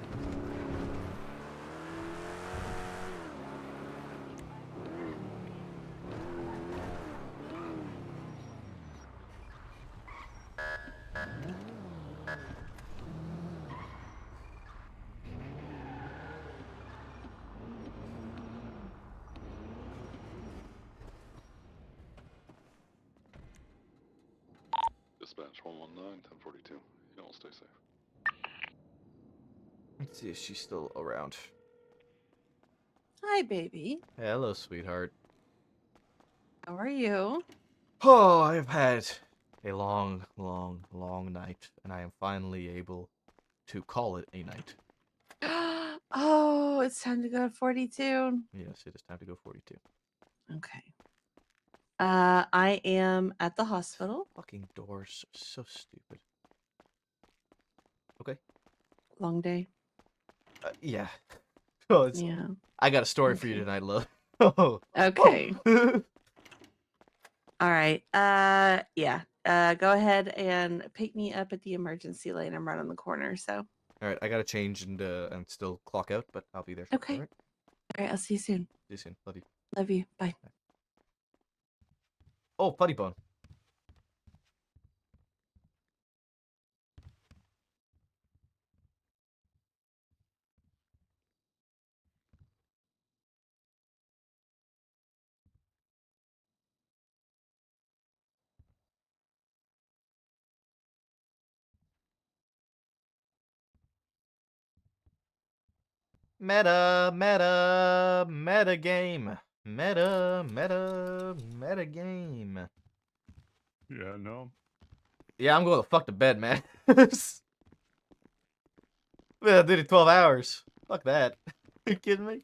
Dispatch 119, 1042. You all stay safe. Let's see if she's still around. Hi, baby. Hello, sweetheart. How are you? Oh, I've had a long, long, long night, and I am finally able to call it a night. Oh, it's time to go to 42. Yes, it is time to go 42. Okay. I am at the hospital. Fucking doors, so stupid. Okay. Long day. Yeah. Oh, Yeah. I got a story for you tonight, love. Oh. Okay. All right. Yeah. Go ahead and pick me up at the emergency lane. I'm right on the corner, so. All right, I gotta change and still clock out, but I'll be there. Okay. All right. All right. I'll see you soon. See you soon. Love you. Love you. Bye. Oh, Funny Bone. Meta game. Meta game. Yeah, no. Yeah, I'm going the fuck to bed, man. Man, I did it 12 hours. Fuck that. You kidding me?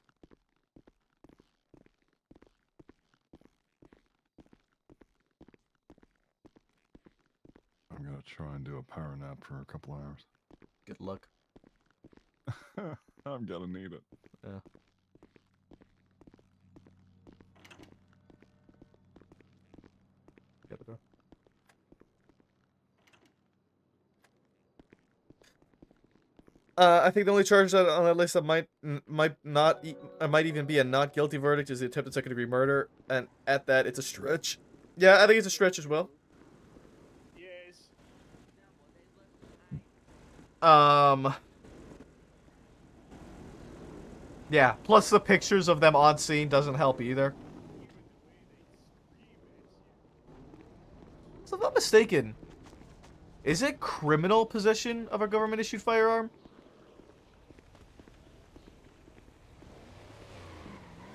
I'm gonna try and do a power nap for a couple hours. Good luck. I'm gonna need it. Yeah. Gotta go. I think the only charge on that list that might even be a not guilty verdict is the attempted second-degree murder, and at that, it's a stretch. Yeah, I think it's a stretch as well. Yes. Yeah, plus the pictures of them on scene doesn't help either. So if I'm not mistaken, is it criminal possession of a government-issued firearm?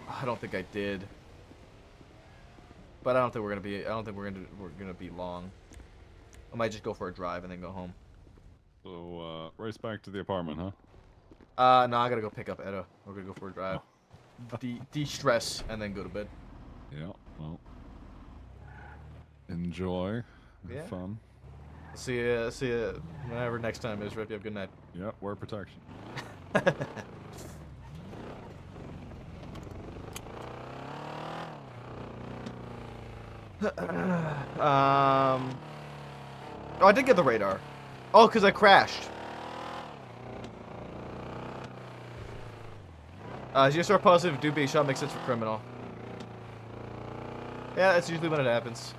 I don't think I did. But I don't think we're gonna be long. I might just go for a drive and then go home. So, race back to the apartment, huh? No, I gotta go pick up Edda. We're gonna go for a drive. De-stress and then go to bed. Yeah, well. Enjoy. Have Yeah. fun. See ya whenever next time is. Rip, you have a good night. Yep, wear protection. Oh, I did get the radar. Oh, because I crashed. GSR positive, do be shot makes sense for criminal. Yeah, that's usually when it happens.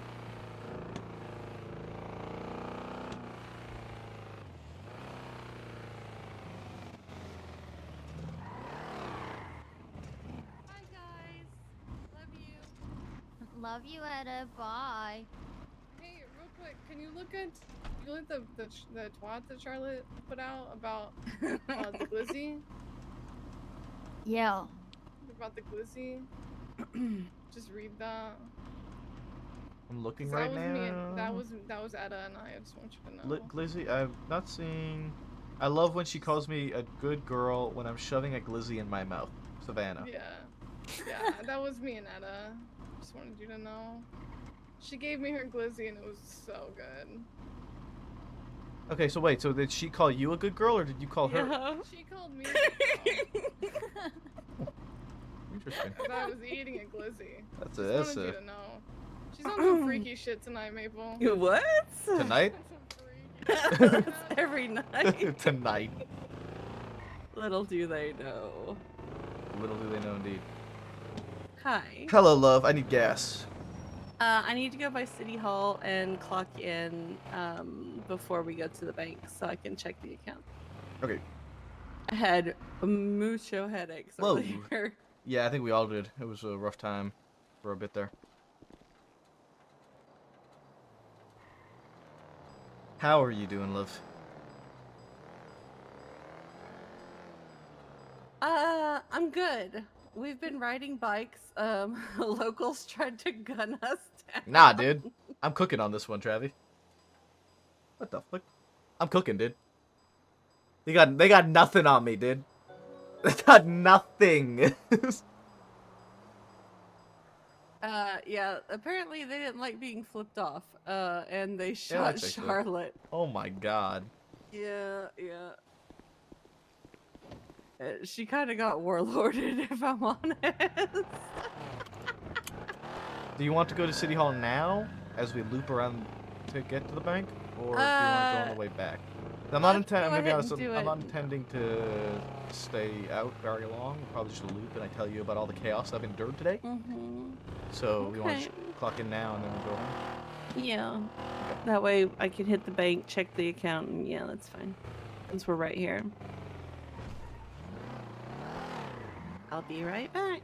Love you, Etta. Bye. Hey, real quick, can you look at the twat that Charlotte put out about the glizzy? Yeah. About the glizzy. Just read that. I'm looking 'Cause right that was now. me and that was Etta and I just want you to know. Glizzy, I'm not seeing. I love when she calls me a good girl when I'm shoving a glizzy in my mouth. Savannah. Yeah, that was me and Etta. Just wanted you to know. She gave me her glizzy and it was so good. Okay, so wait, so did she call you a good girl or did you call her? She called me a good girl. Interesting. Because I was eating a glizzy. That's Just wanted you to know. She's on some freaky shit tonight, Maple. What? Tonight? That's every night. Tonight. Little do they know. Little do they know, indeed. Hi. Hello, love. I need gas. I need to go by City Hall and clock in before we go to the bank so I can check the account. Okay. I had mucho headaches Whoa. earlier. Yeah, I think we all did. It was a rough time for a bit there. How are you doing, love? I'm good. We've been riding bikes. Locals tried to gun us down. Nah, dude. I'm cooking on this one, Travi. What the fuck? I'm cooking, dude. They got nothing on me, dude. They got nothing. Yeah, apparently they didn't like being flipped off, and they shot that's actually- Charlotte. Oh my god. Yeah. She kind of got warlorded, if I'm honest. Do you want to go to City Hall now, as we loop around to get to the bank? Or do you want to go on the way back? I'm not intending to stay out very long. We'll probably just loop and I tell you about all the chaos I've endured today. So we want to clock in now and then we'll go home. Yeah. That way I can hit the bank, check the account, and yeah, that's fine. Since we're right here. I'll be right back.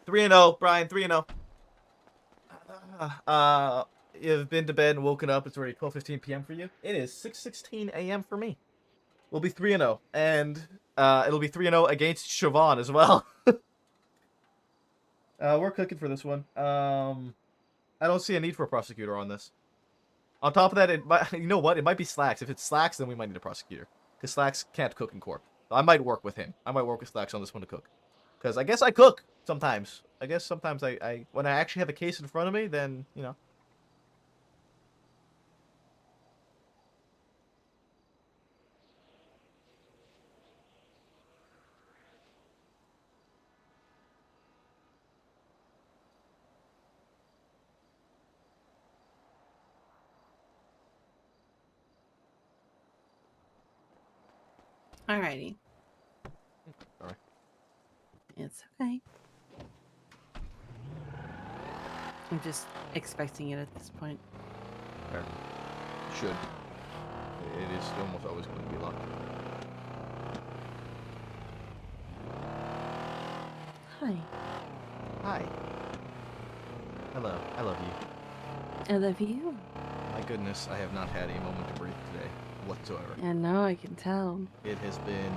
3-0, Brian. 3-0. You've been to bed and woken up. It's already 12:15 p.m. for you. It is 6:16 a.m. for me. We'll be 3-0, and It'll be 3-0 against Siobhan as well. We're cooking for this one. I don't see a need for a prosecutor on this. On top of that, it might, you know what? It might be Slacks. If it's Slacks, then we might need a prosecutor. Because Slacks can't cook in court. I might work with him. I might work with Slacks on this one to cook. Because I guess I cook sometimes. I guess sometimes I when I actually have a case in front of me, then, you know. Alrighty. Sorry. It's okay. I'm just expecting it at this point. Fair. Should. It is almost always going to be locked. Hi. Hi. Hello. I love you. I love you. My goodness, I have not had a moment to breathe today whatsoever. I know, I can tell. It has been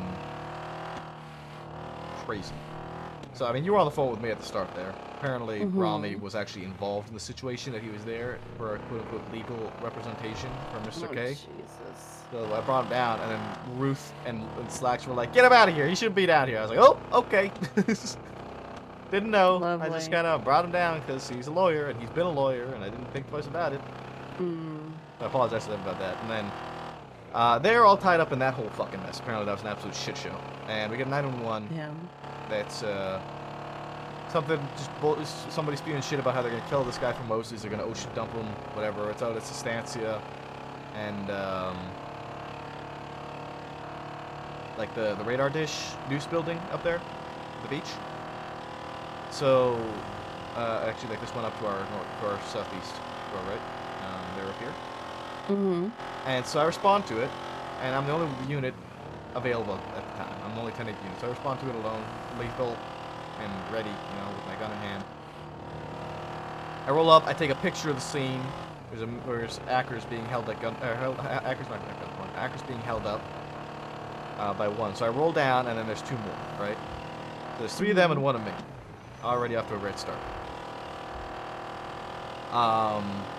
crazy. So, I mean, you were on the phone with me at the start there. Apparently, Rami was actually involved in the situation, that he was there for a quote-unquote legal representation for Mr. K. Jesus. So I brought him down, and then Ruth and Slacks were like, get him out of here. He shouldn't be down here. I was like, oh, okay. Didn't know. Lovely. I just kind of brought him down because he's a lawyer, and he's been a lawyer, and I didn't think twice about it. I apologize to them about that. And then they're all tied up in that whole fucking mess. Apparently that was an absolute shit show. And we get 911. Yeah. That's something, just somebody spewing shit about how they're gonna kill this guy from Moses. They're gonna ocean dump him, whatever. It's out at Sustancia, and like the radar dish news building up there, the beach. So actually, like this went up to our southeast, to our right. They're up here. And so I respond to it, and I'm the only unit available at the time. I'm only 10-8 units. So I respond to it alone, lethal, and ready, you know, with my gun in hand. I roll up, I take a picture of the scene. There's Acker's being held at gun, Acker's not at gunpoint. Acker's being held up by one. So I roll down, and then there's two more, right? So there's three of them and one of me. Already off to a great start.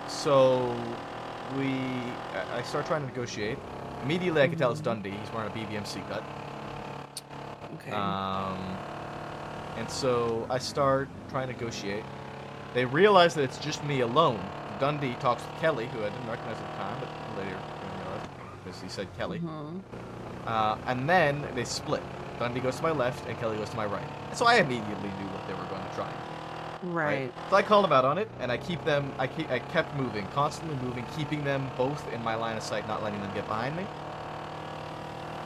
So I start trying to negotiate. Immediately I can tell it's Dundee. He's wearing a BBMC cut. Okay. And so I start trying to negotiate. They realize that it's just me alone. Dundee talks with Kelly, who I didn't recognize at the time, but later I realized because he said Kelly. And then they split. Dundee goes to my left, and Kelly goes to my right. And so I immediately knew what they were going to try. Right. So I called them out on it, and I kept moving, constantly moving, keeping them both in my line of sight, not letting them get behind me.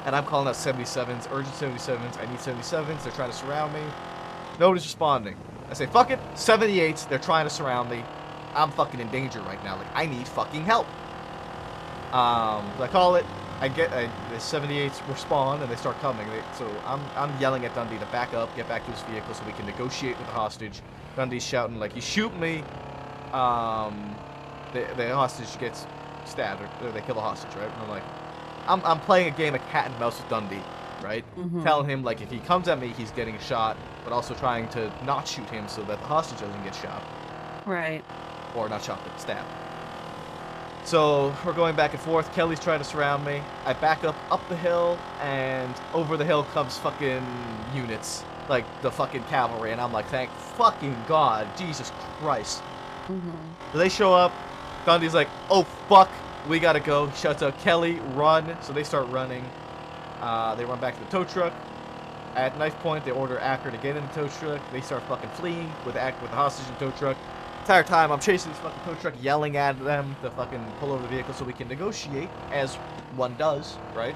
And I'm calling out 77s, urgent 77s. I need 77s. They're trying to surround me. Nobody's responding. I say, fuck it, 78s. They're trying to surround me. I'm fucking in danger right now. Like, I need fucking help. I call it. The 78s respond, and they start coming. So I'm yelling at Dundee to back up, get back to his vehicle so we can negotiate with the hostage. Dundee's shouting like, "You shoot me!" The hostage gets stabbed, or they kill the hostage, right? And I'm like, I'm playing a game of cat and mouse with Dundee, right? Telling him like if he comes at me, he's getting shot, but also trying to not shoot him so that the hostage doesn't get shot. Right. Or not shot, but stabbed. So we're going back and forth. Kelly's trying to surround me. I back up the hill, and over the hill comes fucking units, like the fucking cavalry, and I'm like, thank fucking God, Jesus Christ. So they show up. Dundee's like, oh fuck, we gotta go. He shouts out, Kelly, run. So they start running. They run back to the tow truck. At knife point, they order Acker to get in the tow truck. They start fucking fleeing with the hostage in the tow truck. Entire time I'm chasing this fucking tow truck, yelling at them to fucking pull over the vehicle so we can negotiate, as one does, right?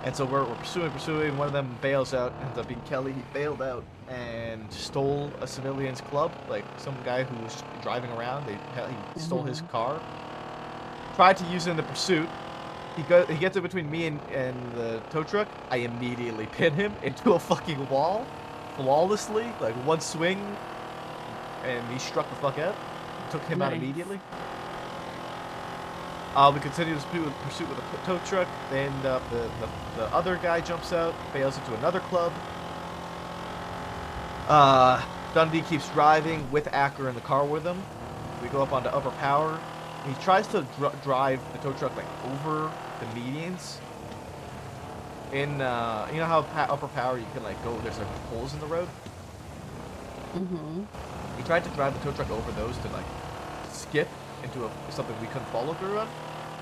And so we're pursuing. One of them bails out, ends up being Kelly. He bailed out and stole a civilian's club, like some guy who was driving around. He stole his car. Tried to use it in the pursuit. He gets it between me and the tow truck. I immediately pin him into a fucking wall, flawlessly, like one swing. And he struck the fuck out. Took him out immediately. We continue to pursuit with a tow truck. Then the other guy jumps out, bails into another club. Dundee keeps driving with Acker in the car with him. We go up onto Upper Power. He tries to drive the tow truck like over the medians. In you know how Upper Power you can like go, there's like holes in the road. Mm-hmm. He tried to drive the tow truck over those to like skip into something we couldn't follow through on.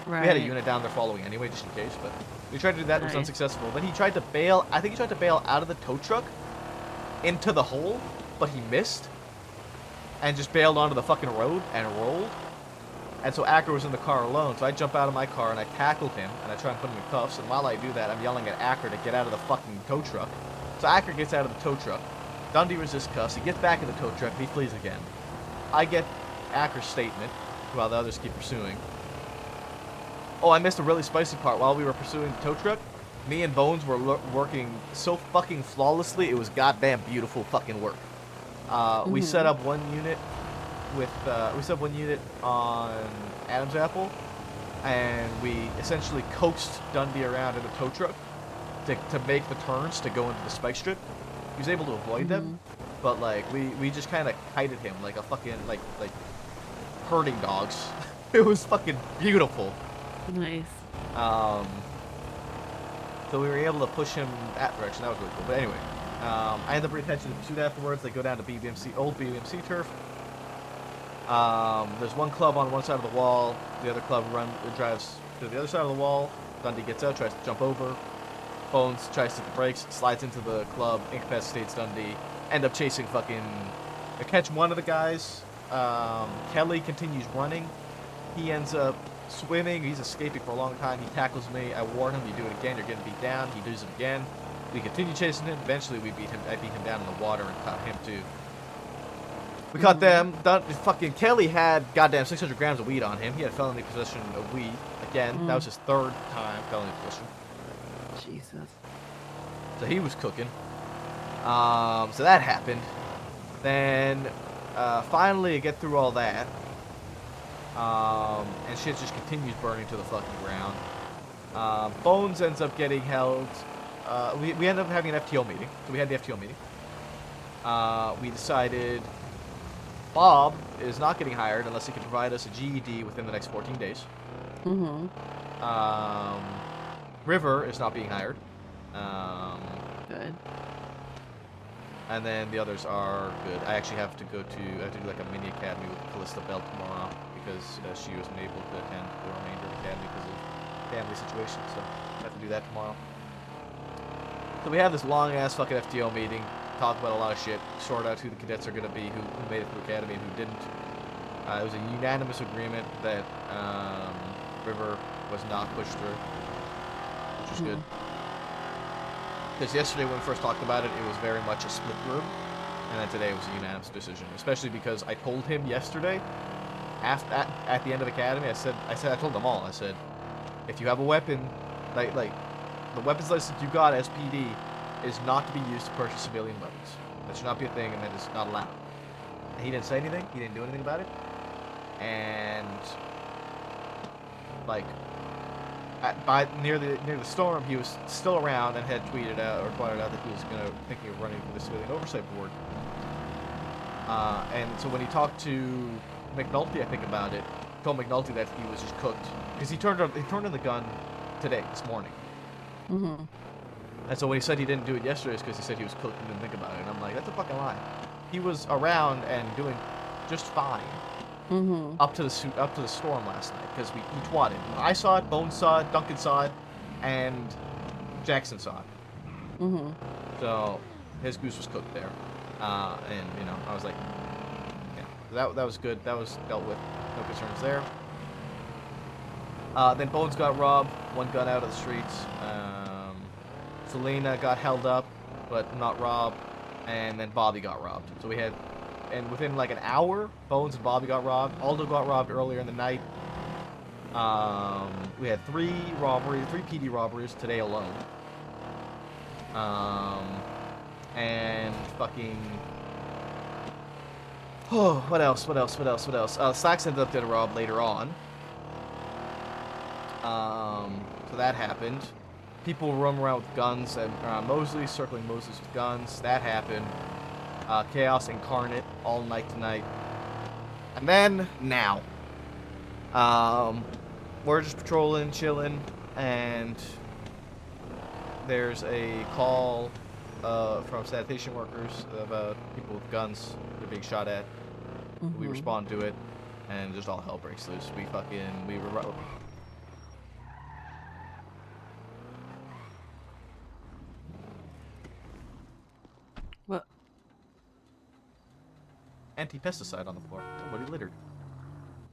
Right. We had a unit down there following anyway, just in case, but we tried to do that. It was Nice. unsuccessful. Then he tried to bail. I think he tried to bail out of the tow truck into the hole, but he missed and just bailed onto the fucking road and rolled. And so Acker was in the car alone. So I jump out of my car and I tackled him and I try and put him in cuffs. And while I do that, I'm yelling at Acker to get out of the fucking tow truck. So Acker gets out of the tow truck. Dundee resists cuffs. He gets back in the tow truck and he flees again. I get Acker's statement while the others keep pursuing. Oh, I missed a really spicy part. While we were pursuing the tow truck, me and Bones were working so fucking flawlessly. It was goddamn beautiful fucking work. We set up one unit with on Adam's Apple, and we essentially coaxed Dundee around in the tow truck to make the turns to go into the spike strip. He was able to avoid them, but like we just kind of kited him like a fucking like herding dogs. It was fucking beautiful. Nice. So we were able to push him that direction. That was really cool. But anyway, I end up retention the pursuit afterwards. They go down to old BBMC turf. There's one club on one side of the wall. The other club drives to the other side of the wall. Dundee gets out, tries to jump over. Bones tries to hit the brakes, slides into the club, incapacitates Dundee. End up chasing fucking... I catch one of the guys. Kelly continues running. He ends up swimming. He's escaping for a long time. He tackles me. I warn him, you do it again, you're getting beat down. He does it again. We continue chasing him. Eventually we beat him. I beat him down in the water and caught him too. We caught them. Fucking Kelly had goddamn 600 grams of weed on him. He had felony possession of weed. Again, that was his third time felony possession. Jesus. So he was cooking. So that happened. Then finally I get through all that. And shit just continues burning to the fucking ground. Bones ends up getting held. We ended up having an FTO meeting. So we had the FTO meeting. We decided Bob is not getting hired unless he can provide us a GED within the next 14 days. River is not being hired. Good. And then the others are good. I actually have to do like a mini academy with Callista Bell tomorrow because she wasn't able to attend the remainder of the academy because of family situation. So I have to do that tomorrow. So we have this long ass fucking FTO meeting. Talk about a lot of shit. Sort out who the cadets are gonna be, who made it through academy and who didn't. It was a unanimous agreement that River was not pushed through, which was good. Because yesterday when we first talked about it, it was very much a split group, and then today it was a unanimous decision. Especially because I told him yesterday, at the end of academy, I told them all. I said, if you have a weapon, like the weapons license you got as PD is not to be used to purchase civilian weapons. That should not be a thing, and that is not allowed. And he didn't say anything. He didn't do anything about it. And like near the storm, he was still around and had tweeted out that he was thinking of running for the civilian oversight board. And so when he talked to McNulty, I think about it, told McNulty that he was just cooked because he turned in the gun this morning. And so when he said he didn't do it yesterday, it's because he said he was cooked and didn't think about it. And I'm like, that's a fucking lie. He was around and doing just fine. Up to the storm last night because we twatted. I saw it, Bones saw it, Duncan saw it, and Jackson saw it. So his goose was cooked there, and you know I was like, yeah, that was good. That was dealt with. No concerns there. Then Bones got robbed. One gun out of the streets. Selena got held up, but not robbed, and then Bobby got robbed. So we had. And within like an hour, Bones and Bobby got robbed. Aldo got robbed earlier in the night. We had 3 PD robberies today alone. And fucking... Oh, what else? Slacks ended up getting robbed later on. So that happened. People roam around with guns around Mosley, circling Mosley's with guns. That happened. Chaos incarnate all night tonight. And then now. We're just patrolling, chilling, and there's a call from sanitation workers about people with guns they're being shot at. We respond to it, and just all hell breaks loose. We were. What? Anti-pesticide on the floor. Somebody littered.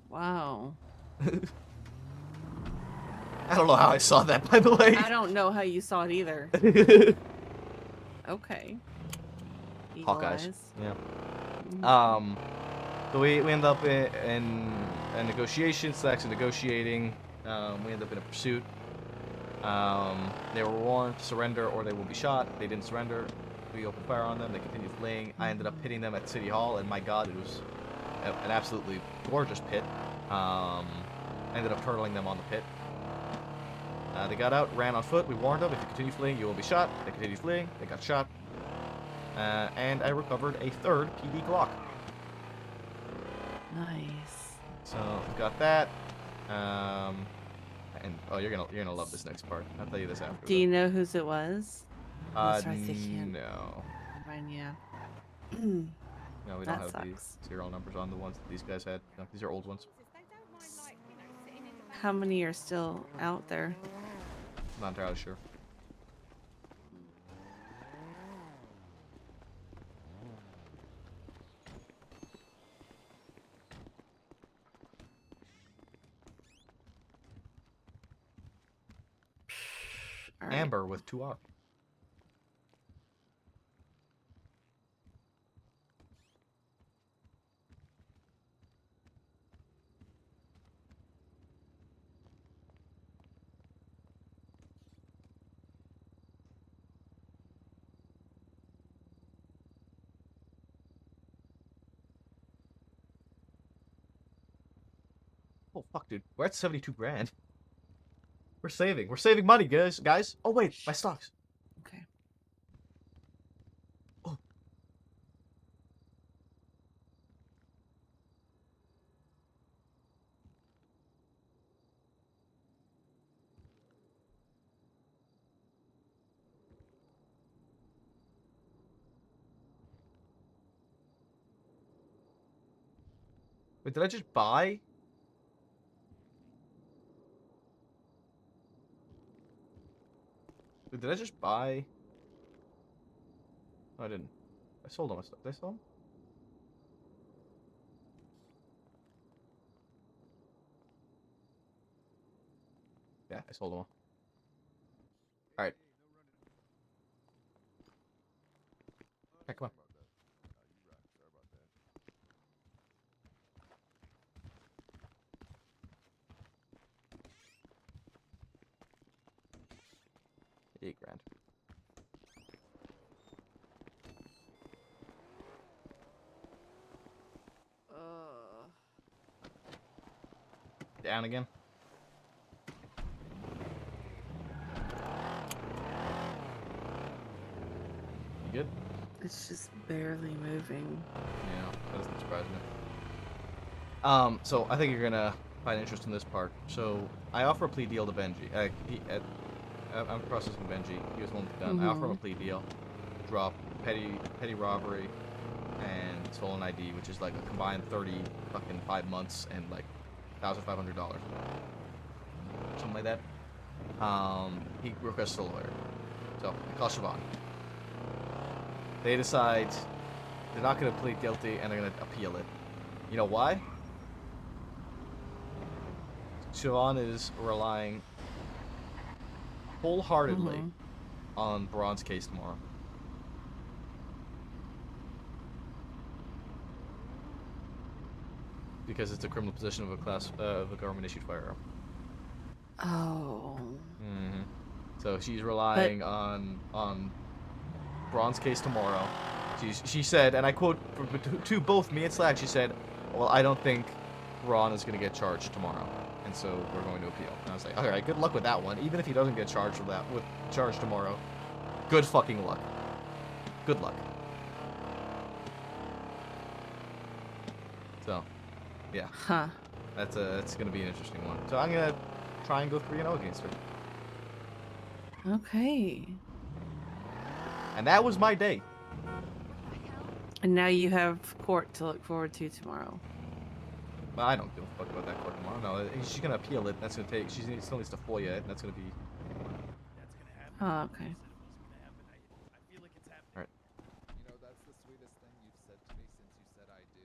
Wow. I don't know how I saw that, by the way. I don't know how you saw it either. Okay. Eagle Hawkeyes. eyes. Yeah. So we end up in a negotiation, actually negotiating. We end up in a pursuit. They were warned to surrender or they will be shot. They didn't surrender. We opened fire on them. They continued fleeing. I ended up hitting them at City Hall, and my God, it was an absolutely gorgeous pit. Ended up turtling them on the pit. They got out, ran on foot. We warned them, if you continue fleeing, you will be shot. They continued fleeing. They got shot. And I recovered a third PD Glock. Nice. So got that. And oh, you're gonna love this next part. I'll tell you this after. Do you know whose it was? That's right, they can't. No. Fine, yeah. No, we don't That have sucks. the serial numbers on the ones that these guys had. No, these are old ones. How many are still out there? Not entirely sure. All right. Amber with 2 R. Oh fuck, dude. We're at 72 grand. We're saving. We're saving money, guys. Oh wait, my stocks. Okay. Oh. Wait, did I just buy? Wait, did I just buy? No, I didn't. I sold all my stuff. Did I sell them? Yeah, I sold them all. Alright. Okay, come on. $8 grand. Down again. You good? It's just barely moving. Yeah, that doesn't surprise me. So I think you're gonna find interest in this part. So I offer a plea deal to Benji. I'm processing Benji. He was the one with the gun. I offer him a plea deal. Drop petty robbery and stolen ID, which is like a combined 5 months and like $1,500. Something like that. He requests a lawyer. So I call Siobhan. They decide they're not going to plead guilty and they're going to appeal it. You know why? Siobhan is relying wholeheartedly on Braun's case tomorrow. Because it's a criminal possession of a class of a government-issued firearm. Oh. So she's relying on Braun's case tomorrow. She said, and I quote to both me and Slag, she said, "Well, I don't think Braun is going to get charged tomorrow." and so we're going to appeal. And I was like, all right, good luck with that one. Even if he doesn't get charged with charged tomorrow, good fucking luck. Good luck. So, yeah. Huh. That's gonna be an interesting one. So I'm gonna try and go 3-0 against her. Okay. And that was my day. And now you have court to look forward to tomorrow. Well, I don't give a fuck about that court tomorrow. No, she's gonna appeal it. That's gonna take. She still needs to FOIA it. And that's gonna be. Oh, okay. All right. You know, that's the sweetest thing you've said to me since you said I do.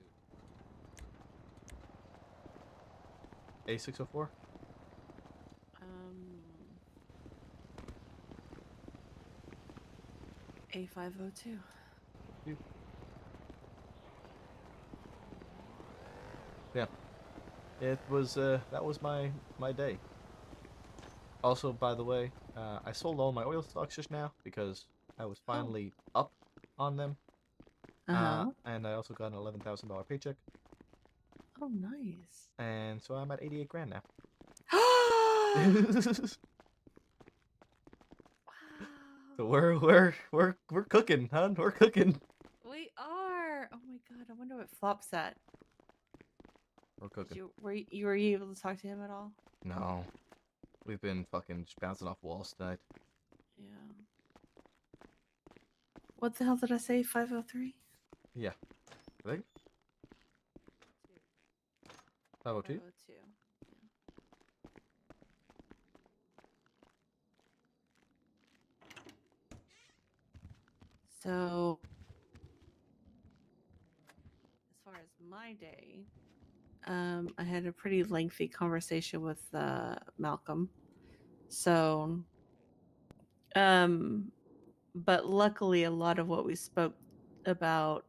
A604. A502. Yeah. It was that was my day. Also, by the way, I sold all my oil stocks just now because I was finally up on them. And I also got an $11,000 paycheck. Oh, nice. And so I'm at 88 grand now. So we're cooking, huh? We're cooking. We are. Oh my god, I wonder what Flop's at. We're cooking. Were you able to talk to him at all? No. We've been fucking just bouncing off walls tonight. Yeah. What the hell did I say? 503? Yeah. I think. 502? 502. So, as far as my day, I had a pretty lengthy conversation with Malcolm. So, but luckily, a lot of what we spoke about,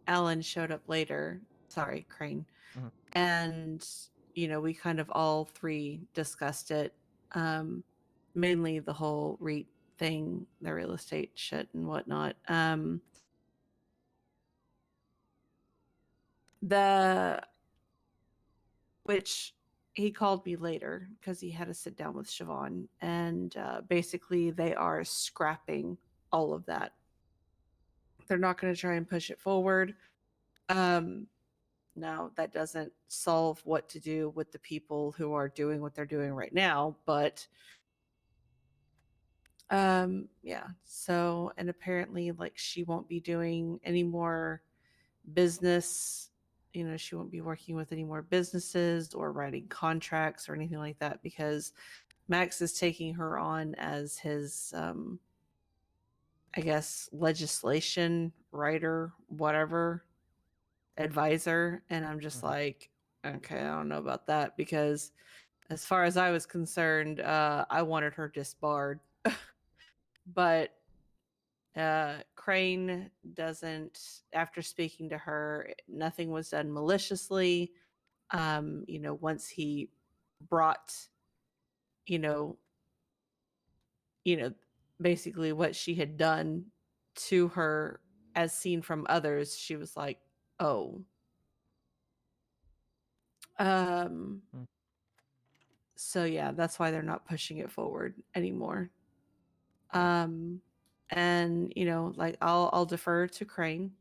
Alan showed up later. Sorry, Crane. Mhm. And, we kind of all three discussed it. Mainly the whole REIT thing, the real estate shit and whatnot. Which he called me later because he had to sit down with Siobhan, and basically they are scrapping all of that. They're not going to try and push it forward. Now that doesn't solve what to do with the people who are doing what they're doing right now, but yeah. So, and apparently, like, she won't be doing any more business. She won't be working with any more businesses or writing contracts or anything like that because Max is taking her on as his, I guess, legislation writer, whatever, advisor. And I'm just like, okay, I don't know about that because as far as I was concerned, I wanted her disbarred. But Crane doesn't, after speaking to her, nothing was done maliciously. Once he brought, you know, basically what she had done to her as seen from others, she was like, oh. So yeah, that's why they're not pushing it forward anymore. And like I'll defer to Crane,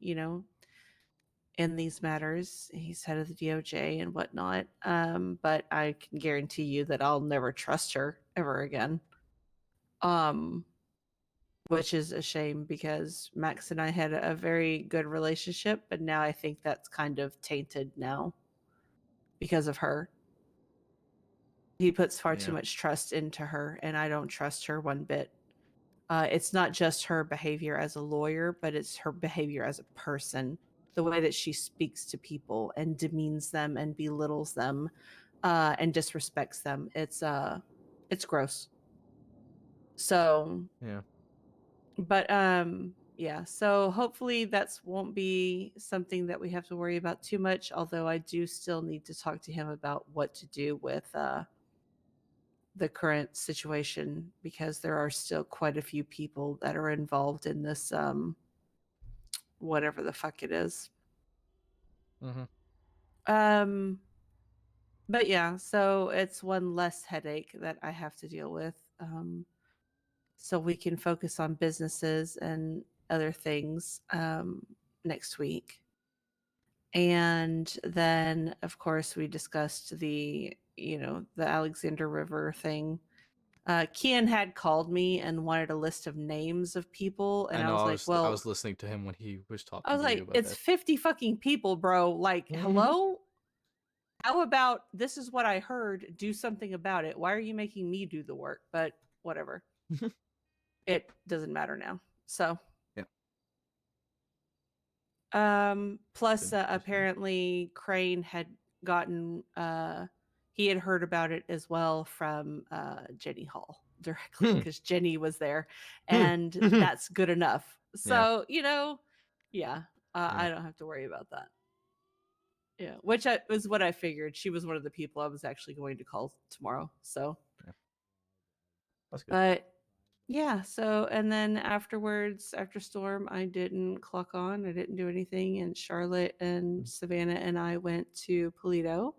in these matters. He's head of the DOJ and whatnot. But I can guarantee you that I'll never trust her ever again. Which is a shame because Max and I had a very good relationship, but now I think that's kind of tainted now because of her. He puts far too much trust into her, and I don't trust her one bit. It's not just her behavior as a lawyer, but it's her behavior as a person. The way that she speaks to people and demeans them and belittles them, and disrespects them. It's gross. So Yeah. But yeah, so hopefully that's won't be something that we have to worry about too much, although I do still need to talk to him about what to do with the current situation because there are still quite a few people that are involved in this whatever the fuck it is. Mm-hmm. But yeah, so it's one less headache that I have to deal with. So we can focus on businesses and other things next week. And then, of course, we discussed the Alexander River thing. Kian had called me and wanted a list of names of people, and I I know. was I like, was well, listening to him when he was I talking was to you like, about it's that. 50 fucking people, bro. Like, hello? How about this is what I heard? Do something about it. Why are you making me do the work? But whatever. It doesn't matter now. So, yeah. Plus, apparently, Crane had gotten, he had heard about it as well from Jenny Hall directly because Jenny was there, and that's good enough. So, yeah, I don't have to worry about that. Yeah, which was what I figured. She was one of the people I was actually going to call tomorrow. So, that's good. But yeah, so and then afterwards, after Storm, I didn't clock on. I didn't do anything, and Charlotte and Savannah and I went to Polito.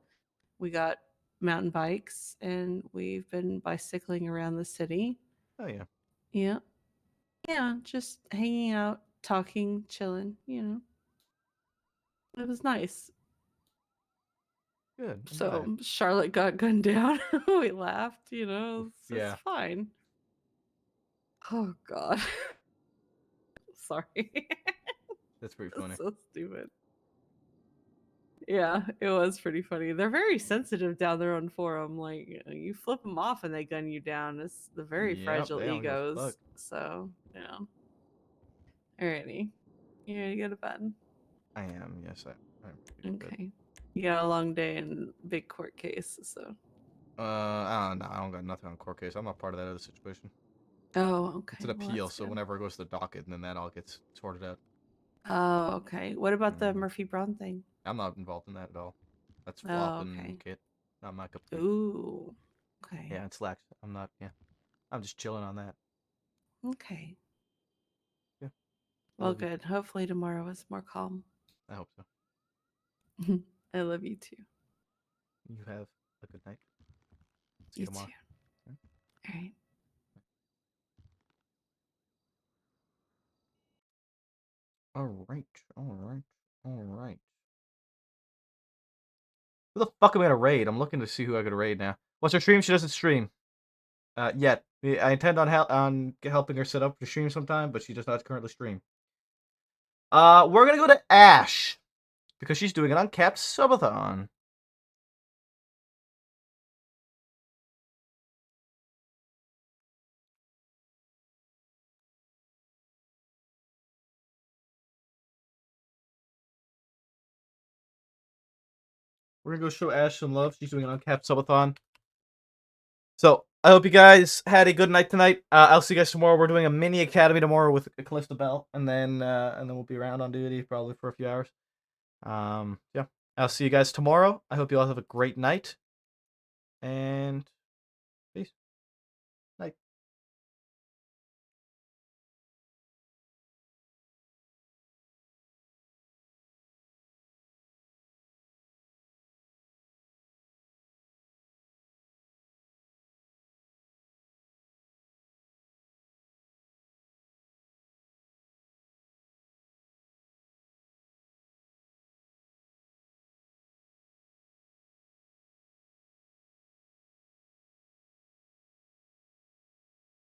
We got mountain bikes, and we've been bicycling around the city. Oh yeah. Yeah, yeah, just hanging out, talking, chilling. It was nice. Good. So Charlotte got gunned down. We laughed, it's fine. Oh God. Sorry. That's pretty funny. So stupid. Yeah, it was pretty funny. They're very sensitive down there on forum. Like you flip them off and they gun you down. It's the very fragile they don't give a fuck. egos. So yeah. Alrighty. You ready to go to bed? I am. Yes, I'm. Okay. You got a long day and big court case, so. I don't know. I don't got nothing on court case. I'm not part of that other situation. Oh, okay. It's an appeal, that's so good. whenever it goes to the docket, and then that all gets sorted out. Oh, okay. What about the Murphy Brown thing? I'm not involved in that at all. That's Oh, Flop okay. and Kit. Not my cup of tea. Ooh. Okay. Yeah, it's lax. I'm not. Yeah, I'm just chilling on that. Okay. Yeah. Well, good. Hopefully tomorrow is more calm. I hope so. I love you too. You have a good night. See you tomorrow. Too. All right. All right. Who the fuck am I gonna raid? I'm looking to see who I could raid now. What's her stream? She doesn't stream. Yet. I intend on helping her set up the stream sometime, but she does not currently stream. We're gonna go to Ash because she's doing an uncapped subathon. We're gonna go show Ash some love. She's doing an uncapped subathon. So I hope you guys had a good night tonight. I'll see you guys tomorrow. We're doing a mini academy tomorrow with Calista Bell, and then we'll be around on duty probably for a few hours. Yeah, I'll see you guys tomorrow. I hope you all have a great night, and